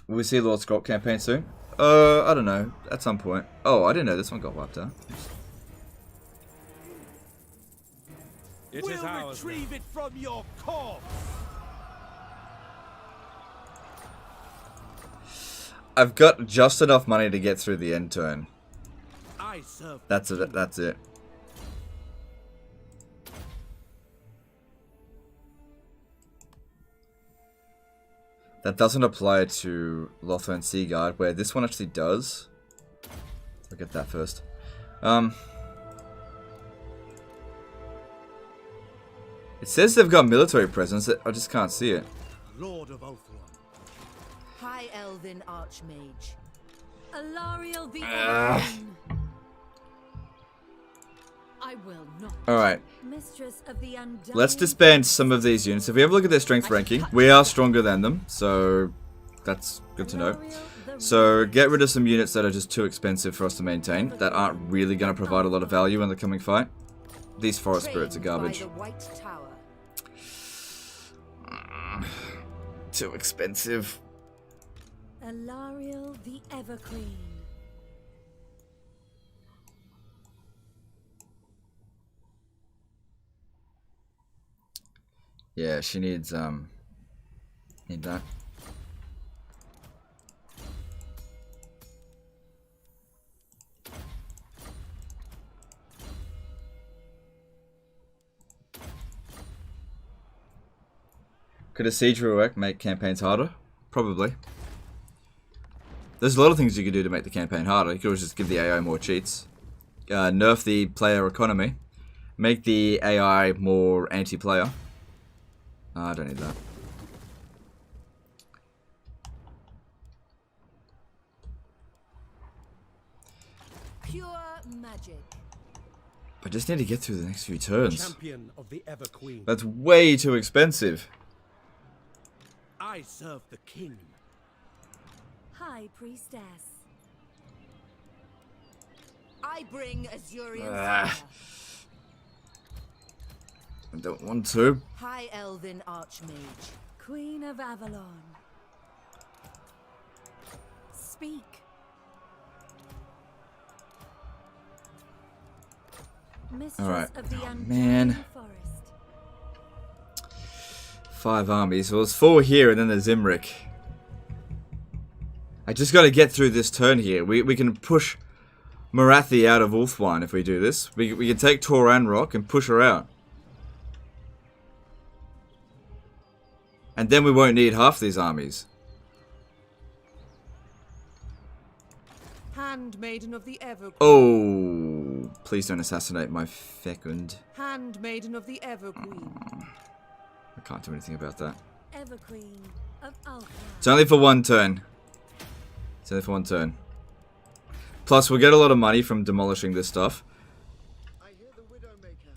Will we see Lord Scott campaign soon? I don't know. At some point. Oh, I didn't know this one got wiped out. We'll retrieve it from your corpse. I've got just enough money to get through the end turn. I serve. That's it. That's it. That doesn't apply to Lothar Seaguard, where this one actually does. I'll get that first. It says they've got military presence. I just can't see it. Lord of Ulthuan. High Elven Archmage. Alariel the I will not. Alright. Mistress of the Undying. Let's disband some of these units. If we have a look at their strength ranking, we are stronger than them, so that's good to know. So get rid of some units that are just too expensive for us to maintain, that aren't really going to provide a lot of value in the coming fight. These forest spirits are garbage. Too expensive. Alariel the Everqueen. Yeah, she needs need that. Could a siege rework make campaigns harder? Probably. There's a lot of things you could do to make the campaign harder. You could always just give the AI more cheats. Nerf the player economy. Make the AI more anti-player. I don't need that. Pure magic. I just need to get through the next few turns. Champion of the Everqueen. That's way too expensive. I serve the king. High Priestess. I bring Azurian I don't want to. High Elven Archmage. Queen of Avalon. Speak. Mistress Alright. of the Man. Forest. 5 armies. Well, there's 4 here and then there's Imric. I just gotta get through this turn here. We can push Marathi out of Ulthuan if we do this. We can take Toran Rock and push her out. And then we won't need half these armies. Handmaiden of the Everqueen. Oh, please don't assassinate my fecund. Handmaiden of the Everqueen. I can't do anything about that. Everqueen of Alpha. It's only for 1 turn. It's only for 1 turn. Plus, we'll get a lot of money from demolishing this stuff. I hear the Widowmaker.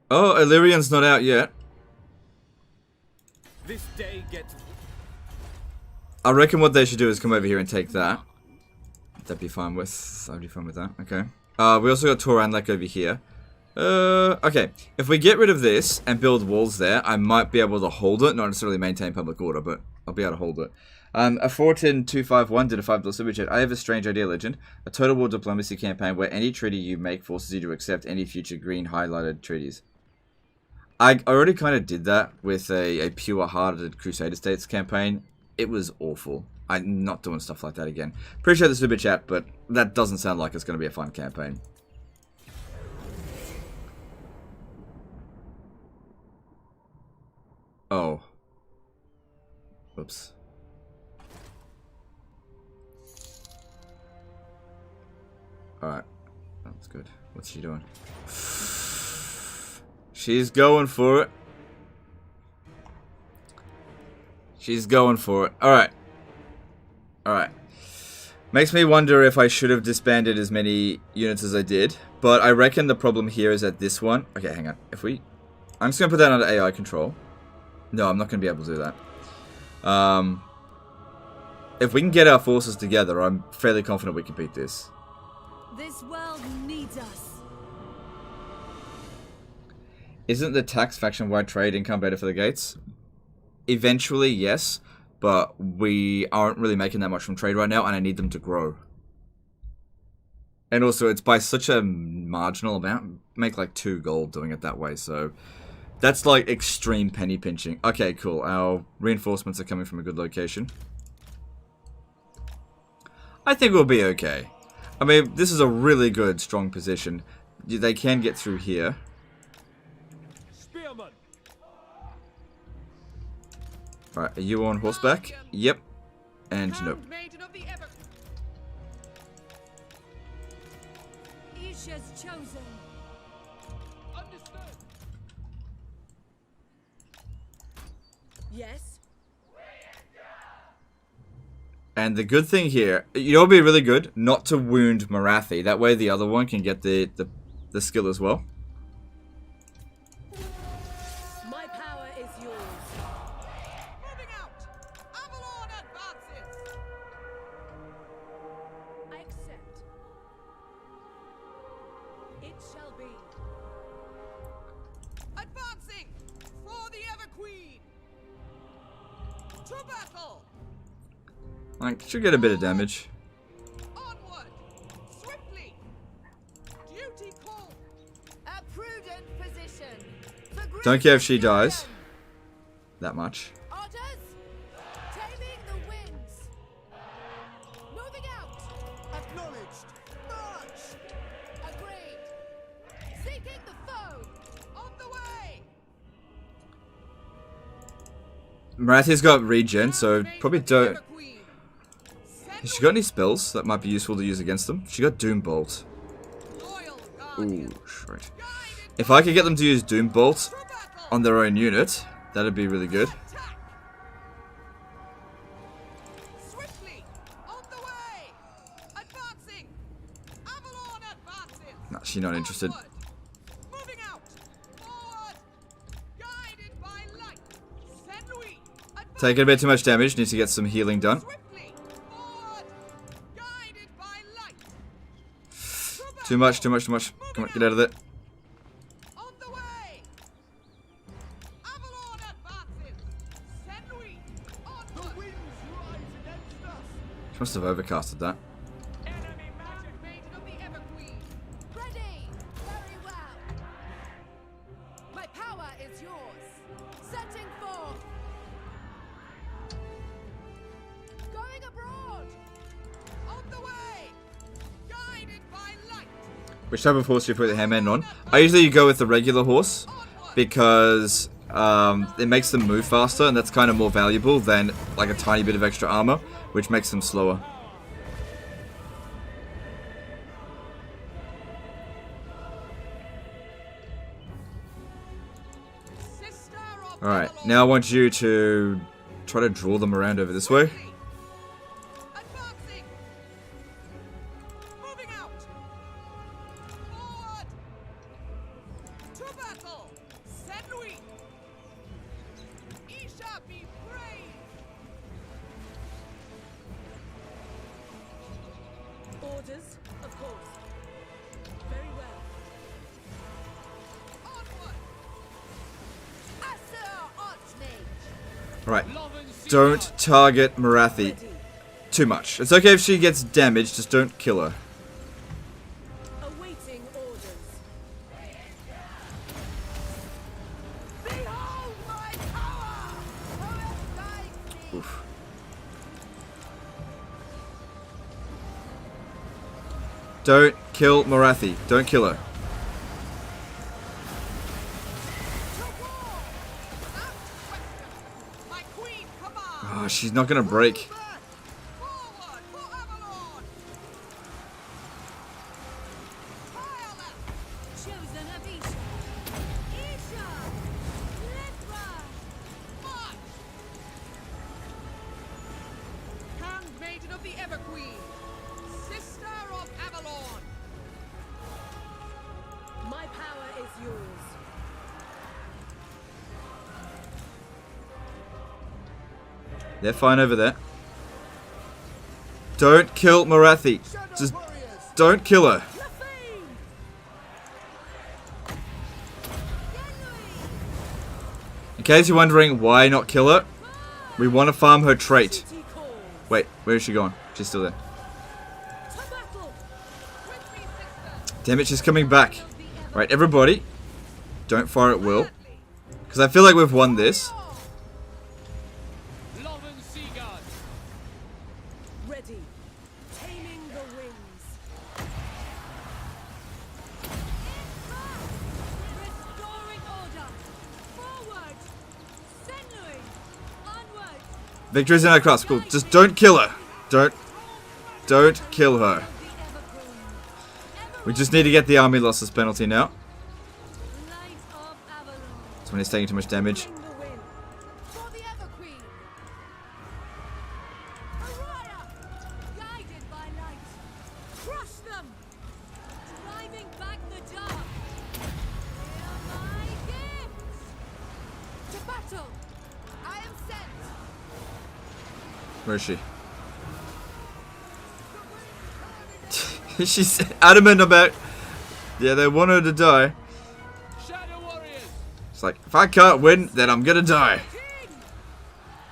Oh, Illyrian's not out yet. This day gets... I reckon what they should do is come over here and take that. That'd be fine with... I'd be fine with that. Okay. We also got Toranlek over here. Okay. If we get rid of this and build walls there, I might be able to hold it. Not necessarily maintain public order, but I'll be able to hold it. A 410-251 did a $5 super chat. I have a strange idea, Legend. A total war diplomacy campaign where any treaty you make forces you to accept any future green highlighted treaties. I already kind of did that with a pure-hearted Crusader States campaign. It was awful. I'm not doing stuff like that again. Appreciate the super chat, but that doesn't sound like it's going to be a fun campaign. Oh. Oops. Alright. Oh. that's good. What's she doing? She's going for it. She's going for it. Alright. Alright. Makes me wonder if I should have disbanded as many units as I did. But I reckon the problem here is that this one... Okay, hang on. If we... I'm just going to put that under AI control. No, I'm not going to be able to do that. If we can get our forces together, I'm fairly confident we can beat this. This world needs us. Isn't the tax faction-wide trade income better for the gates? Eventually, yes. But we aren't really making that much from trade right now, and I need them to grow. And also, it's by such a marginal amount. Make like 2 gold doing it that way, so... That's like extreme penny pinching. Okay, cool. Our reinforcements are coming from a good location. I think we'll be okay. I mean, this is a really good, strong position. They can get through here. Spearman. Right, are you on horseback? Yep. And nope. Isha's chosen. Understood. Yes. And the good thing here, you know, it'll be really good not to wound Marathi. That way the other one can get the skill as well. My power is yours. Moving out. Avalon advances. I accept. It shall be. Advancing for the Ever Queen. To battle. Like, should get a bit of damage. Onward. Swiftly. Duty call. A prudent position. Don't care if she dies. That much. Orders. Taming the winds. Moving out. Acknowledged. March. Agreed. Seeking the foe. On the way. Marathi's got regen, so probably don't... Has she got any spells that might be useful to use against them? She got Doom Bolt. Ooh, right. If I could get them to use Doom Bolt on their own unit, that'd be really good. Swiftly. On the way. Advancing. Avalon advances. Nah, she's not interested. Moving out. Forward. Guided by light. Saint-Louis. Taking a bit too much damage, needs to get some healing done. Too much, too much, too much. Come on, get out of there. On the way. Avalon advances. Saint-Louis. On the winds rise against us. She must have overcasted that. Enemy magic maiden of the Ever Queen. Ready. Very well. My power is yours. Setting forth. Going abroad. On the way. Guided by light. Which type of horse do you put the Hamman on? I usually go with the regular horse because it makes them move faster, and that's kind of more valuable than like a tiny bit of extra armor, which makes them slower. Alright, now I want you to try to draw them around over this way. Orders, of course. Very well. Right, don't target Marathi too much. It's okay if she gets damaged, just don't kill her. Awaiting orders. Behold my power! Oof. Don't kill Marathi. Don't kill her. Oh, she's not gonna break. the Everqueen, sister of Avalon. My power is yours. They're fine over there. Don't kill Morathi. Just don't kill her. In case you're wondering why not kill her, we want to farm her trait. Wait, where is she going? She's still there. Damn it, she's coming back. Right, everybody, don't fire at will. Because I feel like we've won this. Ready. Taming the winds. Restoring order. Forward. Senui. Onward. Victory's in our grasp. Cool. Just don't kill her. Don't kill her. We just need to get the army losses penalty now. That's when he's taking too much damage. Where is she? She's adamant about... Yeah, they want her to die. It's like, if I can't win, then I'm gonna die.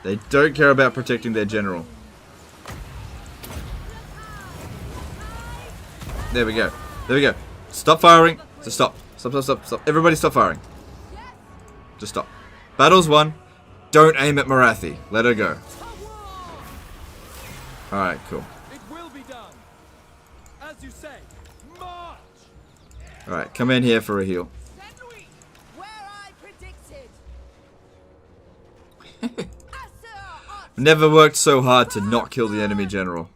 They don't care about protecting their general. There we go. There we go. Stop firing. Just stop. Stop. Everybody stop firing. Just stop. Battle's won. Don't aim at Morathi. Let her go. Alright, cool. It will be done. As you say, march. Alright, come in here for a heal. Where I predicted. Never worked so hard to not kill the enemy general.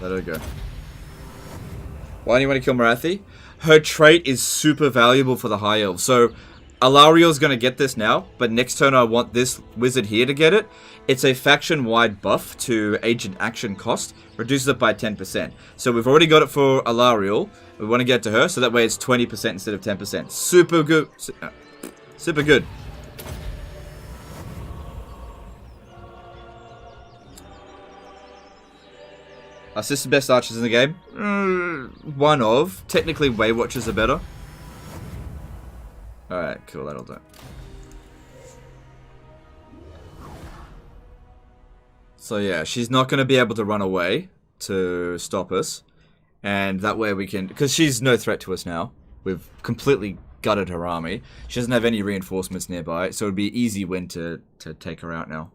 Let her go. Why do you want to kill Morathi? Her trait is super valuable for the High Elves. So, Alariel's going to get this now, but next turn I want this wizard here to get it. It's a faction-wide buff to agent action cost. Reduces it by 10%. So we've already got it for Alariel. We want to get to her, so that way it's 20% instead of 10%. Super good. Super good. Our sister best archers in the game? One of. Technically, Waywatchers are better. Alright, cool, that'll do. So yeah, she's not going to be able to run away to stop us. And that way we can... Because she's no threat to us now. We've completely gutted her army. She doesn't have any reinforcements nearby, so it'd be an easy win to take her out now.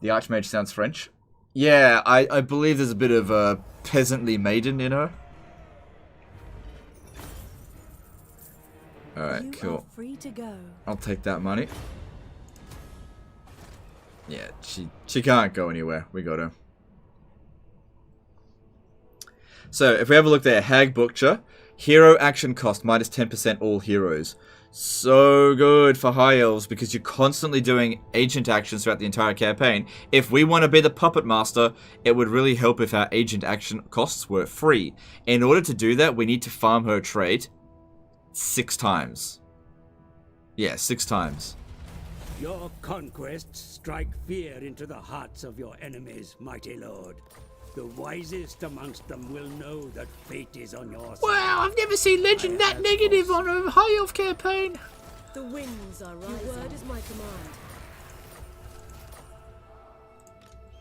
The Archmage sounds French. Yeah, I believe there's a bit of a peasantly maiden in her. Alright, cool. Free to go. I'll take that money. Yeah, she can't go anywhere. We got her. So, if we have a look there, Hag Butcher. Hero action cost, minus 10% all heroes. So good for High Elves because you're constantly doing agent actions throughout the entire campaign. If we want to be the Puppet Master, it would really help if our agent action costs were free. In order to do that, we need to farm her trait 6 times. Yeah, 6 times. Your conquests strike fear into the hearts of your enemies, mighty lord. The wisest amongst them will know that fate is on your side. Wow, I've never seen Legend that negative on a High Elf campaign. The winds are rising. Your word is my command.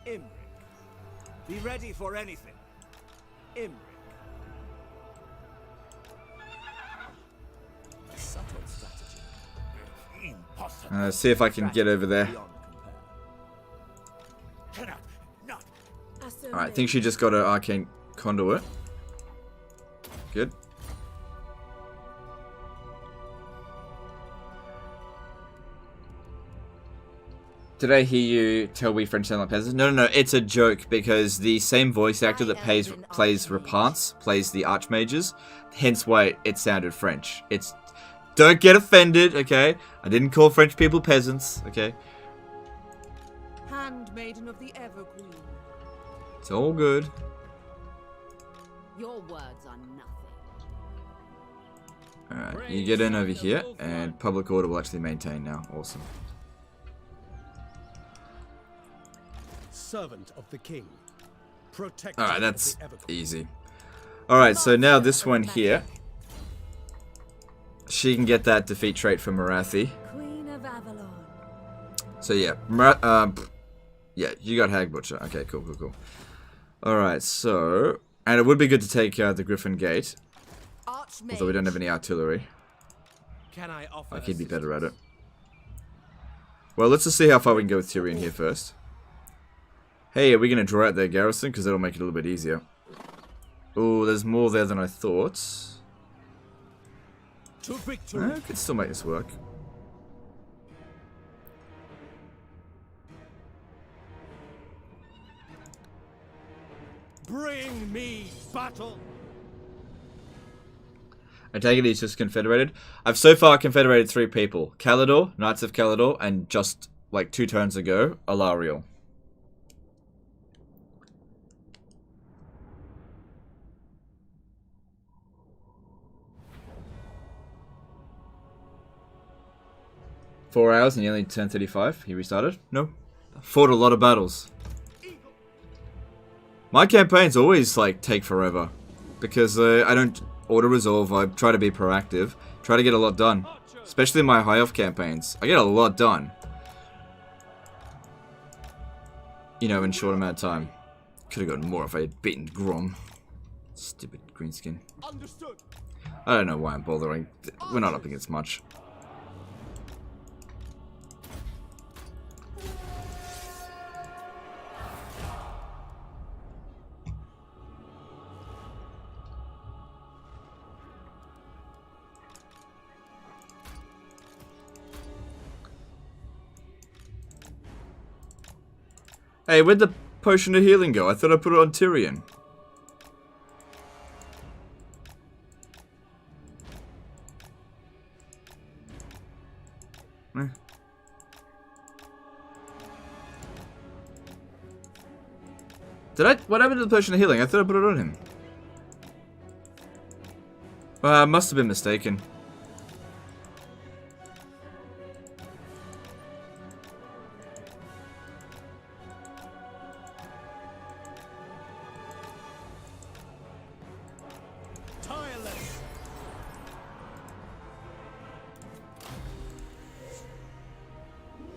Imric, be ready for anything. Imric. A subtle strategy. Impossible. See if I can get over there. Alright, I think she just got her Arcane Conduit. Good. Did I hear you tell we French sound like peasants? No, it's a joke because the same voice actor that plays Repance plays the Archmages, hence why it sounded French. Don't get offended, okay? I didn't call French people peasants, okay? Handmaiden of the Evergreen. It's all good. Your words are nothing. Alright, you get in over here, and public order will actually maintain now. Awesome. Servant of the king. Protector Alright, of that's the Evergreen. easy. Alright, so now this one here. She can get that defeat trait from Marathi. Queen of Avalon. So yeah, yeah, you got Hag Butcher. Okay, cool. Alright, so... And it would be good to take the Griffin Gate. Although we don't have any artillery. Can I offer Like, he'd be better at it. Well, let's just see how far we can go with Tyrion here first. Hey, are we going to draw out their garrison? Because that'll make it a little bit easier. Oh, there's more there than I thought. To victory. I could still make this work. Bring me battle. I take it he's just confederated. I've so far confederated 3 people. Calidor, Knights of Calidor, and just like 2 turns ago, Alariel. Four hours and he only turned 35. He restarted? No. Fought a lot of battles. My campaigns always like take forever. Because I don't auto-resolve, I try to be proactive. Try to get a lot done. Especially in my high-off campaigns. I get a lot done. You know, in a short amount of time. Could have gotten more if I had beaten Grom. Stupid greenskin. Understood. I don't know why I'm bothering. We're not up against much. Hey, where'd the potion of healing go? I thought I put it on Tyrion. Did I? What happened to the potion of healing? I thought I put it on him. Well, I must have been mistaken.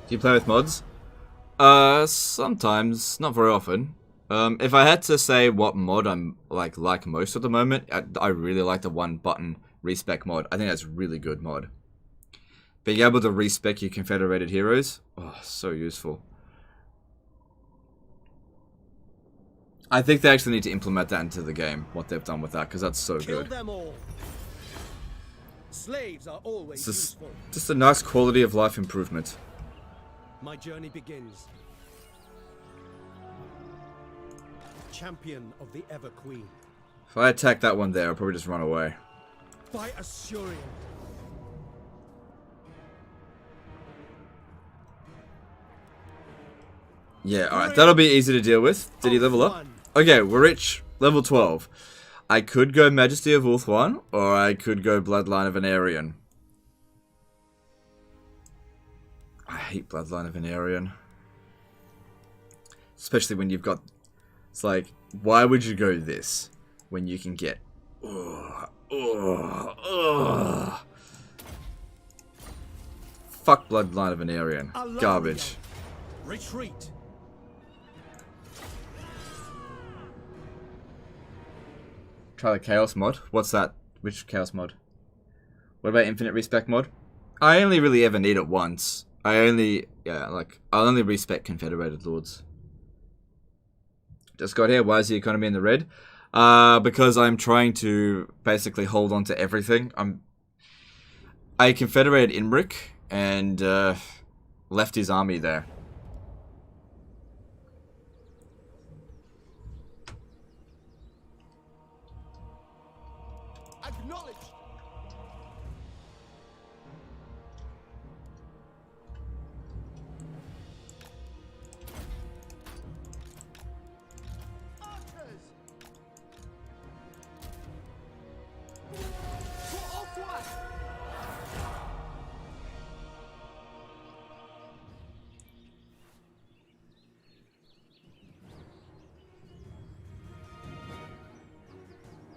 Do you play with mods? Sometimes, not very often. If I had to say what mod I'm like most at the moment, I really like the 1-button respec mod. I think that's a really good mod. Being able to respec your confederated heroes, oh, so useful. I think they actually need to implement that into the game, what they've done with that, because that's so good. Them all. Slaves are always useful. Just a nice quality of life improvement. My journey begins. Champion of the Ever Queen. If I attack that one there, I'll probably just run away. By Assurian. Yeah, alright, that'll be easy to deal with. Did he level up? Okay, we're rich. Level 12. I could go Majesty of Ulthuan, or I could go Bloodline of an Aryan. I hate Bloodline of an Aryan. Especially when you've got... It's like, why would you go this when you can get... Fuck Bloodline of an Aryan. Garbage. Retreat. Try the Chaos mod. What's that? Which Chaos mod? What about Infinite Respec mod? I only really ever need it once. I'll only respec Confederated Lords. Just got here. Why is the economy in the red? Because I'm trying to basically hold on to everything. I confederated Imric and left his army there.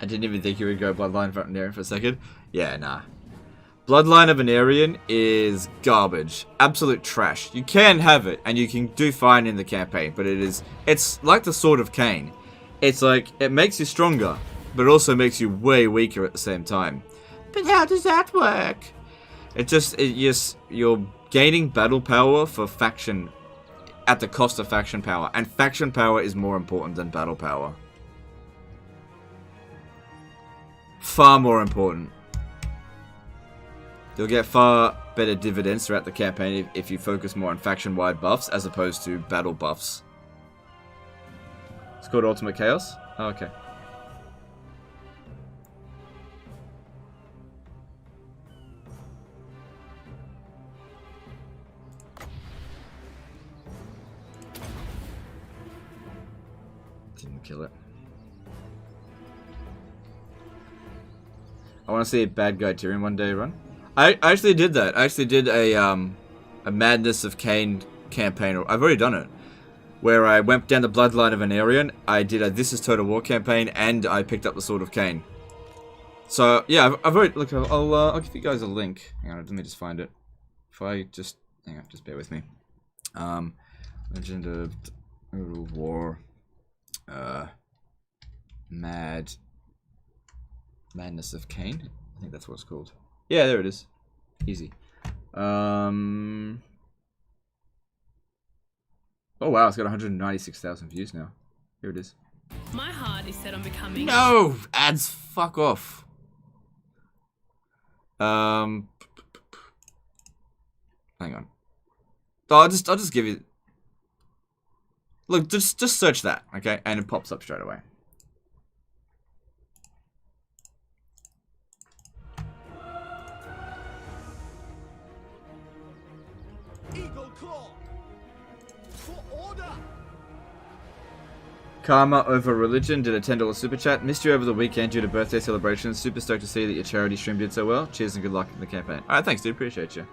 I didn't even think you would go Bloodline of Anarian for a second. Yeah, nah. Bloodline of Anarian is garbage. Absolute trash. You can have it, and you can do fine in the campaign, but it's like the Sword of Cain. It's like, it makes you stronger, but it also makes you way weaker at the same time. But how does that work? You're gaining battle power for faction at the cost of faction power, and faction power is more important than battle power. Far more important. You'll get far better dividends throughout the campaign if you focus more on faction-wide buffs as opposed to battle buffs. It's called Ultimate Chaos? Oh, okay. Didn't kill it. I want to see a bad guy Tyrion one day run. I actually did that. I actually did a Madness of Cain campaign. I've already done it. Where I went down the bloodline of Anarian. I did a This Is Total War campaign, and I picked up the Sword of Cain. So yeah, I've already look. I'll give you guys a link. Hang on, let me just find it. If I just hang on, just bear with me. Legend of Total War. Madness of Cain. I think that's what it's called. Yeah, there it is. Easy. Oh wow, it's got 196,000 views now. Here it is. My heart is set on becoming. No ads. Fuck off. Hang on. I'll just give you. Look, just search that, okay, and it pops up straight away. Eagle Claw. For order. Karma over religion did a $10 super chat. Missed you over the weekend due to birthday celebrations. Super stoked to see that your charity stream did so well. Cheers and good luck in the campaign. Alright, thanks dude, appreciate you.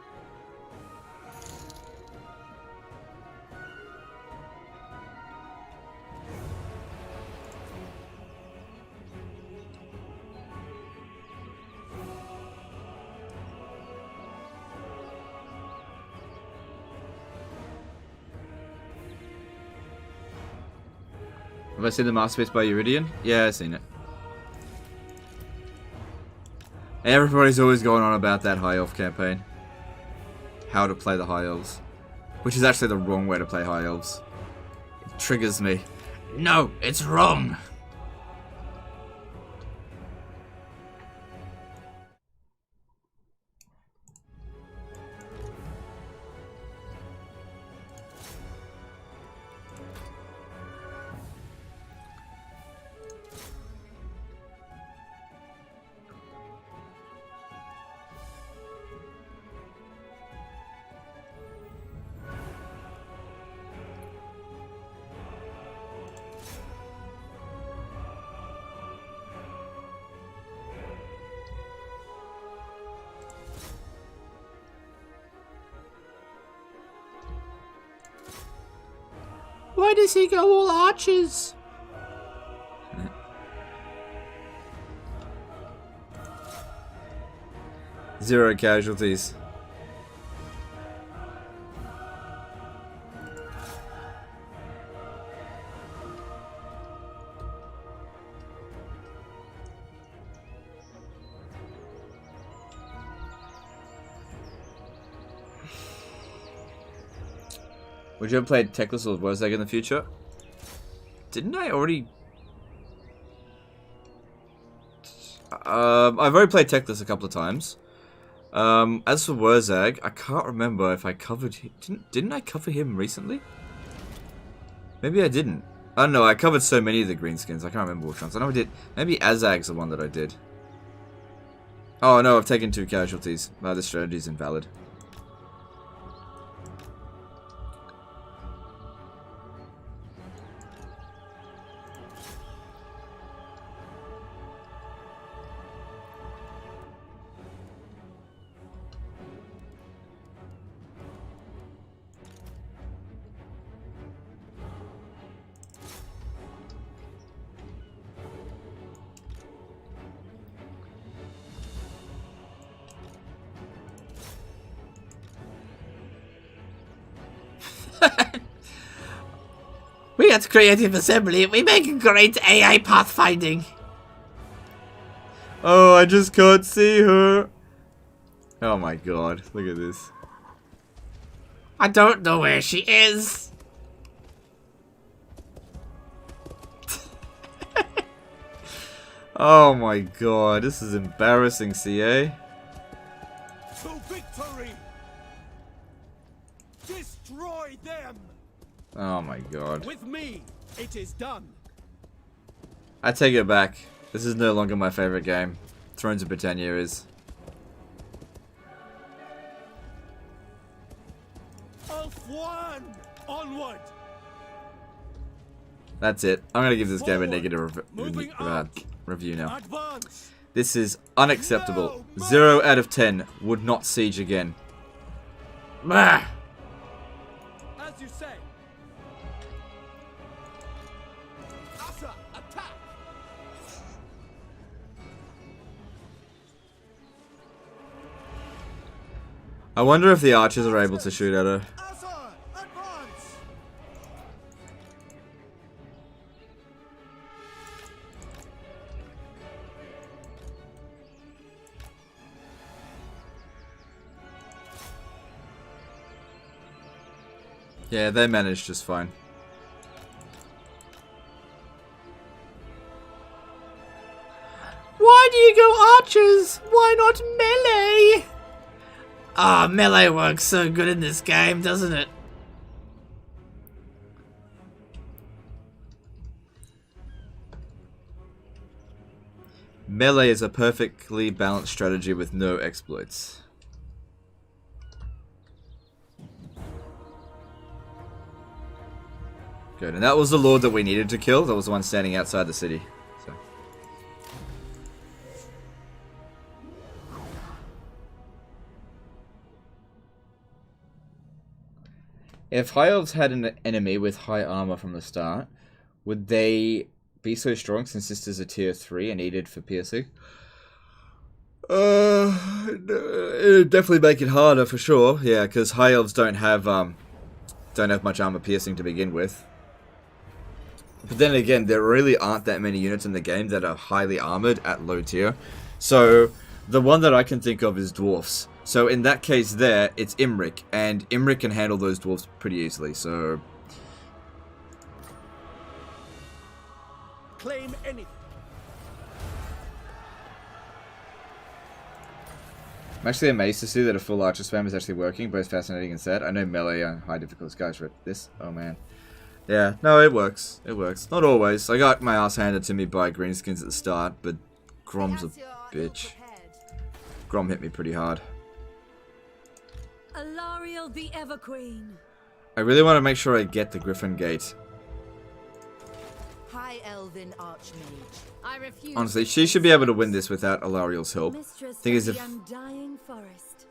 Have I seen the Masterpiece by Eataine? Yeah, I've seen it. Everybody's always going on about that High Elf campaign. How to play the High Elves. Which is actually the wrong way to play High Elves. It triggers me. No, it's wrong. Why does he go all archers? Zero casualties. Would you ever play Teclis or Wozag in the future? Didn't I already? I've already played Teclis a couple of times. As for Wozag, I can't remember if I covered him. Didn't I cover him recently? Maybe I didn't. I don't know, I covered so many of the greenskins, I can't remember which ones. I know I did. Maybe Azag's the one that I did. Oh no, I've taken 2 casualties. This strategy's invalid. We at Creative Assembly, we make great AI pathfinding. Oh, I just can't see her. Oh my god, look at this. I don't know where she is. Oh my god, this is embarrassing, CA. To victory! Destroy them! Oh my god. With me, it is done. I take it back. This is no longer my favorite game. Thrones of Britannia is. Elf 1! Onward! That's it. I'm gonna give this game a negative review now. Advance! This is unacceptable. 0 out of 10. Would not siege again. Bah. As you say. Asa, attack! I wonder if the archers are able to shoot at her. Asa, advance! Yeah, they managed just fine. Why do you go archers? Why not melee? Ah, melee works so good in this game, doesn't it? Melee is a perfectly balanced strategy with no exploits. Good, and that was the lord that we needed to kill. That was the one standing outside the city. So. If High Elves had an enemy with high armor from the start, would they be so strong since this is a tier 3 and needed for piercing? It'd definitely make it harder for sure. Yeah, because High Elves don't have much armor piercing to begin with. But then again, there really aren't that many units in the game that are highly armored at low tier. So, the one that I can think of is Dwarfs. So in that case there, it's Imric. And Imric can handle those Dwarfs pretty easily, so... Claim anything. I'm actually amazed to see that a full archer spam is actually working, both fascinating and sad. I know melee and high difficulty guys for this. Oh man. Yeah, no, it works. It works. Not always. I got my ass handed to me by greenskins at the start, but Grom's a bitch. Grom hit me pretty hard. Alariel the Everqueen. I really want to make sure I get the Griffin Gate. High Elven Archmage. I refuse. Honestly, she should be able to win this without Alariel's help. Thing is, if Undying Forest.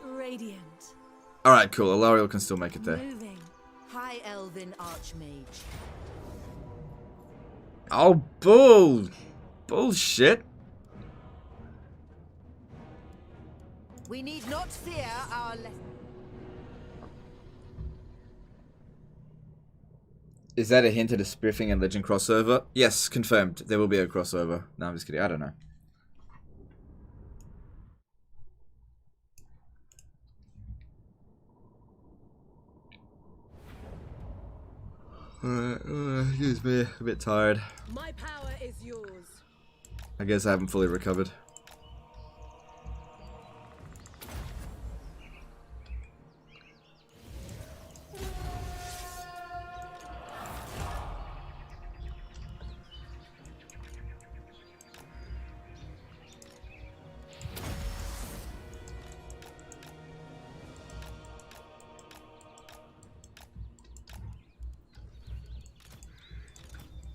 Radiant. alright, cool. Alariel can still make it there. Moving. High Elven Archmage. Oh, bullshit. We need not fear our Is that a hint at a Spiffing and Legend crossover? Yes, confirmed. There will be a crossover. No, I'm just kidding. I don't know. Excuse me, a bit tired. My power is yours. I guess I haven't fully recovered.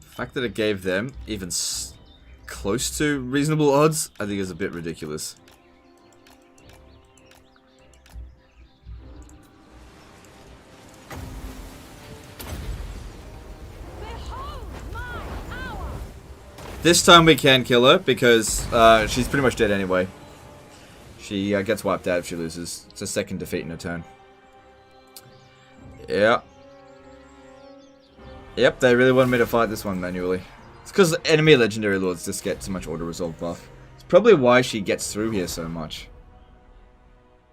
The fact that it gave them even close to reasonable odds, I think is a bit ridiculous. This time we can kill her because she's pretty much dead anyway. She gets wiped out if she loses. It's a second defeat in a turn. Yeah. Yep, they really wanted me to fight this one manually. It's because enemy legendary lords just get so much auto-resolve buff. It's probably why she gets through here so much.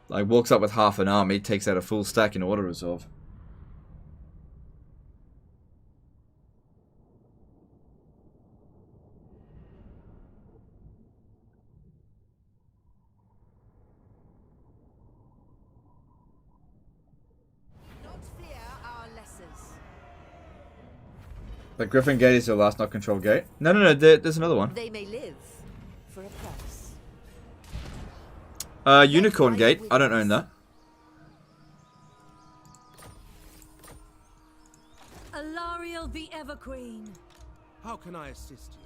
Like, walks up with half an army, takes out a full stack in auto-resolve. But Griffin Gate is your last not controlled gate? No, there's another one. They may live for a price. Unicorn Gate. I don't own that. Alariel the Everqueen. How can I assist you?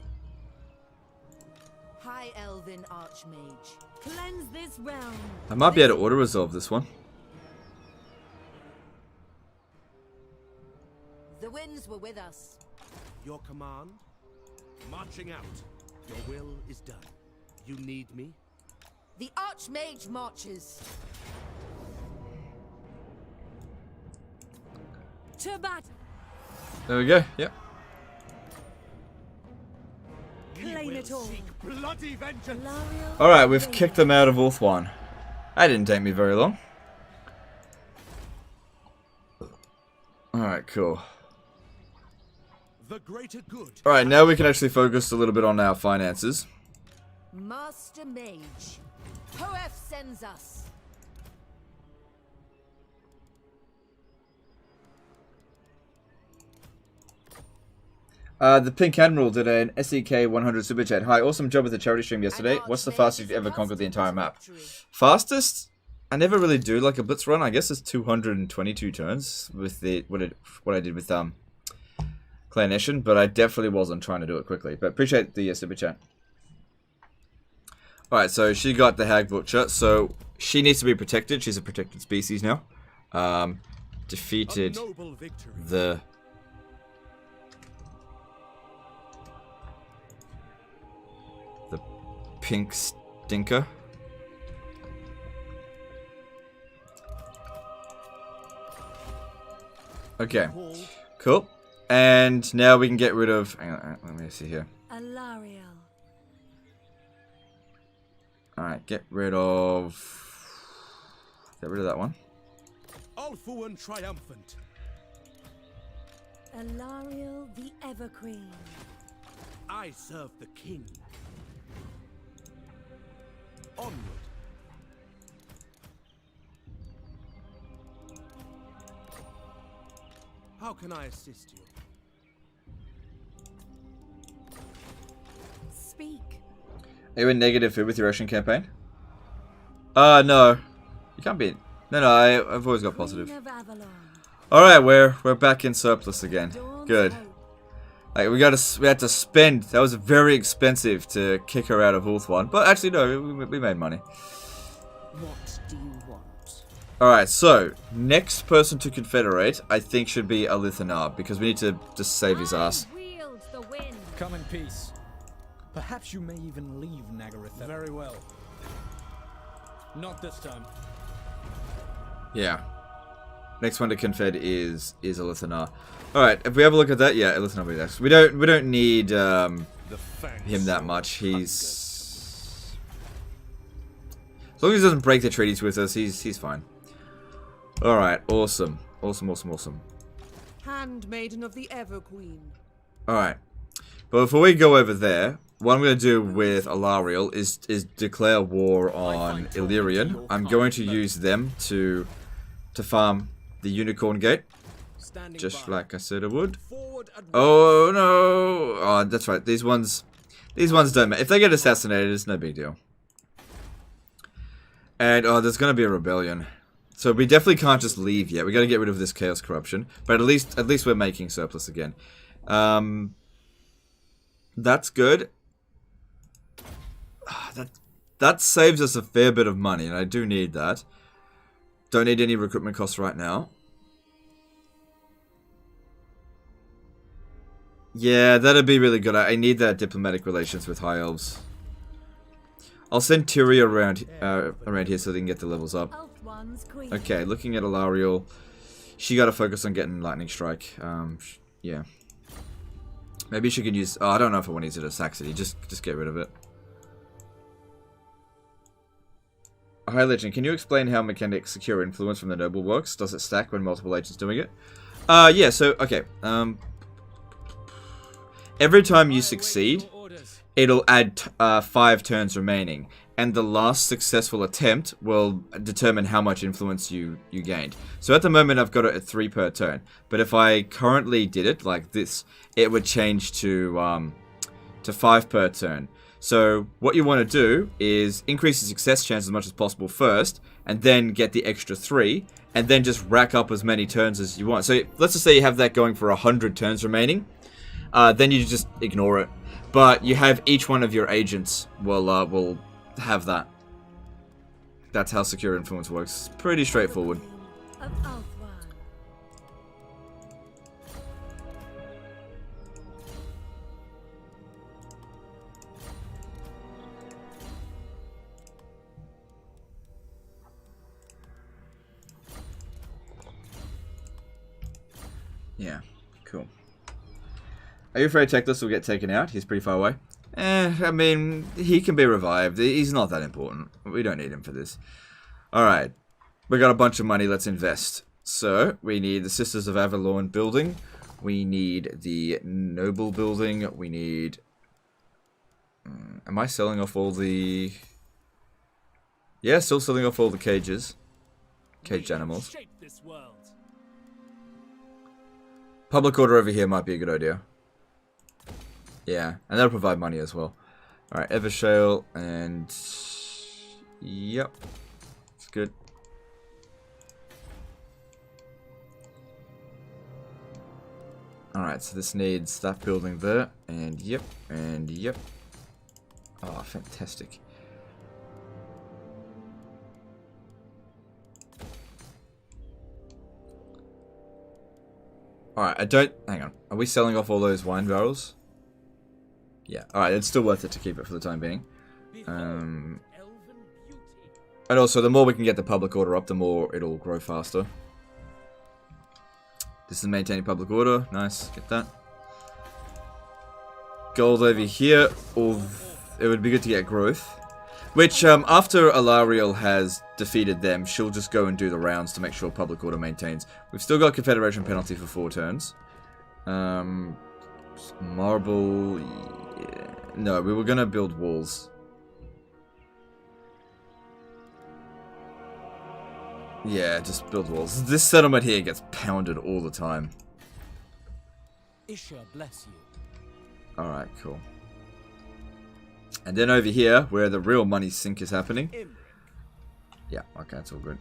High Elven Archmage. Cleanse this realm. I might be able to auto-resolve this one. The winds were with us. Your command? Marching out. Your will is done. You need me? The Archmage marches. To bat. There we go. Yep. Claim it all. Bloody vengeance. Alright, we've kicked them out of Ulthuan. That didn't take me very long. Alright, cool. The greater good. Alright, now we can actually focus a little bit on our finances. Master Mage. Hoef sends us. The Pink Admiral did an SEK 100 super chat. Hi, awesome job with the charity stream yesterday. What's the fastest you've ever conquered the entire map? Fastest? I never really do like a blitz run. I guess it's 222 turns with the what I did with Clan Nation, but I definitely wasn't trying to do it quickly. But appreciate the super chat. Alright, so she got the Hag Butcher, so she needs to be protected. She's a protected species now. Defeated the Pink Stinker. Okay, cool. And now we can get rid of. Hang on, let me see here. Alariel. Alright, get rid of that one. Ulthuan triumphant. Alariel the Everqueen. I serve the king. Onward. How can I assist you? Speak. Are you in negative food with your Ocean campaign? No. You can't be. No, I've always got positive. Alright, we're back in surplus again. Good. Like we had to spend. That was very expensive to kick her out of Ulthuan. But actually, no, we made money. What do you want? Alright, so next person to confederate, I think, should be Eataine, because we need to just save his ass. Come in peace. Perhaps you may even leave Nagarath. Very well. Not this time. Yeah. Next one to confed is Eataine. Alright, if we have a look at that, yeah, Eataine will be next. We don't need him that much. He's as long as he doesn't break the treaties with us, he's fine. Alright, awesome. Awesome. Handmaiden of the Everqueen. Alright. But before we go over there, what I'm going to do with Alariel is declare war on Illyrian. I'm going to use them to farm the Unicorn Gate. Just like I said I would. Oh no! Oh, that's right. These ones don't matter. If they get assassinated, it's no big deal. And there's going to be a rebellion. So we definitely can't just leave yet. We got to get rid of this chaos corruption. But at least we're making surplus again. That's good. That saves us a fair bit of money, and I do need that. Don't need any recruitment costs right now. Yeah, that'd be really good. I need that diplomatic relations with High Elves. I'll send Tyrion around here so they can get the levels up. Okay, looking at Alariel, she got to focus on getting Lightning Strike. Yeah. Maybe she can use... Oh, I don't know if I want to use it as Saxony. Just get rid of it. Hi, Legend. Can you explain how mechanics secure influence from the noble works? Does it stack when multiple agents doing it? Yeah, so, okay. Every time you succeed, it'll add 5 turns remaining. And the last successful attempt will determine how much influence you gained. So at the moment, I've got it at 3 per turn. But if I currently did it like this, it would change to 5 per turn. So what you want to do is increase the success chance as much as possible first, and then get the extra 3, and then just rack up as many turns as you want. So let's just say you have that going for 100 turns remaining. Then you just ignore it. But you have each one of your agents will have that. That's how secure influence works. It's pretty straightforward. Yeah, cool. Are you afraid Teclis will get taken out? He's pretty far away. I mean, he can be revived. He's not that important. We don't need him for this. Alright. We got a bunch of money. Let's invest. So, we need the Sisters of Avalon building. We need the Noble building. We need... am I selling off all the... Yeah, still selling off all the cages. Caged animals. Public order over here might be a good idea. Yeah, and that'll provide money as well. Alright, Evershale, and... Yep. It's good. Alright, so this needs that building there, and yep, and yep. Oh, fantastic. Alright, I don't... Hang on. Are we selling off all those wine barrels? Yeah, alright, it's still worth it to keep it for the time being. And also, the more we can get the public order up, the more it'll grow faster. This is maintaining public order. Nice, get that. Gold over here. It would be good to get growth. Which, after Alariel has defeated them, she'll just go and do the rounds to make sure public order maintains. We've still got Confederation penalty for 4 turns. Marble... Yeah. No, we were gonna build walls. Yeah, just build walls. This settlement here gets pounded all the time. Isha bless you. Alright, cool. And then over here, where the real money sink is happening. Yeah, okay, that's all good.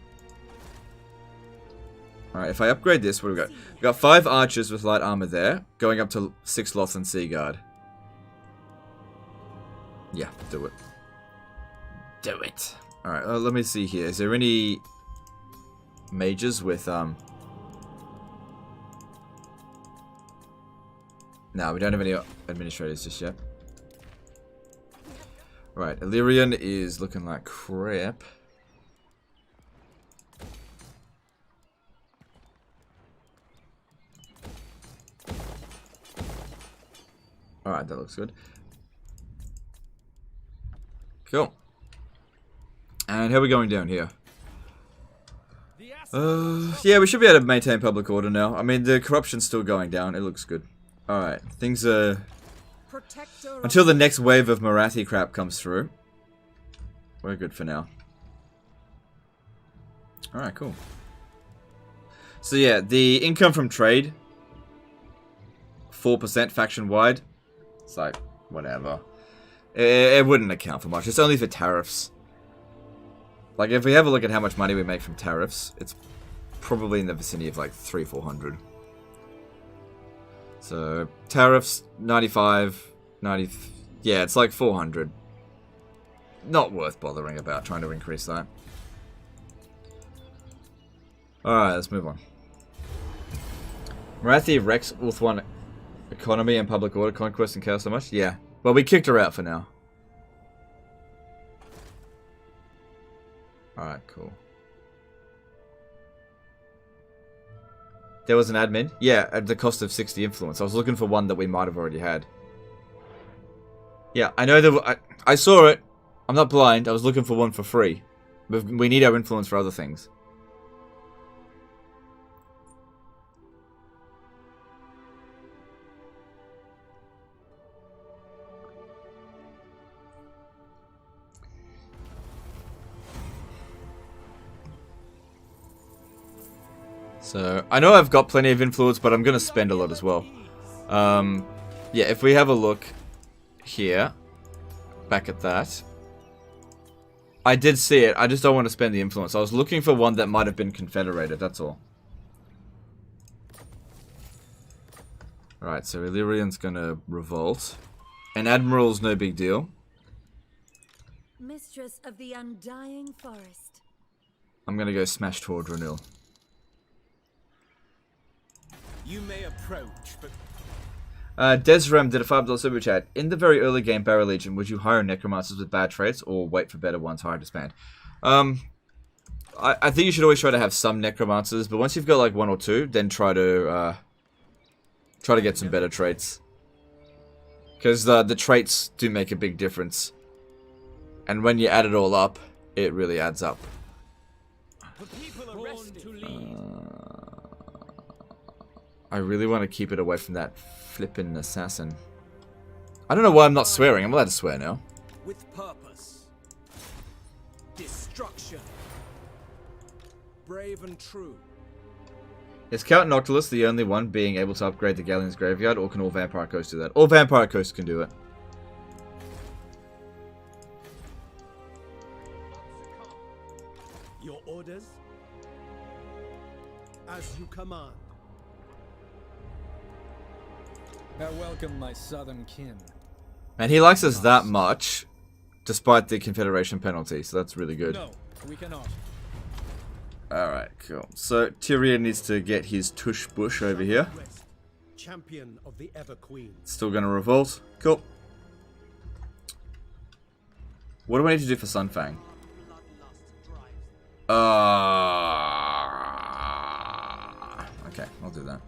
Alright, if I upgrade this, what do we got? We've got 5 archers with light armor there, going up to 6 Loth and Sea Guard. Yeah, do it. Do it. Alright, let me see here. Is there any mages with, No, we don't have any administrators just yet. Right, Illyrian is looking like crap. Alright, that looks good. Cool. And how are we going down here? Yeah, we should be able to maintain public order now. I mean, the corruption's still going down. It looks good. Alright, things are... Until the next wave of Marathi crap comes through, we're good for now. Alright, cool. So yeah, the income from trade, 4% faction-wide. It's like, whatever. It wouldn't account for much. It's only for tariffs. Like, if we have a look at how much money we make from tariffs, it's probably in the vicinity of like 300-400. So, tariffs, 95, 90... Yeah, it's like 400. Not worth bothering about trying to increase that. Alright, let's move on. Marathi wrecks Ulthuan economy and public order, conquest and chaos so much? Yeah. Well, we kicked her out for now. Alright, cool. There was an admin? Yeah, at the cost of 60 influence. I was looking for one that we might have already had. Yeah, I know that I saw it. I'm not blind. I was looking for one for free. But we need our influence for other things. So, I know I've got plenty of influence, but I'm going to spend a lot as well. Yeah, if we have a look here, back at that. I did see it, I just don't want to spend the influence. I was looking for one that might have been confederated, that's all. Alright, so Illyrion's going to revolt. And Admiral's no big deal. Mistress of the Undying Forest. I'm going to go smash toward Renil. You may approach, but... Desram did a $5 super chat. In the very early game Barrow Legion, would you hire necromancers with bad traits or wait for better ones hard to disband? I think you should always try to have some necromancers, but once you've got like one or two, then try to get some better traits. Because the traits do make a big difference. And when you add it all up, it really adds up. I really want to keep it away from that flippin' assassin. I don't know why I'm not swearing. I'm allowed to swear now. With purpose. Destruction. Brave and true. Is Count Noctulus the only one being able to upgrade the Galleon's Graveyard, or can all Vampire Coasts do that? All Vampire Coasts can do it. Your orders? As you command. I welcome my southern kin. And he likes us that much, despite the Confederation penalty, so that's really good. No, we cannot. Alright, cool. So, Tyrion needs to get his tush bush over here. Champion of the Ever Queen. Still gonna revolt. Cool. What do I need to do for Sunfang? Okay, I'll do that.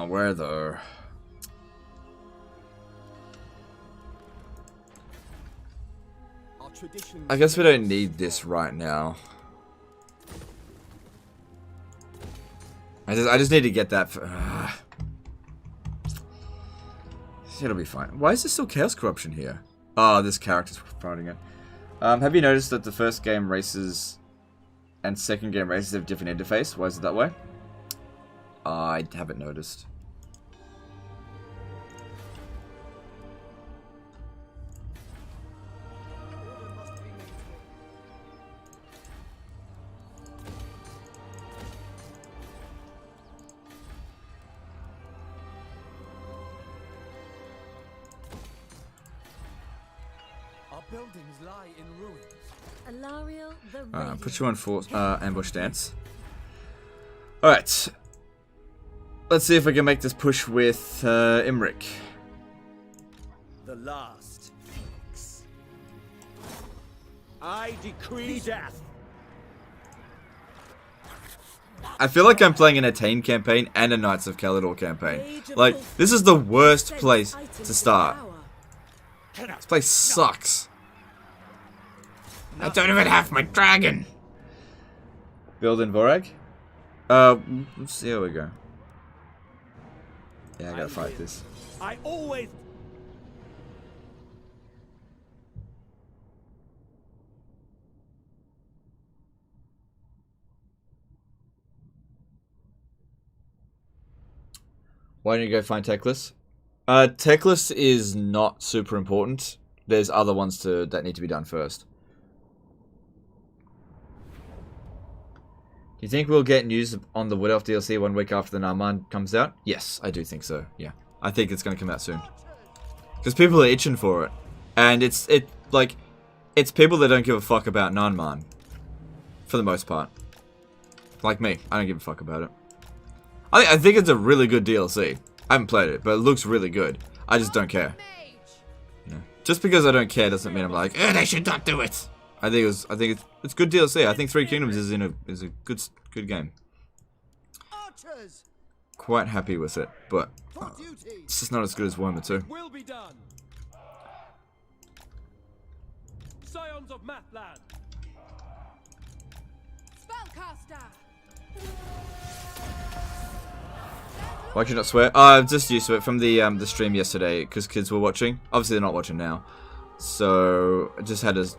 Where though? I guess we don't need this right now. I just need to get that for... It'll be fine. Why is there still Chaos Corruption here? Oh, this character's fighting it. Have you noticed that the first game races and second game races have different interface? Why is it that way? I haven't noticed. Our buildings lie in ruins. Alariel the Put you on for ambush stance. Alright. Let's see if I can make this push with Imric. The last Phoenix. I decree death. I feel like I'm playing an Eataine campaign and a Knights of Caledor campaign. Like, this is the worst place to start. This place sucks. I don't even have my dragon. Build in Vorag? Let's see how we go. Yeah, I gotta fight this. I always... Why don't you go find Teclis? Teclis is not super important. There's other ones that need to be done first. Do you think we'll get news on the Wood Elf DLC 1 week after the Narman comes out? Yes, I do think so, yeah. I think it's going to come out soon. Because people are itching for it. And it's people that don't give a fuck about Narman. For the most part. Like me, I don't give a fuck about it. I think it's a really good DLC. I haven't played it, but it looks really good. I just don't care. Yeah. Just because I don't care doesn't mean I'm like, They should not do it. I think it's good DLC. I think Three Kingdoms is a good game. Quite happy with it, but it's just not as good as Warhammer 2. Will be done. Scions of Mathland. Spellcaster. Why can you not swear? I'm just used to it from the stream yesterday because kids were watching. Obviously they're not watching now, so I just had to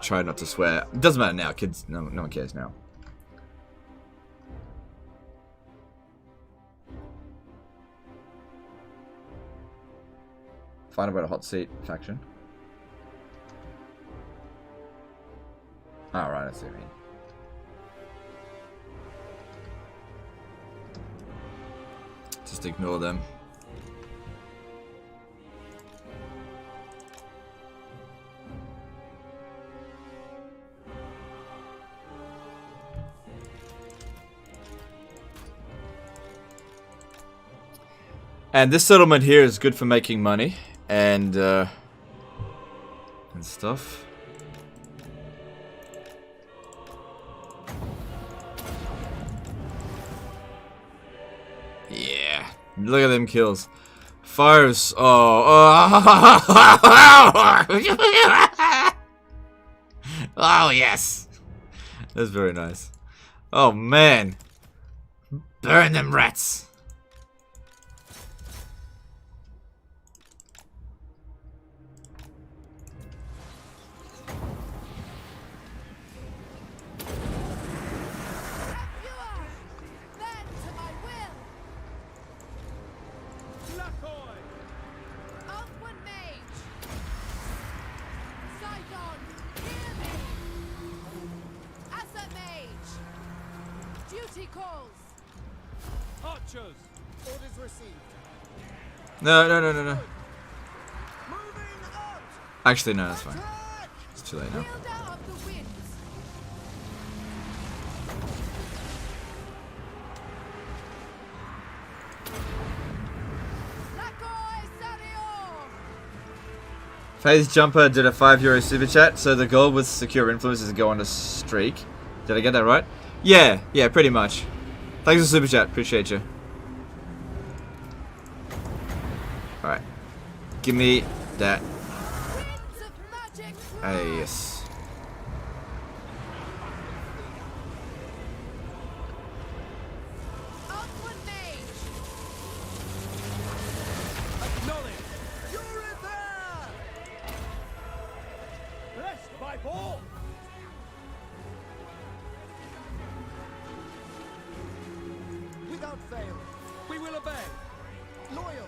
try not to swear. It doesn't matter now, kids. No one cares now. Find about a hot seat faction. Alright, I see what you mean. Just ignore them. And this settlement here is good for making money and stuff. Yeah, look at them kills. Fires. Oh yes, that's very nice. Oh man, burn them rats. No. Actually, no, that's fine. It's too late now. Phase Jumper did a €5 super chat, so the goal with secure influence is to go on a streak. Did I get that right? Yeah, pretty much. Thanks for super chat, appreciate you. Alright. Give me that. Yes. Without fail, we will obey. Loyal.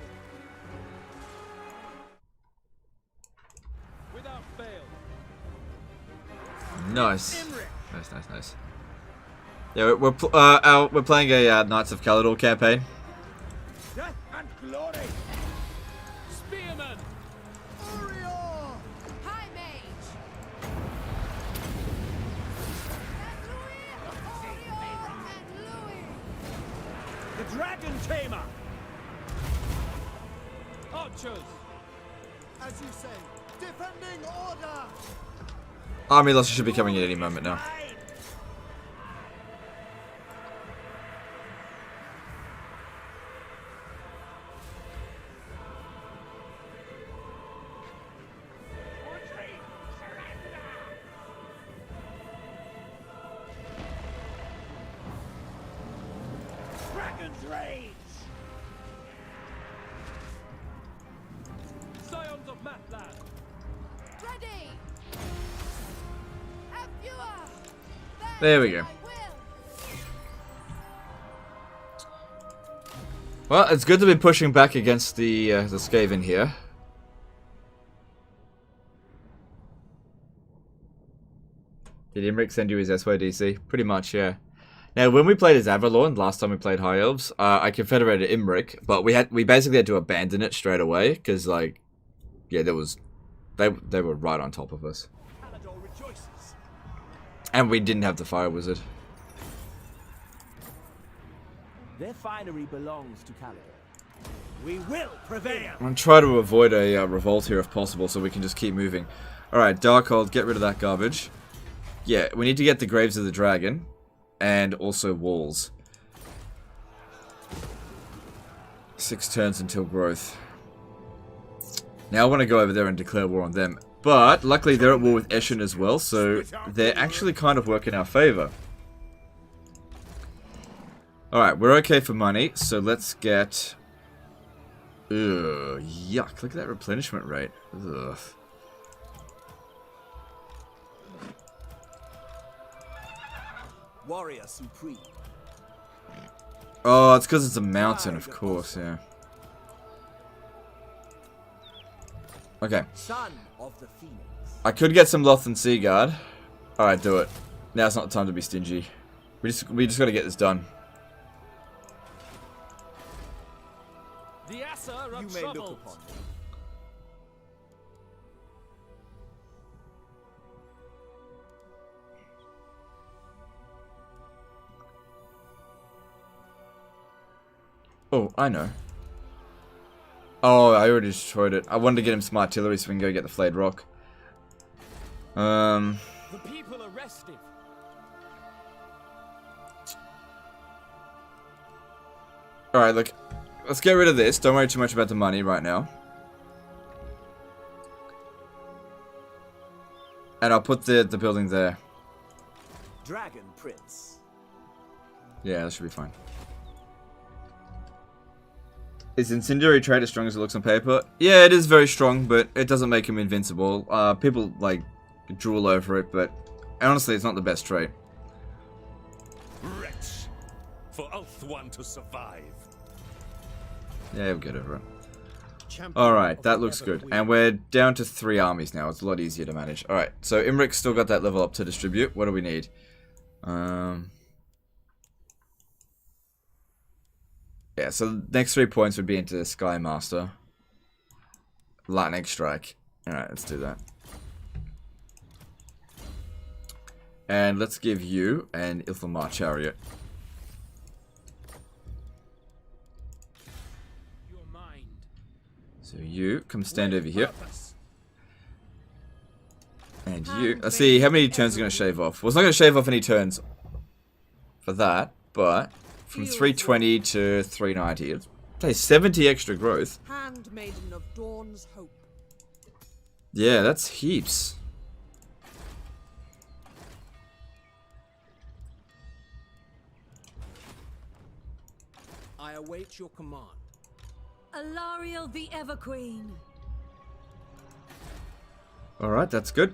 Without fail. Nice. Nice. Yeah, we're playing a Knights of Caledor campaign. Death and glory. Spearman. Uriel. High Mage. The Dragon Tamer. Archers. As you say, defending order. Army losses should be coming at any moment now. Dragon's Rage. Scions of Mathland. Ready. There we go. Well, it's good to be pushing back against the Skaven here. Did Imric send you his SYDC? Pretty much, yeah. Now, when we played as Avalon, last time we played High Elves, I confederated Imric, but we basically had to abandon it straight away, because, like, yeah, they were right on top of us. And we didn't have the Fire Wizard. Their finery belongs to Caledor. We will prevail! I'm going to try to avoid a revolt here if possible, so we can just keep moving. Alright, Darkhold, get rid of that garbage. yeah, we need to get the Graves of the Dragon and also walls. 6 turns until growth. Now I want to go over there and declare war on them. But luckily they're at war with Eataine as well, so they're actually kind of working in our favor. Alright, we're okay for money, so let's get... Ugh, yuck, look at that replenishment rate. Ugh. Warrior Supreme. Oh, it's because it's a mountain, of course, yeah. Okay. Son of the Phoenix. I could get some Loth and Seaguard. Alright, do it. Now's not the time to be stingy. We just gotta get this done. The Assa of You may troubles. look upon me. Oh, I know. Oh, I already destroyed it. I wanted to get him some artillery so we can go get the flayed rock. The people are restive. Alright, look. Let's get rid of this. Don't worry too much about the money right now. And I'll put the building there. Dragon Prince. Yeah, that should be fine. Is Incendiary Trade as strong as it looks on paper? Yeah, it is very strong, but it doesn't make him invincible. People, like, drool over it, but honestly, it's not the best trait. Wretch! For Oath One to survive. Yeah, we'll get over it. Alright, that looks good. And we're down to 3 armies now. It's a lot easier to manage. Alright, so Imric's still got that level up to distribute. What do we need? Yeah, so the next 3 points would be into Sky Master. Lightning Strike. Alright, let's do that. And let's give you an Ilthamar Chariot. So you, come stand over here. And you, let's see, how many turns are going to shave off? Well, it's not going to shave off any turns for that, but from 320 to 390, it's 70 extra growth. Handmaiden of Dawn's Hope. Yeah, that's heaps. I await your command. Alariel the Everqueen. Alright, that's good.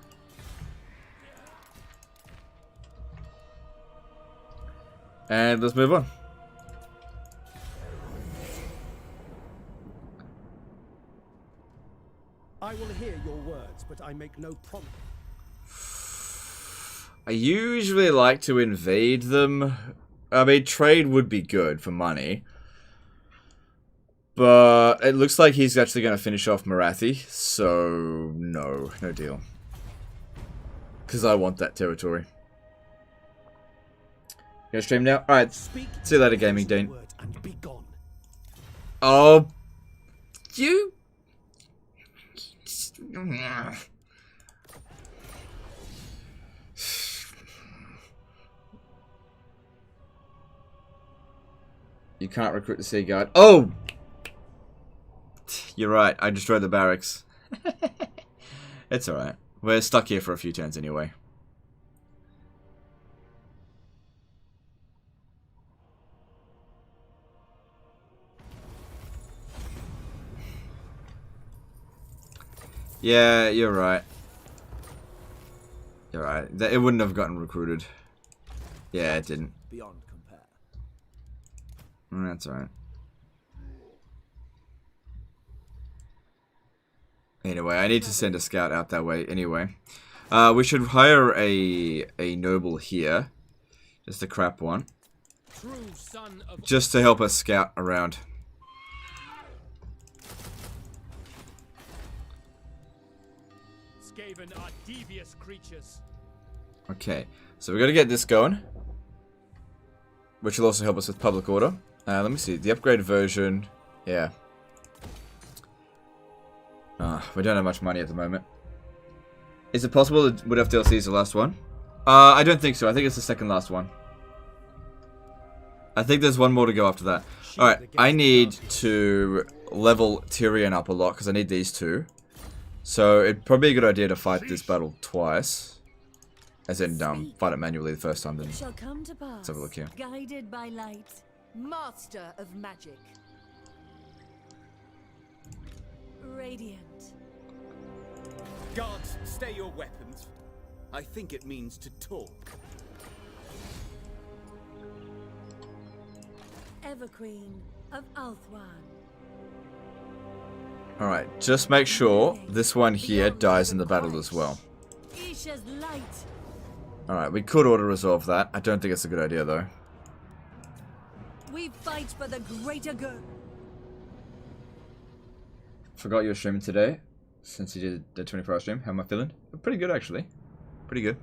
And let's move on. I will hear your words, but I make no promise. I usually like to invade them. I mean, trade would be good for money. But it looks like he's actually going to finish off Marathi, so no deal. Because I want that territory. You gonna stream now? Alright, see you later, Gaming Dean. Oh, you... You can't recruit the Sea Guard. Oh! You're right, I destroyed the barracks. It's alright. We're stuck here for a few turns anyway. Yeah, you're right. You're right. It wouldn't have gotten recruited. Yeah, it didn't. Beyond compare. That's alright. Anyway, I need to send a scout out that way anyway. We should hire a noble here. Just a crap one. Just to help us scout around. Skaven are devious creatures. Okay, so we're gonna get this going. Which will also help us with public order. Let me see, the upgraded version. Yeah. We don't have much money at the moment. Is it possible that Wood Elf DLC is the last one? I don't think so. I think it's the second last one. I think there's one more to go after that. Alright, I need to level Tyrion up a lot because I need these two. So it'd probably be a good idea to fight this battle twice. As in, fight it manually the first time, then Shall come to pass, let's have a look here. guided by light. Master of magic. Radiant. Guards, stay your weapons. I think it means to talk. Everqueen of Althwan. Alright, just make sure this one here dies in the battle as well. Isha's light. Alright, we could auto-resolve that. I don't think it's a good idea, though. We fight for the greater good. Forgot you were streaming today, since you did the 24-hour stream. How am I feeling? Pretty good, actually. Pretty good.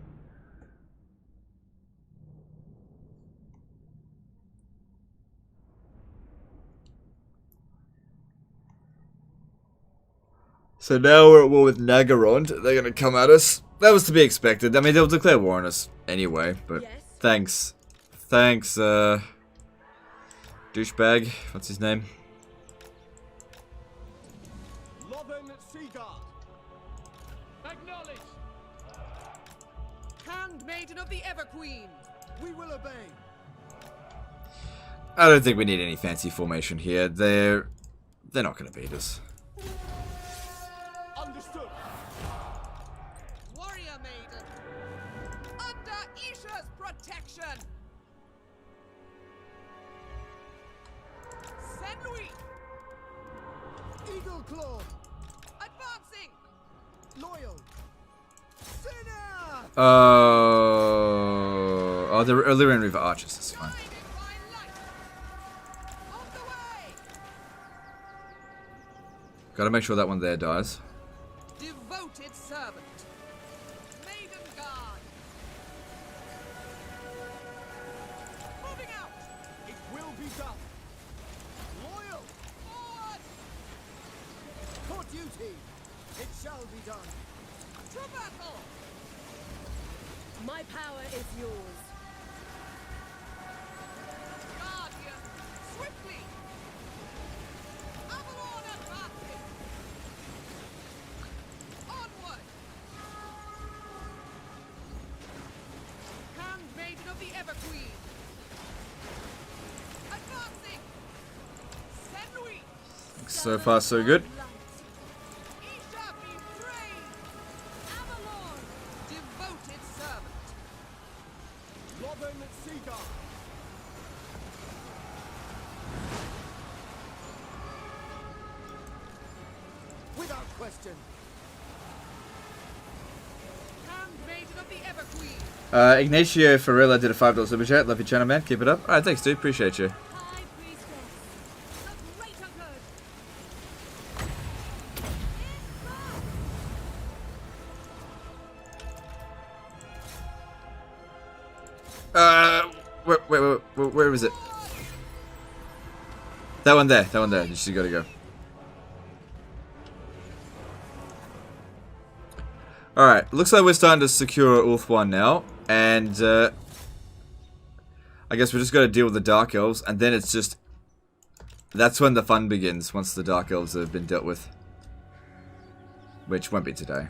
So now we're at war with Nagarond. They're gonna come at us. That was to be expected. I mean, they'll declare war on us anyway, but yes. Thanks. Thanks, douchebag. What's his name? Acknowledge. Handmaiden of the Everqueen. We will obey. I don't think we need any fancy formation here. They're not gonna beat us. Understood. Warrior maiden. Under Isha's protection. Saint Louis. Eagle Claw. Advancing. Loyal. Sinner. Oh, the Illyrian River Archers. That's fine. Gotta make sure that one there dies. Devoted servant. Maiden guard. Moving out. It will be done. Loyal. Forward. For duty. It shall be done. To battle. My power is yours. Guardian. Swiftly. Avalon advancing. Onward. Handmaiden of the Everqueen. Advancing. Saint Louis. So far, so good. Isha be praised. Avalon. Devoted servant. Robin Seagull. Without question. Handmaiden of the Everqueen. Ignacio Ferrella did a $5 super chat. Love your channel, man. Keep it up. Alright, thanks, dude. Appreciate you. High priestess. The greater good. Where is it? That one there. That one there. You just gotta go. Alright, looks like we're starting to secure Ulthuan now, and I guess we just gotta deal with the Dark Elves, and then it's just... That's when the fun begins, once the Dark Elves have been dealt with. Which won't be today.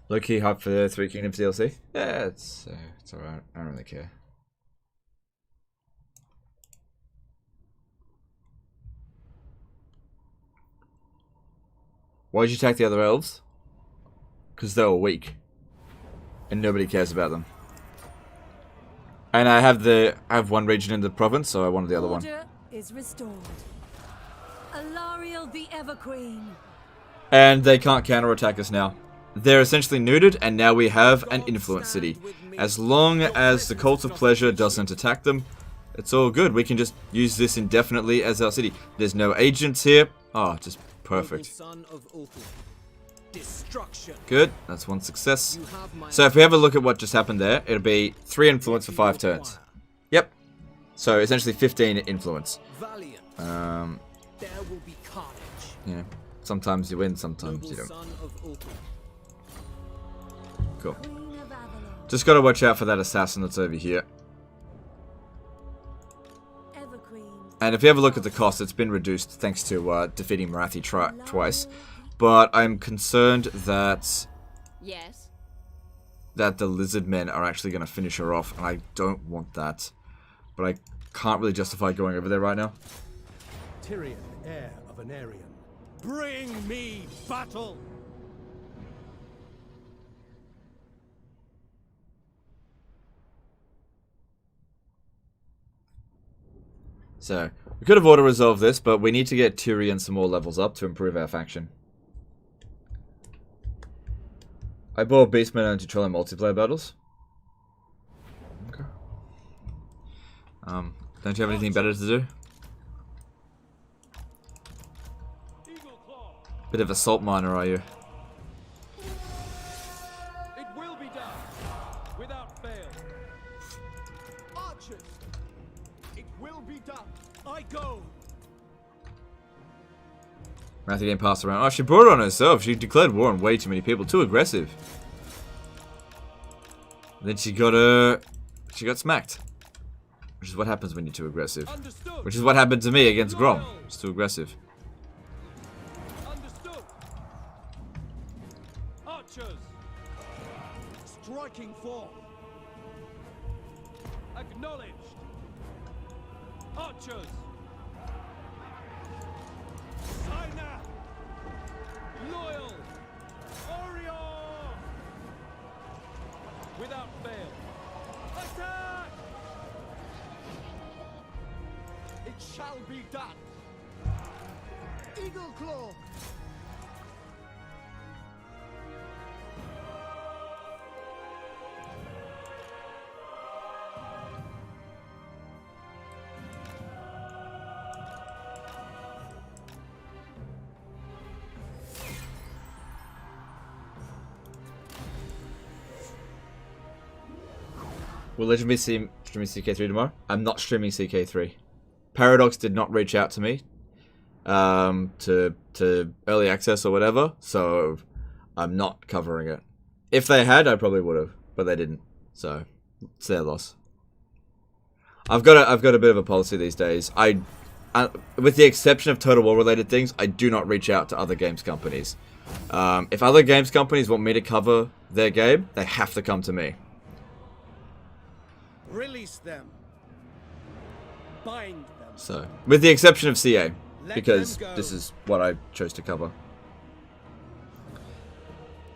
Low-key hype for the Three Kingdoms DLC? Yeah, it's alright. I don't really care. Why'd you attack the other elves? Because they were weak. And nobody cares about them. And I have one region in the province, so I wanted the other one. Order is restored. Alariel the Everqueen. And they can't counterattack us now. They're essentially neutered, and now we have an influence city. As long as the Cult of Pleasure doesn't attack them, it's all good. We can just use this indefinitely as our city. There's no agents here. Oh, just perfect. Good, that's one success. So if we have a look at what just happened there, it'll be 3 influence for 5 turns. Yep. So essentially 15 influence. There will be carnage. Yeah. Sometimes you win, sometimes you don't. Son of Cool. Just gotta watch out for that assassin that's over here. And if you have a look at the cost, it's been reduced thanks to defeating Marathi twice. But I'm concerned that that the lizard men are actually going to finish her off, and I don't want that. But I can't really justify going over there right now. Tyrion, heir of an Aryan. Bring me battle! So, we could have auto-resolved this, but we need to get Tyrion some more levels up to improve our faction. I bought Beastmen only to troll in multiplayer battles. Okay. Don't you have anything better to do? Bit of a salt miner, are you? It will be done, without fail. Archers, it will be done. I go. Marathi getting passed around. Oh, she brought it on herself. She declared war on way too many people. Too aggressive. And then she got smacked. Which is what happens when you're too aggressive. Understood. Which is what happened to me against Grom. It's too aggressive. Understood. Archers. Striking form. Acknowledged. Archers. Signer. Loyal. Orion. Without fail. Attack. It shall be done. Eagle Claw. Will Legend be streaming CK3 tomorrow? I'm not streaming CK3. Paradox did not reach out to me to early access or whatever, so I'm not covering it. If they had, I probably would have, but they didn't. So it's their loss. I've got a bit of a policy these days. With the exception of Total War related things, I do not reach out to other games companies. If other games companies want me to cover their game, they have to come to me. Release them. Bind them. So, with the exception of CA, because this is what I chose to cover.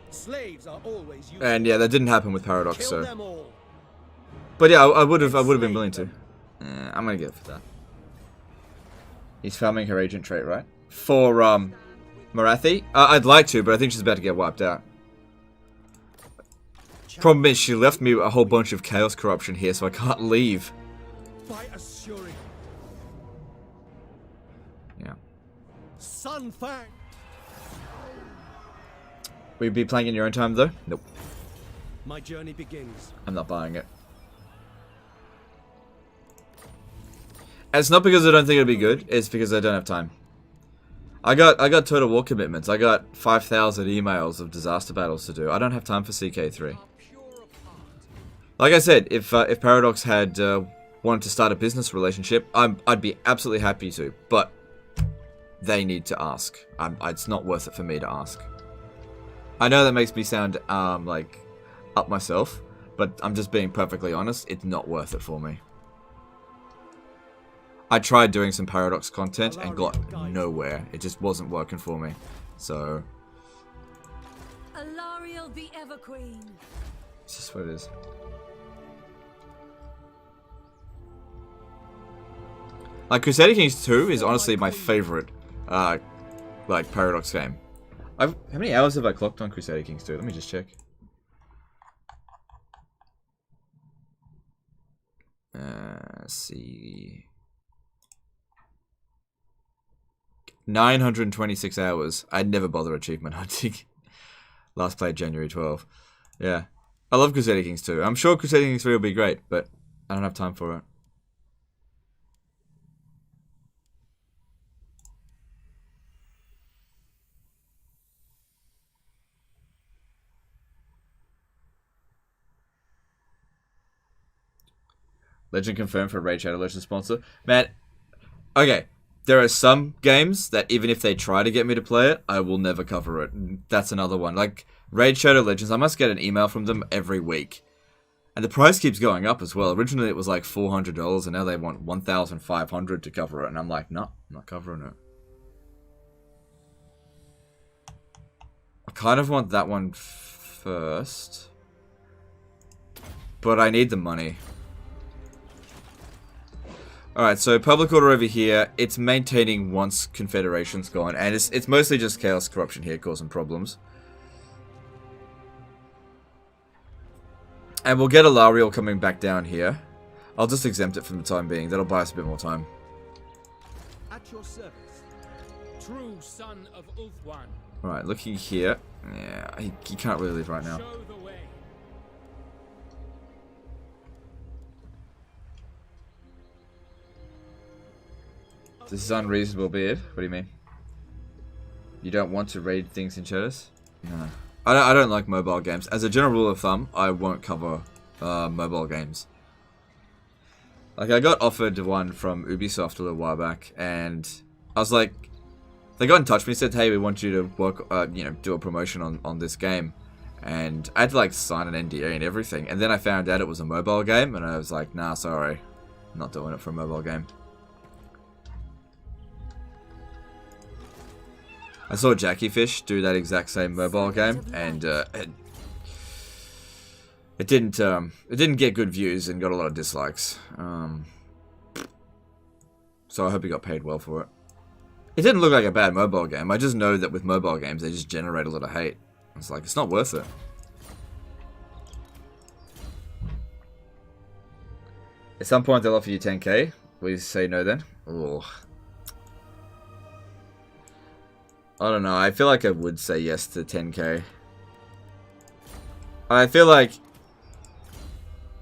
Slaves are always used. And yeah, that didn't happen with Paradox, Kill so. them all. But yeah, I would have been willing to. I'm gonna go for that. He's farming her agent trait, right? For Marathi? I'd like to, but I think she's about to get wiped out. Problem is, she left me a whole bunch of chaos corruption here, so I can't leave. By assuring. Yeah. Sunfang. Will you be playing in your own time, though? Nope. My journey begins. I'm not buying it. And it's not because I don't think it'll be good, it's because I don't have time. I got Total War commitments. I got 5,000 emails of disaster battles to do. I don't have time for CK3. Like I said, if Paradox had wanted to start a business relationship, I'd be absolutely happy to, but they need to ask. It's not worth it for me to ask. I know that makes me sound like up myself, but I'm just being perfectly honest. It's not worth it for me. I tried doing some Paradox content and got nowhere. It just wasn't working for me. So Alariel the Everqueen. it's just what it is. Like, Crusader Kings 2 is honestly my favorite, like, Paradox game. How many hours have I clocked on Crusader Kings 2? Let me just check. Let's see. 926 hours. I'd never bother achievement hunting. Last played January 12. Yeah. I love Crusader Kings 2. I'm sure Crusader Kings 3 will be great, but I don't have time for it. Legend confirmed for Raid Shadow Legend sponsor. Man, okay. There are some games that even if they try to get me to play it, I will never cover it. That's another one. Like Raid Shadow Legends, I must get an email from them every week. And the price keeps going up as well. Originally it was like $400 and now they want $1,500 to cover it. And I'm like, no, I'm not covering it. I kind of want that one first. But I need the money. Alright, so public order over here, it's maintaining once Confederation's gone, and it's mostly just chaos corruption here causing problems. And we'll get Alariel coming back down here. I'll just exempt it for the time being, that'll buy us a bit more time. At your service. True son of Ulthuan. Alright, looking here. Yeah, he can't really leave right now. Show the way. This is unreasonable, Beard. What do you mean? You don't want to raid things in shadows? No. I don't like mobile games. As a general rule of thumb, I won't cover mobile games. Like, I got offered one from Ubisoft a little while back, and I was like, they got in touch with me and said, hey, we want you to work, do a promotion on this game. And I had to, like, sign an NDA and everything. And then I found out it was a mobile game, and I was like, nah, sorry. I'm not doing it for a mobile game. I saw Jackie Fish do that exact same mobile game, and it didn't get good views and got a lot of dislikes. So I hope he got paid well for it. It didn't look like a bad mobile game. I just know that with mobile games, they just generate a lot of hate. It's like, it's not worth it. At some point, they'll offer you 10k. Will you say no then? Ugh. I don't know. I feel like I would say yes to 10k. I feel like...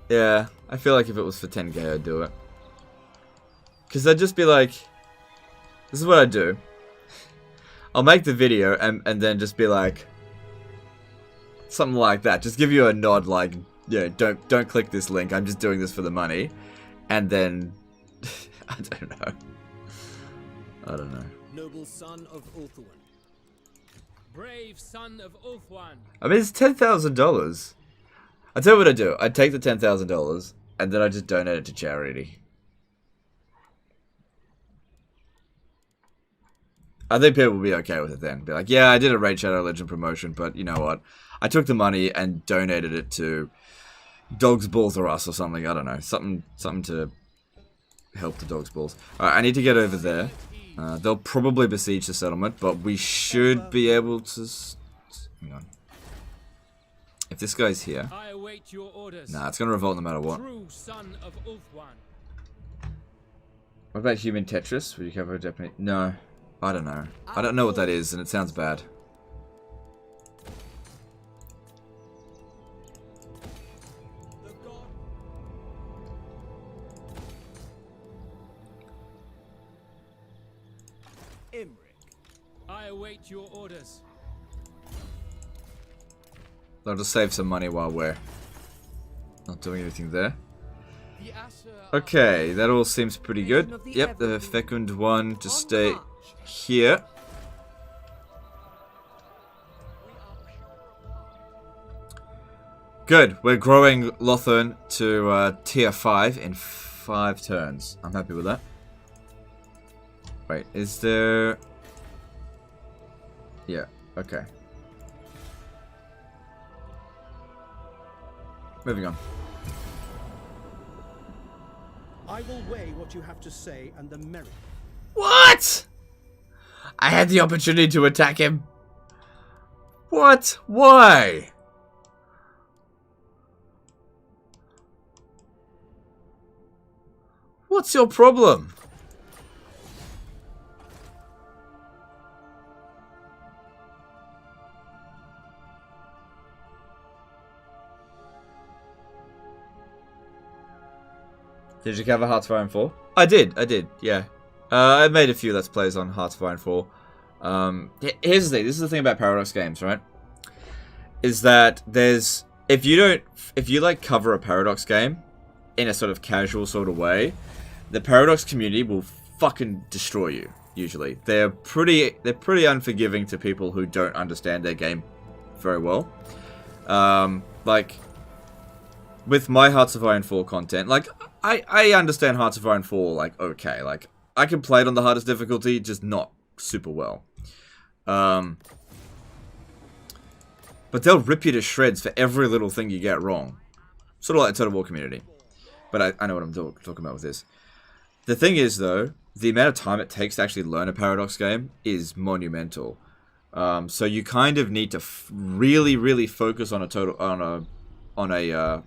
Yeah, I feel like if it was for 10k, I'd do it. Because I'd just be like... This is what I'd do. I'll make the video and then just be like... Something like that. Just give you a nod like... Yeah, don't click this link. I'm just doing this for the money. And then... I don't know. I don't know. Noble son of Ulthuan. Brave son of Ulthuan. I mean, it's $10,000. I'll tell you what I'd do. I'd take the $10,000 and then I'd just donate it to charity. I think people will be okay with it then. Be like, yeah, I did a Raid Shadow Legend promotion, but you know what? I took the money and donated it to Dogs Balls or Us or something. I don't know. Something to help the Dogs Balls. Alright, I need to get over there. They'll probably besiege the settlement, but we should be able to... Hang on. If this guy's here... I await your orders. Nah, it's gonna revolt no matter what. True son of Ulthuan. What about Human Tetris? Would you cover a Japanese... No. I don't know. I don't know what that is, and it sounds bad. I await your orders. I'll just save some money while we're not doing anything there. Okay, that all seems pretty good. Yep, the fecund one to stay here. Good, we're growing Lothern to tier 5 in 5 turns. I'm happy with that. Wait, is there... Yeah, okay. Moving on. I will weigh what you have to say and the merit. What? I had the opportunity to attack him. What? Why? What's your problem? Did you cover Hearts of Iron 4? I did, yeah. I made a few Let's Plays on Hearts of Iron 4. Here's the thing, this is the thing about Paradox games, right? Is that there's, if you like cover a Paradox game, in a sort of casual sort of way, the Paradox community will fucking destroy you. Usually, they're pretty unforgiving to people who don't understand their game very well. Like with my Hearts of Iron 4 content, like I understand Hearts of Iron 4 like okay, like I can play it on the hardest difficulty, just not super well. But they'll rip you to shreds for every little thing you get wrong. Sort of like the Total War community. But I know what I'm talking about with this. The thing is, though, the amount of time it takes to actually learn a Paradox game is monumental. So you kind of need to really, really focus on a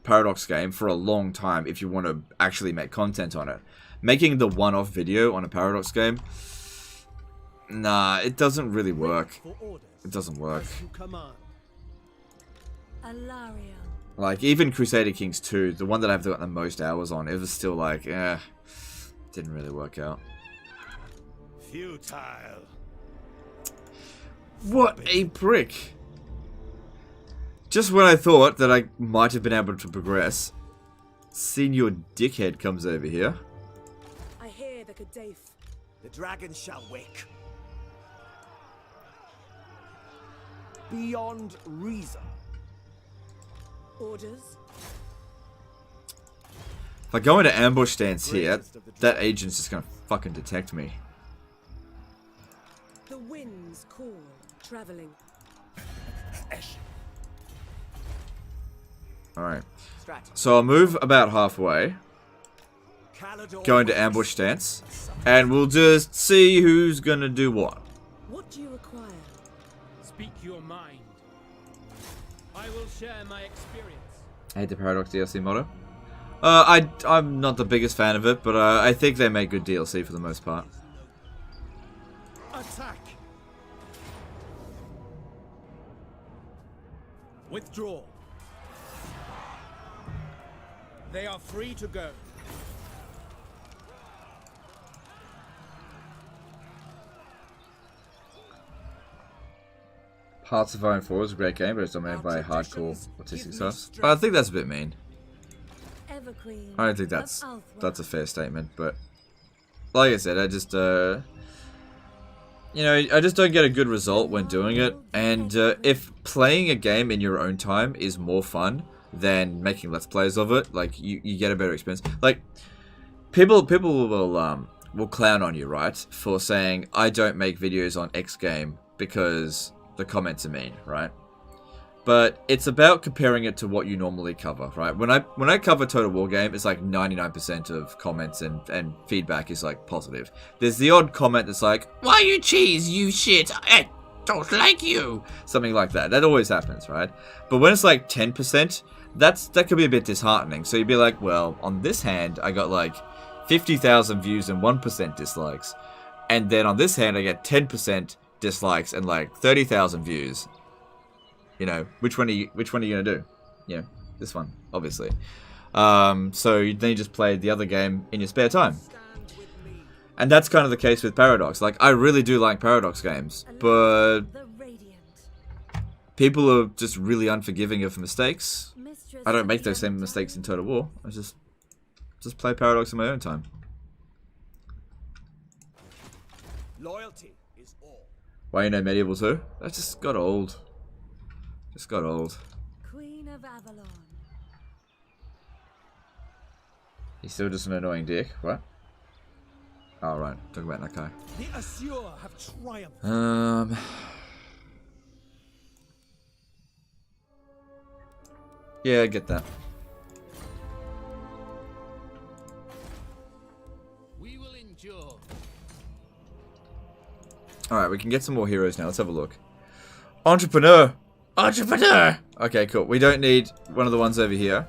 Paradox game for a long time if you want to actually make content on it. Making the one-off video on a Paradox game, nah, it doesn't really work. It doesn't work. Like, even Crusader Kings 2, the one that I've got the most hours on, it was still like, didn't really work out. Futile. What a prick. Just when I thought that I might have been able to progress, Senior Dickhead comes over here. I hear the Kadaf. The dragon shall wake. Beyond reason. Orders. If I go into ambush stance here, that agent's just gonna fucking detect me. The winds call, traveling. Alright. So I'll move about halfway. Go into ambush stance. And we'll just see who's gonna do what. What do you require? Speak your mind. I will share my experience. I hate the Paradox DLC motto. I'm not the biggest fan of it, but I think they make good DLC for the most part. Attack. Withdraw. They are free to go. Hearts of Iron 4 is a great game, but it's dominated by hardcore autistic stuff. But I think that's a bit mean. I don't think that's a fair statement, but like I said, I just you know, I just don't get a good result when doing it. And if playing a game in your own time is more fun than making let's plays of it, like you get a better experience. Like people will clown on you, right, for saying I don't make videos on X game because the comments are mean, right? But it's about comparing it to what you normally cover, right? When I cover Total War game, it's like 99% of comments and feedback is like positive. There's the odd comment that's like, "Why you cheese, you shit? I don't like you." Something like that. That always happens, right? But when it's like 10%, that could be a bit disheartening. So you'd be like, well, on this hand, I got like 50,000 views and 1% dislikes. And then on this hand, I get 10% dislikes and like 30,000 views. You know, which one are you gonna do? You know, this one, obviously. So then you just play the other game in your spare time. And that's kind of the case with Paradox. Like, I really do like Paradox games, but people are just really unforgiving of mistakes. I don't make those same mistakes in Total War. I just play Paradox in my own time. Loyalty is all. Why you know Medieval 2? That just got old. Just got old. Queen of Avalon. He's still just an annoying dick. What? Oh, right. Talking about that guy. The Assure have triumphed. Yeah, I get that. We will endure. Alright, we can get some more heroes now. Let's have a look. Entrepreneur! Entrepreneur! Okay, cool. We don't need one of the ones over here.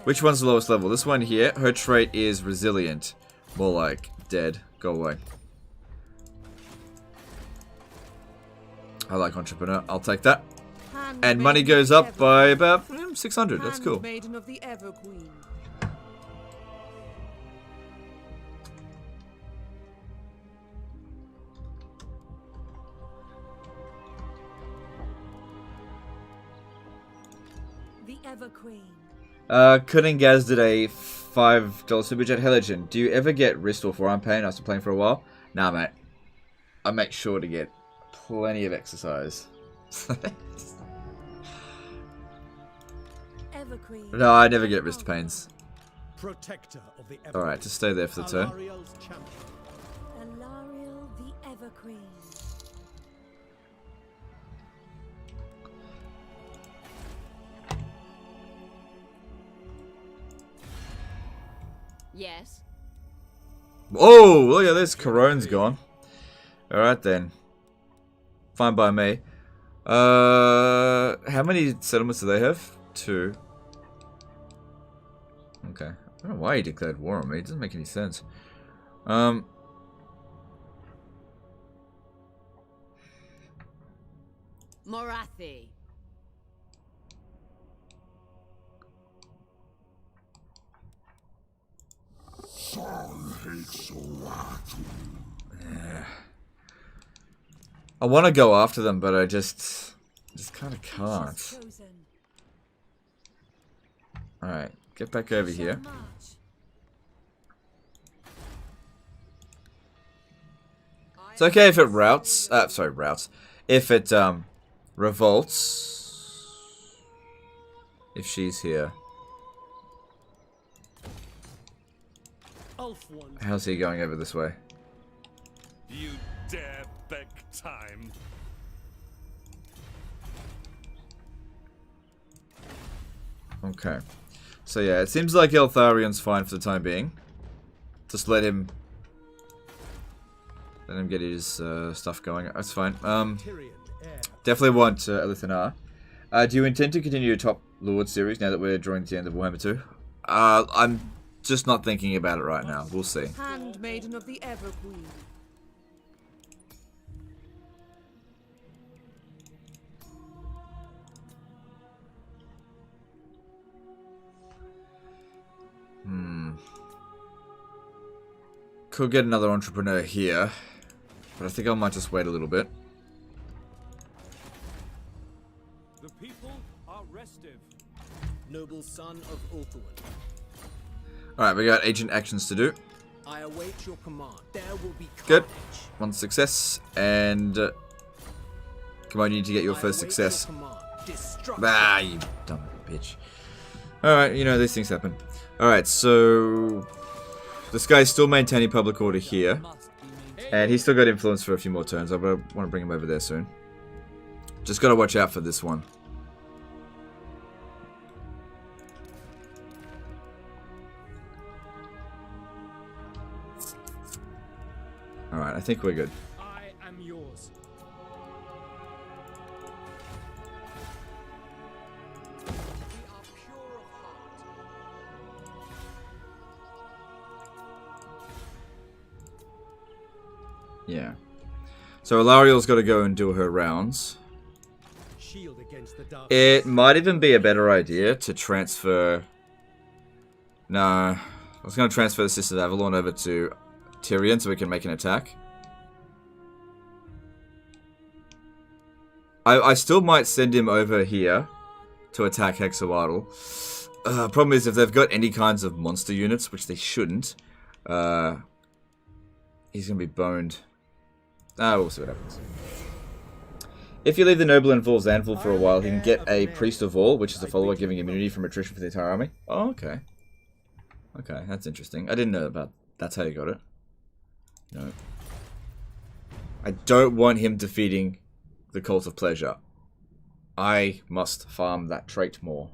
Which one's the lowest level? This one here. Her trait is resilient. More like dead. Go away. I like Entrepreneur. I'll take that. And money goes up by about 600. That's cool. Maiden of the Ever Queen. The Ever Queen. Cunning Gaz did a $5 super chat. Hey Legend, do you ever get wrist or forearm pain after playing for a while? Nah, mate. I make sure to get plenty of exercise. No, I never get wrist pains. Protector of the Alright, just stay there for the turn. Alariel the Everqueen. Yes. Oh, look at this. Corone's gone. Alright then. Fine by me. How many settlements do they have? 2. Okay. I don't know why he declared war on me. It doesn't make any sense. Morathi. I want to go after them, but I just kind of can't. Alright, get back over here. It's okay if it routes. Sorry, routes. If it revolts. If she's here. How's he going over this way? You dare beg time? Okay. So yeah, it seems like Eltharion's fine for the time being. Just let him get his stuff going. That's fine. Definitely want Eataine. Do you intend to continue your Top Lord series now that we're drawing to the end of Warhammer 2? I'm just not thinking about it right now. We'll see. Handmaiden of the Everqueen. Could get another entrepreneur here, but I think I might just wait a little bit. The people are restive. Noble son of Ulthuan. Alright, we got agent actions to do. I await your command. There will be carnage. Good. 1 success, and come on, you need to get your first success. Ah, you dumb bitch. Alright, you know, these things happen. Alright, so this guy's still maintaining public order here. And he's still got influence for a few more turns. I want to bring him over there soon. Just got to watch out for this one. Alright, I think we're good. I am yours. Yeah. So Alariel's got to go and do her rounds. Shield against the dark. It might even be a better idea to transfer... No. I was going to transfer the Sisters of Avalon over to Tyrion so we can make an attack. I still might send him over here to attack Hexawatl. Problem is, if they've got any kinds of monster units, which they shouldn't, he's going to be boned. We'll see what happens. If you leave the Noble and Fool's Anvil for a while, he can get a Priest of All, which is a follower giving immunity from attrition for the entire army. Oh, okay. Okay, that's interesting. I didn't know about... That's how you got it. No. I don't want him defeating the Cult of Pleasure. I must farm that trait more.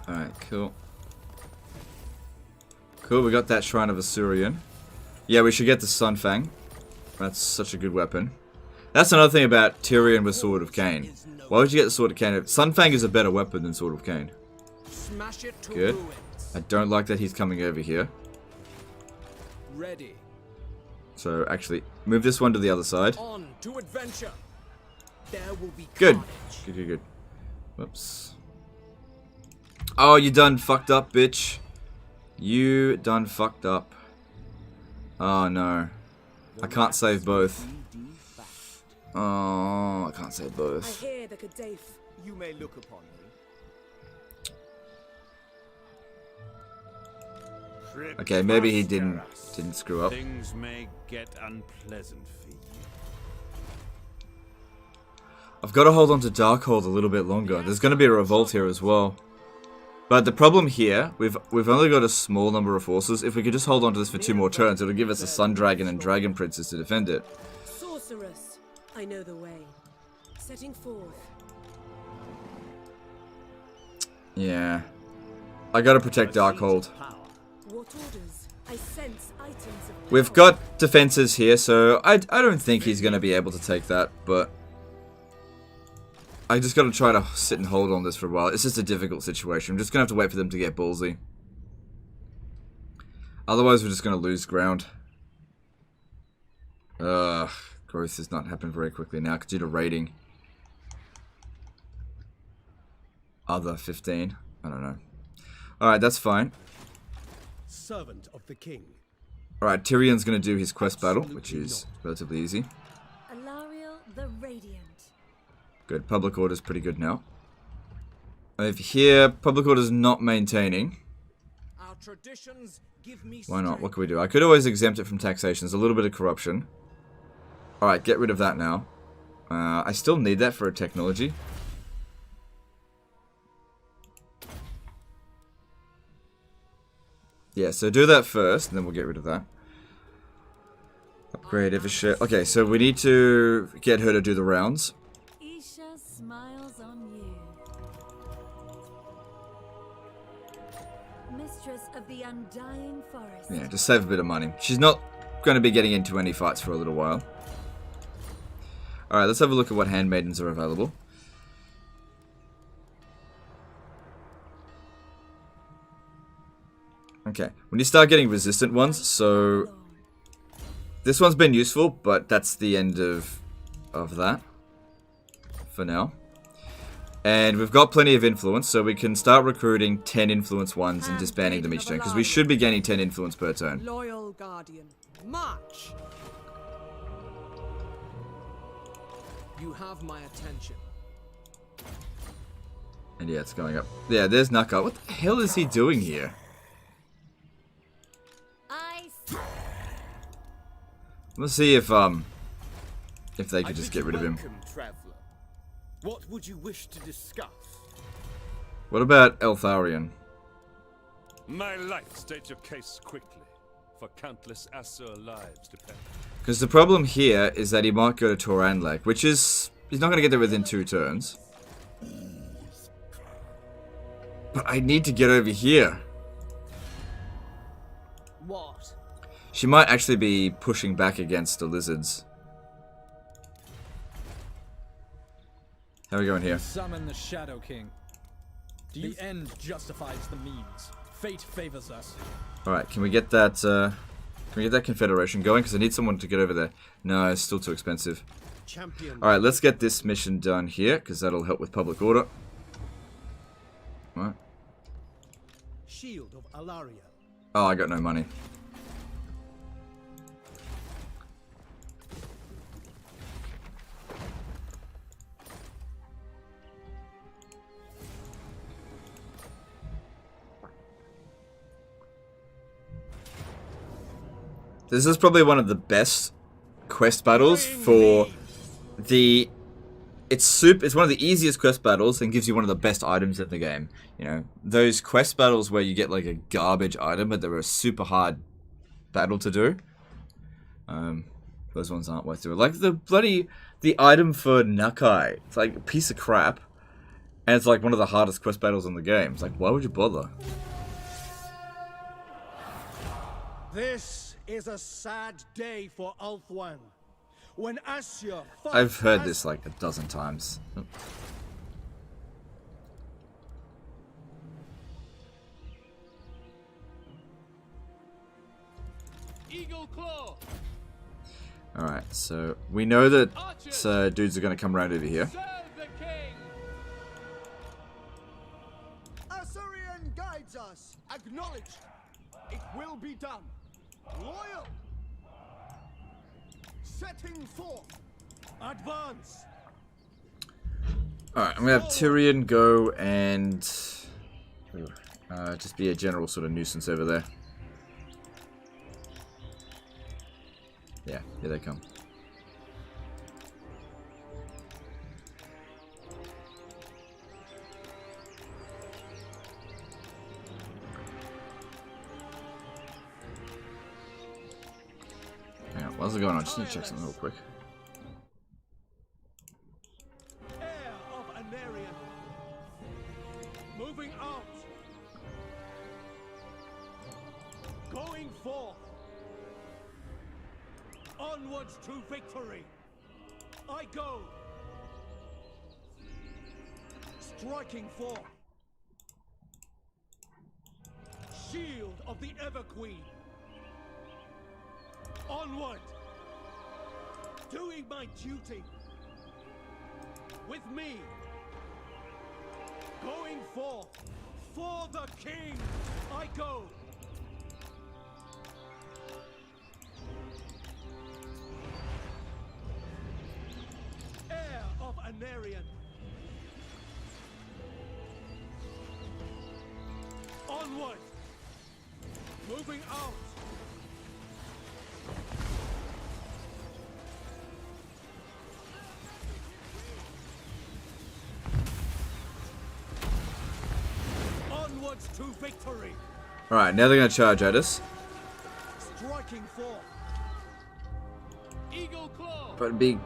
Alright, cool. Cool, we got that Shrine of Asurion. Yeah, we should get the Sunfang. That's such a good weapon. That's another thing about Tyrion with Sword of Cain. Why would you get the Sword of Cain? Sunfang is a better weapon than Sword of Cain. Good. I don't like that he's coming over here. Ready. So, actually, move this one to the other side. On to adventure. There will be Good. Good. Whoops. Oh, you done fucked up, bitch. You done fucked up. Oh no. I can't save both. Oh, I can't save both. I hear the Kadaf. You may look upon me. Okay, maybe he didn't screw up. Things may get unpleasant for you. I've got to hold on to Darkhold a little bit longer. There's going to be a revolt here as well. But the problem here, we've only got a small number of forces. If we could just hold on to this for 2 more turns, it'll give us a Sun Dragon and Dragon Princess to defend it. Sorceress, I know the way. Setting forth. Yeah. I gotta protect Darkhold. What orders? I sense items of We've got defenses here, so I don't think he's gonna be able to take that, but I just gotta try to sit and hold on this for a while. It's just a difficult situation. I'm just gonna have to wait for them to get ballsy. Otherwise, we're just gonna lose ground. Growth is not happening very quickly now due to raiding. Other 15. I don't know. Alright, that's fine. Servant of the king. Alright, Tyrion's gonna do his quest battle, which is relatively easy. Alariel the Radiant. Good. Public order's pretty good now. Over here, public order's not maintaining. Our traditions give me Why not? What can we do? I could always exempt it from taxation. There's a little bit of corruption. Alright, get rid of that now. I still need that for a technology. Yeah, so do that first, and then we'll get rid of that. Upgrade Evershare. Okay, so we need to get her to do the rounds. Isha smiles on you. Mistress of the Undying Forest. Yeah, just save a bit of money. She's not going to be getting into any fights for a little while. Alright, let's have a look at what handmaidens are available. Okay, when you start getting resistant ones, so this one's been useful, but that's the end of that for now. And we've got plenty of influence, so we can start recruiting 10 influence ones and disbanding them each turn, because we should be gaining 10 influence per turn. Loyal guardian, march. You have my attention. And yeah, it's going up. Yeah, there's Naka. What the hell is he doing here? Let's see if they could just get rid of him. Traveler. What would you wish to discuss? What about Eltharion? My life state your case quickly, for countless Asur lives depend. Because the problem here is that he might go to Toranlek, which is he's not going to get there within 2 turns. But I need to get over here. What? She might actually be pushing back against the lizards. How are we going here? Summon the Shadow King. The end justifies the means. Fate favors us. Alright, can we get that Confederation going? Because I need someone to get over there. No, it's still too expensive. Alright, let's get this mission done here, because that'll help with public order. Alright. Shield of Alariel. Oh, I got no money. This is probably one of the best quest battles for the... It's one of the easiest quest battles and gives you one of the best items in the game. You know, those quest battles where you get like a garbage item, but they're a super hard battle to do. Those ones aren't worth doing. Like the item for Nakai. It's like a piece of crap. And it's like one of the hardest quest battles in the game. It's like, why would you bother? This is a sad day for Ulthuan. When Asya I've heard this like a dozen times. Eagle Claw. Alright, so we know that dudes are going to come around over here. Assyrian guides us. Acknowledge. It will be done. Loyal. Setting forth. Advance. Alright, I'm going to have Tyrion go and just be a general sort of nuisance over there. Yeah, here they come. Hang on, what's going on? Just need to check something real quick. Heir of Anarian. Moving out. Going forth. Onwards to victory. I go. Striking forth. Shield of the Ever-Queen. Onward. Doing my duty. With me. Going forth. For the king. I go. Heir of Anarian. Onward. Moving out. Onwards to victory. Alright, now they're going to charge at us. Striking forth. Eagle claw. But it'd be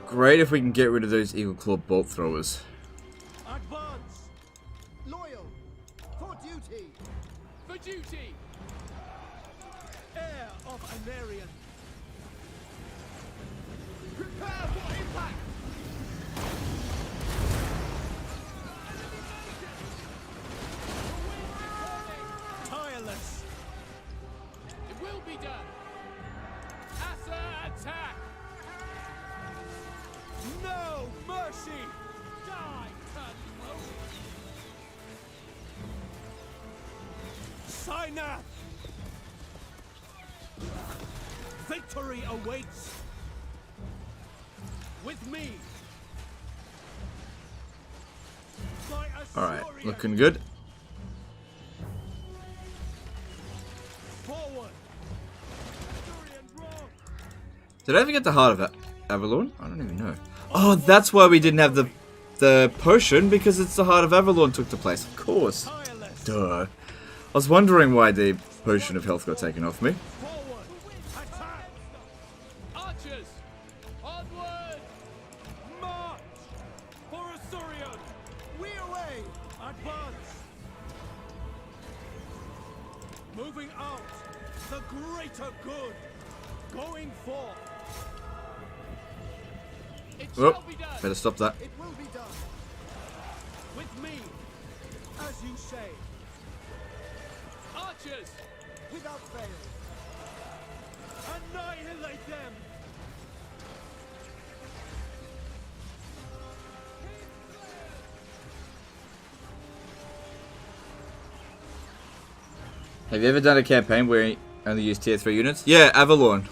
great if we can get rid of those Eagle Claw bolt throwers. Advance. Loyal. For duty. For duty. Heir of Anarian. Prepare for impact. Tireless. It will be done. Assa attack. No mercy. Die, Turnlow. Synath. Victory awaits. With me. Alright, looking good. Forward. Did I ever get the Heart of Avalon? I don't even know. Oh, that's why we didn't have the potion, because it's the Heart of Avalon took the place. Of course. Duh. I was wondering why the potion of health got taken off me. Archers. Onward. March. For Assyrian. We away. Advance. Moving out. The greater good. Going forth. It Oh, shall be done. better stop that. It will be done. With me, as you say. Archers, without fail. Annihilate them. Have you ever done a campaign where you only use tier 3 units? Yeah, Avalon.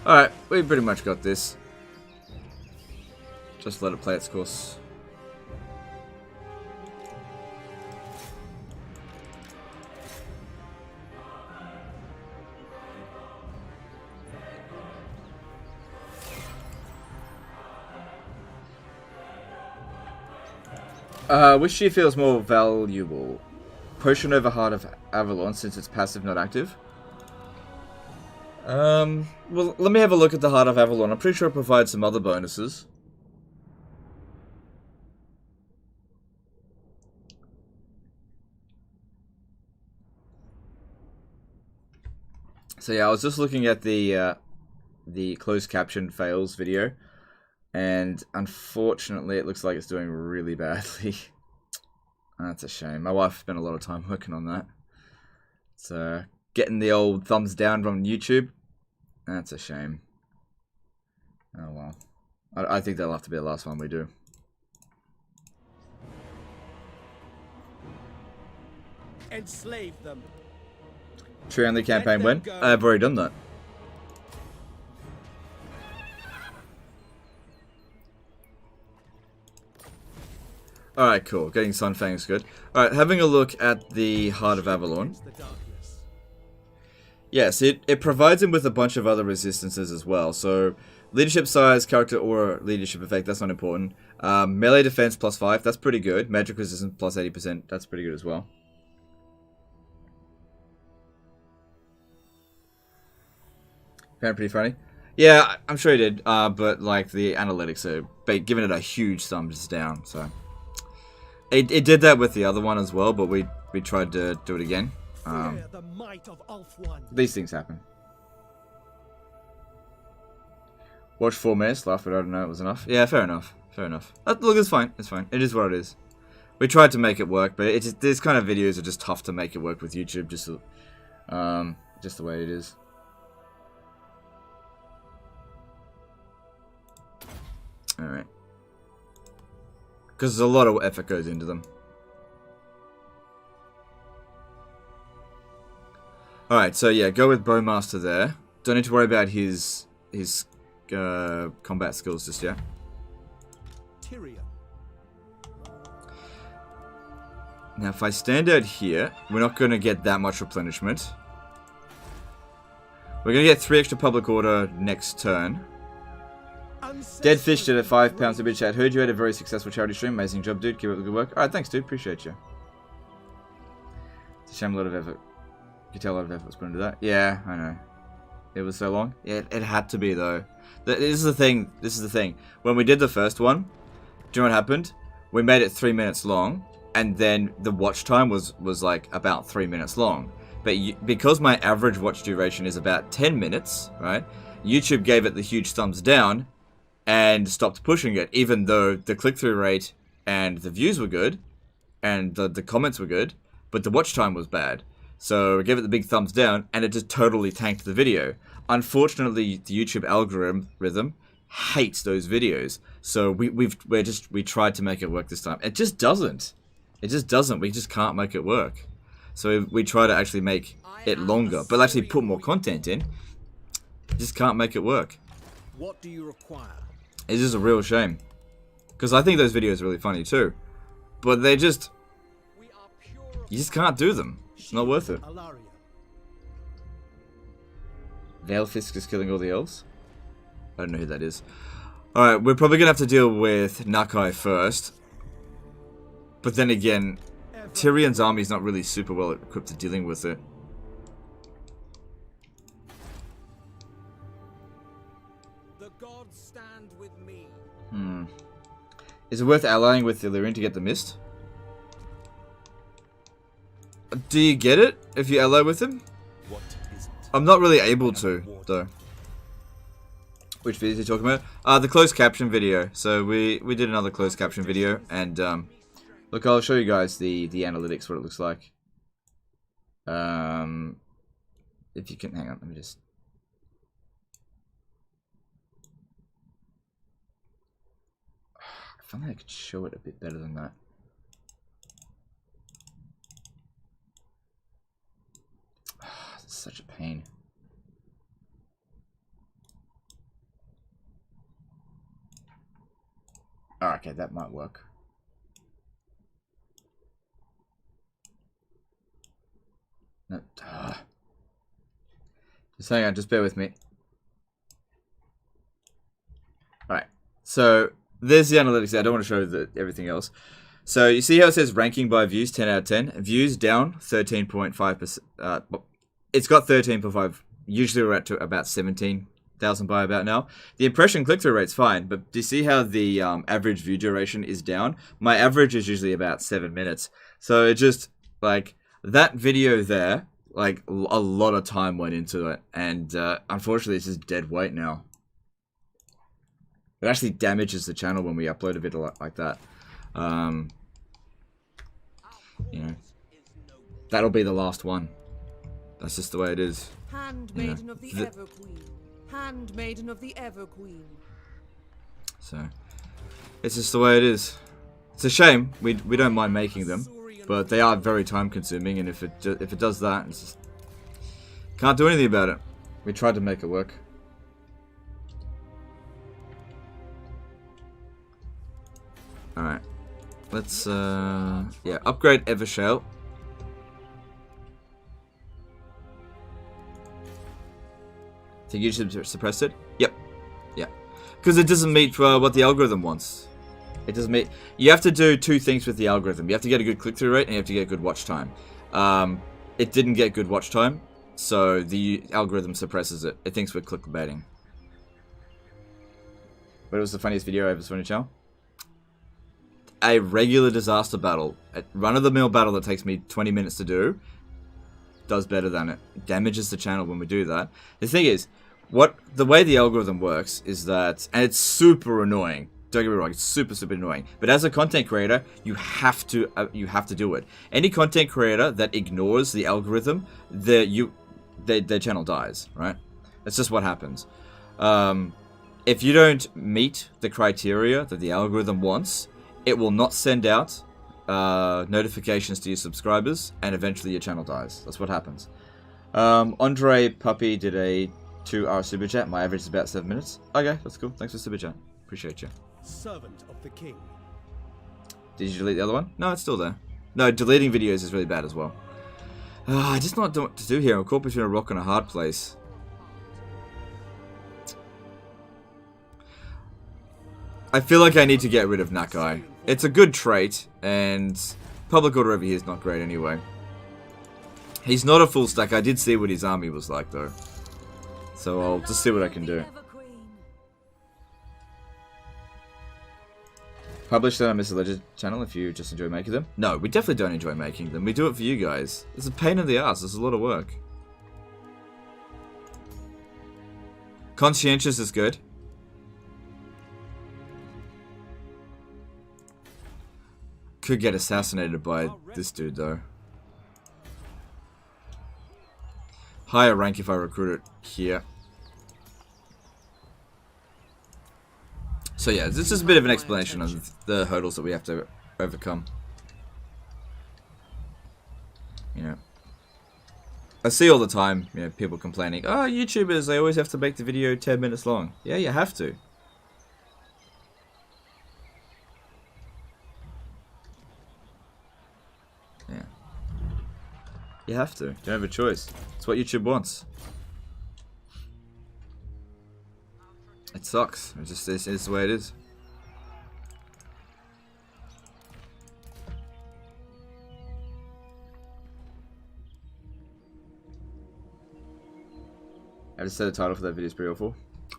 Alright, we pretty much got this. Just let it play its course. Which do you feel is more valuable? Potion over Heart of Avalon, since it's passive, not active? Well, let me have a look at the Heart of Avalon. I'm pretty sure it provides some other bonuses. So yeah, I was just looking at the the closed caption fails video, and unfortunately it looks like it's doing really badly. That's a shame. My wife spent a lot of time working on that. So getting the old thumbs down from YouTube, that's a shame. Oh well. I think that'll have to be the last one we do. Enslave them. Tree only campaign when? I've already done that. Alright, cool. Getting Sunfang's good. Alright, having a look at the Heart of Avalon. Yes, it provides him with a bunch of other resistances as well. So, leadership size, character aura, leadership effect, that's not important. Melee defense +5, that's pretty good. Magic resistance +80%, that's pretty good as well. Found it pretty funny. Yeah, I'm sure he did, but like the analytics are giving it a huge thumbs down, so. It did that with the other one as well, but we tried to do it again. The might of Ulf-1. These things happen. Watch 4 minutes, laugh, but I don't know it was enough. Yeah, fair enough. Fair enough. Look, it's fine. It's fine. It is what it is. We tried to make it work, but it's just, these kind of videos are just tough to make it work with YouTube. Just the way it is. All right. Because there's a lot of effort goes into them. Alright, so yeah, go with Bowmaster there. Don't need to worry about his combat skills just yet. Tyrion. Now if I stand out here, we're not going to get that much replenishment. We're going to get 3 extra public order next turn. Dead Fish did a £5 a bit chat. Heard you had a very successful charity stream. Amazing job, dude. Keep up the good work. Alright, thanks, dude. Appreciate you. It's a shame, a lot of effort. You can tell a lot of effort was put into that. Yeah, I know. It was so long. Yeah, it had to be, though. This is the thing. This is the thing. When we did the first one, do you know what happened? We made it 3 minutes long, and then the watch time was like about 3 minutes long. But because my average watch duration is about 10 minutes, right? YouTube gave it the huge thumbs down and stopped pushing it, even though the click-through rate and the views were good, and the comments were good, but the watch time was bad. So we gave it the big thumbs down, and it just totally tanked the video. Unfortunately, the YouTube algorithm hates those videos, so we tried to make it work this time. It just doesn't. It just doesn't. We just can't make it work. So we try to actually make it longer, but actually put more content in. Just can't make it work. What do you require? It's just a real shame. Because I think those videos are really funny too. But they just... You just can't do them. It's not worth it. Veilfisk is killing all the elves? I don't know who that is. Alright, we're probably going to have to deal with Nakai first. But then again, Tyrion's army is not really super well equipped to dealing with it. Is it worth allying with Illyrian to get the mist? Do you get it if you ally with him? I'm not really able to, though. Which video are you talking about? The closed caption video. So we did another closed caption video, and look, I'll show you guys the analytics, what it looks like. If you can, hang on, let me just. I feel like I could show it a bit better than that. It's such a pain. Oh, okay, that might work. No, just hang on, just bear with me. Alright, so there's the analytics. I don't want to show everything else. So you see how it says ranking by views, 10 out of 10. Views down 13.5%. It's got 13.5. Usually we're at to about 17,000 by about now. The impression click-through rate's fine, but do you see how the average view duration is down? My average is usually about 7 minutes. So it just, like, that video there Like, a lot of time went into it, and unfortunately it's just dead weight now. It actually damages the channel when we upload a video like that. You know, that'll be the last one. That's just the way it is. Handmaiden of the Everqueen. Handmaiden of the Everqueen. So, it's just the way it is. It's a shame. We don't mind making them, but they are very time consuming, and if it does that, it's just can't do anything about it. We tried to make it work. All right, let's yeah, upgrade Evershale. Think you should suppress it? Yep. Yeah. Because it doesn't meet what the algorithm wants. It doesn't meet... You have to do two things with the algorithm. You have to get a good click-through rate and you have to get good watch time. It didn't get good watch time, so the algorithm suppresses it. It thinks we're clickbaiting. What was the funniest video I ever saw on your channel? A regular disaster battle. A run-of-the-mill battle that takes me 20 minutes to do does better than it. It damages the channel when we do that. The thing is, the way the algorithm works is that, and it's super annoying. Don't get me wrong, it's super annoying. But as a content creator, you have to do it. Any content creator that ignores the algorithm, their channel dies, right? That's just what happens. If you don't meet the criteria that the algorithm wants, it will not send out notifications to your subscribers, and eventually your channel dies. That's what happens. Andre Puppy did a 2-hour super chat. My average is about 7 minutes. Okay, that's cool. Thanks for super chat. Appreciate you. Servant of the king. Did you delete the other one? No, it's still there. No, deleting videos is really bad as well. I just not know what to do here. I'm caught between a rock and a hard place. I feel like I need to get rid of Nakai. It's a good trait, and public order over here is not great anyway. He's not a full stack. I did see what his army was like, though. So I'll just see what I can do. Publish that on Mr. Legend channel if you just enjoy making them. No, we definitely don't enjoy making them. We do it for you guys. It's a pain in the ass. It's a lot of work. Conscientious is good. Could get assassinated by this dude, though. Higher rank if I recruit it here. So yeah, this is a bit of an explanation of the hurdles that we have to overcome. You know, I see all the time, you know, people complaining, oh, YouTubers, they always have to make the video 10 minutes long. Yeah, you have to. Yeah. You have to. You don't have a choice. It's what YouTube wants. It sucks. It's the way it is. I just said the title for that video is pretty awful.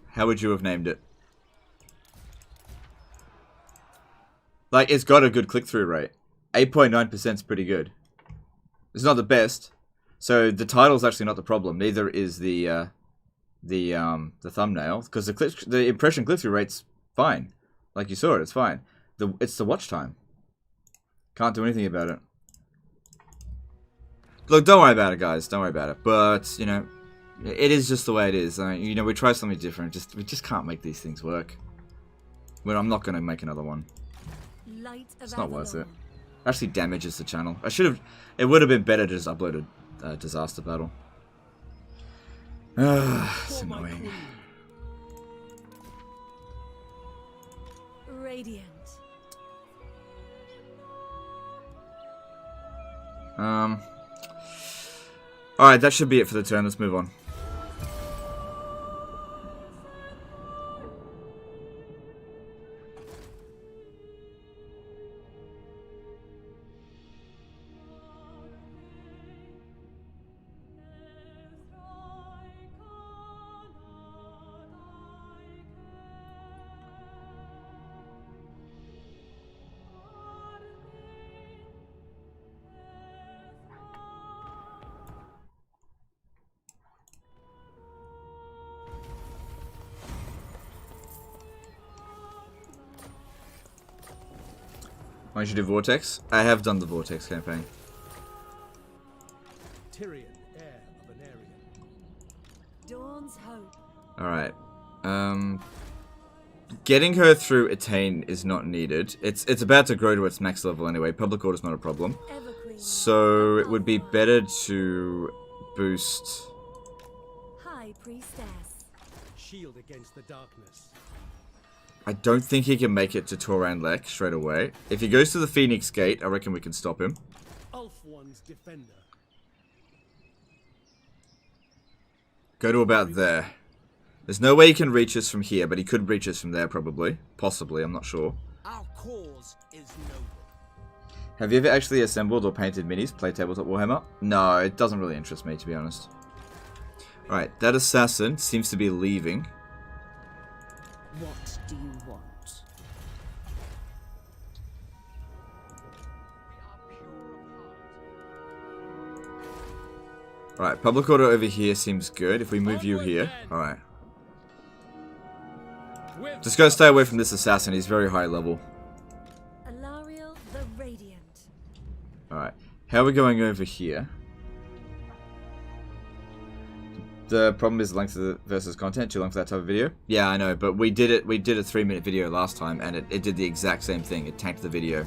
How would you have named it? Like, it's got a good click-through rate. 8.9% is pretty good. It's not the best. So the title's actually not the problem. Neither is the thumbnail, because the impression click-through rate's fine. Like you saw it, it's fine. It's the watch time. Can't do anything about it. Look, don't worry about it, guys. Don't worry about it. But you know, it is just the way it is. You know, we try something different. We just can't make these things work. But I'm not gonna make another one. It's not worth it. Actually damages the channel. It would have been better to just upload a disaster battle. It's annoying. Radiant. Alright, that should be it for the turn. Let's move on. Why don't you do Vortex? I have done the Vortex campaign. Tyrion, heir of an area. Dawn's hope. Alright. Getting her through Eataine is not needed. It's about to grow to its max level anyway. Public order's not a problem. So it would be better to boost... High Priestess. Shield against the darkness. I don't think he can make it to Toran Lek straight away. If he goes to the Phoenix Gate, I reckon we can stop him. Ulf One's defender. Go to about there. There's no way he can reach us from here, but he could reach us from there probably. Possibly, I'm not sure. Our cause is noble. Have you ever actually assembled or painted minis, play tabletop Warhammer? No, it doesn't really interest me, to be honest. Alright, that assassin seems to be leaving. What do you want? Alright, public order over here seems good. If we move you here. Alright. Just gotta stay away from this assassin, he's very high level. Alariel the Radiant. Alright, how are we going over here? The problem is length of the versus content, too long for that type of video. Yeah, I know, but we did a 3-minute video last time, and it did the exact same thing. It tanked the video.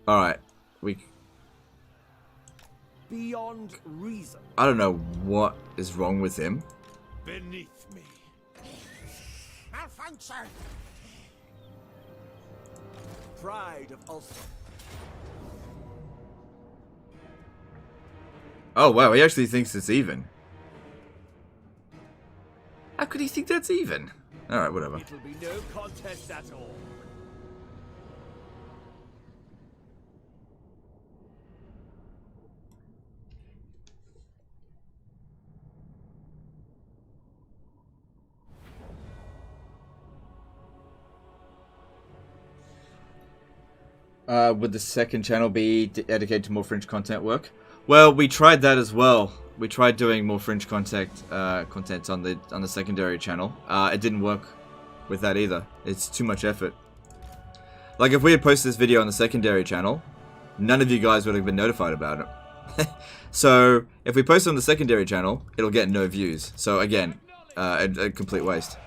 Alright, Beyond reason. I don't know what is wrong with him. Beneath me. Malfunction. Pride of Ulster. Oh wow, he actually thinks it's even. How could he think that's even? Alright, whatever. It'll be no contest at all. Would the second channel be dedicated to more fringe content work? Well, we tried that as well. We tried doing more fringe content on the secondary channel. It didn't work with that either. It's too much effort. Like if we had posted this video on the secondary channel, none of you guys would have been notified about it. So if we post it on the secondary channel, it'll get no views. So again, a complete waste.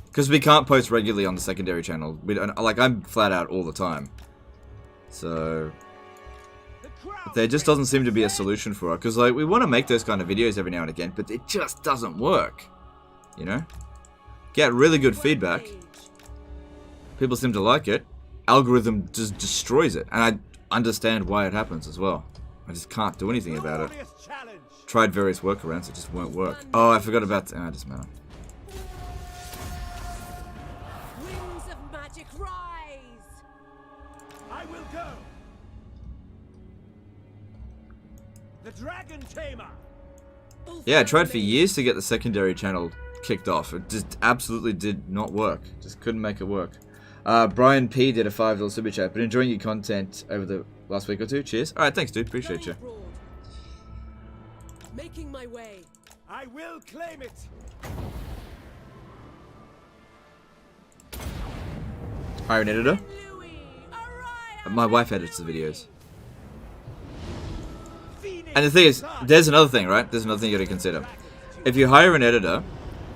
Because we can't post regularly on the secondary channel. We don't, like, I'm flat out all the time. So there just doesn't seem to be a solution for it. Because, like, we want to make those kind of videos every now and again, but it just doesn't work. You know? Get really good feedback. People seem to like it. Algorithm just destroys it. And I understand why it happens as well. I just can't do anything about it. Tried various workarounds, it just won't work. Oh, I forgot about... it doesn't matter. I will go. The Dragon Tamer. Yeah, I tried for years to get the secondary channel kicked off. It just absolutely did not work. Just couldn't make it work. Brian P did a $5 super chat. Been enjoying your content over the last week or two. Cheers. Alright, thanks dude. Appreciate you. Making my way. I will claim it. Iron editor. My wife edits the videos. And the thing is, there's another thing, right? There's another thing you gotta consider. If you hire an editor,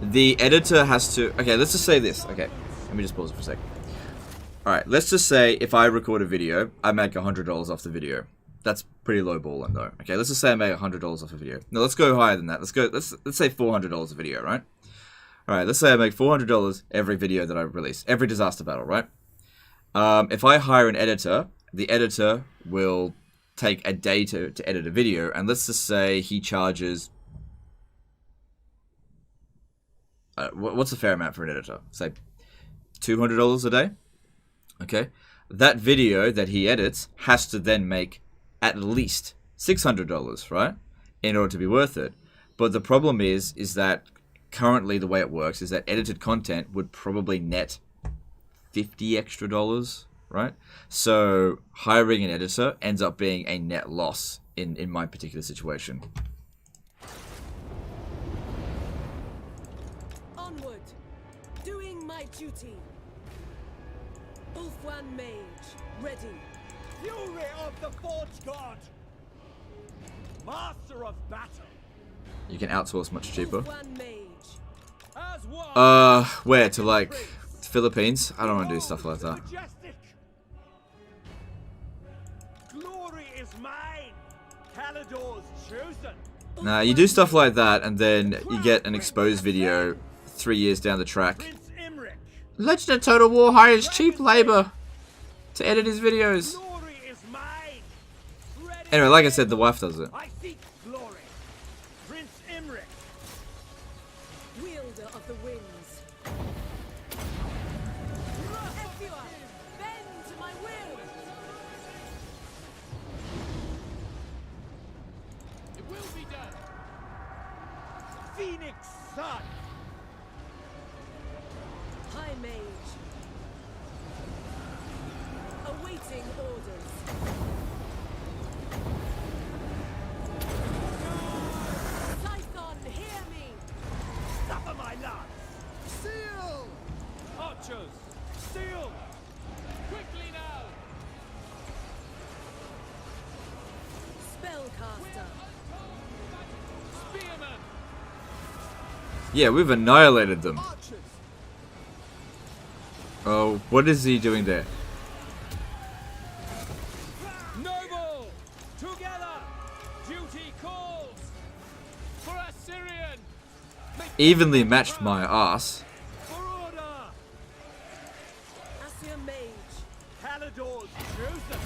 the editor has to... Okay, let's just say this. Okay, let me just pause it for a sec. Alright, let's just say if I record a video, I make $100 off the video. That's pretty low balling though. Okay, let's just say I make $100 off a video. Now let's go higher than that. Let's say $400 a video, right? Alright, let's say I make $400 every video that I release. Every disaster battle, right? If I hire an editor, the editor will take a day to edit a video, and let's just say he charges... what's a fair amount for an editor? Say $200 a day? Okay. That video that he edits has to then make at least $600, right? In order to be worth it. But the problem is that currently the way it works is that edited content would probably net $50 extra, right? So hiring an editor ends up being a net loss in my particular situation. Onward, doing my duty. Ulf Ulfwan Mage, ready. Fury of the Forge God! Master of battle! You can outsource much cheaper. Ulfwan Mage. Where? To like Philippines? I don't want to do stuff like that. Majestic! Glory is mine! Calidor's chosen! Nah, you do stuff like that and then you get an exposed video 3 years down the track. Legend of Total War hires cheap labor to edit his videos. Anyway, like I said, the wife does it. I seek glory. Prince Imric. Wielder of the winds. Efua, bend to my will. It will be done. Phoenix Sun. High Mage. Awaiting orders. Scython, hear me. Suffer my love. Seal! Archers, seal. Quickly now. Spellcaster. Spearman. Yeah, we've annihilated them. Archers! Oh, what is he doing there? Noble, together. Duty calls. For Assyrian. Evenly matched my ass. For order. Asir Mage. Calidor's chosen.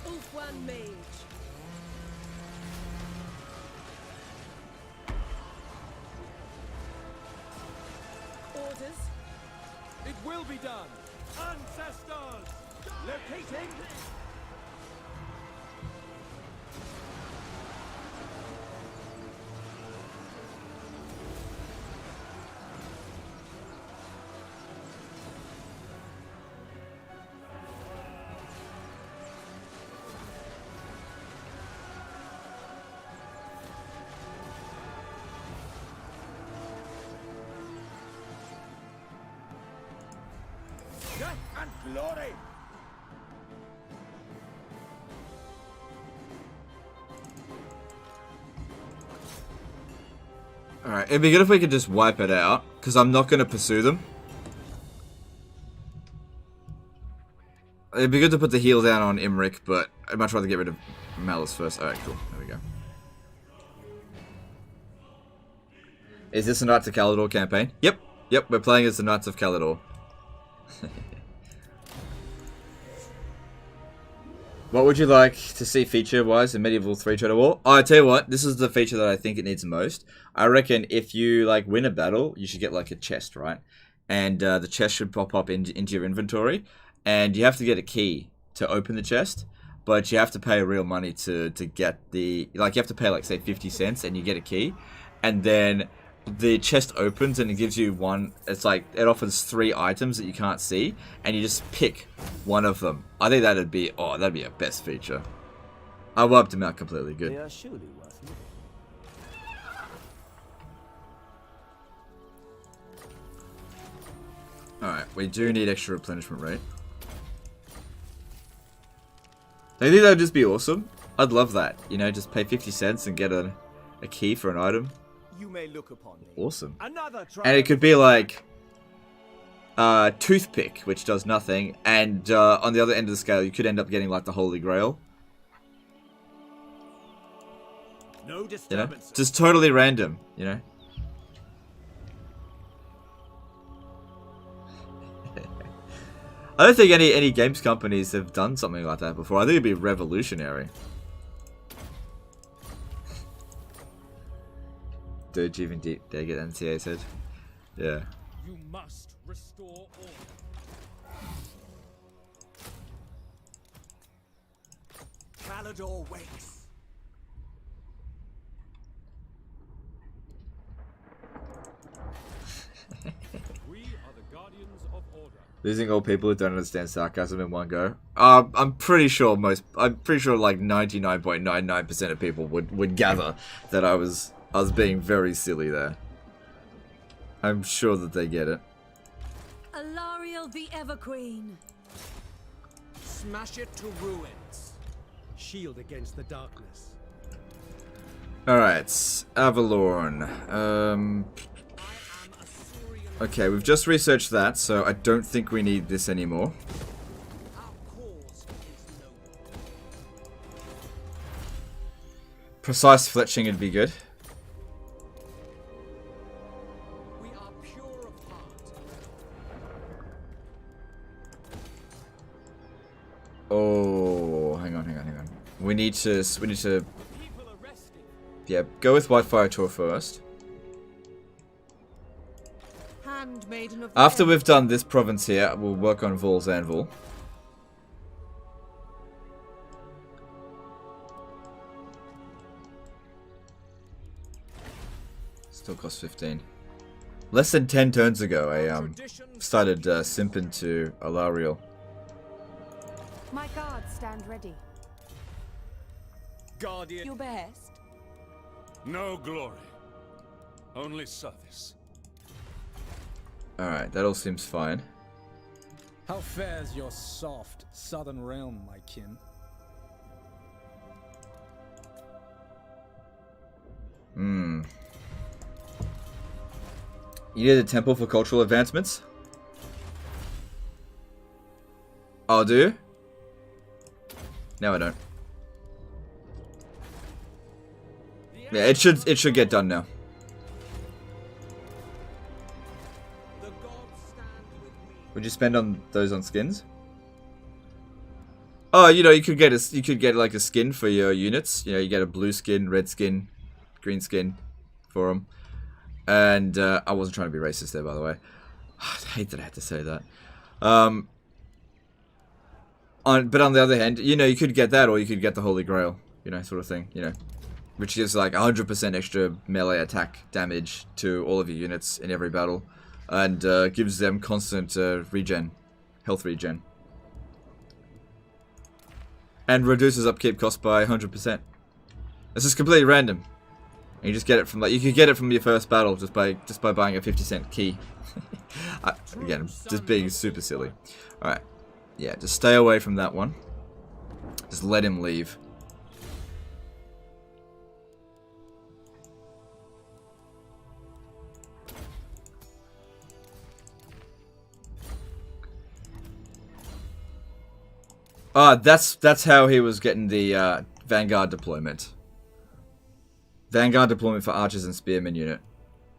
Ulfwan Mage. Orders. It will be done. Ancestors. Locating. Death and glory. Alright, it'd be good if we could just wipe it out, because I'm not going to pursue them. It'd be good to put the heal down on Imric, but I'd much rather get rid of Malice first. Alright, cool. There we go. Is this a Knights of Calidor campaign? Yep. Yep, we're playing as the Knights of Calidor. What would you like to see feature-wise in Medieval 3 Total War? Oh, I tell you what, this is the feature that I think it needs the most. I reckon if you like win a battle, you should get like a chest, right? And the chest should pop up into your inventory, and you have to get a key to open the chest, but you have to pay real money to get the, like you have to pay like say 50 cents and you get a key, and then the chest opens and it gives you one, it's like, it offers 3 items that you can't see, and you just pick one of them. I think that'd be, oh, that'd be a best feature. I wiped him out completely good. They are surely worth it. Alright, we do need extra replenishment rate. I think that would just be awesome. I'd love that. You know, just pay 50 cents and get a key for an item. You may look upon me. Awesome. Another And it could be like toothpick, which does nothing, and on the other end of the scale you could end up getting like the Holy Grail. No You know? disturbance. Just totally random, you know? I don't think any games companies have done something like that before. I think it'd be revolutionary. Did you even did they get NTA said? Yeah. You must restore order. Calidor waits. We are the guardians of order. Losing all people who don't understand sarcasm in one go. I'm pretty sure like 99.99% of people would gather that I was being very silly there. I'm sure that they get it. Alariel the Everqueen. Smash it to ruins. Shield against the darkness. Alright, Avalorn. Okay, we've just researched that, so I don't think we need this anymore. Precise fletching would be good. Oh, hang on. We need to, yeah, go with Whitefire Tor first. After we've done this province here, we'll work on Vol's Anvil. Still costs 15. Less than 10 turns ago, I started simping to Alariel. My guards stand ready. Guardian. Your best. No glory. Only service. Alright, that all seems fine. How fares your soft southern realm, my kin? You need a temple for cultural advancements? Oh, do you? No, I don't. Yeah, it should get done now. Would you spend on those on skins? Oh, you know, you could get like a skin for your units. You know, you get a blue skin, red skin, green skin for them. And I wasn't trying to be racist there, by the way. I hate that I had to say that. But on the other hand, you know, you could get that, or you could get the Holy Grail, you know, sort of thing, you know, which gives like 100% extra melee attack damage to all of your units in every battle, and gives them constant health regen, and reduces upkeep cost by 100%. This is completely random. And you just get it from, like, you could get it from your first battle just by buying a 50-cent key. Again, just being super silly. All right. Yeah, just stay away from that one. Just let him leave. That's how he was getting the Vanguard deployment. Vanguard deployment for archers and spearmen unit.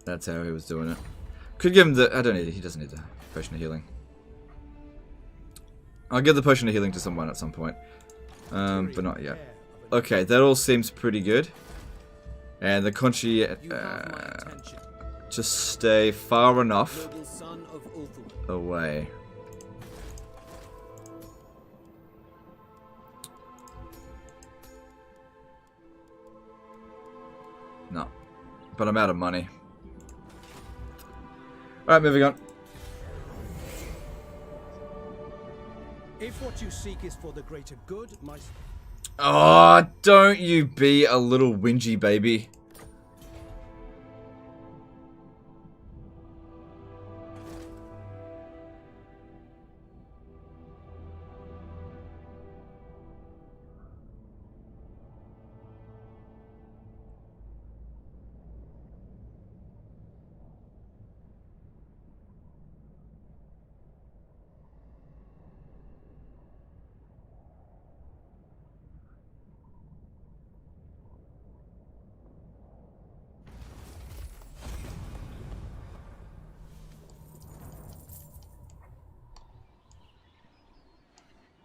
That's how he was doing it. Could give him the... I don't need it. He doesn't need the potion of healing. I'll give the potion of healing to someone at some point. But not yet. Okay, that all seems pretty good. And the Conchi... just stay far enough away. No. But I'm out of money. Alright, moving on. If what you seek is for the greater good, my... Oh, don't you be a little whingy baby.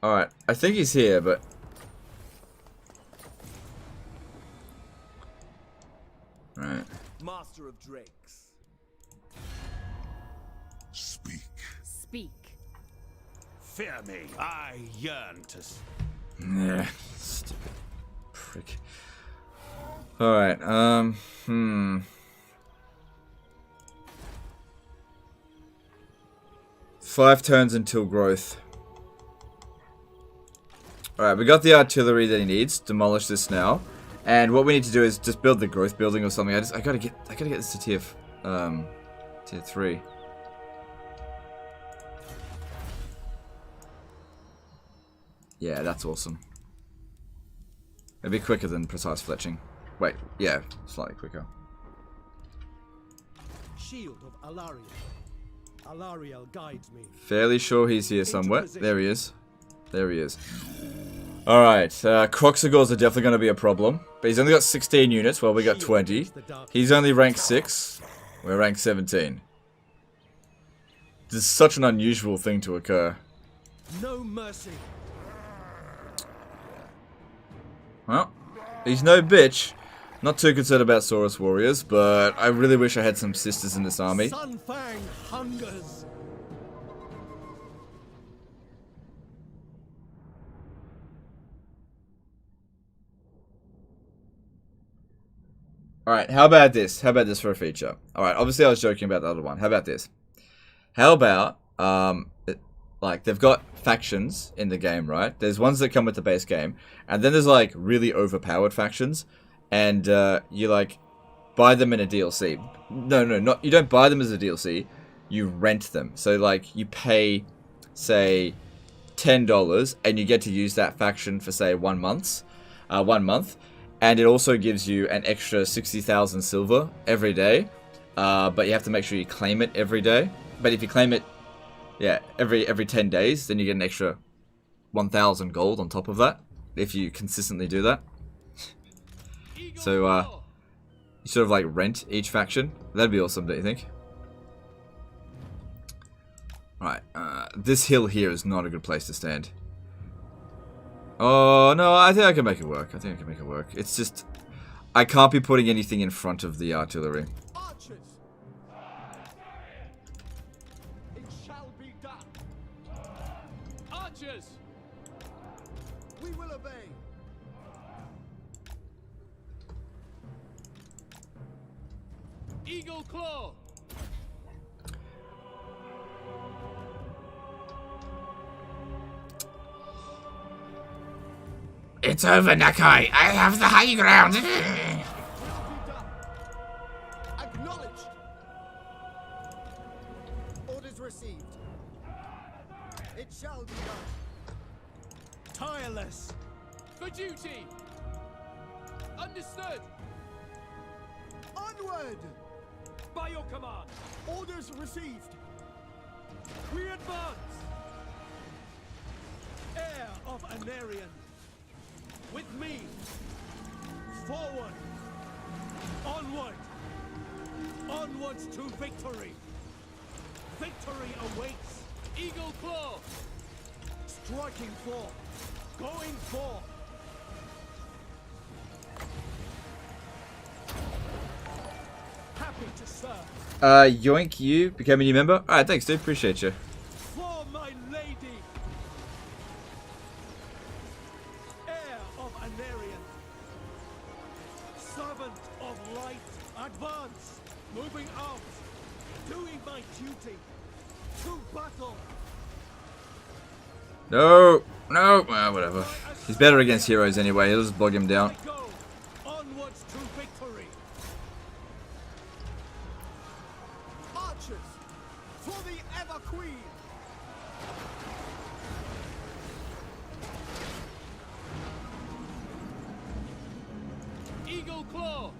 Alright, I think he's here, but... Right. Master of Drakes. Speak. Speak. Fear me. I yearn to... Yeah, stupid prick. Alright, 5 turns until growth. Alright, we got the artillery that he needs. Demolish this now. And what we need to do is just build the growth building or something. I gotta get this to tier 3. Yeah, that's awesome. It'd be quicker than precise fletching. Wait, yeah, slightly quicker. Shield of Alariel. Alariel guides me. Fairly sure he's here somewhere. There he is. There he is. Alright, Croxagors are definitely going to be a problem. But he's only got 16 units, while we got 20. He's only rank 6. We're rank 17. This is such an unusual thing to occur. No mercy. Well, he's no bitch. Not too concerned about Saurus warriors, but I really wish I had some sisters in this army. Sunfang hungers. Alright, how about this? How about this for a feature? Alright, obviously I was joking about the other one. How about this? How about, like, they've got factions in the game, right? There's ones that come with the base game, and then there's, like, really overpowered factions, and, you, like, buy them in a DLC. No, you don't buy them as a DLC, you rent them. So, like, you pay, say, $10, and you get to use that faction for, say, 1 month. And it also gives you an extra 60,000 silver every day. But you have to make sure you claim it every day. But if you claim it, yeah, every 10 days, then you get an extra 1,000 gold on top of that. If you consistently do that. So, you sort of like rent each faction. That'd be awesome, don't you think? Alright, this hill here is not a good place to stand. Oh, no, I think I can make it work. It's just, I can't be putting anything in front of the artillery. Archers! It shall be done. Archers! We will obey. Eagle Claw! It's over, Nakai. I have the high ground. Acknowledged. Orders received. It shall be done. Tireless. For duty! Understood! Onward! By your command! Orders received. We advance. Heir of Anarian. With me! Forward! Onward! Onwards to victory! Victory awaits! Eagle Claw! Striking forth! Going forth! Happy to serve! Yoink, you became a new member? Alright, thanks dude, appreciate you. For my lady! Servant of light, advance, moving out, doing my duty, to battle. No, whatever. He's better against heroes anyway, he'll just bog him down. Onwards to victory. Archers, for the Ever Queen. Eagle Claw!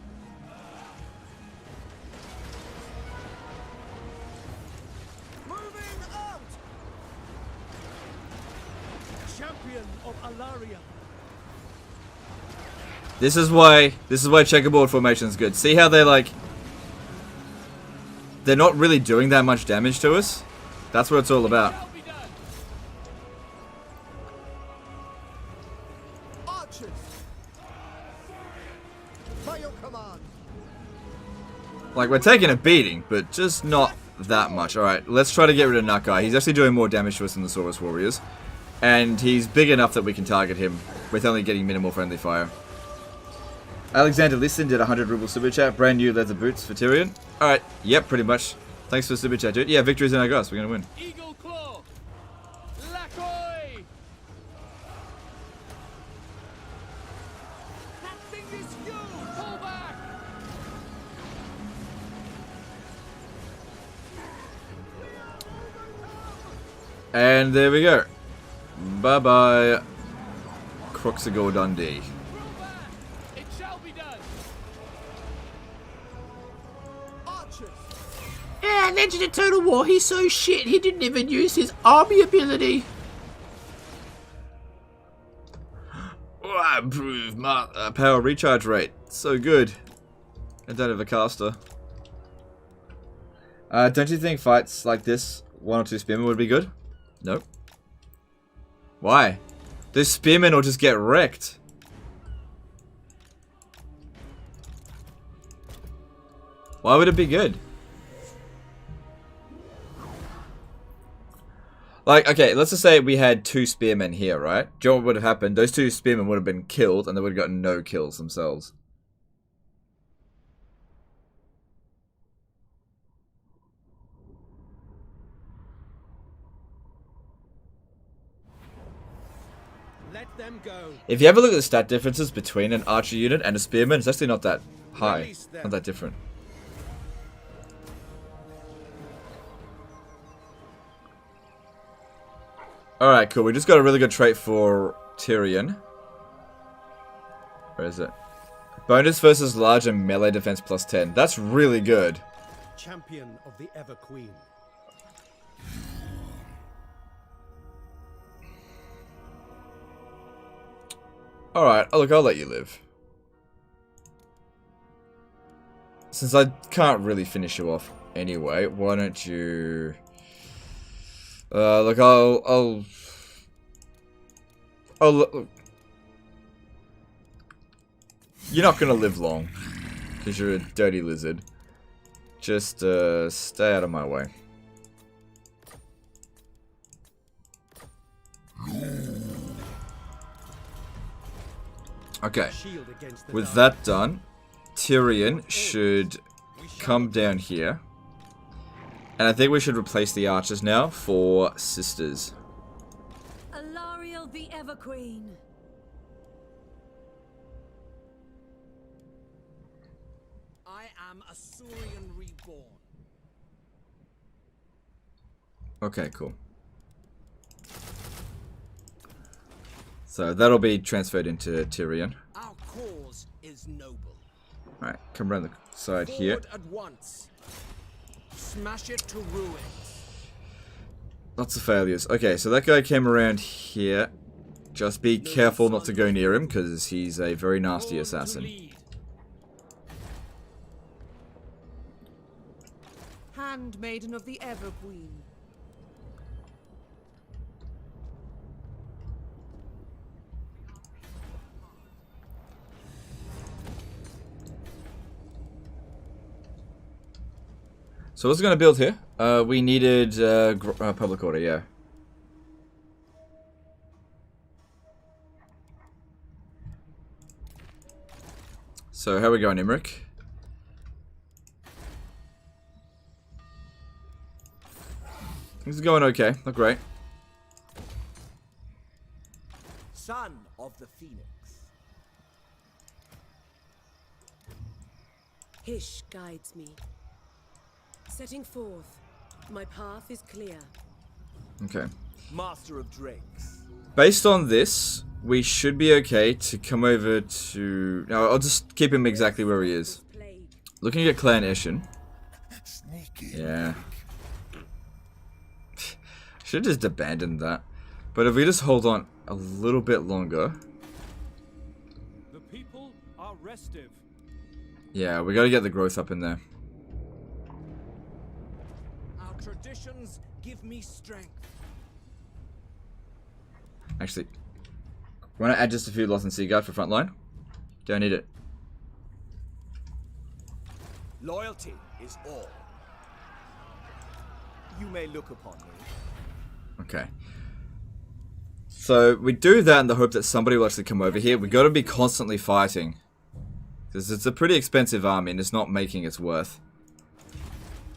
Moving out! Champion of Alaria. This is why checkerboard formation is good. See how they're like, they're not really doing that much damage to us? That's what it's all about. Archers! By your command. Like, we're taking a beating, but just not that much. Alright, let's try to get rid of Nakai. He's actually doing more damage to us than the Saurus warriors. And he's big enough that we can target him with only getting minimal friendly fire. Alexander Listen did 100 ruble super chat. Brand new leather boots for Tyrion. Alright, yep, pretty much. Thanks for the super chat, dude. Yeah, victory's in our grasp. We're gonna win. Eagle Claw! Lakoy! That thing is huge! Pull back! And there we go. Bye-bye. Croxagore Dundee. It shall be done. Archers. Yeah, Legend of Total War, he's so shit, he didn't even use his army ability. Oh, improved power recharge rate. So good. I don't have a caster. Don't you think fights like this, 1 or 2 spearmen would be good? Nope. Why? Those spearmen will just get wrecked. Why would it be good? Like, okay, let's just say we had 2 spearmen here, right? Do you know what would have happened? Those 2 spearmen would have been killed, and they would have gotten no kills themselves. Let them go. If you ever look at the stat differences between an archer unit and a spearman, it's actually not that high. Not that different. Alright, cool. We just got a really good trait for Tyrion. Where is it? Bonus versus large and melee defense plus 10. That's really good. Champion of the Ever Queen. Alright, oh, look, I'll let you live. Since I can't really finish you off anyway, why don't you... look, look. You're not gonna live long, because you're a dirty lizard. Just, stay out of my way. Okay, with that done, Tyrion should come down here. And I think we should replace the archers now for sisters. Alariel the Ever Queen. I am a Saurian reborn. Okay, cool. So that'll be transferred into Tyrion. Our cause is noble. Alright, come around the side here. Forward at once. Smash it to ruins. Lots of failures. Okay, so that guy came around here. Just be careful not to go near him, because he's a very nasty assassin. Handmaiden of the Ever Queen. So what's going to build here? We needed public order, yeah. So how are we going, Imric? Things are going okay, not great. Son of the Phoenix. Hish guides me. Setting forth, my path is clear. Okay. Master of Drakes. Based on this, we should be okay to come over to... No, I'll just keep him exactly where he is. Looking at Clan Eshin. Yeah. Should have just abandoned that. But if we just hold on a little bit longer... The people are restive. Yeah, we gotta get the growth up in there. Our traditions give me strength. Actually, want to add just a few Loth and Seaguard for frontline? Don't need it. Loyalty is all. You may look upon me. Okay. So we do that in the hope that somebody will actually come over here. We got to be constantly fighting. Because it's a pretty expensive army and it's not making its worth.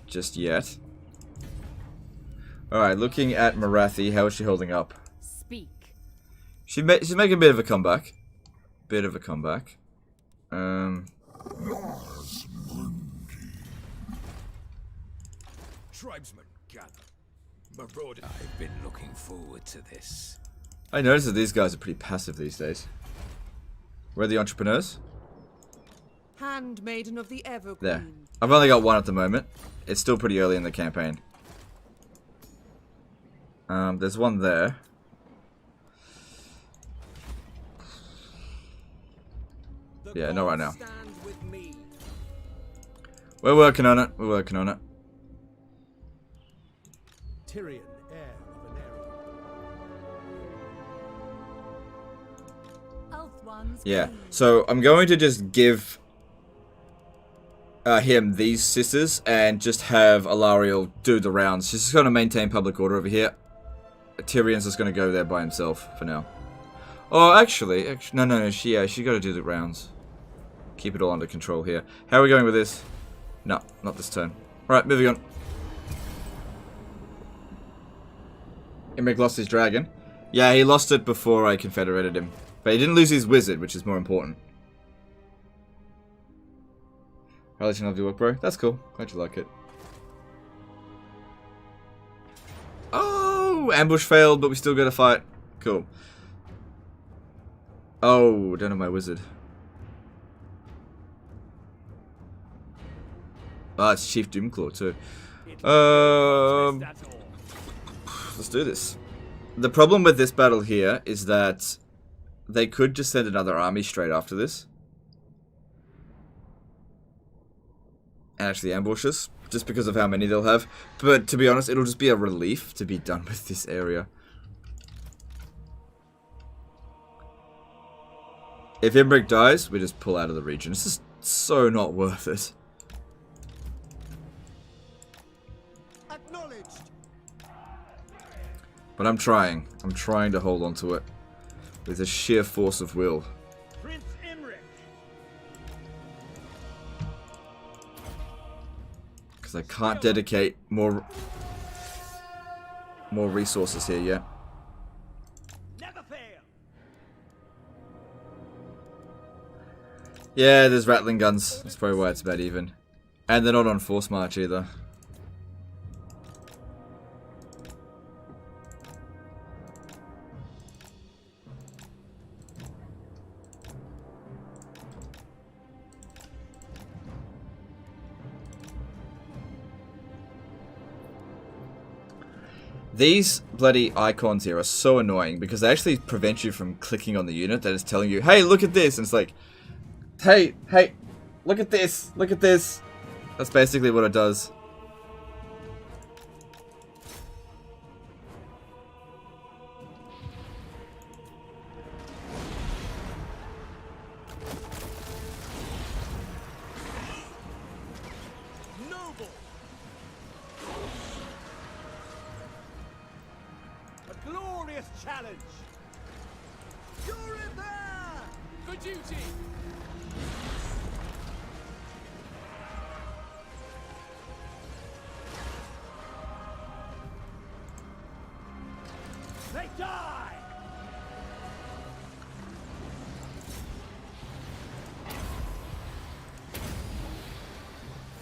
Just yet. Alright, looking at Marathi, how is she holding up? Speak. She's making a bit of a comeback. Tribesmen, gather. Marauder. I've been looking forward to this. I noticed that these guys are pretty passive these days. Where are the entrepreneurs? Handmaiden of the Everqueen. There. I've only got one at the moment. It's still pretty early in the campaign. There's one there. Yeah, not right now. We're working on it. We're working on it. Tyrion, heir of an area. Yeah. So I'm going to just give him these sisters and just have Alariel do the rounds. She's just going to maintain public order over here. Tyrion's just going to go there by himself for now. Oh, actually no. She got to do the rounds. Keep it all under control here. How are we going with this? No, not this turn. Alright, moving on. Imric lost his dragon. Yeah, he lost it before I confederated him. But he didn't lose his wizard, which is more important. I'll let you know if you work, bro. That's cool. Glad you like it. Oh, ambush failed, but we still got to fight. Cool. Oh, don't have my wizard. Ah, it's Chief Doomclaw too. Let's do this. The problem with this battle here is that they could just send another army straight after this. And actually ambush us, just because of how many they'll have. But to be honest, it'll just be a relief to be done with this area. If Imric dies, we just pull out of the region. It's just so not worth it. But I'm trying. I'm trying to hold on to it with a sheer force of will. Prince Imric. Because I can't dedicate more resources here yet. Never fail. Yeah, there's rattling guns. That's probably why it's about even. And they're not on force march either. These bloody icons here are so annoying because they actually prevent you from clicking on the unit that is telling you, hey, look at this. And it's like, hey, look at this. Look at this. That's basically what it does. Challenge! You're in there! For duty! They die!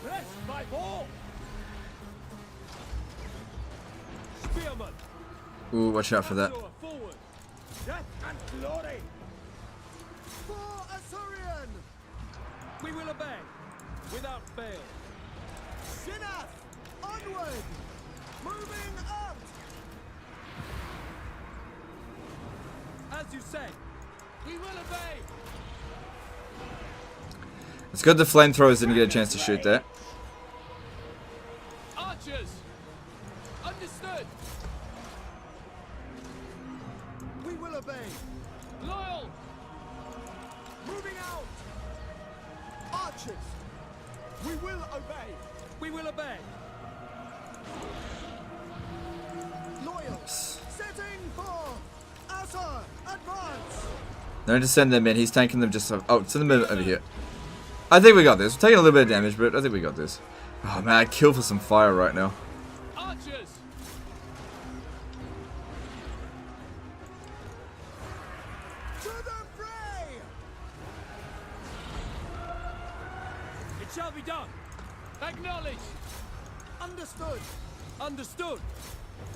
Press by ball! Spearman! Ooh, watch out for that. Death and glory! For Assyrian! We will obey, without fail. Sinaf! Onward! Moving out! As you say, we will obey! It's good the flamethrowers didn't get a chance to shoot that. Archers! Understood! We will obey! Loyal! Moving out! Archers! We will obey! We will obey! Loyal! Setting for Asa! Advance! No need to send them in. He's tanking them just... Oh, send them over here. I think we got this. We're taking a little bit of damage, but I think we got this. Oh, man, I'd kill for some fire right now. Archers! To the fray! It shall be done. Acknowledged. Understood. Understood.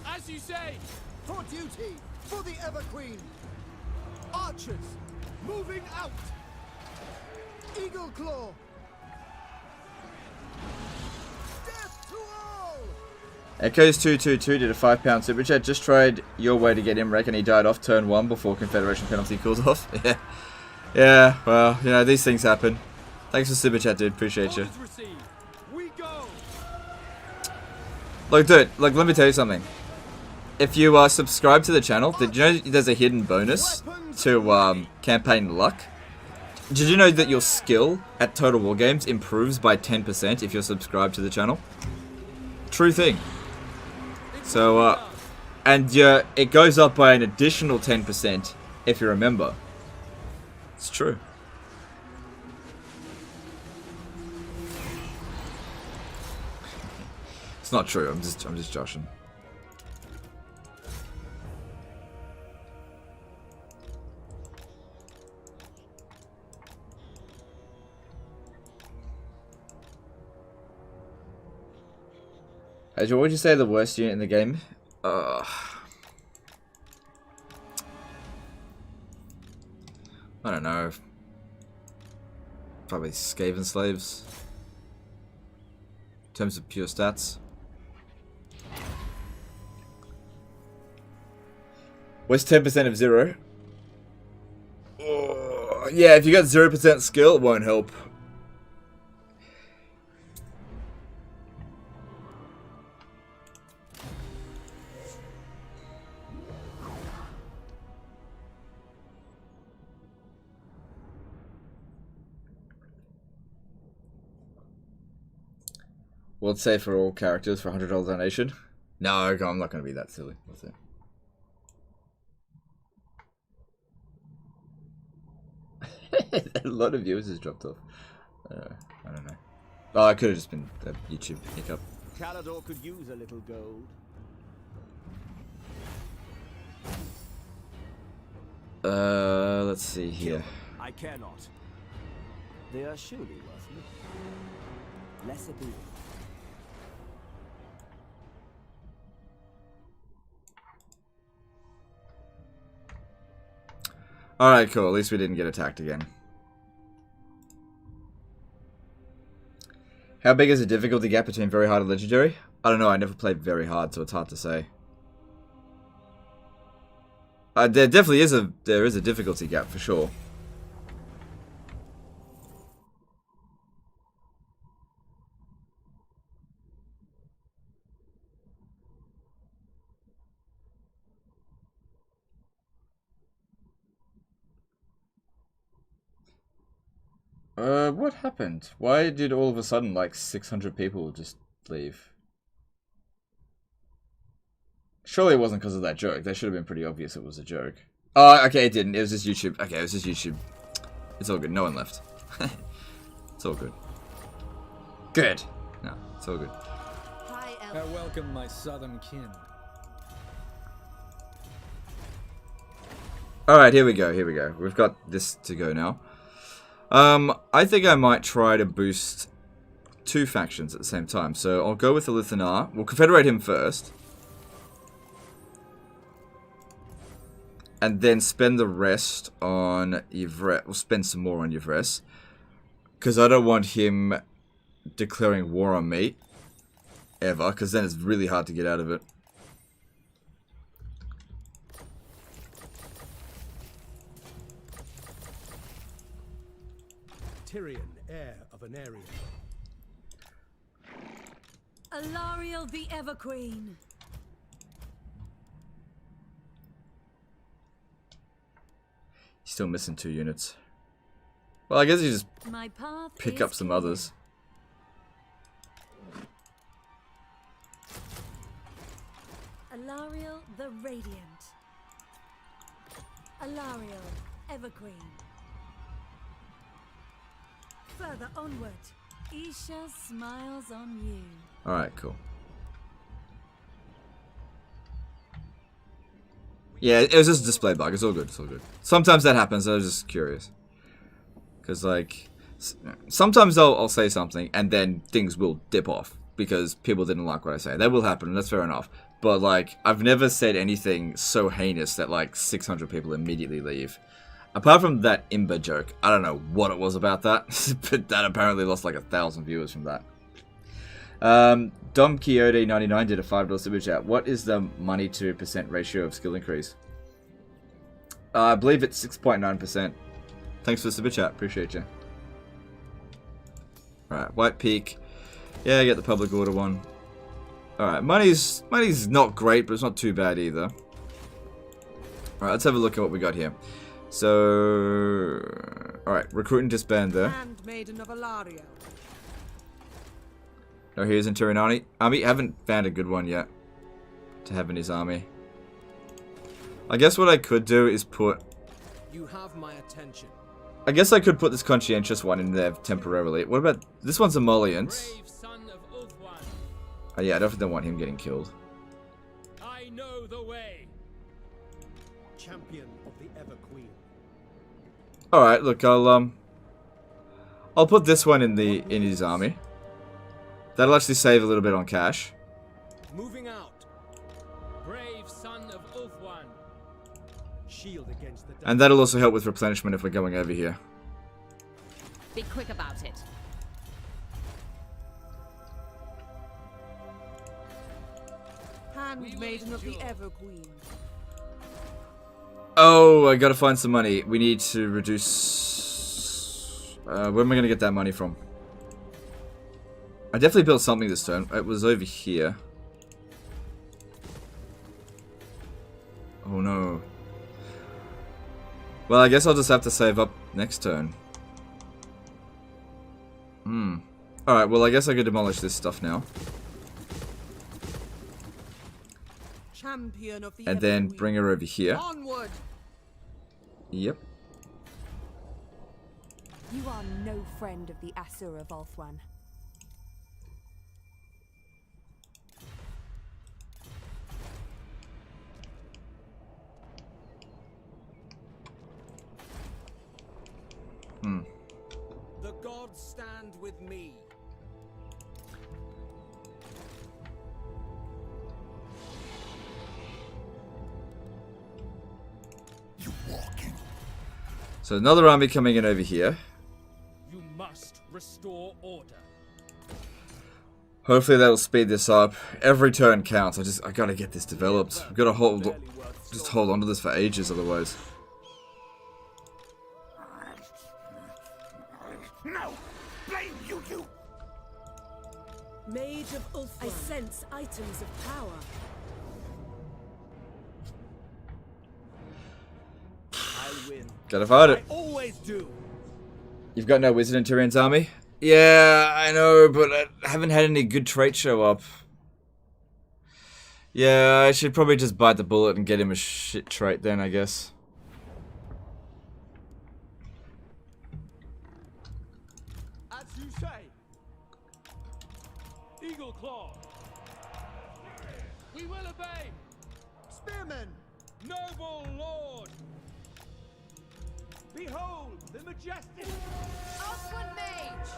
As you say. For duty. For the Ever Queen! Archers, moving out! Eagle Claw! Death to all! Echoes222 did a £5 super chat. Just tried your way to get him wreck and he died off turn 1 before Confederation penalty cools off. Yeah. Yeah, well, you know, these things happen. Thanks for super chat, dude. Appreciate you. Look, dude, like, let me tell you something. If you subscribe to the channel, did you know there's a hidden bonus to campaign luck? Did you know that your skill at Total War Games improves by 10% if you're subscribed to the channel? True thing. So, and it goes up by an additional 10% if you're a member. It's true. It's not true. I'm just joshing. Hey, Joe, what would you say the worst unit in the game? I don't know. Probably Skaven Slaves. In terms of pure stats. What's 10% of 0? Oh, yeah, if you got 0% skill, it won't help. World save for all characters for $100 donation. No, I'm not going to be that silly. What's it? A lot of viewers has dropped off. I don't know. Oh, I could have just been a YouTube hiccup. Calador could use a little gold. Let's see here. I care not. They are surely worth it. Lesser be. Alright, cool. At least we didn't get attacked again. How big is the difficulty gap between very hard and legendary? I don't know. I never played very hard, so it's hard to say. There definitely is a difficulty gap for sure. What happened? Why did all of a sudden like 600 people just leave? Surely it wasn't because of that joke. That should have been pretty obvious it was a joke. Oh, okay, it didn't. It was just YouTube. Okay, it was just YouTube. It's all good. No one left. It's all good. Good. No, it's all good. I welcome my southern kin. Alright, here we go. Here we go. We've got this to go now. I think I might try to boost 2 factions at the same time. So I'll go with the Lithanar. We'll confederate him first. And then spend the rest on Yvette. We'll spend some more on Yvette. Because I don't want him declaring war on me. Ever. Because then it's really hard to get out of it. Tyrion, heir of an area. Alariel the Everqueen. He's still missing 2 units. Well, I guess you just pick up some others. Alariel the Radiant. Alariel Everqueen. Further onward, Isha smiles on you. Alright, cool. Yeah, it was just a display bug. It's all good. It's all good. Sometimes that happens. I was just curious. Because, like, sometimes I'll say something and then things will dip off because people didn't like what I say. That will happen. That's fair enough. but like I've never said anything so heinous that like 600 people immediately leave. Apart from that Imber joke, I don't know what it was about that, but that apparently lost like 1,000 viewers from that. Dom Quixote 99 did a $5 super chat. What is the money to percent ratio of skill increase? I believe it's 6.9%. Thanks for the super chat. Appreciate you. Alright, White Peak. Yeah, I get the public order one. Alright, money's not great, but it's not too bad either. Alright, let's have a look at what we got here. So, alright, recruit and disband there. Handmaiden of Alaria. No heroes in Tyrion army. Haven't found a good one yet to have in his army. I guess what I could do is put... You have my attention. I guess I could put this conscientious one in there temporarily. What about... This one's emollient. Oh yeah, I don't want him getting killed. I know the way. Champion of the Ever Queen. Alright, look, I'll put this one in his army. That'll actually save a little bit on cash. Moving out. Brave son of Ulfwan. Shield against the And that'll also help with replenishment if we're going over here. Be quick about it. Handmaiden of the Ever Queen. Oh, I gotta find some money. We need to reduce... where am I gonna get that money from? I definitely built something this turn. It was over here. Oh no. Well, I guess I'll just have to save up next turn. Alright, well I guess I could demolish this stuff now. Champion of the And then bring her over here. Onward. Yep. You are no friend of the Asur of Ulfwan. The gods stand with me. So another army coming in over here. You must restore order. Hopefully that'll speed this up. Every turn counts. I gotta get this developed. I've gotta hold on to this for ages otherwise. No! Blame you! Mage of Ulfwan. I sense items of power. I win. Gotta fight it. I always do. You've got no wizard in Tyrion's army? Yeah, I know, but I haven't had any good traits show up. Yeah, I should probably just bite the bullet and get him a shit trait then, I guess. As you say. Eagle Claw. We will obey. Spearmen. Noble Lord. Behold the majestic. Outward Mage.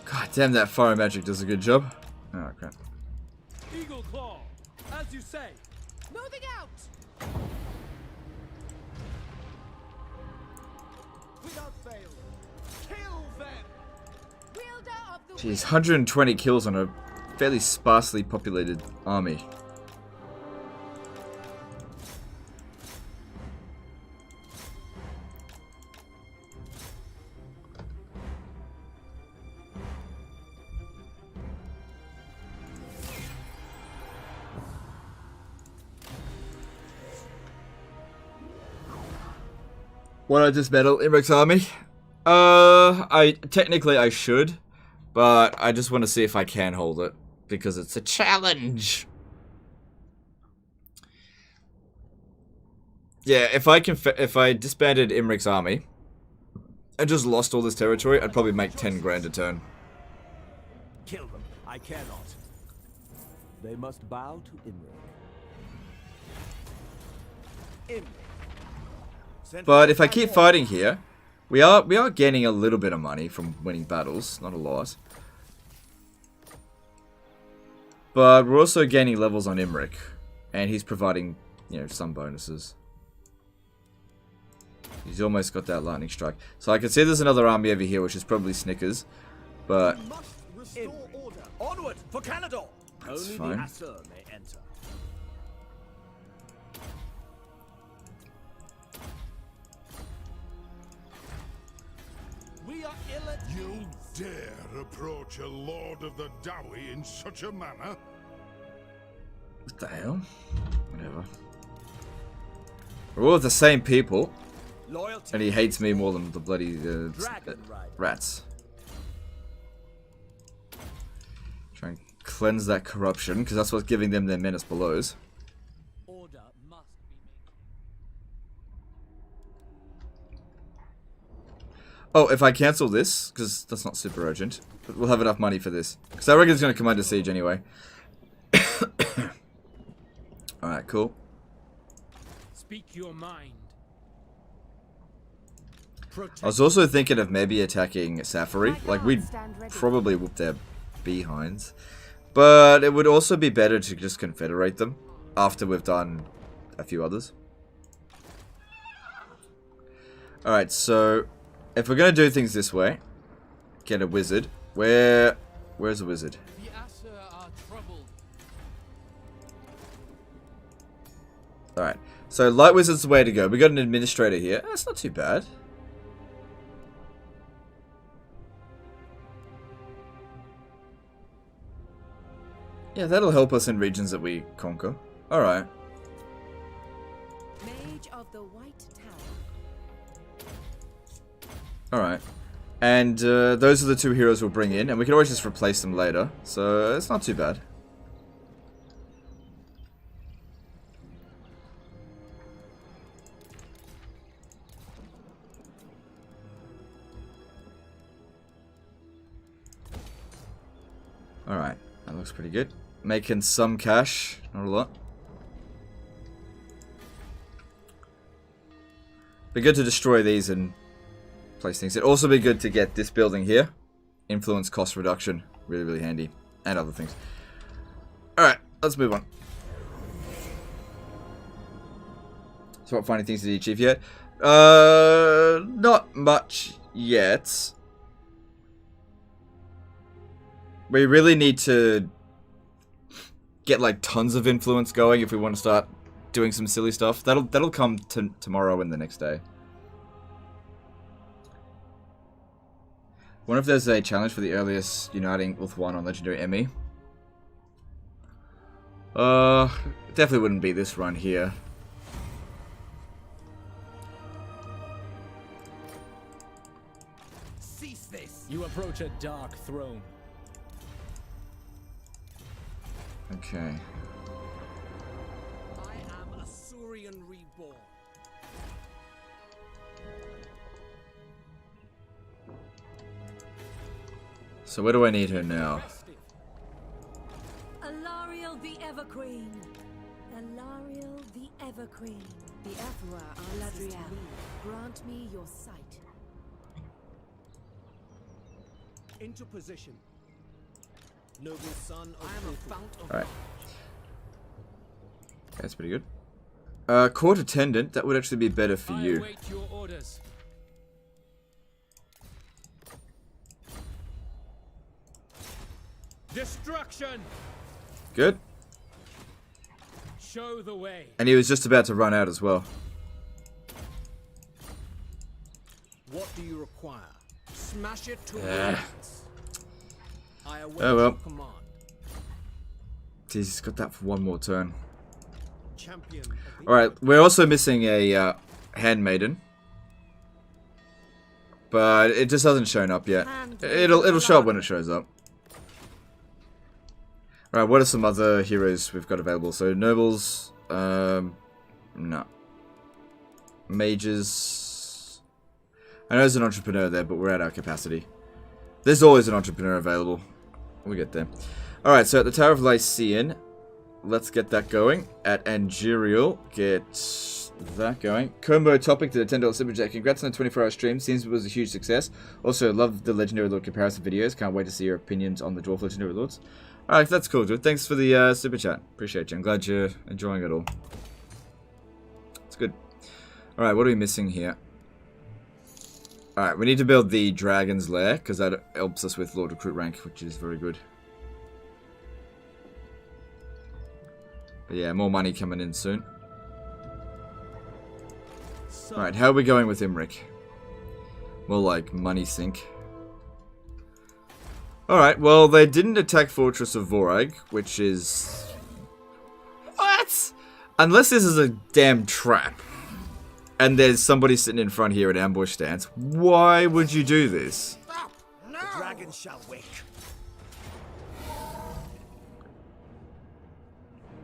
God damn, that fire magic does a good job. Oh, crap. Eagle Claw. As you say. Moving out. Without fail. Kill them. Wielder of the Jeez, 120 kills on a fairly sparsely populated army. Would I dismantle Imric's army? Technically I should, but I just want to see if I can hold it because it's a challenge. Yeah, if I disbanded Imric's army and just lost all this territory, I'd probably make 10 grand a turn. Kill them. I cannot. They must bow to Imric. Imric. But if I keep fighting here, We are gaining a little bit of money from winning battles, not a lot. But we're also gaining levels on Imric, and he's providing, you know, some bonuses. He's almost got that lightning strike. So I can see there's another army over here, which is probably Snickers, but Onward for Canador. Only fine. the Asur may enter. We are ill at ease. You dare approach a Lord of the Dowie in such a manner? What the hell? Whatever. We're all the same people. And he hates me more than the bloody rats. Try and cleanse that corruption, because that's what's giving them their menace belows. Order must be Oh, if I cancel this, because that's not super urgent, but we'll have enough money for this. Because I reckon it's going to come under siege anyway. Alright, cool. Speak your mind. I was also thinking of maybe attacking Safari. Like, we'd probably whoop their behinds. But it would also be better to just confederate them after we've done a few others. Alright, so if we're going to do things this way, get a wizard. Where's a wizard? The Asur are troubled. Alright, so light wizard's the way to go. We got an administrator here. That's not too bad. Yeah, that'll help us in regions that we conquer. Alright. Mage of the White Tower. Alright. And those are the two heroes we'll bring in, and we can always just replace them later. So it's not too bad. Alright, that looks pretty good. Making some cash, not a lot. Be good to destroy these and place things. It'd also be good to get this building here. Influence cost reduction. Really, really handy. And other things. Alright, let's move on. So what finding things did he achieve yet? Not much yet. We really need to get like tons of influence going if we want to start doing some silly stuff. That'll come tomorrow and the next day. Wonder if there's a challenge for the earliest uniting with one on Legendary Emmy. Definitely wouldn't be this run here. Cease this. You approach a dark throne. Okay. I am Asurian reborn. So where do I need her now? Alariel the Everqueen. Alariel the Everqueen. The Ephra are Ladriel. Grant me your sight. Into position. Noble son of I am a fount of Alright. That's pretty good. Court attendant, that would actually be better for you. await your orders. Destruction. Good. Show the way. And he was just about to run out as well. What do you require? Smash it to I await Oh well. your command. Jeez, he's got that for one more turn. Champion. Alright, we're also missing a handmaiden. But it just hasn't shown up yet. It'll show up when it shows up. Alright, what are some other heroes we've got available? So nobles, no. Mages. I know there's an entrepreneur there, but we're at our capacity. There's always an entrepreneur available. We'll get there. Alright, so at the Tower of Lycian, let's get that going. At Angerial, get that going. Combo topic to the $10 super chat. Congrats on the 24-hour stream. Seems it was a huge success. Also, love the Legendary Lord comparison videos. Can't wait to see your opinions on the Dwarf Legendary Lords. Alright, that's cool, dude. Thanks for the super chat. Appreciate you. I'm glad you're enjoying it all. It's good. Alright, what are we missing here? Alright, we need to build the Dragon's Lair, because that helps us with Lord Recruit rank, which is very good. But yeah, more money coming in soon. Alright, how are we going with Imric? More like money sink. Alright, well, they didn't attack Fortress of Vorag, which is... What? Unless this is a damn trap. And there's somebody sitting in front here at ambush stance. Why would you do this? The dragon shall wake.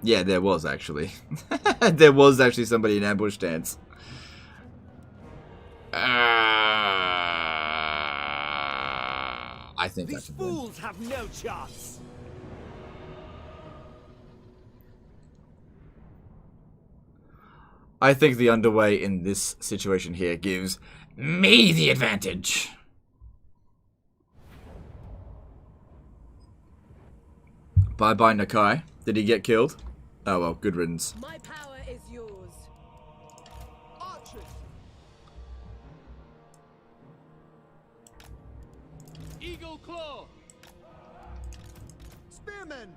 Yeah, there was actually. There was actually somebody in ambush stance. I think these fools have no chance. I think the underway in this situation here gives me the advantage. Bye-bye, Nakai. Did he get killed? Oh well, good riddance. My power is yours. Archers. Eagle Claw. Spearmen.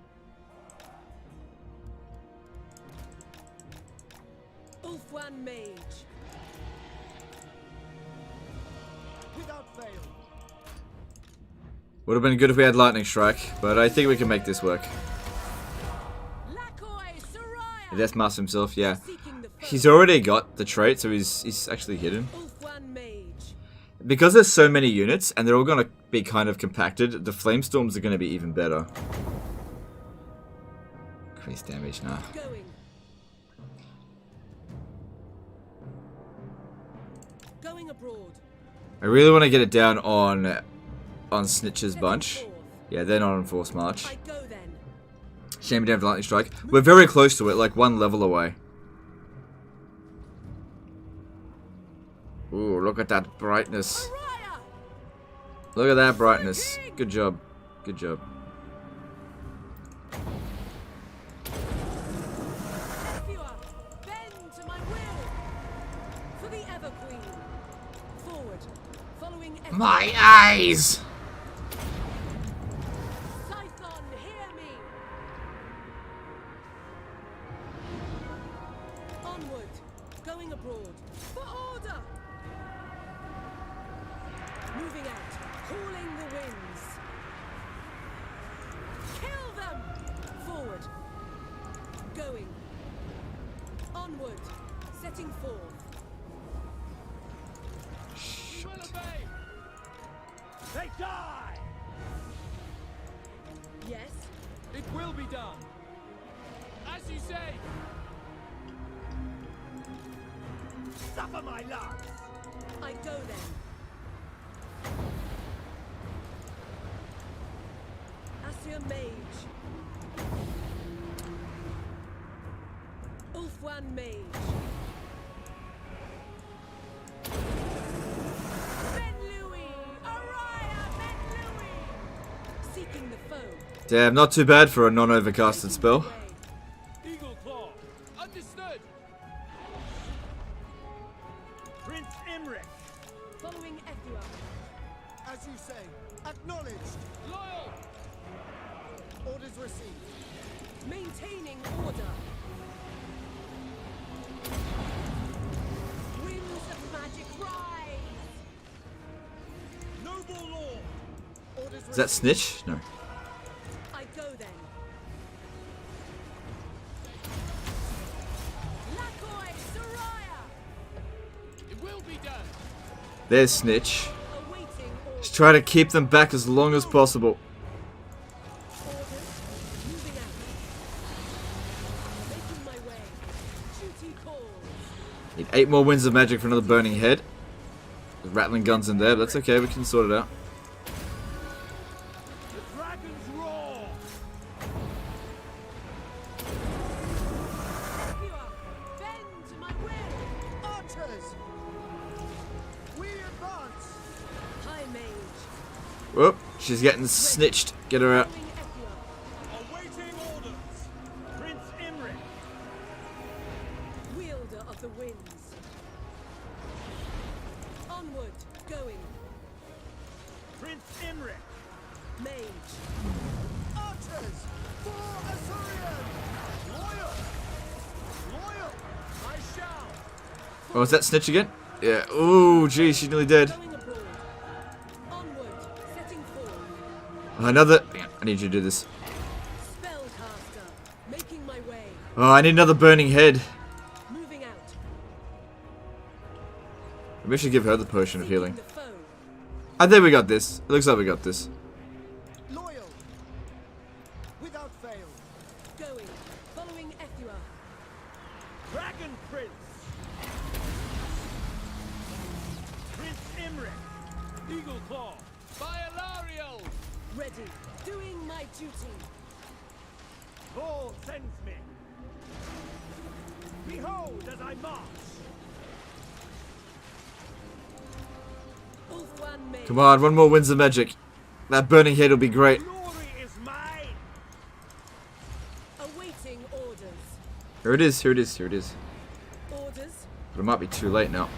Ulfwan Mage. Without fail. Would have been good if we had Lightning Strike, but I think we can make this work. That's Master himself, yeah. He's already got the trait, so he's actually hidden. Because there's so many units, and they're all going to be kind of compacted, the Flamestorms are going to be even better. Increase damage now. Going abroad. I really want to get it down on Snitch's bunch. Yeah, they're not on Force March. Shame we don't have Lightning Strike. We're very close to it, like one level away. Ooh, look at that brightness. Look at that brightness. Good job. Good job. My eyes! Onward, going abroad. For order! Moving out, calling the winds. Kill them! Forward. Going. Onward, setting forth. We will obey! They die! Yes? It will be done! As you say! Suffer my love! I go then. Asir Mage. Ulfwan Mage. Damn, not too bad for a non-overcasted spell. Eagle Claw. Understood. Prince Imric. Following Ethua. As you say, acknowledged. Loyal. Orders received. Maintaining order. Winds of magic rise. Noble law. Orders Is that Snitch? No. I go then. Lakoi Soraya. It will be done. There's Snitch. Just try to keep them back as long as possible. Need 8 more winds of magic for another burning head. There's rattling guns in there, but that's okay, we can sort it out. The dragon's roar! Bend to my will. Whoop, she's getting snitched. Get her out. Awaiting orders. Prince Imric. Wielder of the winds. Onward, going. Prince Imric. Mage. Archers! For Assyrian! Loyal! Loyal! I shall! Oh, is that snitch again? Yeah. Ooh, geez, she's nearly dead. Onward, setting forth. Another. I need you to do this. Spellcaster, making my way. Oh, I need another burning head. Moving out. Maybe I should give her the potion of healing. I think we got this. It looks like we got this. Loyal! Without fail! Going. Following Ethua. Dragon Prince. Prince Imric. Eagle Claw. By Alariel! Ready. Doing my duty. Thor sends me. Behold as I march. Ulfwan Mage. Come on, one more Winds of Magic. That burning head will be great. Glory is mine. Awaiting orders. Here it is, here it is, here it is. Orders. But it might be too late now.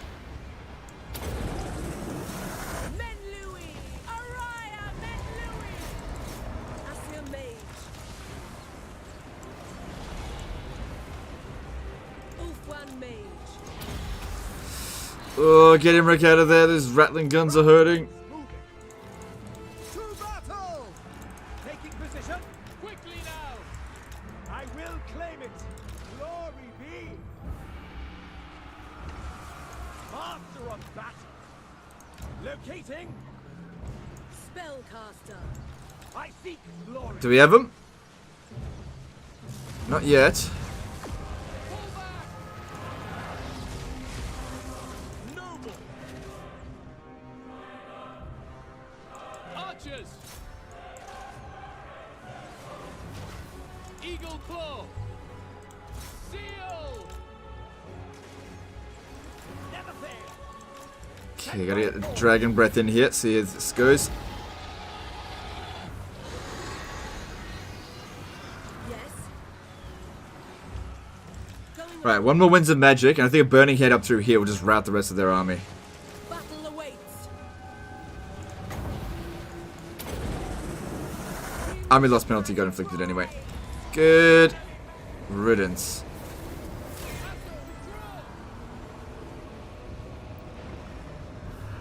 Menlui! Araya Menlui! Asir Mage. Ulfwan Mage. Oh, get him Rick out of there. Those rattling guns are hurting. To battle! Taking position. Quickly now. I will claim it. Glory be. Master of battle. Locating. Spellcaster. I seek glory. Do we have them? Not yet. Noble. Archers! Eagle Claw! Seal! Never fail. Okay, gotta get the dragon breath in here. See how this goes. Right, one more Winds of Magic, and I think a burning head up through here will just rout the rest of their army. Battle awaits. Army loss penalty got inflicted anyway. Good riddance.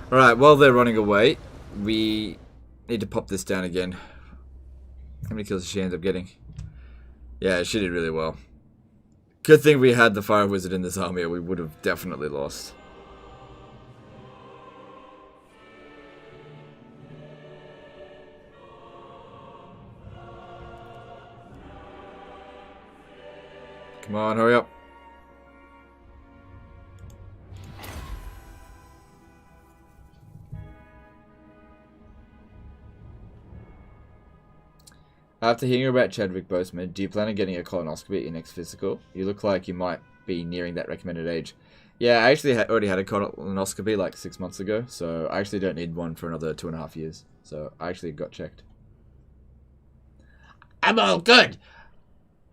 Alright, while they're running away, we need to pop this down again. How many kills did she end up getting? Yeah, she did really well. Good thing we had the Fire Wizard in this army, or we would have definitely lost. Come on, hurry up. After hearing about Chadwick Boseman, do you plan on getting a colonoscopy at your next physical? You look like you might be nearing that recommended age. Yeah, I actually already had a colonoscopy like 6 months ago, so I actually don't need one for another 2.5 years. So I actually got checked. I'm all good.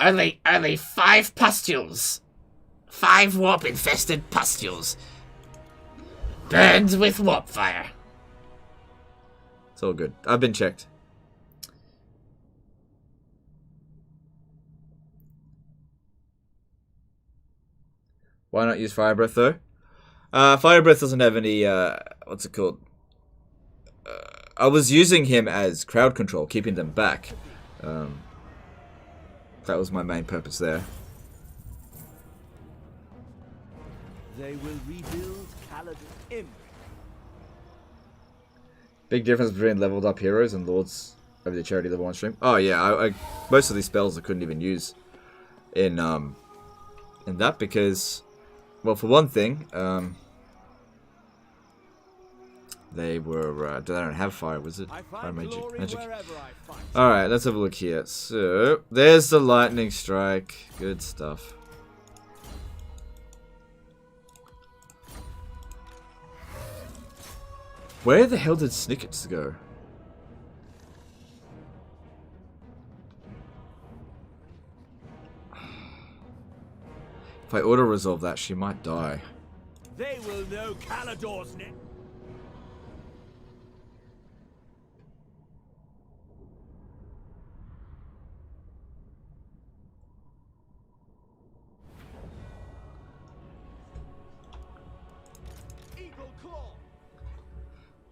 Only 5 pustules. 5 warp-infested pustules. Burned with warp fire. It's all good. I've been checked. Why not use Fire Breath though? Fire Breath doesn't have any, what's it called? I was using him as crowd control, keeping them back. That was my main purpose there. They will rebuild Kaladin Imric. Big difference between leveled up heroes and lords over the charity level 1 stream. Oh yeah, I most of these spells I couldn't even use in that because, well, for one thing, they were they don't have Fire Wizard. Fire Magic. Alright, let's have a look here. So there's the Lightning Strike. Good stuff. Where the hell did Snickets go? If I auto-resolve that, she might die. They will know Calador's name.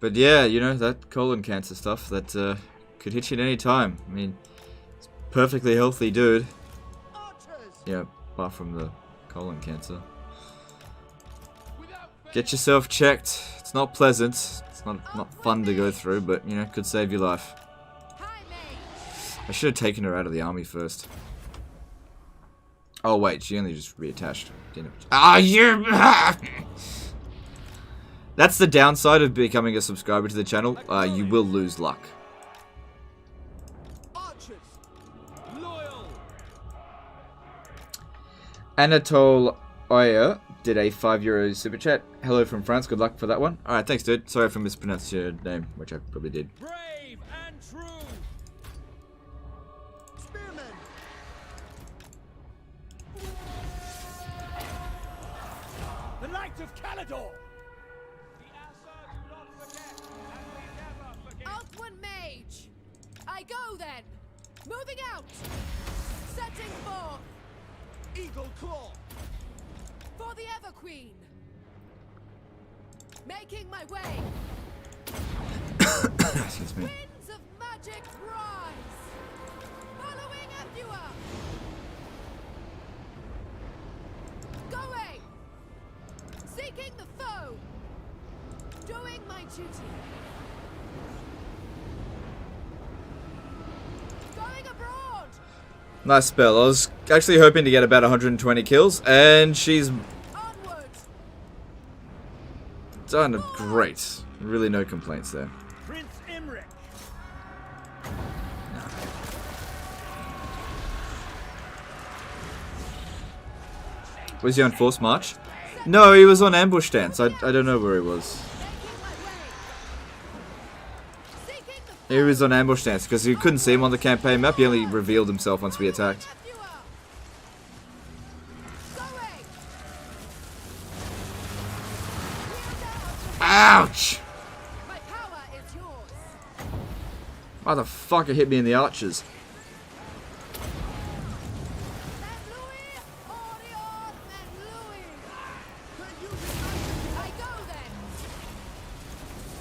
But yeah, you know, that colon cancer stuff, that could hit you at any time. I mean, it's a perfectly healthy dude. Yeah, apart from the colon cancer. Get yourself checked. It's not pleasant. It's not fun to go through, but, you know, could save your life. I should have taken her out of the army first. Oh, wait, she only just reattached. Ah, you... That's the downside of becoming a subscriber to the channel. You will lose luck. Anatole Oyer did a €5 super chat. Hello from France. Good luck for that one. Alright, thanks, dude. Sorry if I mispronounced your name, which I probably did. Brave and true. Spearmen. The Knight of Calador. Outward mage! I go then! Moving out! Setting forth! Eagle Claw! For the Ever Queen! Making my way! Excuse me. Winds of magic rise! Following Ephua! Going! Seeking the foe! Doing my duty! Going abroad! Nice spell. I was actually hoping to get about 120 kills, and she's done great. Really no complaints there. Prince Imric. Was he on forced march? No, he was on ambush stance. I don't know where he was. He was on ambush stance because you couldn't see him on the campaign map. He only revealed himself once we attacked. Ouch! Motherfucker hit me in the arches.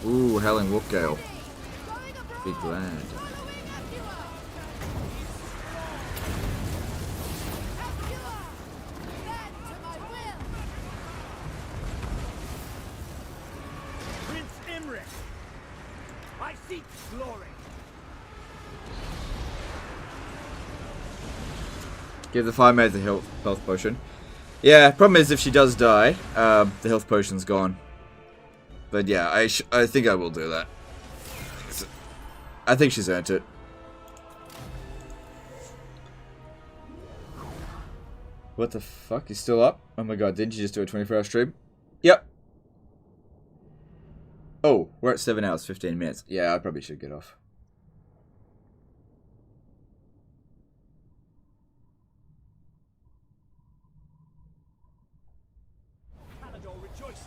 Ooh, Howling Wolf Gale. Be glad. Prince Imric. I seek glory. Give the fire maid the health potion. Yeah, problem is if she does die, the health potion's gone. But yeah, I think I will do that. I think she's earned it. What the fuck? He's still up? Oh my god, didn't you just do a 24-hour stream? Yep. Oh, we're at 7 hours, 15 minutes. Yeah, I probably should get off. Calador rejoices.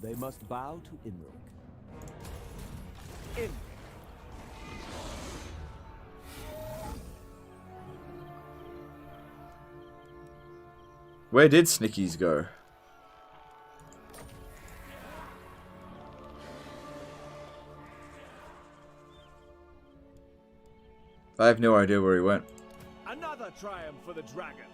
They must bow to Imric. Imric. Where did Snickies go? I have no idea where he went. Another triumph for the dragon.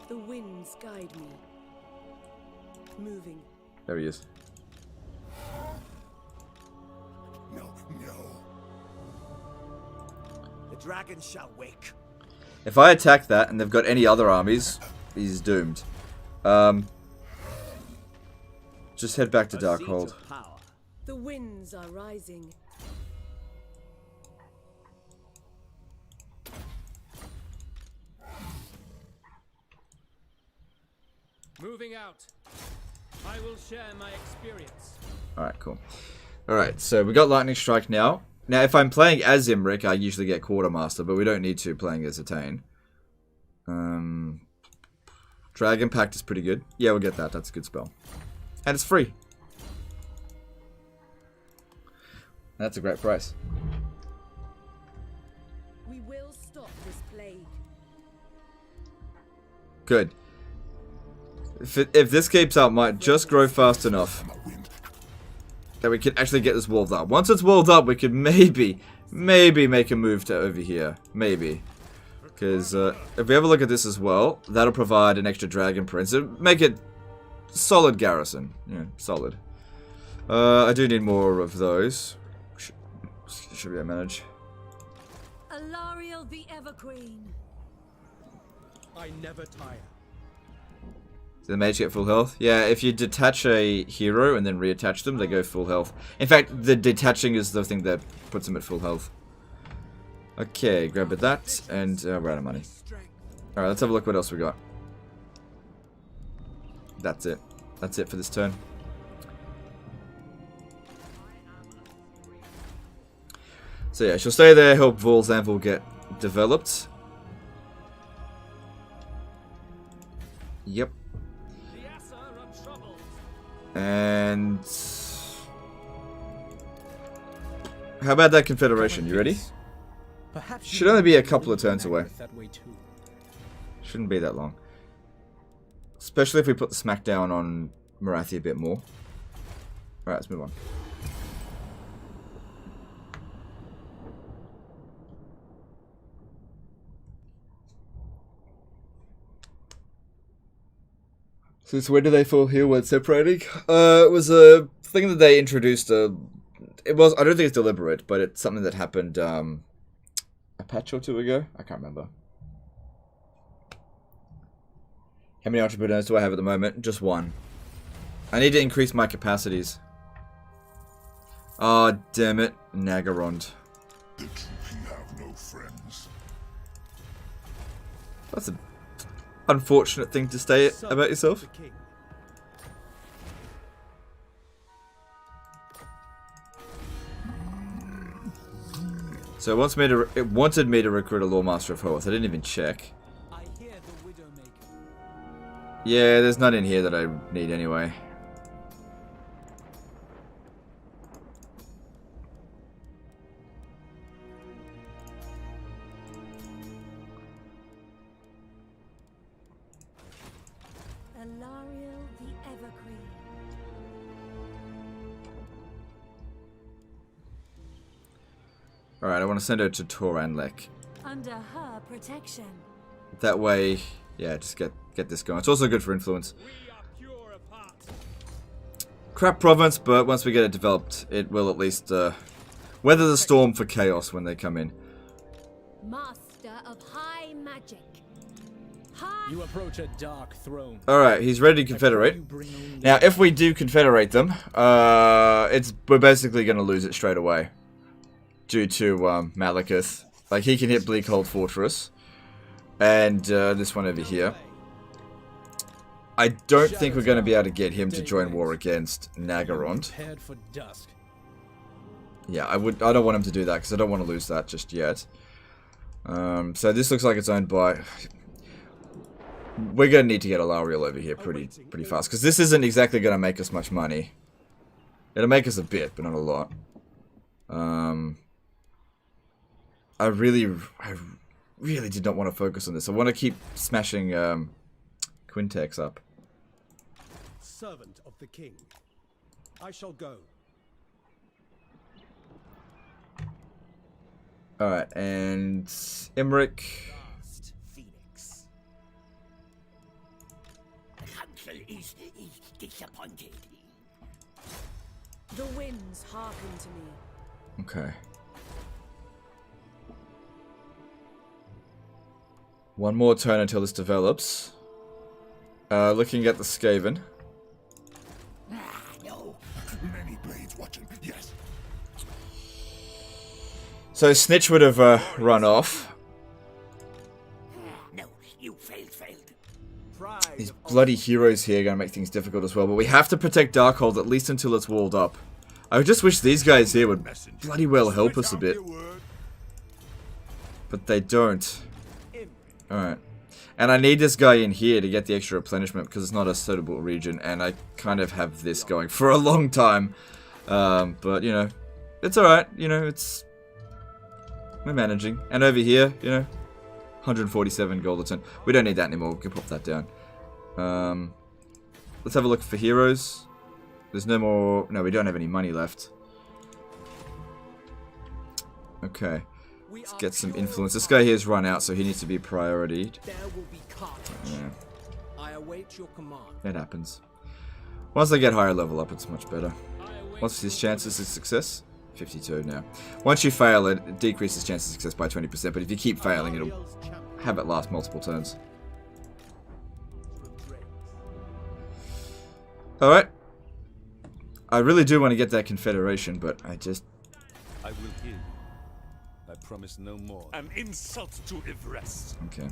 The winds guide me. Moving. There he is. No. The dragon shall wake. If I attack that and they've got any other armies, he's doomed. Just head back to Darkhold. The winds are rising. Moving out. I will share my experience. Alright, cool. Alright, so we got Lightning Strike now. Now, if I'm playing as Imric, I usually get Quartermaster, but we don't need to playing as Eataine. Dragon Pact is pretty good. Yeah, we'll get that. That's a good spell. And it's free. That's a great price. We will stop this plague. Good. If this keeps up, might just grow fast enough that we can actually get this walled up. Once it's walled up, we could maybe make a move to over here. Maybe. Because if we have a look at this as well, that'll provide an extra Dragon Prince. It'll make it solid garrison. Yeah, solid. I do need more of those. Should be able to manage. Alariel the Everqueen. I never tire. Does the mage get full health? Yeah, if you detach a hero and then reattach them, they go full health. In fact, the detaching is the thing that puts them at full health. Okay, grab that, and we're out of money. Alright, let's have a look what else we got. That's it. That's it for this turn. So yeah, she'll stay there, help Vol's Anvil get developed. Yep. And how about that Confederation? You ready? Should only be a couple of turns away. Shouldn't be that long. Especially if we put the smackdown on Marathi a bit more. Alright, let's move on. Since when do they fall here when separating? It was a thing that they introduced. It was, I don't think it's deliberate, but it's something that happened a patch or two ago. I can't remember. How many entrepreneurs do I have at the moment? Just one. I need to increase my capacities. Oh, damn it. Nagarond. The Drupi have no friends. That's an unfortunate thing to say about yourself. So it wanted me to recruit a Lawmaster of Hoth. I didn't even check. Yeah, there's none in here that I need anyway. Alariel the Everqueen. Alright, I want to send her to Toranlek. Under her protection. That way, yeah, just get this going. It's also good for influence. Crap province, but once we get it developed, it will at least weather the storm for chaos when they come in. Master of high magic. You approach a dark throne. Alright, he's ready to confederate. Now, if we do confederate them, we're basically going to lose it straight away. Due to Malekith. Like, he can hit Bleakhold Fortress. And this one over here. I don't think we're going to be able to get him to join war against Nagarond. Yeah, I don't want him to do that because I don't want to lose that just yet. So this looks like it's owned by... We're going to need to get Alariel over here pretty fast because this isn't exactly going to make us much money. It'll make us a bit, but not a lot. I really did not want to focus on this. I want to keep smashing Quintex up. Servant of the king, I shall go. Alright, and Imric. The council is disappointed. The winds hearken to me. Okay. One more turn until this develops. Looking at the Skaven. No. Many blades watching. Yes. So Snitch would have run off. No, you failed. These bloody heroes here are going to make things difficult as well. But we have to protect Darkhold at least until it's walled up. I just wish these guys here would bloody well help us a bit. But they don't. Alright. And I need this guy in here to get the extra replenishment because it's not a suitable region. And I kind of have this going for a long time. But, you know, it's alright. You know, it's... We're managing. And over here, you know, 147 gold a turn. We don't need that anymore. We can pop that down. Let's have a look for heroes. There's no more... No, we don't have any money left. Okay. Let's get some influence. This guy here's run out, so he needs to be prioritied. Yeah. I await your command. It happens. Once they get higher level up, it's much better. What's his chances of success? 52 now. Once you fail, it decreases chances of success by 20%, but if you keep failing, it'll have it last multiple turns. Alright. I really do want to get that Confederation, but I just... I will hear you. I promise no more. An insult to Everest. Okay.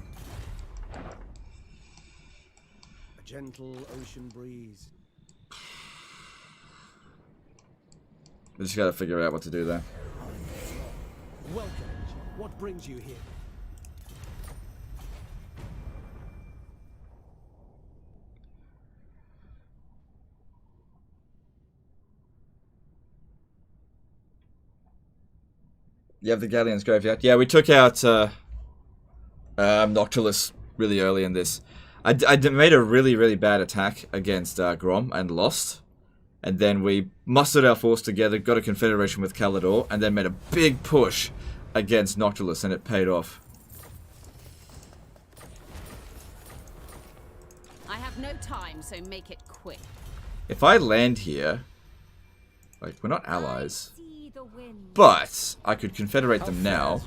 A gentle ocean breeze. We just gotta figure out what to do there. Welcome. What brings you here? You have the Galleon's Graveyard. Yeah, we took out Noctulus really early in this. I made a really bad attack against Grom and lost. And then we mustered our force together, got a confederation with Calidor, and then made a big push against Noctulus, and it paid off. I have no time, so make it quick. If I land here, like, we're not allies, but I could confederate them now,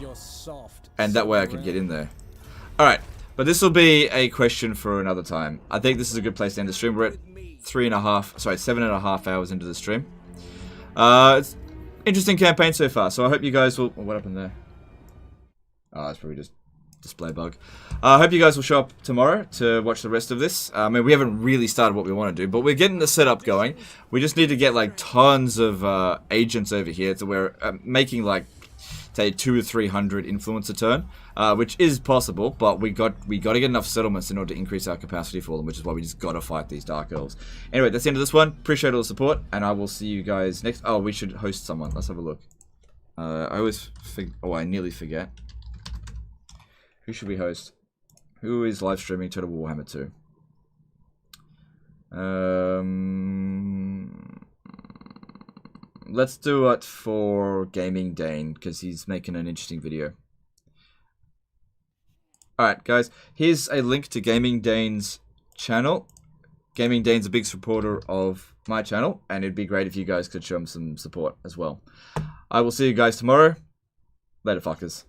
and that way I could get in there. Alright, but this will be a question for another time. I think this is a good place to end the stream. We're at 7.5 hours into the stream. It's interesting campaign so far, so I hope you guys will... What happened there? Oh, that's probably just display bug. I hope you guys will show up tomorrow to watch the rest of this. I mean, we haven't really started what we want to do, but we're getting the setup going. We just need to get like tons of agents over here to where making like, say, 200 or 300 influence a turn, which is possible, but we got to get enough settlements in order to increase our capacity for them, which is why we just got to fight these Dark Elves. Anyway, that's the end of this one. Appreciate all the support, and I will see you guys next. Oh, we should host someone. Let's have a look. I always I nearly forget. Who should we host? Who is live streaming Total Warhammer 2? Let's do it for Gaming Dane, because he's making an interesting video. Alright, guys. Here's a link to Gaming Dane's channel. Gaming Dane's a big supporter of my channel, and it'd be great if you guys could show him some support as well. I will see you guys tomorrow. Later, fuckers.